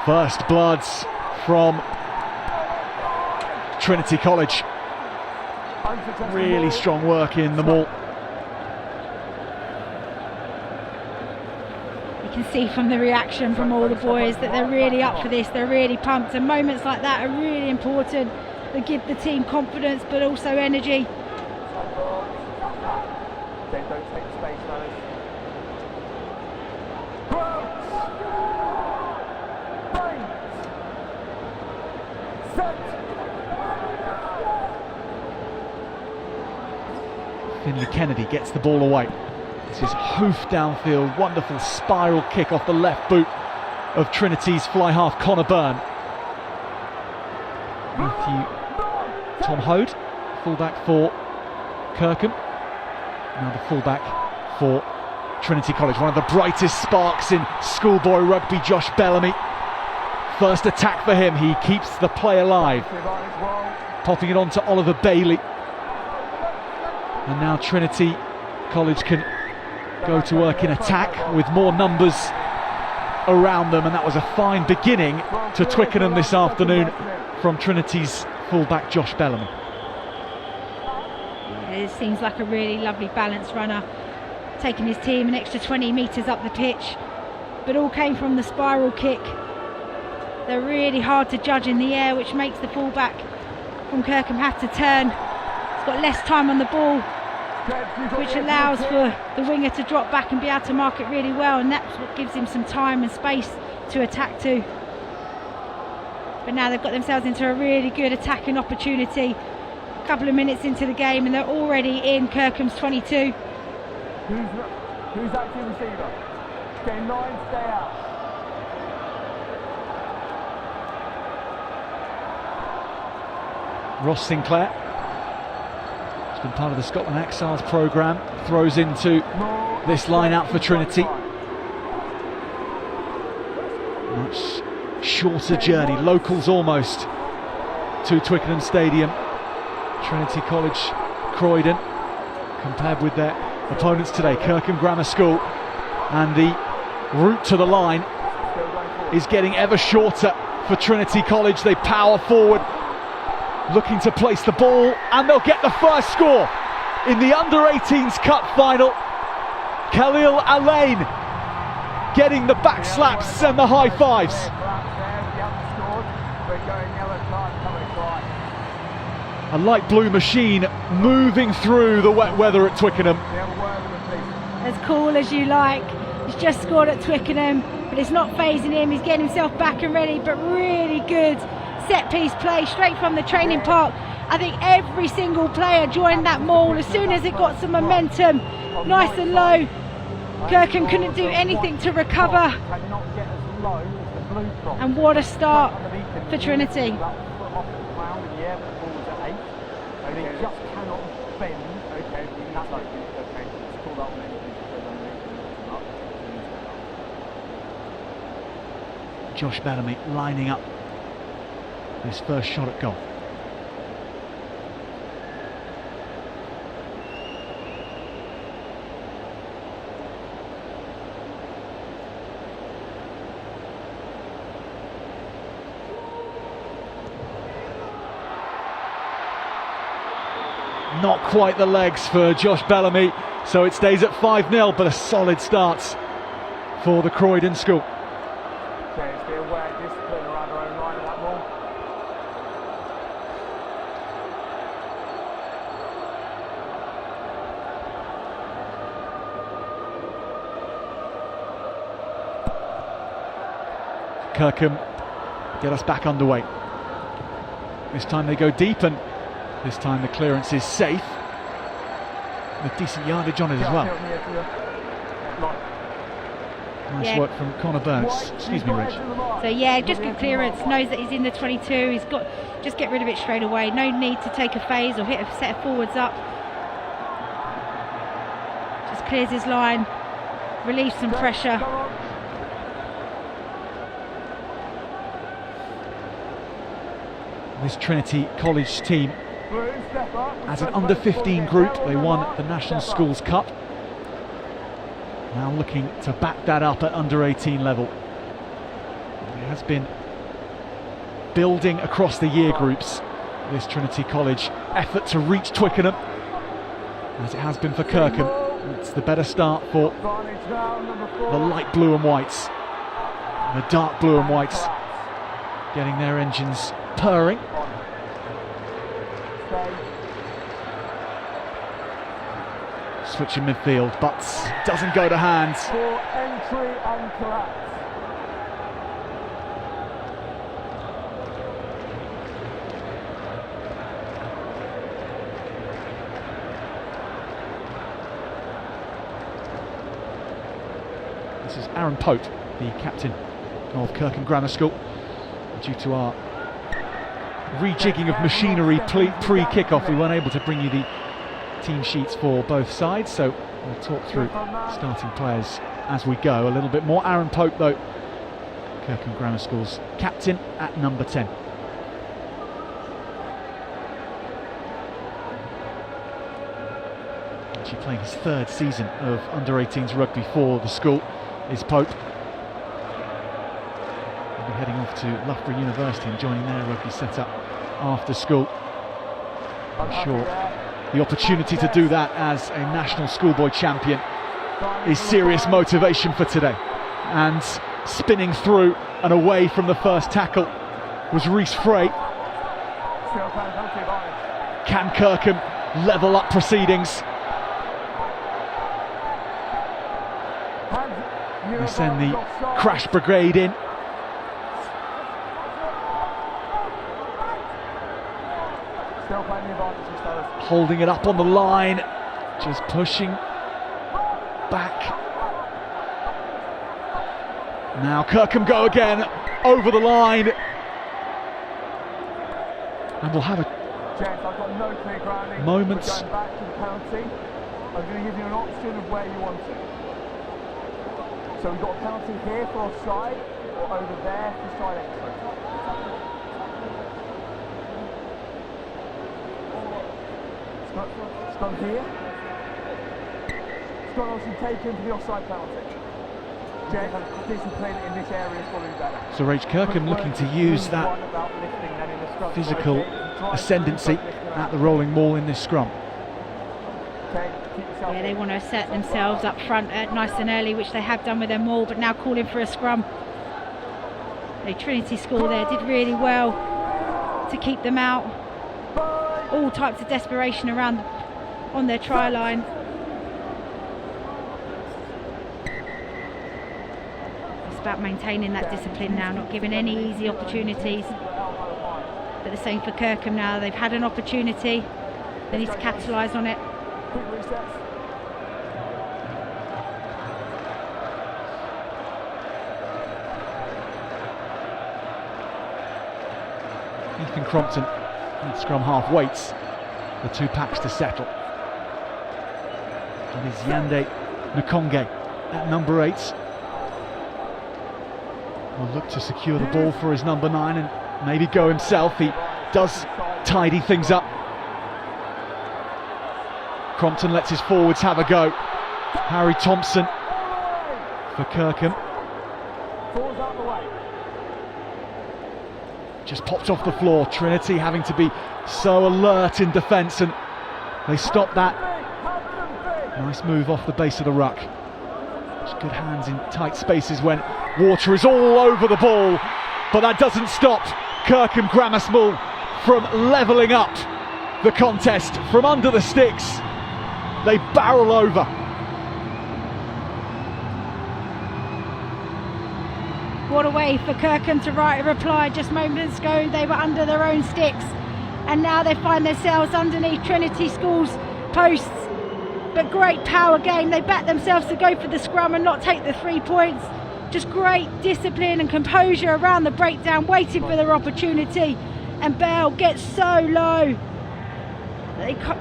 First bloods from Trinity College. Really strong work in the maul. You can see from the reaction from all the boys that they're really up for this, they're really pumped, and moments like that are really important. They give the team confidence but also energy. Don't take space, fellas. Finley Kennedy gets the ball away. This is hoof downfield, wonderful spiral kick off the left boot of Trinity's fly half Connor Byrne. Tom Hode, fullback for Kirkham. Now the fullback for Trinity College. One of the brightest sparks in schoolboy rugby, Josh Bellamy. First attack for him, he keeps the play alive. Popping it on to Oliver Bailey. And now Trinity College can go to work in attack with more numbers around them, and that was a fine beginning to Twickenham this afternoon from Trinity's fullback Josh Bellamy. It seems like a really lovely balanced runner, taking his team an extra 20 metres up the pitch, but all came from the spiral kick. They're really hard to judge in the air, which makes the fullback from Kirkham have to turn. He's got less time on the ball, which allows for the winger to drop back and be able to mark it really well, and that's what gives him some time and space to attack to. But now they've got themselves into a really good attacking opportunity. A couple of minutes into the game and they're already in Kirkham's 22. Who's active receiver? Game 9, stay out. Ross Sinclair, who's been part of the Scotland Exiles programme, throws into this line out for Trinity. Much shorter journey, locals almost, to Twickenham Stadium. Trinity College, Croydon, compared with their opponents today, Kirkham Grammar School, and the route to the line is getting ever shorter for Trinity College. They power forward, looking to place the ball, and they'll get the first score in the Under-18s Cup Final. Khalil Alain getting the back slaps and the high fives. We're going yellow card coming right. A light blue machine moving through the wet weather at Twickenham. As cool as you like. He's just scored at Twickenham, but it's not phasing him. He's getting himself back and ready, but really good set piece play straight from the training park. I think every single player joined that maul as soon as it got some momentum, nice and low. Kirkham couldn't do anything to recover. And what a start for Trinity. Josh Bellamy lining up his first shot at goal. Not quite the legs for Josh Bellamy, so it stays at 5-0, but a solid start for the Croydon school. Kirkham get us back underway. This time they go deep, and this time the clearance is safe with decent yardage on it as well. Nice work from Connor Burns. Excuse me, Rich. So yeah, just good clearance. Knows that he's in the 22. He's got just get rid of it straight away. No need to take a phase or hit a set of forwards up. Just clears his line, relieves some pressure. This Trinity College team, as an under-15 group, they won the National Schools Cup. Now looking to back that up at under-18 level. It has been building across the year groups, this Trinity College effort to reach Twickenham, as it has been for Kirkham. It's the better start for the light blue and whites. The dark blue and whites getting their engines purring. Switch in midfield, but doesn't go to hand. For entry and collapse. This is Aaron Pope, the captain of Kirkham Grammar School. Due to our rejigging of machinery pre-kickoff, we weren't able to bring you the team sheets for both sides, so we'll talk through starting players as we go a little bit more. Aaron Pope, though, Kirkham Grammar School's captain at number 10. Actually playing his third season of under-18s rugby for the school is Pope. He'll be heading off to Loughborough University and joining their rugby setup after school. I'm sure the opportunity to do that as a national schoolboy champion is serious motivation for today. And spinning through and away from the first tackle was Reece Frey. Can Kirkham level up proceedings? They send the crash brigade in. Holding it up on the line, just pushing back. Now Kirkham go again, over the line. And we'll have a moments. I'm going to give you an option of where you want it. So we've got a penalty here for offside, or over there for side extra. It's gone here. It's gone obviously taken for the offside penalty. Jay, decent play in this area is probably better. So Rach, Kirkham looking to use that physical ascendancy at the rolling maul in this scrum. Yeah, they want to set themselves up front nice and early, which they have done with their maul, but now calling for a scrum. Trinity School there did really well to keep them out. All types of desperation around on their try line. It's about maintaining that discipline now, not giving any easy opportunities. But the same for Kirkham now. They've had an opportunity. They need to capitalise on it. Ethan Crompton at scrum half waits the two packs to settle. And is Yande Nkonge at number 8. Will look to secure the ball for his number 9 and maybe go himself. He does tidy things up. Crompton lets his forwards have a go. Harry Thompson for Kirkham. Just popped off the floor. Trinity having to be so alert in defence, and they stop that. Nice move off the base of the ruck. Just good hands in tight spaces when water is all over the ball, but that doesn't stop Kirkham Grammar School from levelling up the contest from under the sticks. They barrel over. What a way for Kirkham to write a reply. Just moments ago they were under their own sticks, and now they find themselves underneath Trinity School's posts. But great power game. They back themselves to go for the scrum and not take the 3 points. Just great discipline and composure around the breakdown, waiting for their opportunity. And Bell gets so low.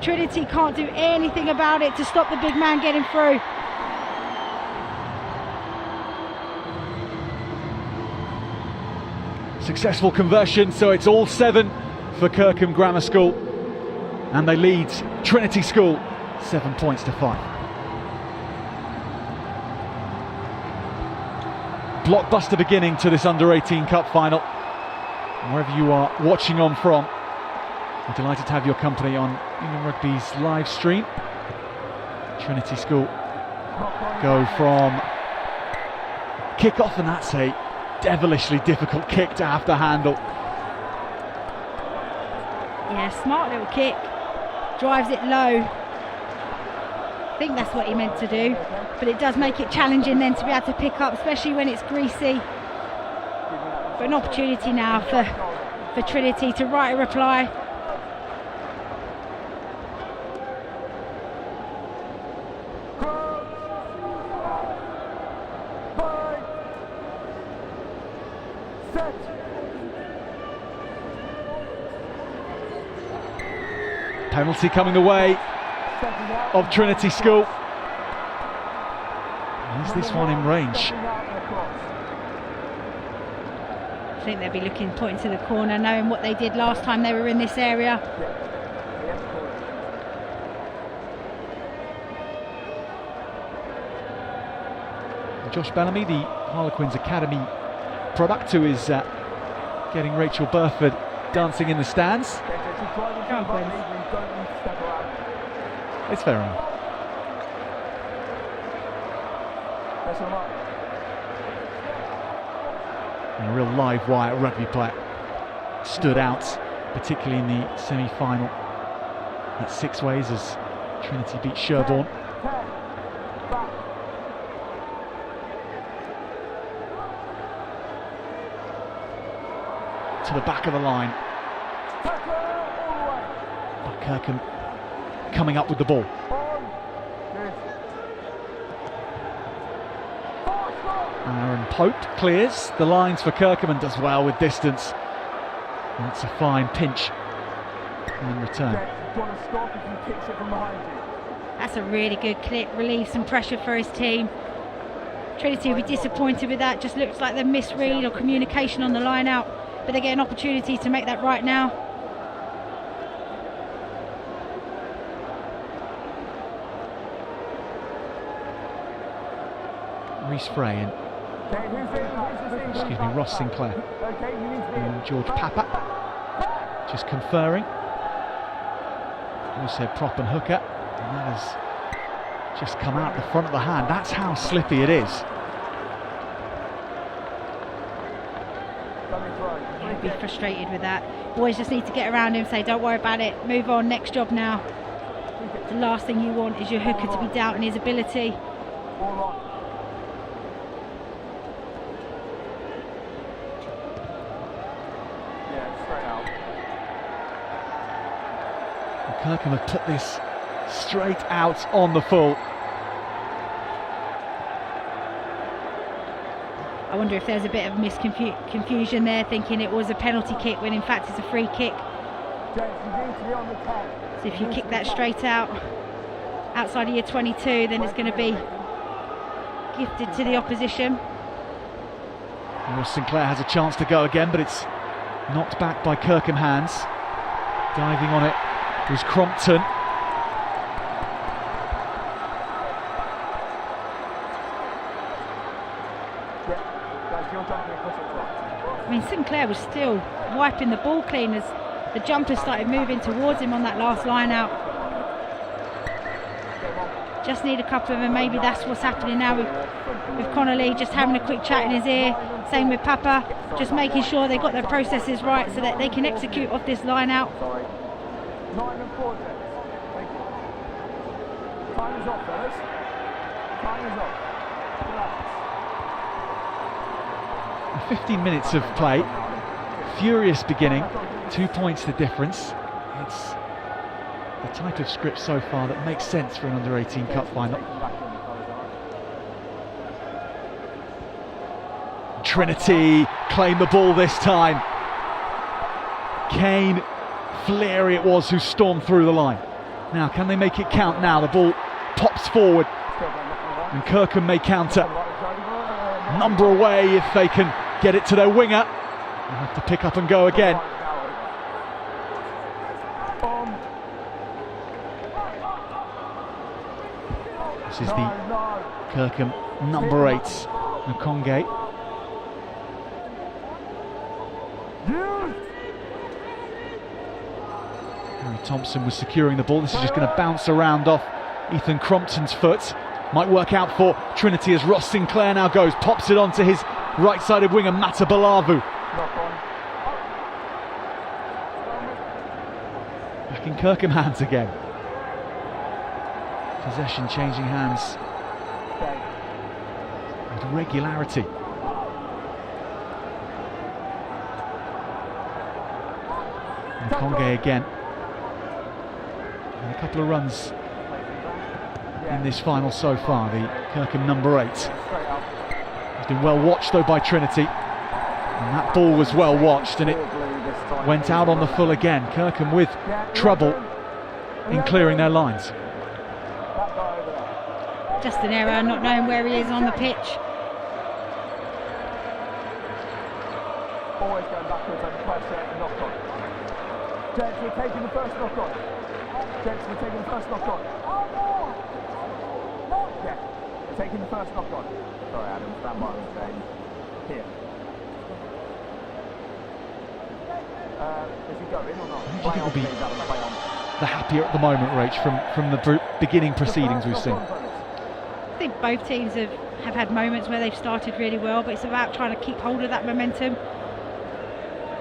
Trinity can't do anything about it to stop the big man getting through. Successful conversion, so it's all 7 for Kirkham Grammar School, and they lead Trinity School 7 points to 5. Blockbuster beginning to this under-18 Cup final. And wherever you are watching on from, I'm delighted to have your company on England Rugby's live stream. Trinity School go from kick-off, and that's a devilishly difficult kick to have to handle. Yeah, smart little kick. Drives it low. I think that's what he meant to do, but it does make it challenging then to be able to pick up, especially when it's greasy. But an opportunity now for Trinity to write a reply. Penalty coming the way of Trinity School. Is this one in range? I think they'll be pointing to the corner, knowing what they did last time they were in this area. Josh Bellamy, the Harlequins Academy product, who is getting Rachel Burford dancing in the stands. It's fair enough. And a real live wire rugby player stood out, particularly in the semi-final at Six Ways as Trinity beat Sherborne. To the back of the line. But Kirkham coming up with the ball. Aaron Pope clears the lines for Kirkham and does well with distance. That's a fine pinch in return. That's a really good clip, relieves some pressure for his team. Trinity will be disappointed with that. Just looks like they misread or communication on the line out, but they get an opportunity to make that right now. Reece Frey and Ross Sinclair and George Papa just conferring. Also prop and hooker, and that has just come out the front of the hand. That's how slippy it is. He'll be frustrated with that. Boys just need to get around him, say, don't worry about it, move on, next job now. The last thing you want is your hooker to be doubting his ability. Kirkham have put this straight out on the full. I wonder if there's a bit of confusion there, thinking it was a penalty kick when in fact it's a free kick. So if you kick that straight out outside of your 22, then it's going to be gifted to the opposition. Well, Sinclair has a chance to go again, but it's knocked back by Kirkham hands. Diving on it was Crompton. I mean, Sinclair was still wiping the ball clean as the jumpers started moving towards him on that last line out. Just need a couple of them, maybe that's what's happening now with Connolly, just having a quick chat in his ear. Same with Papa, just making sure they got their processes right so that they can execute off this line out. Time is up, fellas. Time is up. 15 minutes of play, furious beginning, 2 points the difference. It's the type of script so far that makes sense for an under-18 cup final. Trinity claim the ball this time. Kane, Fleary it was who stormed through the line. Now can they make it count now? The ball pops forward and Kirkham may counter. Number away if they can get it to their winger. They'll have to pick up and go again. This is the Kirkham number 8, Nkongé. Harry Thompson was securing the ball. This is just going to bounce around off Ethan Crompton's foot. Might work out for Trinity as Ross Sinclair now goes, pops it onto his right-sided winger, Mata Balavu. Back in Kirkham hands again. Possession changing hands with regularity. Nkongé again. And a couple of runs in this final so far, the Kirkham number 8. He's been well watched though by Trinity, and that ball was well watched and it went out on the full again. Kirkham with trouble in clearing their lines. Just an error, not knowing where he is on the pitch. Always going backwards and pressure and knock on. Gents, we're taking the first knock on. Gents, we're taking the first knock on. Yeah, we're taking the first knock on. Sorry, Adam, stand by the stage. Here. Is he going or not? Who do you think will be the happier at the moment, Rach, from the beginning proceedings we've seen? I think both teams have had moments where they've started really well, but it's about trying to keep hold of that momentum.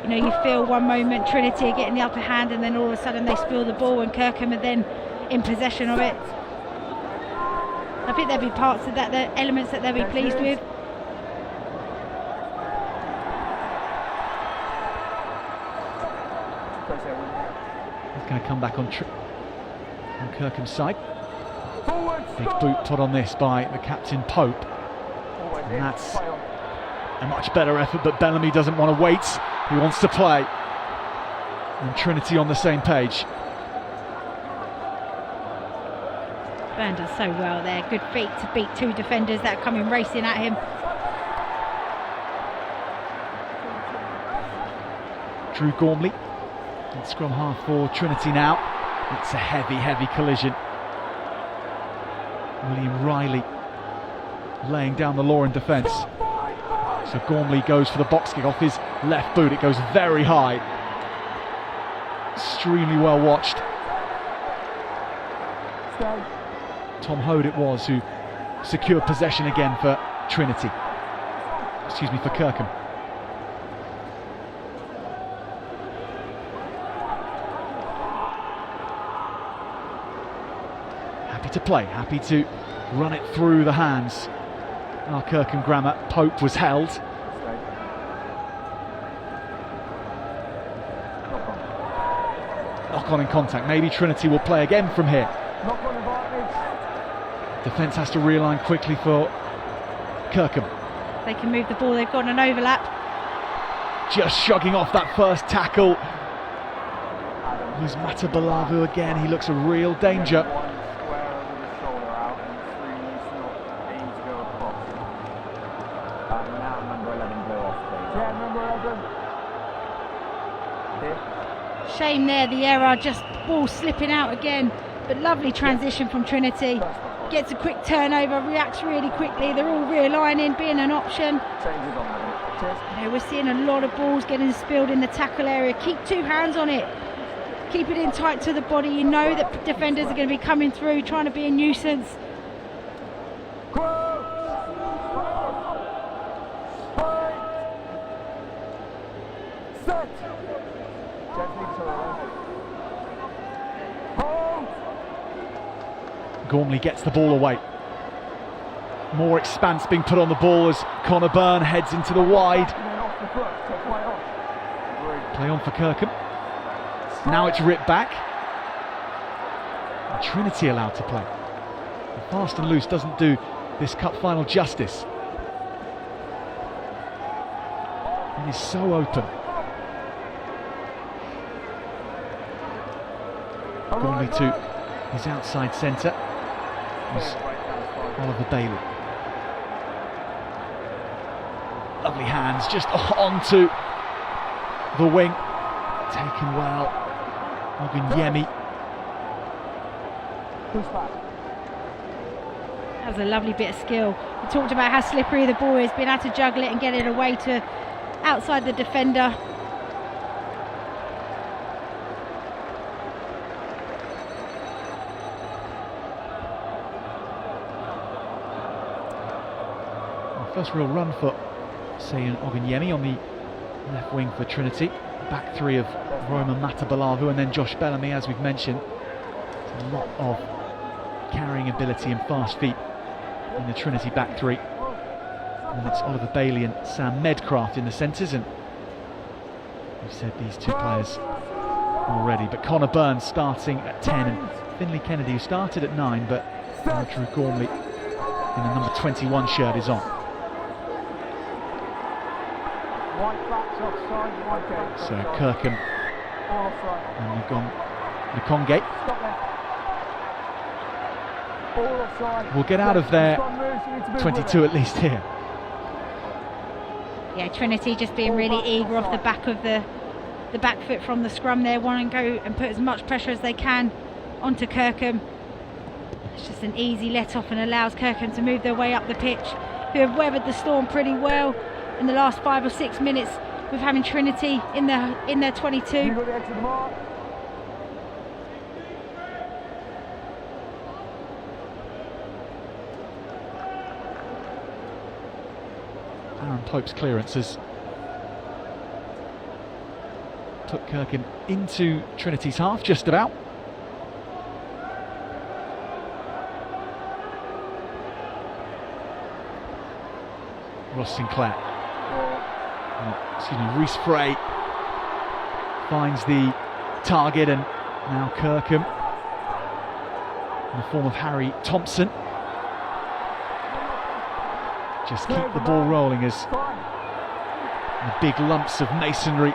You know, you feel one moment Trinity are getting the upper hand and then all of a sudden they spill the ball and Kirkham are then in possession of it. I think there'll be parts of that, the elements that they'll be pleased with. He's going to come back on Kirkham's side. Big boot put on this by the captain Pope. And that's a much better effort, but Bellamy doesn't want to wait. He wants to play. And Trinity on the same page. Burn does so well there. Good feet to beat two defenders that are coming racing at him. Drew Gormley at scrum half for Trinity now. It's a heavy collision. William Riley laying down the law in defence. So Gormley goes for the box kick off his left boot. It goes very high. Extremely well watched. Tom Hode it was who secured possession again for Trinity. Excuse me, for Kirkham. happy to play, happy to run it through the hands. Our Kirkham Grammar. Pope was held. Knock on in contact. Maybe Trinity will play again from here. Knock on advantage. Defence has to realign quickly for Kirkham. They can move the ball, they've got an overlap. Just shrugging off that first tackle. Here's Matabalavu again. He looks a real danger. One square over the shoulder out and three loose not aim to go across. Now number 11 blew off, please. Yeah, number 11. Shame there, the error, just ball slipping out again. But lovely transition from Trinity. Gets a quick turnover, reacts really quickly. They're all realigning, being an option. Changes on that. Cheers. You know, we're seeing a lot of balls getting spilled in the tackle area. Keep two hands on it. Keep it in tight to the body. You know that defenders are going to be coming through, trying to be a nuisance. Set. Gently to the left. Hold. Gormley gets the ball away. More expanse being put on the ball as Connor Byrne heads into the wide. And then off the foot, so play on. Play on for Kirkham. Now it's ripped back. And Trinity allowed to play. And fast and loose doesn't do this cup final justice. And he's so open. Gormley to his outside centre. Was Oliver Bailey. Lovely hands just onto the wing. Taken well. Ogunyemi. Push back. That was a lovely bit of skill. We talked about how slippery the ball is, being able to juggle it and get it away to outside the defender. First real run for Seun Ogunyemi on the left wing for Trinity. Back three of Roman Matabalavu and then Josh Bellamy, as we've mentioned. There's a lot of carrying ability and fast feet in the Trinity back three. And it's Oliver Bailey and Sam Medcraft in the centres, and we've said these two players already. But Connor Byrne starting at 10 and Finlay Kennedy, who started at 9, but Andrew Gormley in the number 21 shirt is on. So Kirkham and Nkonge will get out of there 22 at least here. Yeah, Trinity just being really eager off the back of the back foot from the scrum there, wanting to go and put as much pressure as they can onto Kirkham. It's just an easy let off and allows Kirkham to move their way up the pitch, who have weathered the storm pretty well in the last 5 or 6 minutes with having Trinity in their 22. You got the edge of the mark. Aaron Pope's clearance has took Kirkham into Trinity's half, just about. Ross Sinclair. Reese Frey finds the target, and now Kirkham in the form of Harry Thompson just keep the ball rolling as the big lumps of masonry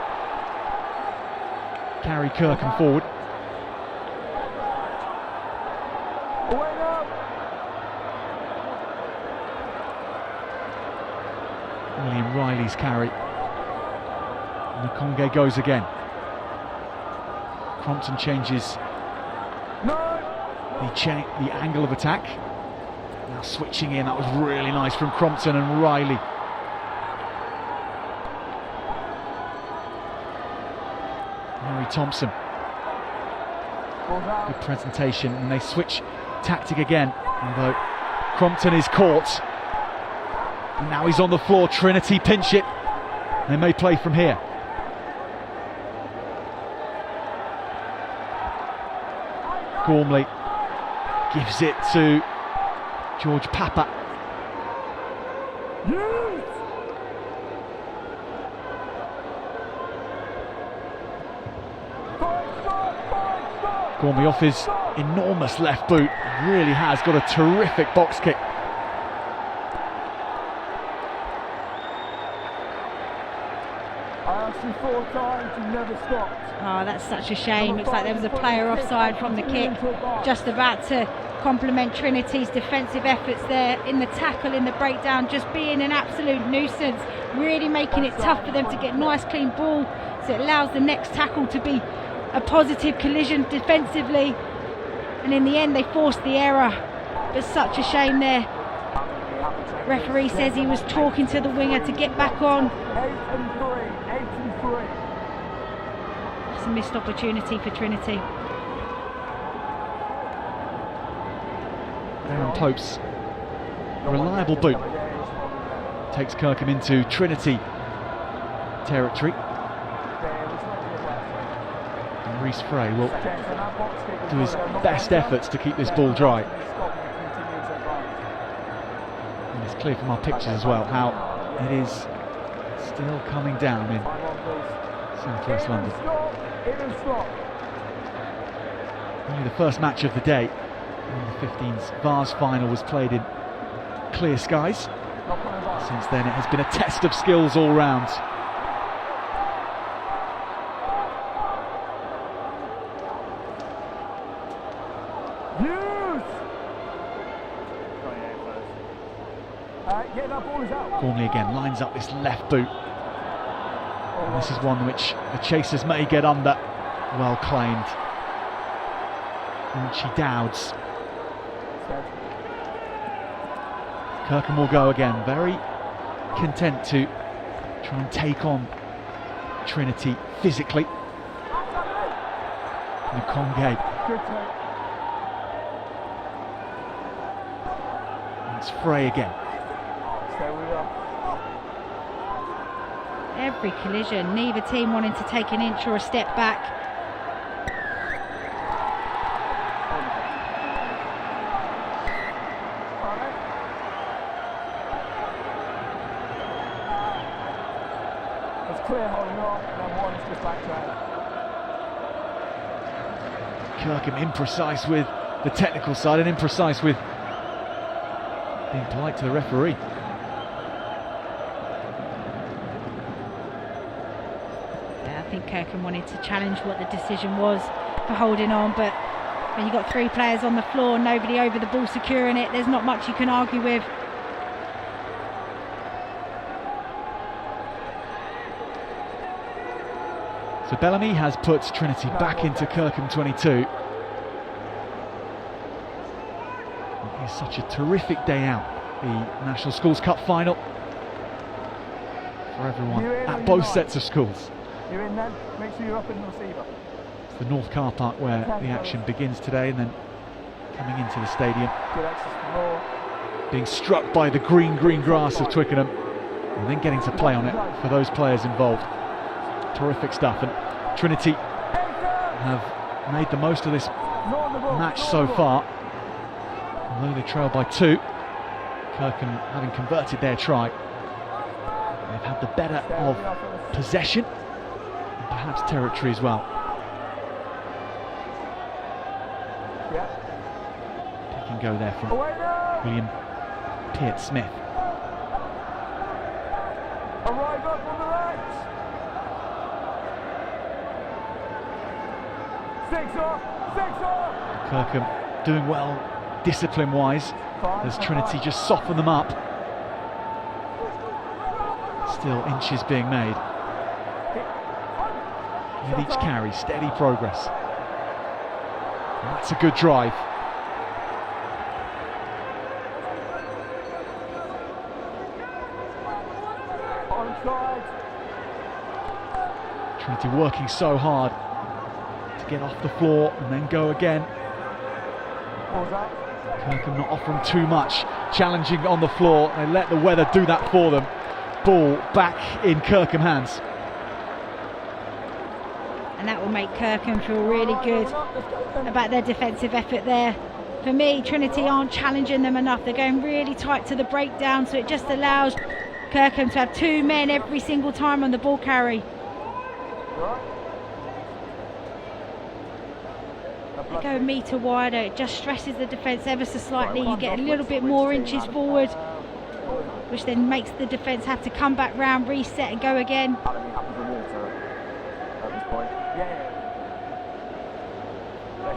carry Kirkham forward. William Riley's carry. Nkonge goes again. Crompton changes the angle of attack. Now switching in, that was really nice from Crompton and Riley. Harry Thompson. Good presentation, and they switch tactic again, although Crompton is caught. And now he's on the floor. Trinity pinch it. They may play from here. Gormley gives it to George Papa. Gormley off his enormous left boot, really has got a terrific box kick. I asked you 4 times, you never stopped. Oh, that's such a shame. Looks like there was a player offside from the kick, just about to complement Trinity's defensive efforts there in the tackle, in the breakdown, just being an absolute nuisance, really making it tough for them to get nice clean ball, so it allows the next tackle to be a positive collision defensively, and in the end they forced the error. But such a shame there. Referee says he was talking to the winger to get back on. 8 and 3. It's a missed opportunity for Trinity. Aaron Pope's reliable boot takes Kirkham into Trinity territory. And Rhys Frey will do his best efforts to keep this ball dry. And it's clear from our pictures as well how it is still coming down in South West London. Only the first match of the day. The 15's Vase final was played in clear skies. Since then it has been a test of skills all round. Gormley again lines up this left boot. And this is one which the chasers may get under. Well claimed. Archie Dowds. Kirkham will go again, very content to try and take on Trinity physically. Nkongé. It's Frey again. Every collision, neither team wanting to take an inch or a step back. Clear holding on, and then one's just back to Kirkham imprecise with the technical side and imprecise with being polite to the referee. Yeah, I think Kirkham wanted to challenge what the decision was for holding on, but when you've got 3 players on the floor, nobody over the ball securing it, there's not much you can argue with. So Bellamy has put Trinity back into Kirkham 22. It's such a terrific day out, the National Schools Cup final, for everyone at both sets of schools. You're in then, make sure you're up in the receiver. It's the North Car Park where the action begins today, and then coming into the stadium, being struck by the green grass of Twickenham, and then getting to play on it for those players involved. Terrific stuff, and Trinity have made the most of this match so far. Although they trail by 2, Kirkham having converted their try, they've had the better of possession and perhaps territory as well. Pick and go there from William Peart-Smith. Arrive up on the right. 6 off. Kirkham doing well discipline-wise as Trinity just soften them up. Still inches being made. With each carry, steady progress. And that's a good drive. Trinity working so hard to get off the floor and then go again. Kirkham not offering too much, challenging on the floor. They let the weather do that for them. Ball back in Kirkham hands. And that will make Kirkham feel really good about their defensive effort there. for me, Trinity aren't challenging them enough. They're going really tight to the breakdown, so it just allows Kirkham to have 2 men every single time on the ball carry. They go a metre wider, it just stresses the defence ever so slightly. You get a little bit more inches forward, which then makes the defence have to come back round, reset and go again. So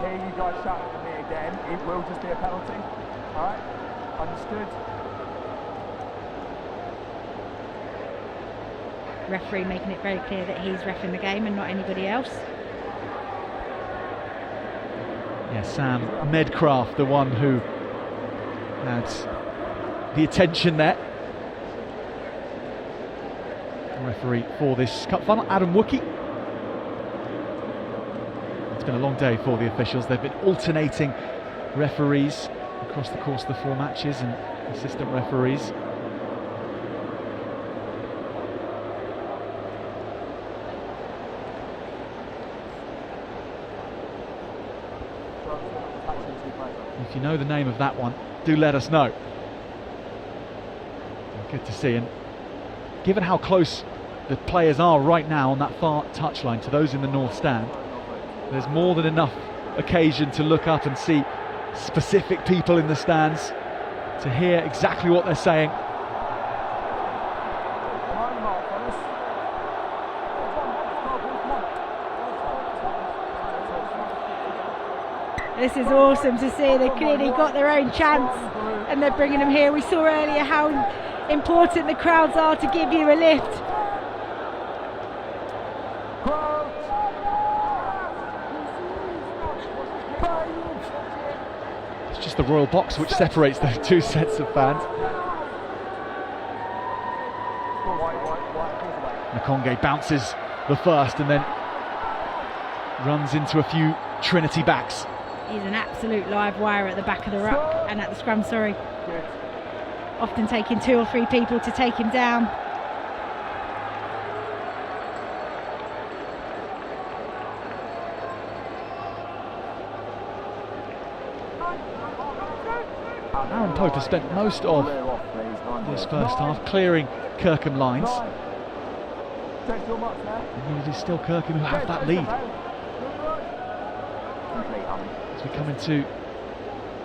here you guys shouting at me again, it will just be a penalty. Alright, understood. Referee making it very clear that he's reffing the game and not anybody else. Yeah, Sam Medcraft, the one who had the attention there. The referee for this cup final, Adam Wookie. It's been a long day for the officials. They've been alternating referees across the course of the 4 matches and assistant referees. If you know the name of that one, do let us know. Good to see, and given how close the players are right now on that far touchline to those in the north stand, there's more than enough occasion to look up and see specific people in the stands, to hear exactly what they're saying. This is awesome to see. They clearly got their own chance and they're bringing them here. We saw earlier how important the crowds are to give you a lift. It's just the royal box which separates the 2 sets of fans. Nakonge bounces the first and then runs into a few Trinity backs. He's an absolute live wire at the back of the ruck and at the scrum, sorry. Often taking 2 or 3 people to take him down. Aaron Pope has spent most of this first half clearing Kirkham lines. And it is still Kirkham who have that lead. As we come into,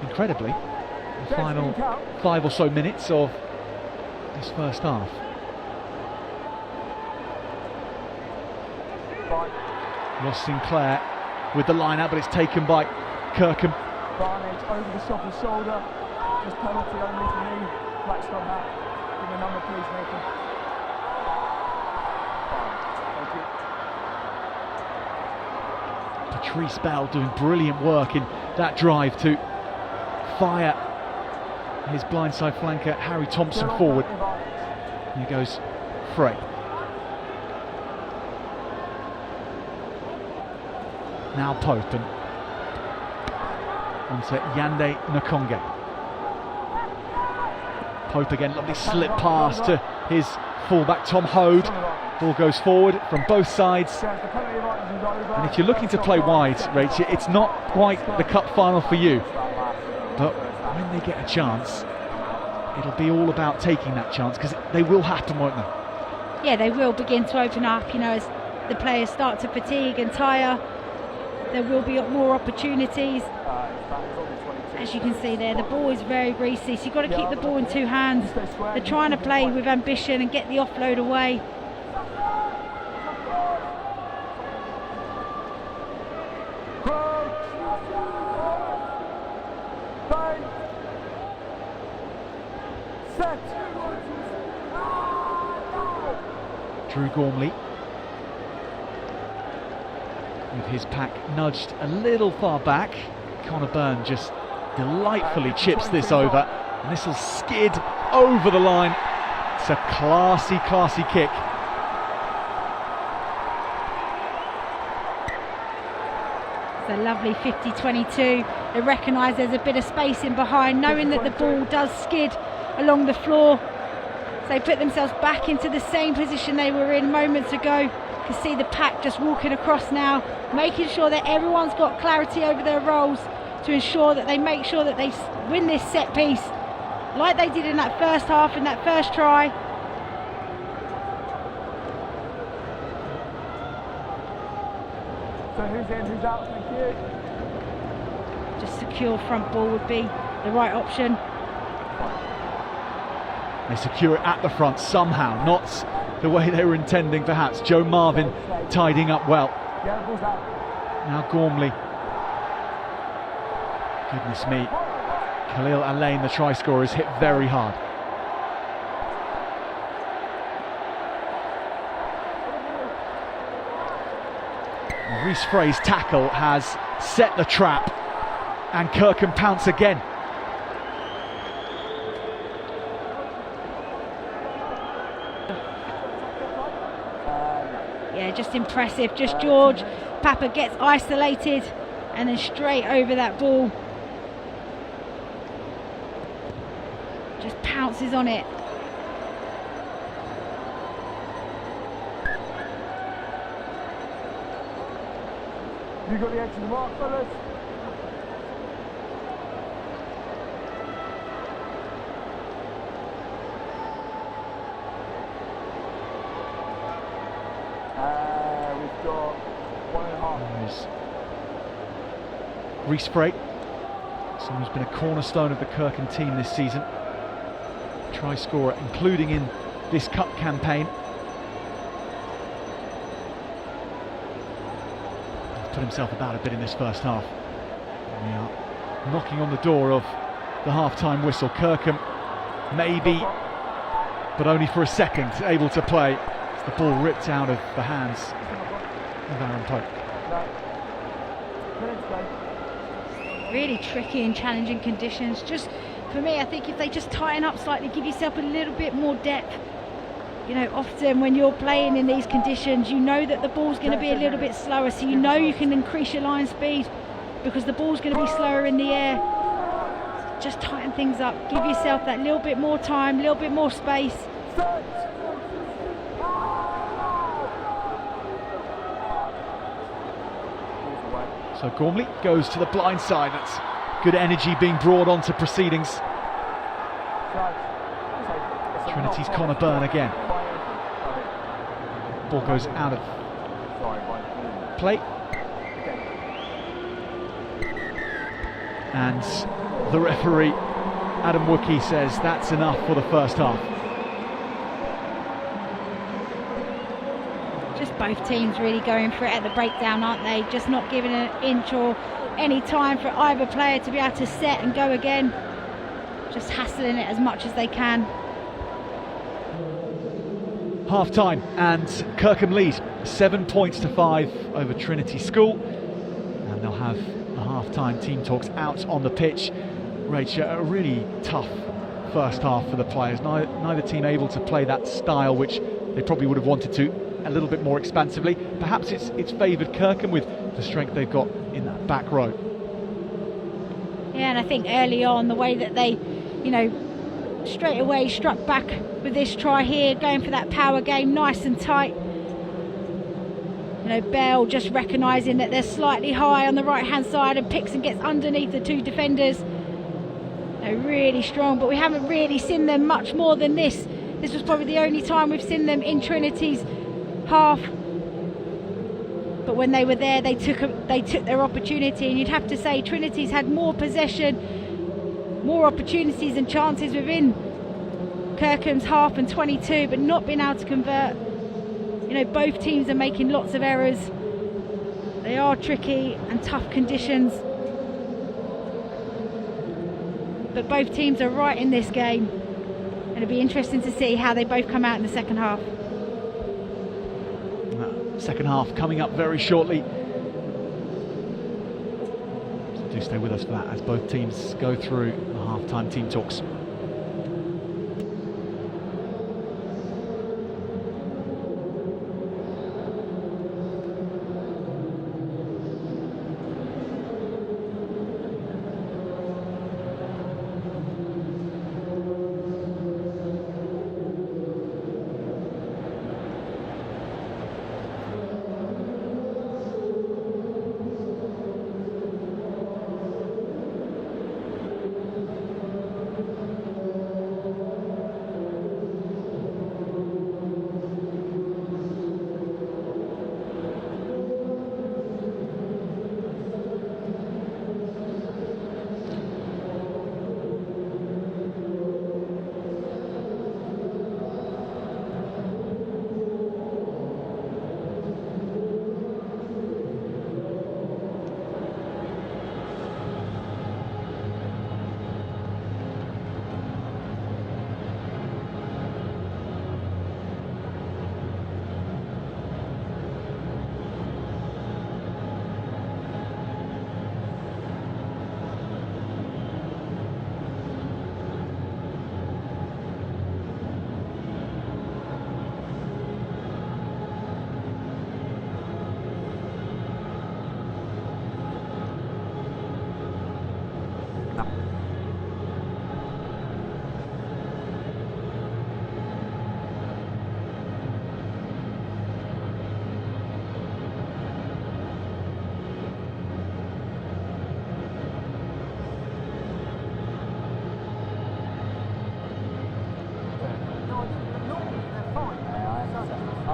incredibly, the final 5 or so minutes of this first half. Ross Sinclair with the line out, but it's taken by Kirkham. Barnage over the top of the shoulder. Just penalty only for me. Black's on that. Give me a number, please, Nathan. Thank you. Patrice Bell doing brilliant work in that drive to fire his blindside flanker Harry Thompson forward. Here goes Frey. Now Pope and onto Yande Nakonge. Pope again, lovely slip pass to his fullback Tom Hode. Ball goes forward from both sides. And if you're looking to play wide, Rachel, it's not quite the cup final for you. But when they get a chance, it'll be all about taking that chance, because they will happen, won't they? Yeah, they will begin to open up, you know, as the players start to fatigue and tire. There will be more opportunities. As you can see there, the ball is very greasy, so you've got to keep the ball in 2 hands. They're trying to play with ambition and get the offload away. Drew Gormley with his pack nudged a little far back. Connor Byrne just delightfully chips this over, and this will skid over the line. It's a classy, classy kick. It's a lovely 50-22. They recognise there's a bit of space in behind, knowing that the ball does skid along the floor. So they put themselves back into the same position they were in moments ago. You can see the pack just walking across now, making sure that everyone's got clarity over their roles to ensure that they make sure that they win this set piece like they did in that first half, in that first try. So who's in, who's out? Thank you. Just secure front ball would be the right option. They secure it at the front somehow, not the way they were intending perhaps. Joe Marvin tidying up well. Yeah, the ball's out. Now Gormley. Goodness me. Khalil Alain, the try scorer, is hit very hard. Reece Frey's tackle has set the trap, and Kirkham pounce again. Yeah, just impressive. Just George Papa gets isolated and then straight over that ball. Just pounces on it. You got the edge of the mark, fellas? We've got 1.5. Reece Frey, someone who's been a cornerstone of the Kirkham team this season. Try scorer, including in this cup campaign. Put himself about a bit in this first half. We are knocking on the door of the half-time whistle. Kirkham maybe, but only for a second, able to play. As the ball ripped out of the hands of Aaron Pope. Really tricky and challenging conditions. Just for me, I think if they just tighten up slightly, give yourself a little bit more depth. You know, often when you're playing in these conditions, you know that the ball's going to be a little bit slower, so you know you can increase your line speed because the ball's going to be slower in the air. Just tighten things up, give yourself that little bit more time, a little bit more space. So Gormley goes to the blind side. That's good energy being brought onto proceedings. Trinity's Connor Byrne again. Ball goes out of play. And the referee, Adam Wookey, says that's enough for the first half. Just both teams really going for it at the breakdown, aren't they? Just not giving an inch or any time for either player to be able to set and go again. Just hassling it as much as they can. Half time and Kirkham lead 7 points to 5 over Trinity School, and they'll have the half-time team talks out on the pitch. Rachel, a really tough first half for the players. Neither team able to play that style which they probably would have wanted to, a little bit more expansively. Perhaps it's favoured Kirkham with the strength they've got in that back row. Yeah, and I think early on the way that they, you know, straight away struck back with this try here, going for that power game, nice and tight. You know, Bell just recognising that they're slightly high on the right hand side and picks and gets underneath the two defenders. You know, really strong, but we haven't really seen them much more than this. This was probably the only time we've seen them in Trinity's half. But when they were there, they took their opportunity, and you'd have to say Trinity's had more possession, more opportunities and chances within Kirkham's half and 22, but not been able to convert. You know, both teams are making lots of errors. They are tricky and tough conditions, but both teams are right in this game, and it'll be interesting to see how they both come out in the second half. Second half coming up very shortly. So do stay with us for that as both teams go through the half-time team talks.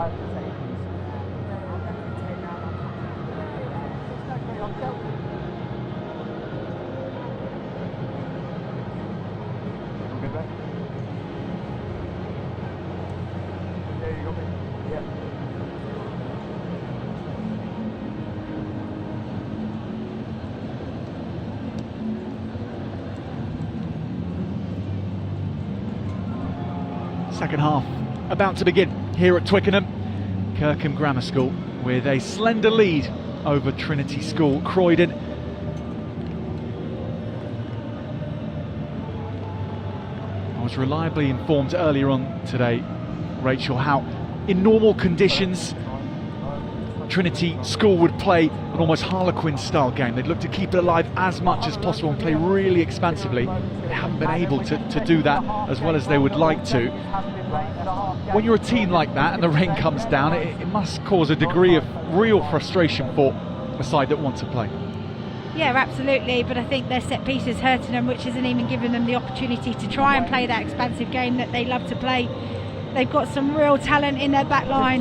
Good, mate? Yeah, you got me? Yeah. Second half about to begin here at Twickenham. Kirkham Grammar School with a slender lead over Trinity School, Croydon. I was reliably informed earlier on today, Rachel, how in normal conditions Trinity School would play an almost Harlequin style game. They'd look to keep it alive as much as possible and play really expansively. They haven't been able to do that as well as they would like to. When you're a team like that and the rain comes down, it must cause a degree of real frustration for a side that want to play. Yeah, absolutely, but I think their set piece is hurting them, which isn't even giving them the opportunity to try and play that expansive game that they love to play. They've got some real talent in their back line.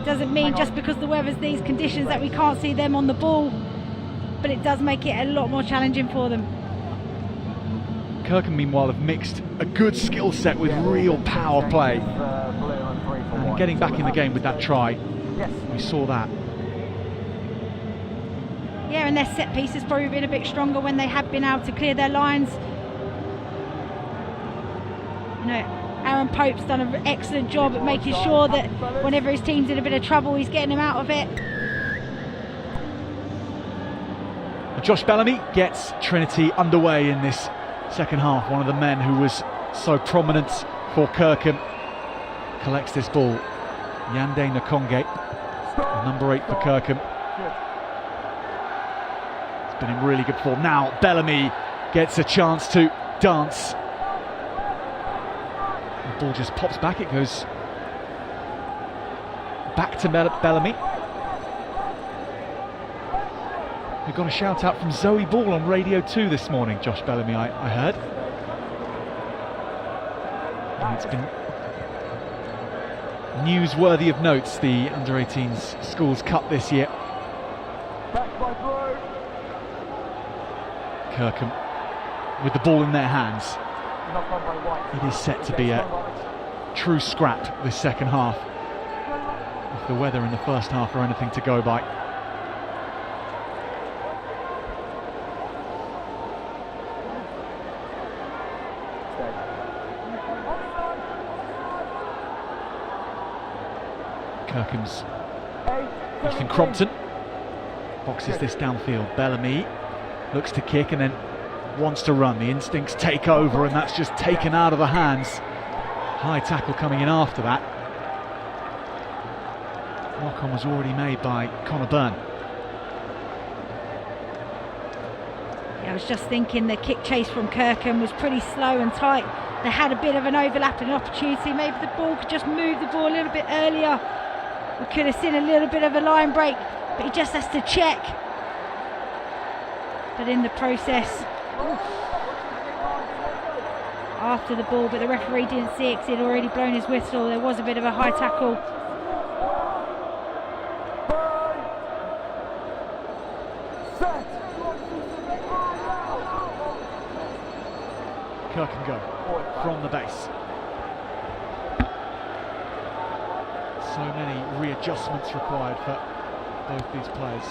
Doesn't mean just because the weather's these conditions that we can't see them on the ball, but it does make it a lot more challenging for them. Kirkham, meanwhile, have mixed a good skill set with real power play. And getting back in the game with that try, we saw that. Yeah, and their set piece has probably been a bit stronger when they have been able to clear their lines. You know, Aaron Pope's done an excellent job at making sure that whenever his team's in a bit of trouble, he's getting them out of it. Josh Bellamy gets Trinity underway in this second half. One of the men who was so prominent for Kirkham collects this ball. Yande Nkonge, number 8 for Kirkham. It's been in really good form. Now Bellamy gets a chance to dance. The ball just pops back. It goes back to Bellamy. We got a shout out from Zoe Ball on Radio 2 this morning, Josh Bellamy, I heard. And it's been newsworthy of notes, the Under-18s Schools Cup this year. Kirkham with the ball in their hands. It is set to be a true scrap this second half, if the weather in the first half are anything to go by. Kirkham's Ethan Crompton boxes this downfield. Bellamy looks to kick and then wants to run. The instincts take over and that's just taken out of the hands. High tackle coming in after that. Knock-on was already made by Connor Byrne. Yeah, I was just thinking the kick chase from Kirkham was pretty slow and tight. They had a bit of an overlapping opportunity. Maybe the ball could just move the ball a little bit earlier. We could have seen a little bit of a line break, but he just has to check. But in the process, after the ball, but the referee didn't see it because he'd already blown his whistle. There was a bit of a high tackle. Kirkham go from the base. So many readjustments required for both these players.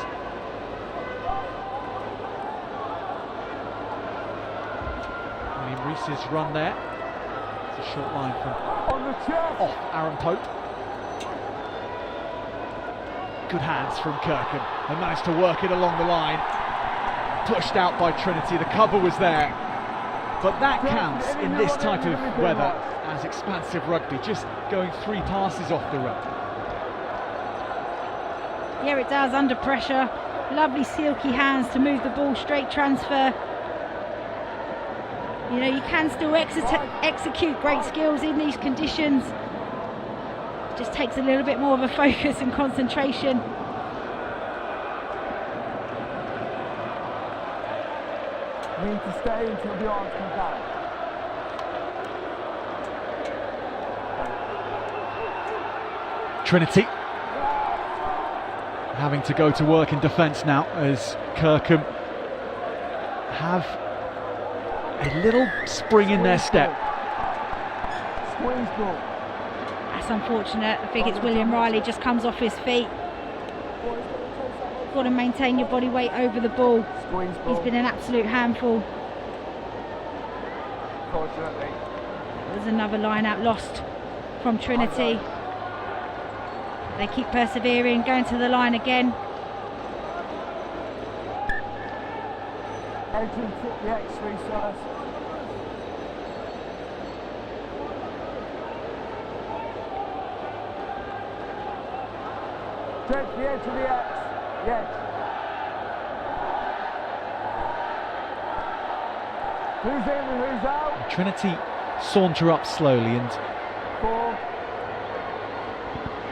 William Reese's run there. It's a short line from off Aaron Pope. Good hands from Kirkham. They managed to work it along the line. Pushed out by Trinity. The cover was there. But that counts in this type of weather as expansive rugby, just going 3 passes off the run. Yeah, it does, under pressure. Lovely silky hands to move the ball, straight transfer. You know, you can still execute great skills in these conditions. It just takes a little bit more of a focus and concentration. We need to stay until the arms come down. Trinity having to go to work in defence now as Kirkham have a little spring in their step. Squeeze ball. That's unfortunate. I think it's William Riley just comes off his feet. Got to maintain your body weight over the ball. Squeeze ball. He's been an absolute handful. Fortunately. There's another line out lost from Trinity. They keep persevering, going to the line again. Hitchin took the X3 size. Take the edge of the X. The edge. Who's in and who's out? Trinity saunter up slowly, and 4.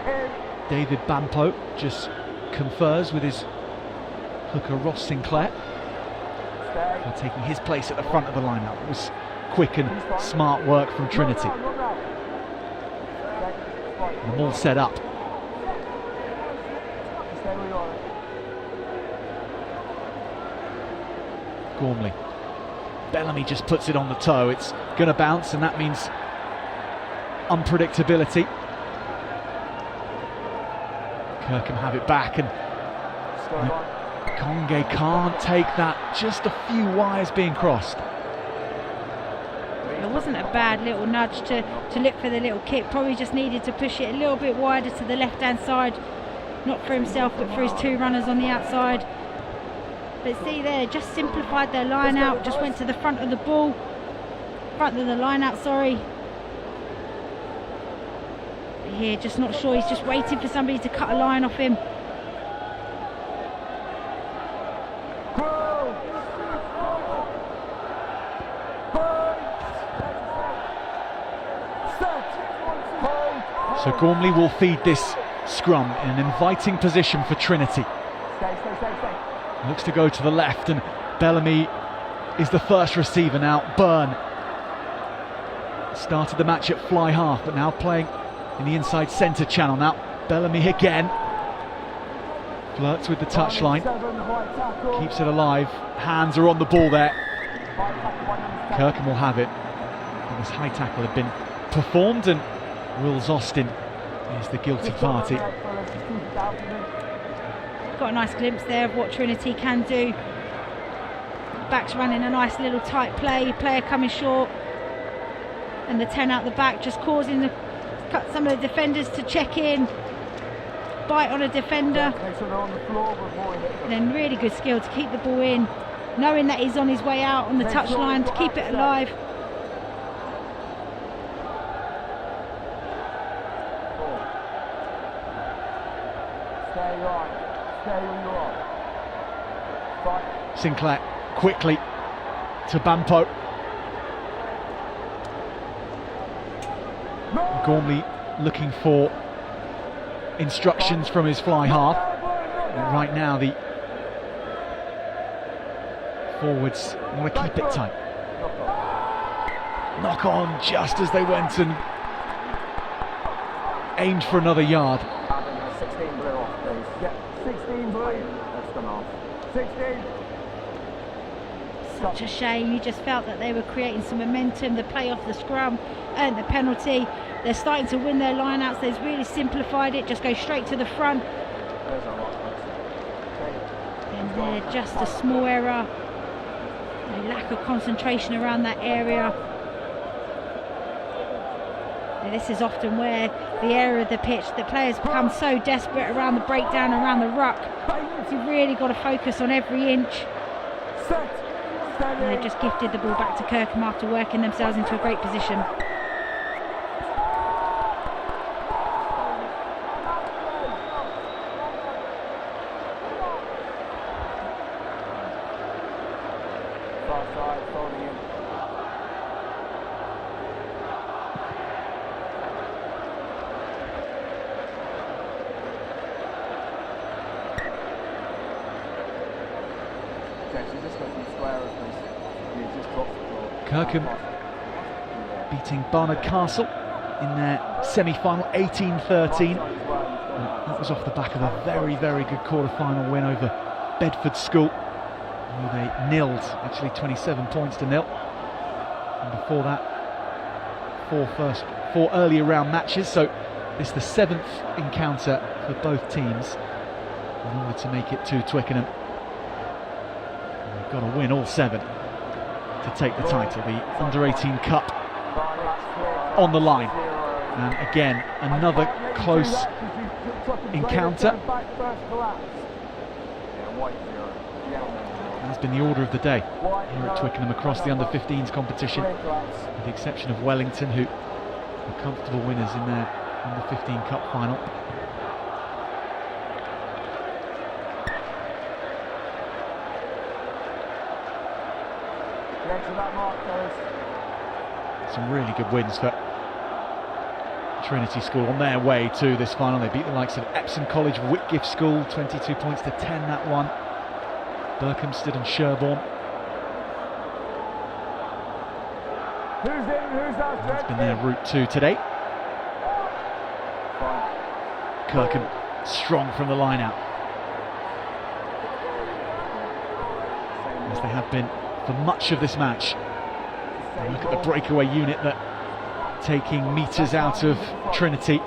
In. David Bampo just confers with his hooker Ross Sinclair Stay. for taking his place at the front of the lineup. It was quick and smart work from Trinity. Run now. Stay. And them all set up. Stay where you are. Gormley. Bellamy just puts it on the toe. It's going to bounce, and that means unpredictability. Kirkham have it back, and Conge can't take that. Just a few wires being crossed. It wasn't a bad little nudge to look for the little kick. Probably just needed to push it a little bit wider to the left-hand side. Not for himself, but for his two runners on the outside. But see there, just simplified their line out. Just went to the front of the ball. Front of the line out, sorry. Here, just not sure. He's just waiting for somebody to cut a line off him. So Gormley will feed this scrum in an inviting position for Trinity. Stay. Looks to go to the left, and Bellamy is the first receiver now. Byrne started the match at fly half, but now playing in the inside centre channel. Now Bellamy again flirts with the touchline, keeps it alive. Hands are on the ball there. Kirkham will have it. And this high tackle had been performed, and Wills Austin is the guilty party. Got a nice glimpse there of what Trinity can do. Back's running a nice little tight play. Player coming short, and the 10 out the back just causing some of the defenders to check in, bite on a defender. And then really good skill to keep the ball in, knowing that he's on his way out on the touchline to keep it alive. Stay right. Stay where you are. Fight. Sinclair quickly to Bampo. Gormley looking for instructions from his fly half. And right now the forwards want to keep it tight. Knock on just as they went and aimed for another yard. 16 blue off, please. Yeah, 16 blue. That's gone off. 16. Such a shame. You just felt that they were creating some momentum. The play off the scrum and the penalty. They're starting to win their lineouts. They've really simplified it. Just go straight to the front. And there, just a small error. A lack of concentration around that area. And this is often where the area of the pitch, the players become so desperate around the breakdown, around the ruck. You've really got to focus on every inch. And they've just gifted the ball back to Kirkham after working themselves into a great position. Kirkham beating Barnard Castle in their semi-final 18-13. That was off the back of a very, very good quarter-final win over Bedford School, who they nilled, actually 27 points to nil. And before that, four earlier round matches, so this is the 7th encounter for both teams in order to make it to Twickenham. And they've got to win all 7 to take the title. The Under-18 Cup on the line. And again, another close encounter. That's been the order of the day here at Twickenham across the Under-15s competition, with the exception of Wellington, who are comfortable winners in their Under-15 Cup final. Some really good wins for Trinity School on their way to this final. They beat the likes of Epsom College, Whitgift School, 22 points to 10 that one. Berkhamsted and Sherborne. That's been their route to today. Kirkham strong from the line out, as they have been for much of this match. And look at the breakaway unit that taking metres out of Trinity.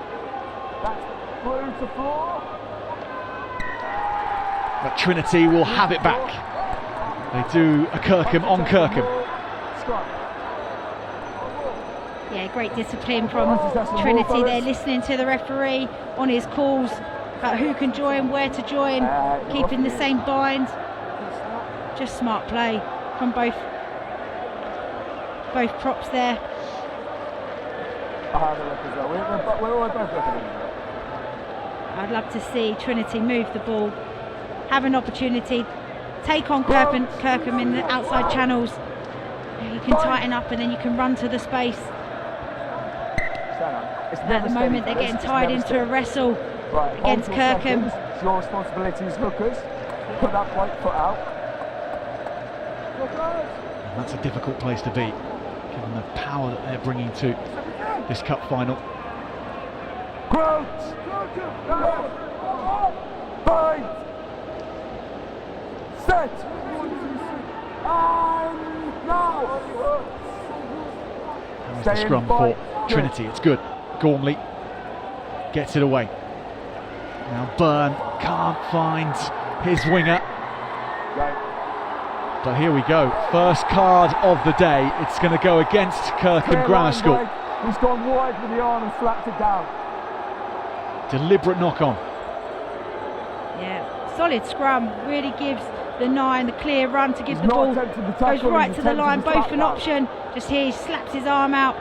But Trinity will have it back. They do a Kirkham on Kirkham. Yeah, great discipline from Trinity. They're listening to the referee on his calls about who can join, where to join, keeping the same bind. Just smart play from both props there. I'd love to see Trinity move the ball, have an opportunity, take on Kirkham in the outside channels. You can tighten up and then you can run to the space. At the moment they're getting tied into a wrestle against Kirkham. It's your responsibilities, hookers. Put that right foot out. And that's a difficult place to be, given the power that they're bringing to this cup final. Fight! Set! And now! There's the scrum for Trinity. It's good. Gormley gets it away. Now Byrne can't find his winger. But here we go. First card of the day. It's going to go against Kirkham Grammar School. He's gone wide with the arm and flapped it down. Deliberate knock-on. Yeah, solid scrum. Really gives the 9 the clear run to give the ball. Goes right to the line, both an option. Just here, he slaps his arm out,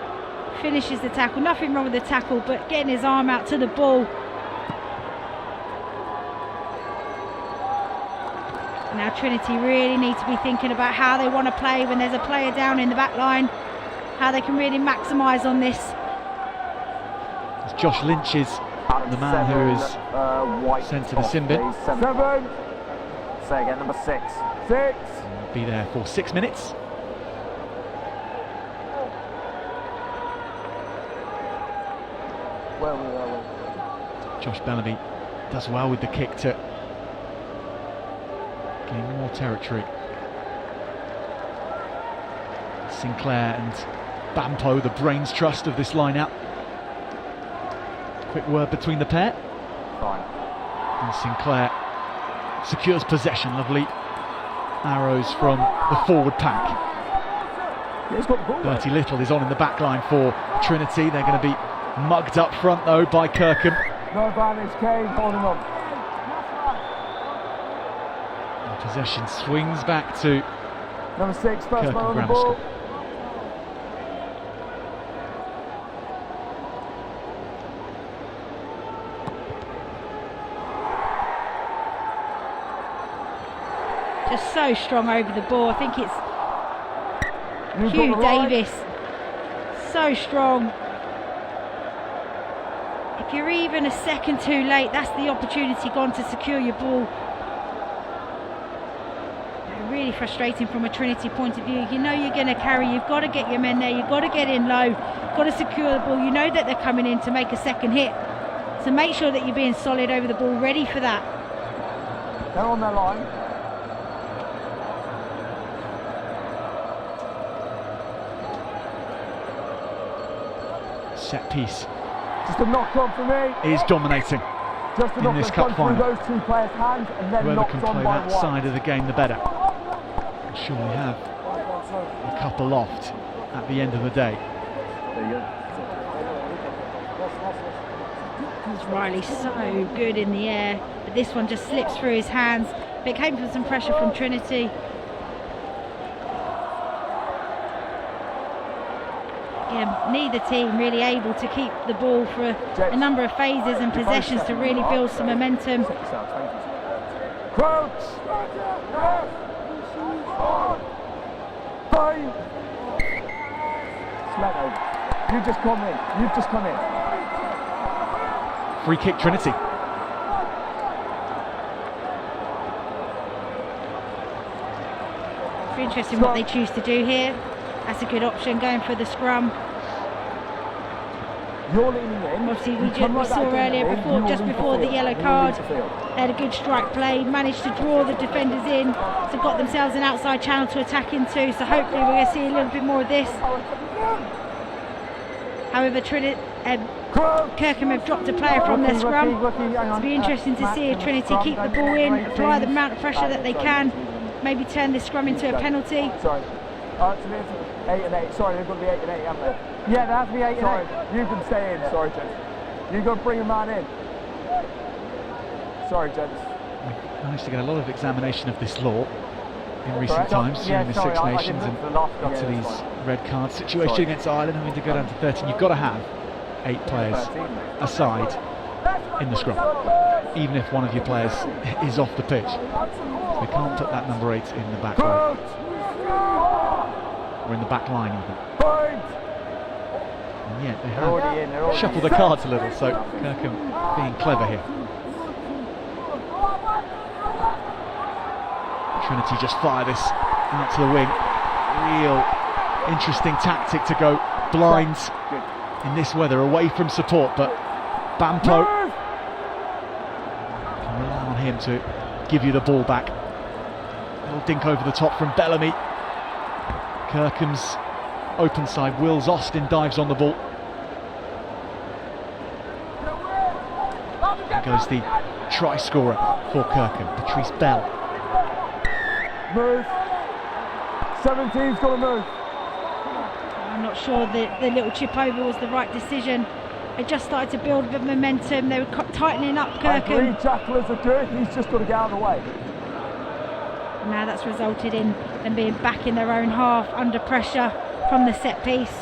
finishes the tackle. Nothing wrong with the tackle, but getting his arm out to the ball. Now Trinity really need to be thinking about how they want to play when there's a player down in the back line, how they can really maximise on this. As Josh Lynch is the man who is sent to the sin bin. 7. Say again, number 6. 6. Be there for 6 minutes. Josh Bellamy does well with the kick to gain more territory. Sinclair and Bampo, the brains trust of this line-out. Quick word between the pair. Fine. And Sinclair secures possession. Lovely arrows from the forward pack. Bertie Little is on in the back line for Trinity. They're going to be mugged up front though by Kirkham. No advantage, Kane holding on. And possession swings back to Number 6, first man Kirkham on the Grammar ball. School. Just so strong over the ball. I think it's Hugh Davis. So strong. If you're even a second too late, that's the opportunity gone to secure your ball. Really frustrating from a Trinity point of view. You know you're going to carry, you've got to get your men there, you've got to get in low, you've got to secure the ball. You know that they're coming in to make a second hit. So make sure that you're being solid over the ball, ready for that. They're on their line. Set piece Just a knock on for me. is dominating. Just a in knock this on cup through final. those two players' hands and then Whoever knocked can on play by that White. side of the game, the better. I'm sure we have a cup aloft at the end of the day. There you go. Riley's so good in the air, but this one just slips through his hands. But it came from some pressure from Trinity. Again, neither team really able to keep the ball for a number of phases and possessions to really build some momentum. Crouch! Fine! Smack over. You've just come in. You've just come in. Free kick Trinity. It's interesting what they choose to do here. That's a good option, going for the scrum. You're leaning in. Obviously, You come we like that saw again, earlier, Will. You just will lead before the field. yellow You will card, lead the field. they had a good strike play, managed to draw the defenders in, so got themselves an outside channel to attack into. So hopefully we're going to see a little bit more of this. However, Kirkham have dropped a player from their scrum. It'll be interesting to see if Trinity keep the ball in, apply the amount of pressure that they can, maybe turn this scrum into a penalty. Sorry. So it's 8 and 8. Sorry, they've got to be 8 and 8, haven't they? Yeah, there has to be 8 and 8. Sorry, you can stay in. Sorry, gents. You've got to bring a man in. Sorry, gents. We've managed to get a lot of examination of this law in recent Sorry. times Yeah, during the sorry, Six I Nations, didn't and look for the last got one. to Yeah, these that's fine. red card situation Sorry. against Ireland, having to go down to 13. You've got to have 8 players 13, mate. aside in the scrum, even if one of your players is off the pitch. They can't put that number 8 in the back row, or in the back line even. And yet they They're already in. They're have already shuffled the cards a little, so Kirkham being clever here. Trinity just fire this out to the wing. Real interesting tactic to go blind in this weather, away from support, but Bampo can rely on him to give you the ball back. Little dink over the top from Bellamy. Kirkham's open side, Wills Austin dives on the ball. There goes the try scorer for Kirkham, Patrice Bell. Move. 17's got to move. I'm not sure that the little chip over was the right decision. They just started to build a bit of momentum. They were tightening up I agree, Kirkham. tacklers are good. He's just got to get out of the way. Now that's resulted in them being back in their own half under pressure from the set piece.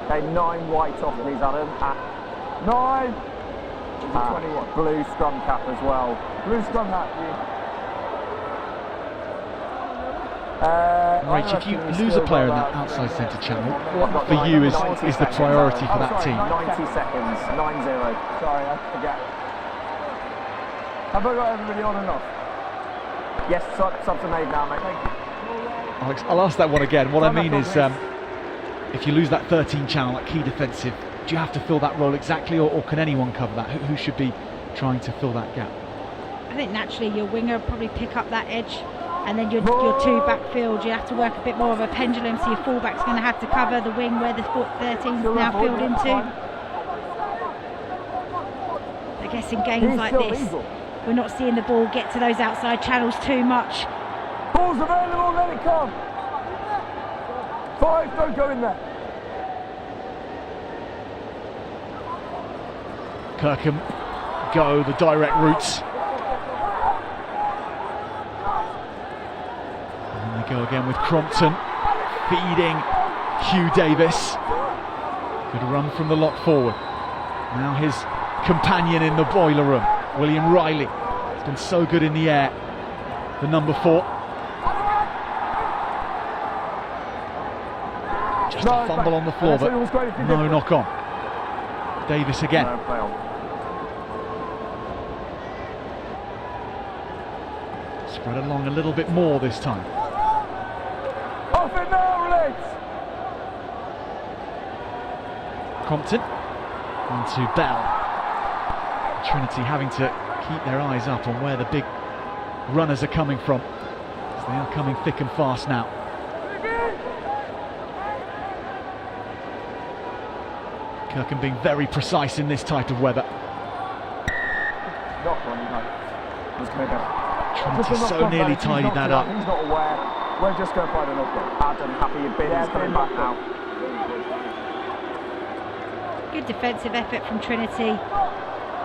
Okay, 9 white off, please, Adam. 9. 21. Blue scrum cap as well. Blue scrum hat. Rach, if you lose a player in that outside centre channel, what for you is the priority for that team? 90 seconds. 9-0. Sorry, I forget. Have I got everybody on enough? Yes, subs are made now, mate. Thank you. Alex, I'll ask that one again. What I mean is, if you lose that 13 channel, that key defensive, do you have to fill that role exactly, or can anyone cover that? Who should be trying to fill that gap? I think naturally your winger will probably pick up that edge, and then your two backfield, you have to work a bit more of a pendulum, so your fullback's going to have to cover the wing where the 13's now filled into. I guess in games like this, we're not seeing the ball get to those outside channels too much. Ball's available, let it come. 5, don't go in there. Kirkham go the direct routes. And they go again with Crompton feeding Hugh Davis. Good run from the lock forward. Now his companion in the boiler room, William Riley. He's been so good in the air. The number 4. Just a fumble on the floor, but no knock on. Davis again. No, play on. Spread along a little bit more this time. Off it now, Leeds! Crompton onto Bell. Trinity having to keep their eyes up on where the big runners are coming from, as they are coming thick and fast now. Kirkham being very precise in this type of weather. Trinity so nearly tidied that up. He's not aware. We're just going to find a knock-on. Adam, happy you've been. He's coming back now. Good defensive effort from Trinity.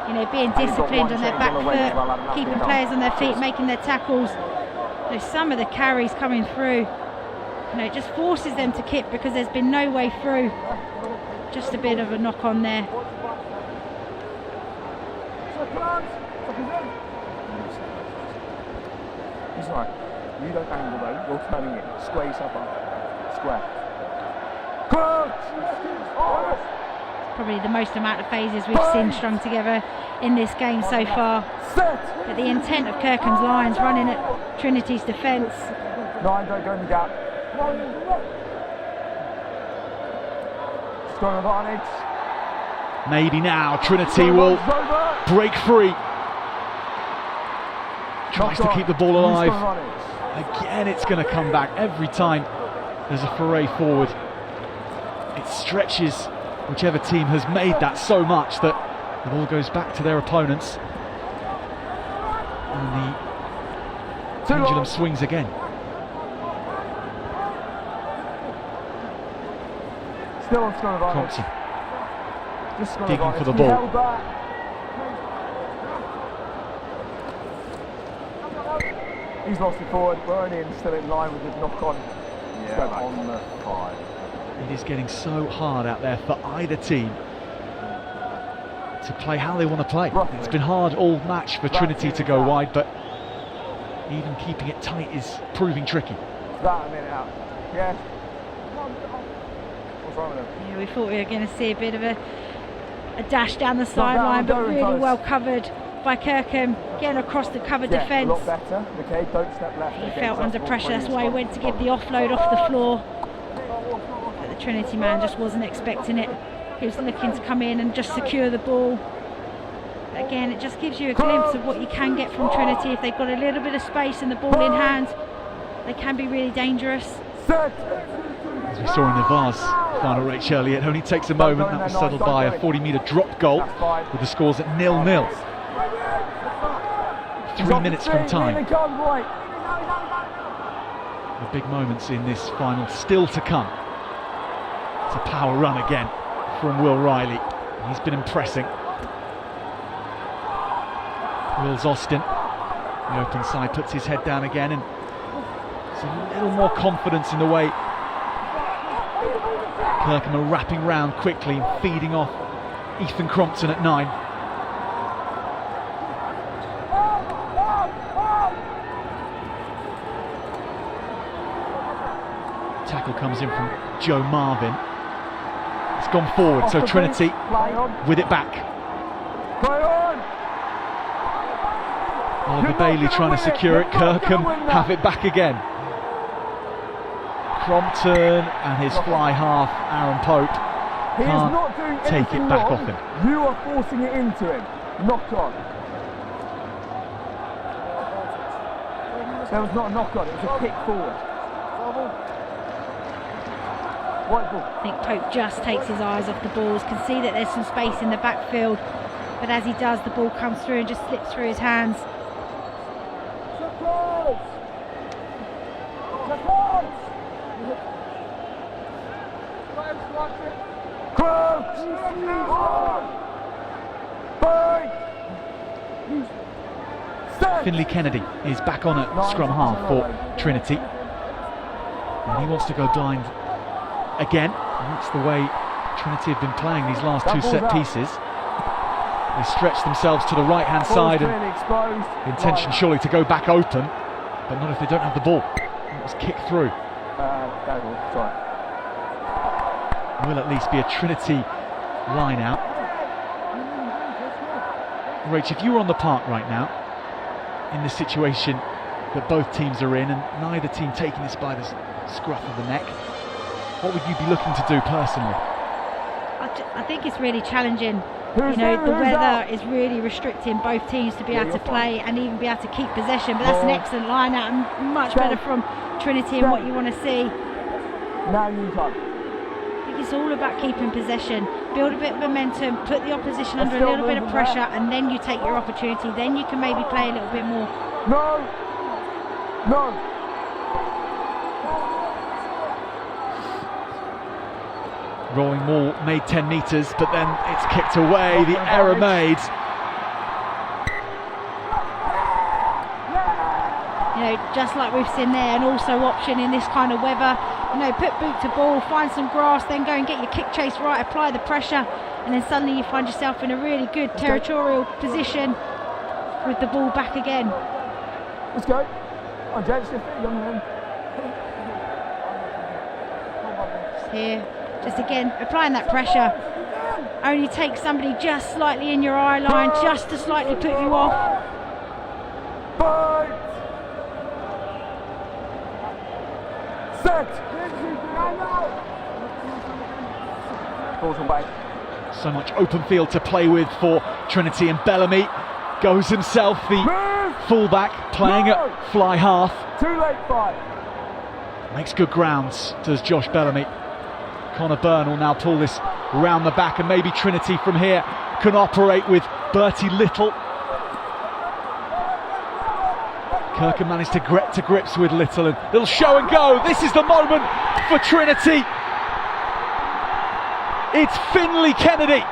You know, being disciplined on their back foot, keeping players on their feet, making their tackles. You know, some of the carries coming through, you know, it just forces them to kick because there's been no way through. Just a bit of a knock on there. He's right. You don't angle though. You're turning it. Square yourself up. Square. Probably the most amount of phases we've seen strung together in this game so far. But the intent of Kirkham's lines running at Trinity's defence. 9, don't go in the gap. Strong advantage. Maybe now Trinity will break free. Tries to keep the ball alive. Again, it's going to come back every time there's a foray forward. It stretches whichever team has made that so much that the ball goes back to their opponents. And the pendulum swings again. Still on strong advantage. Crompton Just strong digging advantage. for the ball. Held back. He's lost it forward. We're only still in line with his knock-on. Yeah, on the 5. It is getting so hard out there for either team to play how they want to play. It's been hard all match for Trinity to go wide, but even keeping it tight is proving tricky. That a minute out. Yeah. What's wrong with him? Yeah, we thought we were going to see a bit of a dash down the sideline, but really well covered by Kirkham, getting across the covered defence. A lot better. Okay, don't step left. He felt under pressure, that's why he went to give the offload off the floor. But the Trinity man just wasn't expecting it. He was looking to come in and just secure the ball. But again, it just gives you a glimpse of what you can get from Trinity. If they've got a little bit of space and the ball in hand, they can be really dangerous. As we saw in the Vase final, Rach, earlier, it only takes a moment. That was settled by a 40-metre drop goal with the scores at 0-0. 3 minutes from time. The big moments in this final still to come. It's a power run again from Will Riley. He's been impressing. Wills Austin, the open side, puts his head down again, and there's a little more confidence in the way Kirkham are wrapping round quickly and feeding off Ethan Crompton at 9. Tackle comes in from Joe Marvin. It's gone forward, so Trinity with it back. Oliver Bailey trying to secure it. Kirkham have it back again. Crompton and his fly half, Aaron Pope, can't take it back off him. You are forcing it into him. Knock on. There was not a knock on, it was a kick forward. I think Pope just takes his eyes off the balls, can see that there's some space in the backfield, but as he does, the ball comes through and just slips through his hands. Finlay Kennedy is back on at scrum half for Trinity, and he wants to go blind again. And that's the way Trinity have been playing these last two set pieces. They stretch themselves to the right hand side, and the intention surely to go back open, but not if they don't have the ball. It was kicked through. Will at least be a Trinity line out. Rach, if you were on the park right now, in the situation that both teams are in, and neither team taking this by the scruff of the neck, what would you be looking to do personally? I I think it's really challenging. Who's You know, in, the who's weather out? is really restricting both teams to be able to you're play and even be able to keep possession. But that's an excellent line out and much better from Trinity and what you want to see. Now you time. I think it's all about keeping possession, build a bit of momentum, put the opposition They're under a still little bit of moving pressure, back. and then you take your opportunity. Then you can maybe play a little bit more. No! No! Rolling Moore made 10 metres, but then it's kicked away. The error made. You know, just like we've seen there, and also option in this kind of weather. You know, put boot to ball, find some grass, then go and get your kick chase right, apply the pressure, and then suddenly you find yourself in a really good territorial position with the ball back again. Let's go. On gents, your feet, young man. Here, just again, applying that pressure. Only takes somebody just slightly in your eye line, just to slightly put you off. Fight! Set! Balls away. So much open field to play with for Trinity, and Bellamy goes himself, the Move! fullback, playing No! at fly half. Too late, fight. Makes good grounds, does Josh Bellamy. Connor Byrne will now pull this round the back, and maybe Trinity from here can operate with Bertie Little. Kirkham managed to get to grips with Little, and it'll show and go. This is the moment for Trinity. It's Finlay Kennedy.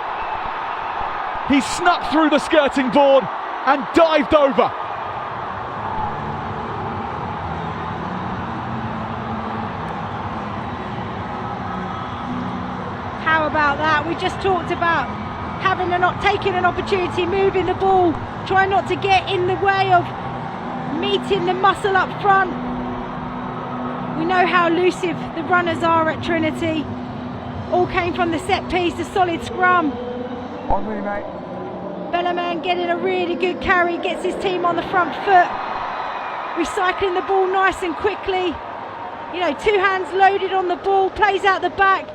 He snuck through the skirting board and dived over. How about that? We just talked about taking an opportunity, moving the ball, trying not to get in the way of meeting the muscle up front. We know how elusive the runners are at Trinity. All came from the set piece, the solid scrum. On me, mate. Bellaman getting a really good carry, gets his team on the front foot, recycling the ball nice and quickly. You know, two hands loaded on the ball, plays out the back,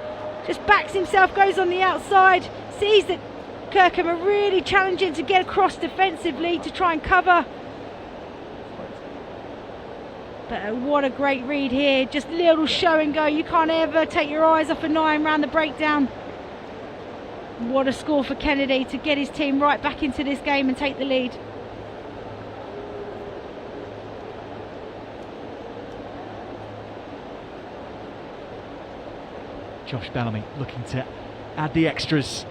just backs himself, goes on the outside, sees that Kirkham are really challenging to get across defensively to try and cover. But what a great read here, just little show and go. You can't ever take your eyes off a 9 round the breakdown. What a score for Kennedy to get his team right back into this game and take the lead. Josh Bellamy looking to add the extras.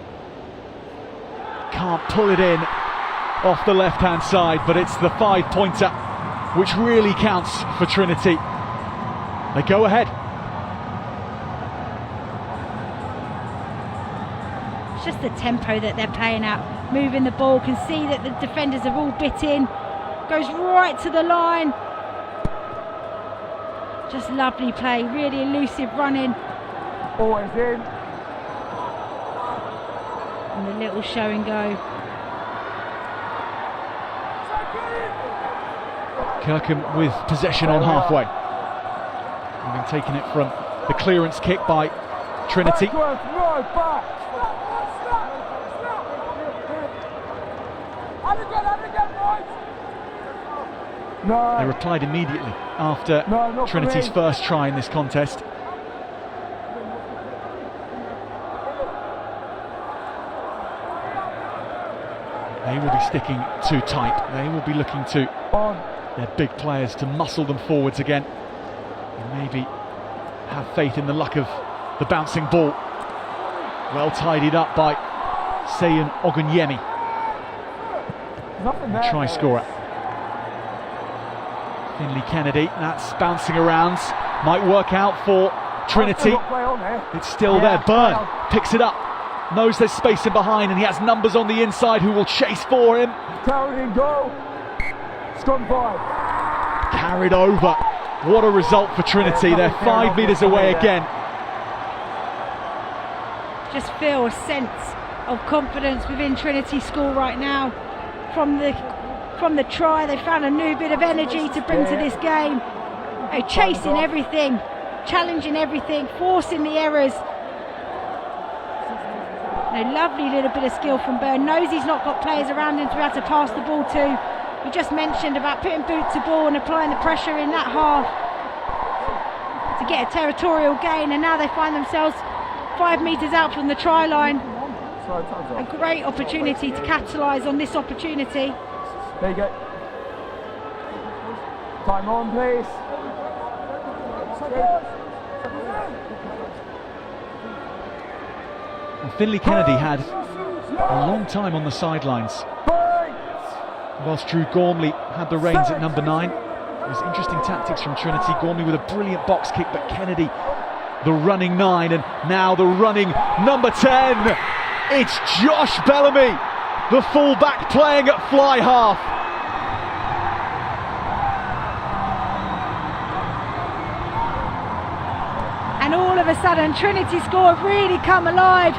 Can't pull it in off the left hand side, but it's the 5-pointer which really counts for Trinity. They go ahead. It's just the tempo that they're playing out, moving the ball, can see that the defenders have all bit in, goes right to the line. Just lovely play, really elusive running. Always in. And the little show and go. Kirkham with possession on halfway. Having taken it from the clearance kick by Trinity. Backwards, no, back. No. They replied immediately after No, Trinity's first try in this contest. They will be sticking too tight. They will be looking to their big players to muscle them forwards again, and maybe have faith in the luck of the bouncing ball. Well tidied up by Seyan Ogunyemi, the try scorer. Finlay Kennedy, that's bouncing around, might work out for Trinity. It's still there. Byrne picks it up, knows there's space in behind, and he has numbers on the inside who will chase for him. Carrying goal. Scrum 5. Carried over. What a result for Trinity. They're 5 metres away again. Just feel a sense of confidence within Trinity School right now. From the try, they found a new bit of energy to bring to this game. They're chasing everything, challenging everything, forcing the errors. Lovely little bit of skill from Byrne. Knows he's not got players around him to be able to pass the ball to. We just mentioned about putting boot to ball and applying the pressure in that half to get a territorial gain, and now they find themselves 5 metres out from the try line. A great opportunity to capitalise on this opportunity. There you go. Time on, please. And Finlay Kennedy had a long time on the sidelines, whilst Drew Gormley had the reins at number 9. It was interesting tactics from Trinity. Gormley with a brilliant box kick, but Kennedy, the running 9, and now the running number 10. It's Josh Bellamy, the full-back playing at fly half. And all of a sudden, Trinity score have really come alive,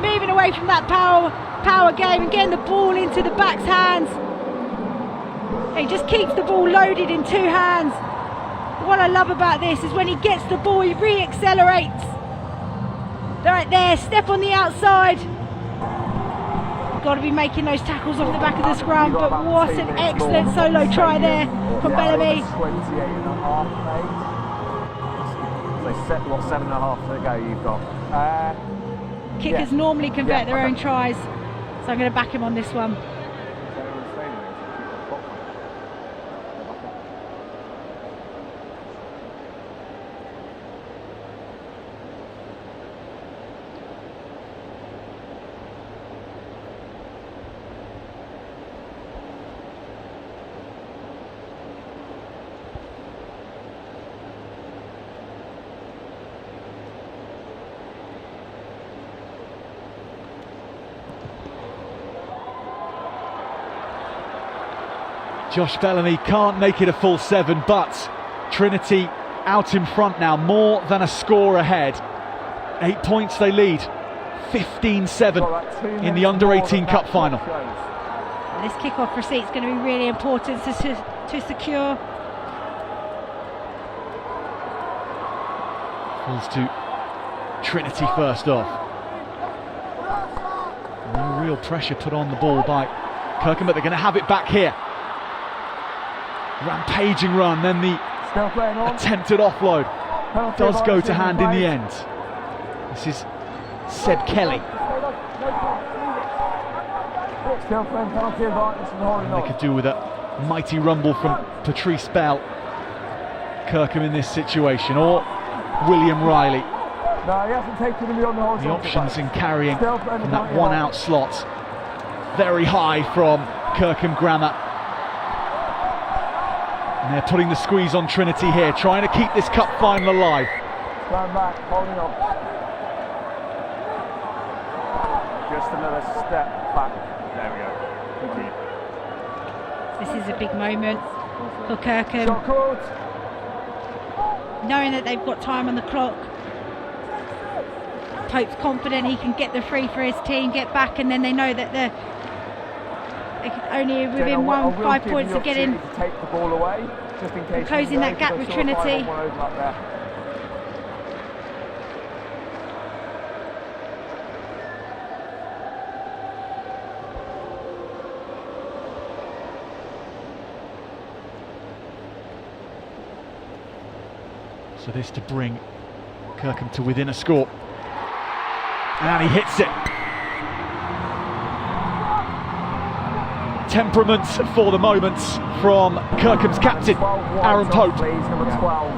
moving away from that power game and getting the ball into the back's hands. He just keeps the ball loaded in 2 hands. What I love about this is when he gets the ball, he re-accelerates. Right there, step on the outside. You've got to be making those tackles off the back of the scrum, but what an excellent solo try there from Bellamy. 28.5, so 7.5 to go you've got. Kickers normally convert their own tries, so I'm going to back him on this one. Josh Bellamy can't make it a full 7, but Trinity out in front now, more than a score ahead. 8 points they lead, 15-7 in the Under-18 Cup final. This kick-off receipt is going to be really important to secure. Falls to Trinity first off. No real pressure put on the ball by Kirkham, but they're going to have it back here. Rampaging run, then the attempted offload does go to hand in the end. This is Seb Kelly. And they could do with a mighty rumble from Patrice Bell. Kirkham in this situation, or William Riley. The options in carrying from that 1 out slot. Very high from Kirkham Grammar. And they're putting the squeeze on Trinity here, trying to keep this cup final alive. Stand back, holding on. Just another step back. There we go. This is a big moment for Kirkham. Knowing that they've got time on the clock. Pope's confident he can get the free for his team, get back, and then they know that they're only within 5 points of getting to take the ball away, just in case closing that gap with Trinity. So this to bring Kirkham to within a score. And he hits it. Temperament for the moment from Kirkham's captain, Aaron Pope. Please, number 12.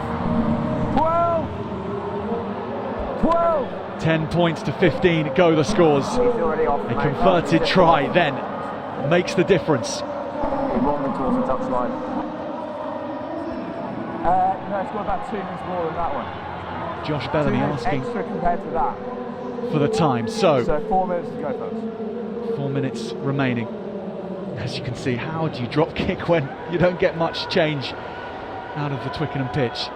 12! 10 points to 15 go the scores. A converted try then makes the difference. He won the quarter touchline. No, it's got about 2 minutes more than that one. Josh Bellamy asking extra compared to that for the time. So 4 minutes to go first. 4 minutes remaining. As you can see, how do you drop kick when you don't get much change out of the Twickenham pitch?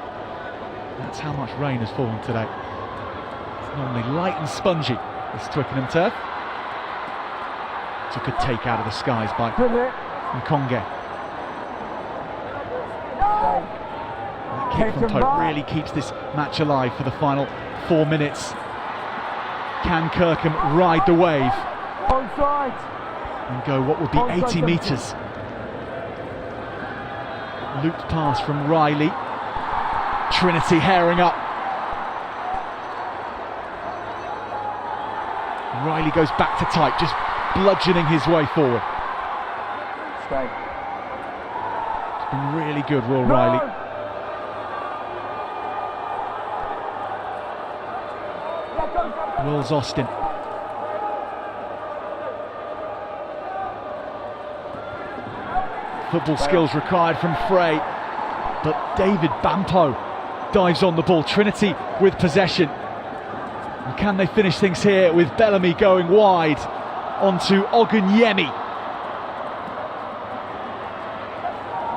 That's how much rain has fallen today. It's normally light and spongy, this Twickenham turf. Took a take out of the skies by Nkonge. That kick from Pope really keeps this match alive for the final 4 minutes. Can Kirkham ride the wave Onside. and go what would be 80 metres? Looped pass from Riley. Trinity herring up. Riley goes back to tight, just bludgeoning his way forward. Stay. It's been really good, Will Riley. Wills Austin. Football skills required from Frey, but David Bampo dives on the ball. Trinity with possession. And can they finish things here with Bellamy going wide onto Ogunyemi?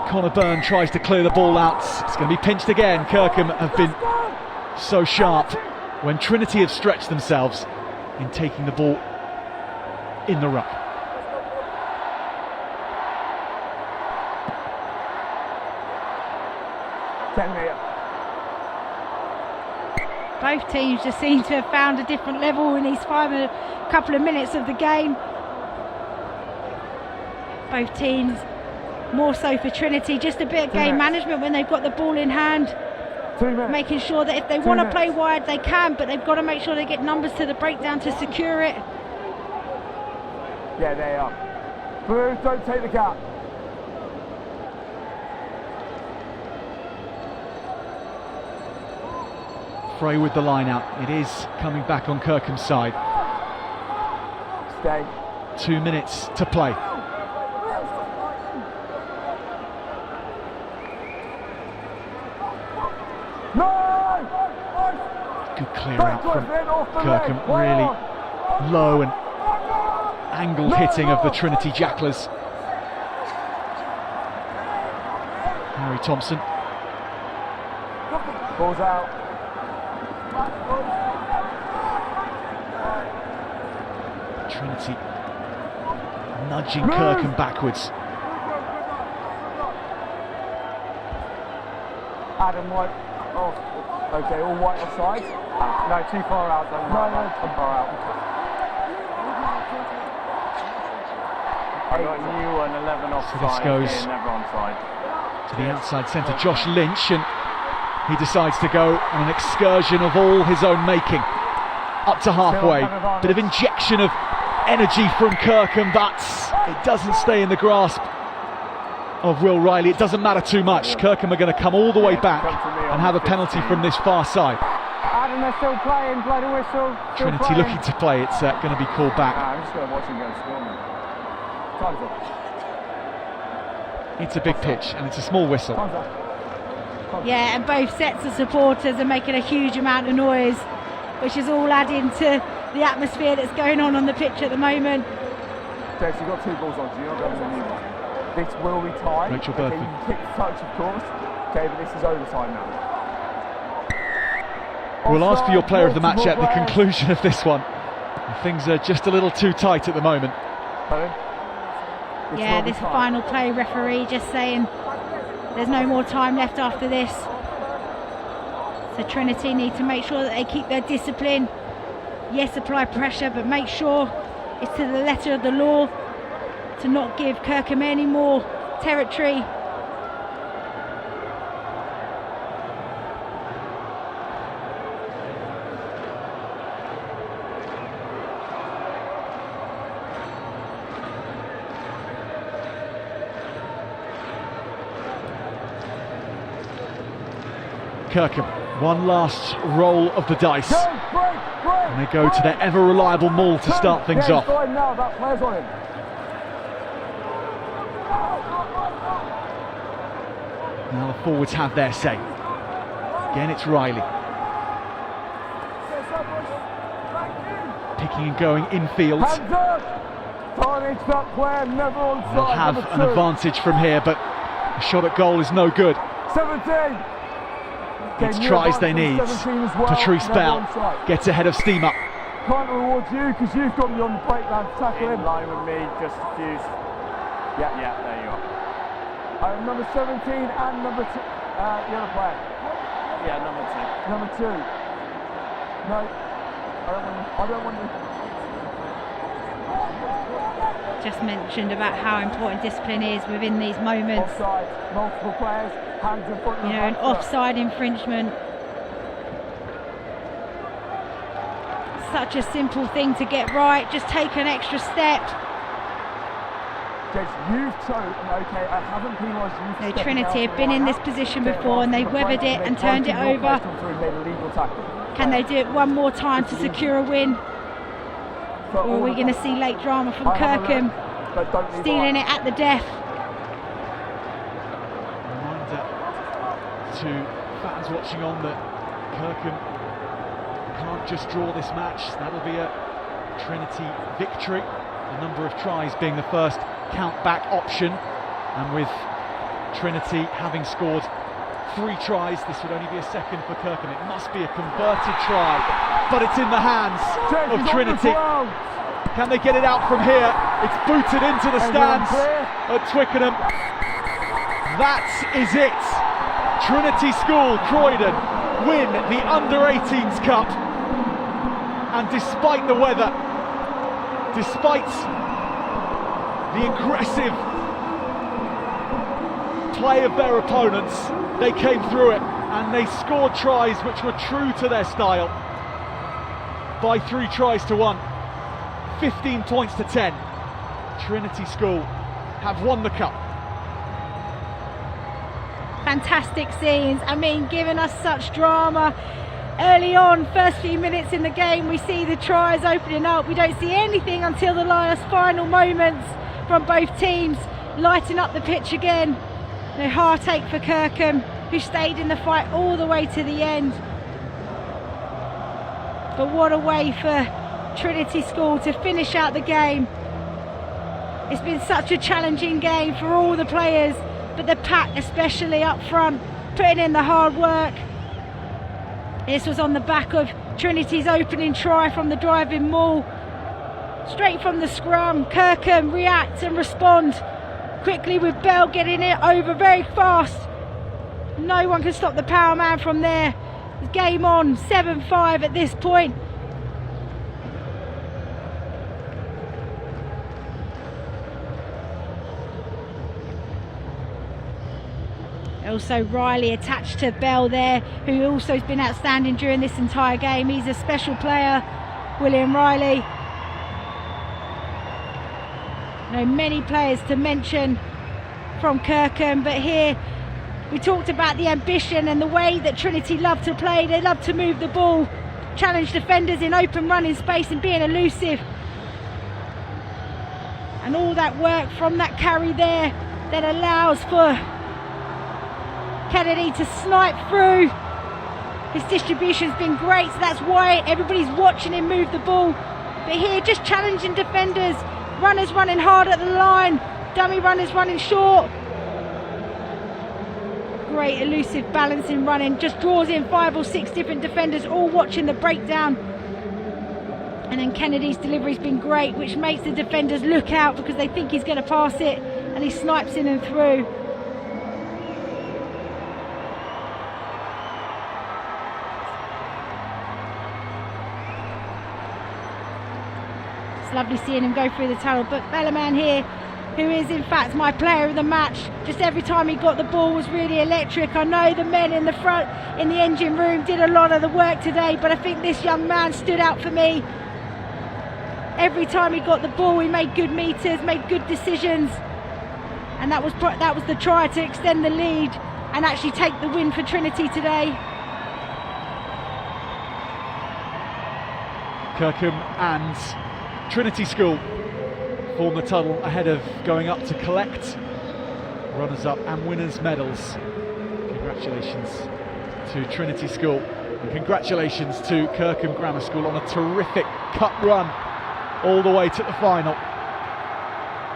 Connor Byrne tries to clear the ball out. It's going to be pinched again. Kirkham have been so sharp when Trinity have stretched themselves in taking the ball in the ruck. Both teams just seem to have found a different level in these couple of minutes of the game. Both teams, more so for Trinity, just a bit of game management when they've got the ball in hand, making sure that if they want to play wide they can, but they've got to make sure they get numbers to the breakdown to secure it. Yeah, they are. Blue, don't take the gap. Frey with the line out. It is coming back on Kirkham's side. Stay. 2 minutes to play. Good clear out from Kirkham. Really low and angled hitting of the Trinity Jacklers. Harry Thompson. Ball's out. Trinity nudging Kirkham backwards. Adam White. Oh, okay, all white offside. No, too far out. No, too far out. I got you and 11 offside. So this goes never onside. To the outside centre, Josh Lynch, and he decides to go on an excursion of all his own making. Up to halfway, bit of injection of energy from Kirkham, but it doesn't stay in the grasp of Will Riley. It doesn't matter too much. Kirkham are going to come all the way back and have a penalty from this far side. Adam, they're still playing, blow the whistle. Trinity looking to play, it's going to be called back. I'm just going to watch him go and score now. Time's up. It's a big pitch and it's a small whistle. Time's up. Yeah, and both sets of supporters are making a huge amount of noise, which is all adding to the atmosphere that's going on the pitch at the moment. Jess, you've got 2 balls on, so you're not going to the new one. This will be tied. Rachel okay, Burford. you can kick the touch, of course. Okay, but this is overtime now. We'll ask for your player of the match at the conclusion of this one. Things are just a little too tight at the moment. Yeah, this final play referee just saying there's no more time left after this. So Trinity need to make sure that they keep their discipline. Yes, apply pressure, but make sure it's to the letter of the law to not give Kirkham any more territory. Kirkham, one last roll of the dice. And they go to their ever reliable maul to start things off. Now, that player's on him. Now the forwards have their say. Again, it's Riley. Picking and going infield. They'll have an advantage from here, but a shot at goal is no good. 17. It's tries they need. Patrice Bell gets ahead of steam up. Can't reward you because you've got me on the breakdown to tackle him. In line with me, just diffused. Yeah, there you are. Number 17 and number 2, the other player. Yeah, number 2. Number 2. No. I don't want you. Just mentioned about how important discipline is within these moments. Offside, multiple players, hands in front of You know, an offside infringement. Such a simple thing to get right, just take an extra step. Jess, you've shown, okay, I haven't penalised you. No, Trinity have been in this position before and they've weathered it and turned it over. Can they do it one more time to secure a win? Or are we going to see late drama from Kirkham stealing it at the death? Reminder to fans watching on that Kirkham can't just draw this match. That'll be a Trinity victory. The number of tries being the first count-back option, and with Trinity having scored 3 tries, this would only be a second for Kirkham. It must be a converted try, but it's in the hands of Trinity. Can they get it out from here? It's booted into the stands at Twickenham. That is it. Trinity School Croydon win the Under-18s Cup, and despite the weather, despite the aggressive play of their opponents, they came through it and they scored tries which were true to their style by 3 tries to 1. 15 points to 10. Trinity School have won the cup. Fantastic scenes, I mean, giving us such drama. Early on, first few minutes in the game, we see the tries opening up. We don't see anything until the last final moments from both teams, lighting up the pitch again. No heartache for Kirkham, who stayed in the fight all the way to the end. But what a way for Trinity School to finish out the game. It's been such a challenging game for all the players, but the pack especially up front, putting in the hard work. This was on the back of Trinity's opening try from the driving maul. Straight from the scrum, Kirkham react and respond quickly with Bell getting it over very fast. No one can stop the power man from there. Game on, 7-5 at this point. Also Riley attached to Bell there, who also has been outstanding during this entire game. He's a special player, William Riley. You know, many players to mention from Kirkham, but here we talked about the ambition and the way that Trinity love to play. They love to move the ball, challenge defenders in open running space and being elusive. And all that work from that carry there that allows for Kennedy to snipe through. His distribution's been great, so that's why everybody's watching him move the ball. But here, just challenging defenders, runners running hard at the line, dummy runners running short. Great elusive balancing running, just draws in 5 or 6 different defenders, all watching the breakdown. And then Kennedy's delivery's been great, which makes the defenders look out because they think he's going to pass it, and he snipes in and through. It's lovely seeing him go through the tunnel, but Bellaman here, who is in fact my player of the match, just every time he got the ball was really electric. I know the men in the front in the engine room did a lot of the work today, but I think this young man stood out for me. Every time he got the ball, he made good meters, made good decisions, and that was the try to extend the lead and actually take the win for Trinity today. Kirkham and Trinity School form the tunnel ahead of going up to collect runners-up and winners' medals. Congratulations to Trinity School, and congratulations to Kirkham Grammar School on a terrific cup run all the way to the final.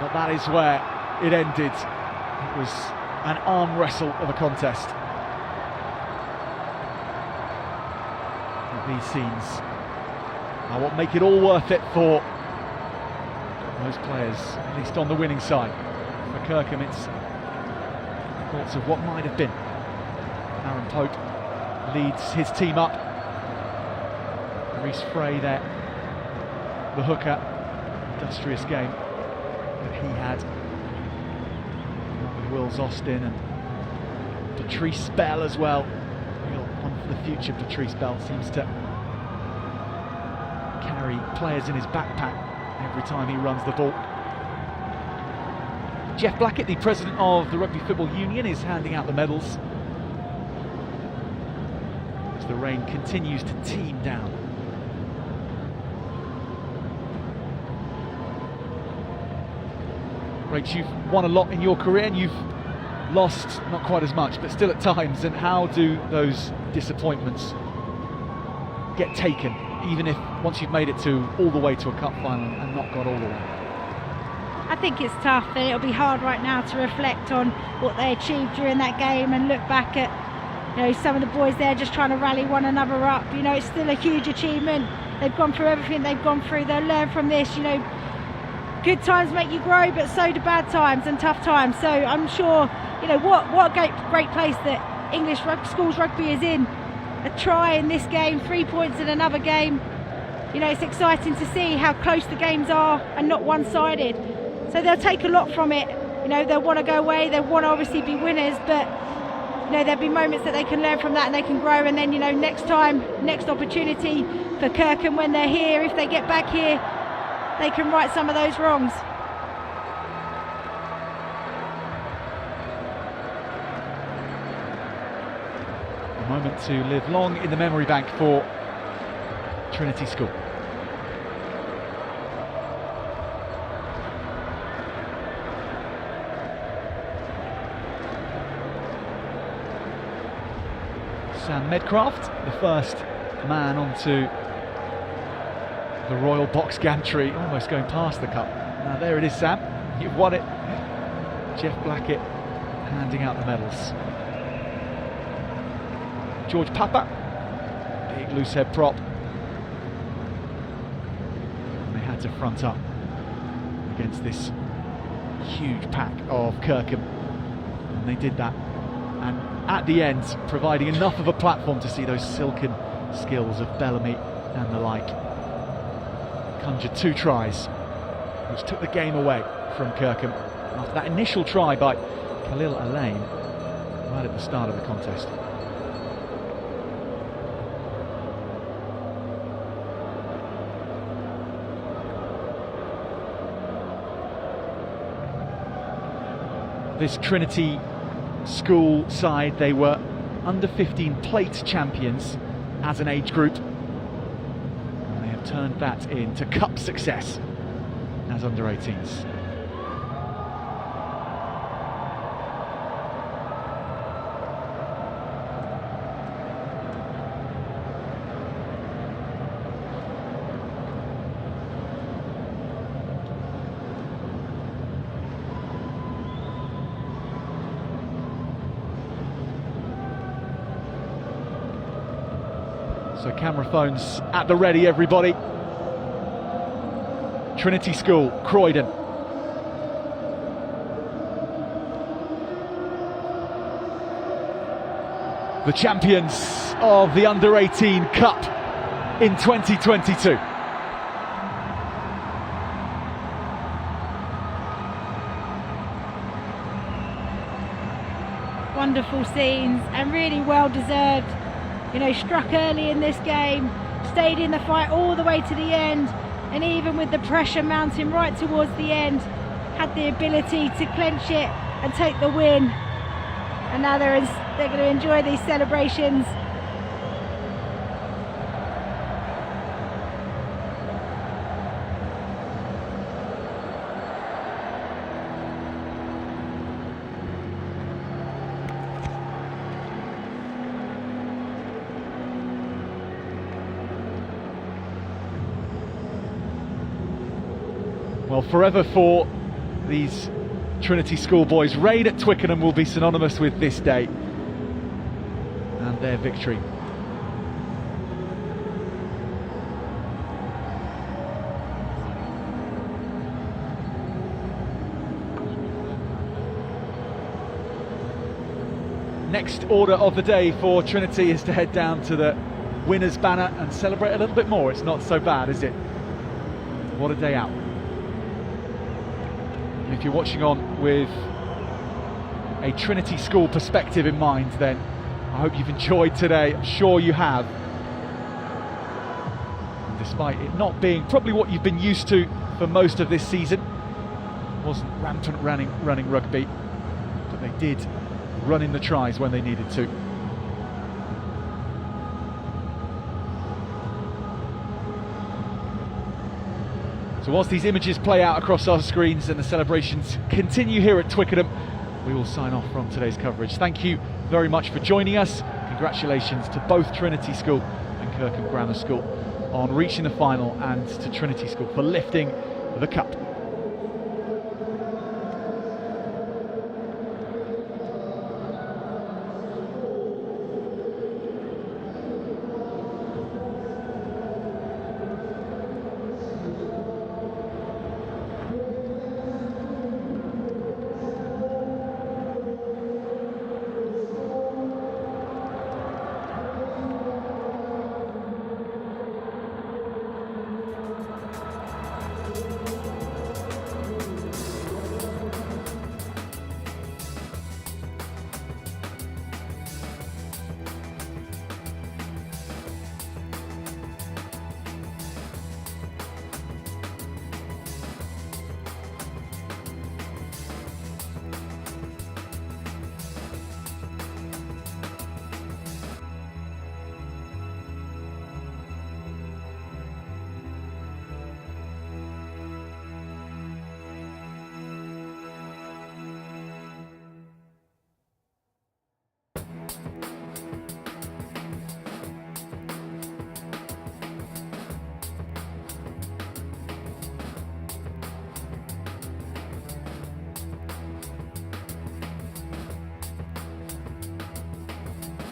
But that is where it ended. It was an arm wrestle of a contest. And these scenes are what make it all worth it for those players, at least on the winning side. For Kirkham, it's thoughts of what might have been. Aaron Pope leads his team up Reece Frey there, the hooker, industrious game that he had with Wills Austin and Patrice Bell as well. Real one for the future. Patrice Bell seems to carry players in his backpack every time he runs the ball. Jeff Blackett, the president of the Rugby Football Union, is handing out the medals as the rain continues to teem down. Rach, you've won a lot in your career and you've lost not quite as much, but still at times. And how do those disappointments get taken, even if once you've made it to all the way to a cup final and not got all the way? I think it's tough, and it'll be hard right now to reflect on what they achieved during that game and look back at, you know, some of the boys there just trying to rally one another up. You know, it's still a huge achievement. They've gone through everything they've gone through. They'll learn from this. You know, good times make you grow, but so do bad times and tough times. So I'm sure, you know, what a great place that English schools rugby is in. A try in this game, 3 points in another game. You know, it's exciting to see how close the games are and not one-sided. So they'll take a lot from it. You know, they'll want to go away, they'll want to obviously be winners, but you know, there'll be moments that they can learn from that and they can grow, and then, you know, next time, next opportunity for Kirkham when they're here, if they get back here, they can right some of those wrongs. A moment to live long in the memory bank for Trinity School. Sam Medcraft, the first man onto the Royal Box Gantry, almost going past the cup. Now there it is, Sam, you've won it. Jeff Blackett handing out the medals. George Papa, big loose head prop. And they had to front up against this huge pack of Kirkham, and they did that. And at the end, providing enough of a platform to see those silken skills of Bellamy and the like. Conjured 2 tries, which took the game away from Kirkham after that initial try by Khalil Alain right at the start of the contest. This Trinity School side, they were under 15 plate champions as an age group, and they have turned that into cup success as under 18s. So camera phones at the ready, everybody. Trinity School, Croydon. The champions of the Under-18 Cup in 2022. Wonderful scenes and really well deserved. You know, struck early in this game, stayed in the fight all the way to the end, and even with the pressure mounting right towards the end, had the ability to clench it and take the win. And now they're going to enjoy these celebrations. Well, forever for these Trinity schoolboys, rain at Twickenham will be synonymous with this day and their victory. Next order of the day for Trinity is to head down to the winner's banner and celebrate a little bit more. It's not so bad, is it? What a day out. And if you're watching on with a Trinity school perspective in mind, then I hope you've enjoyed today. I'm sure you have. And despite it not being probably what you've been used to for most of this season, it wasn't rampant running rugby, but they did run in the tries when they needed to. So whilst these images play out across our screens and the celebrations continue here at Twickenham, we will sign off from today's coverage. Thank you very much for joining us. Congratulations to both Trinity School and Kirkham Grammar School on reaching the final, and to Trinity School for lifting the cup.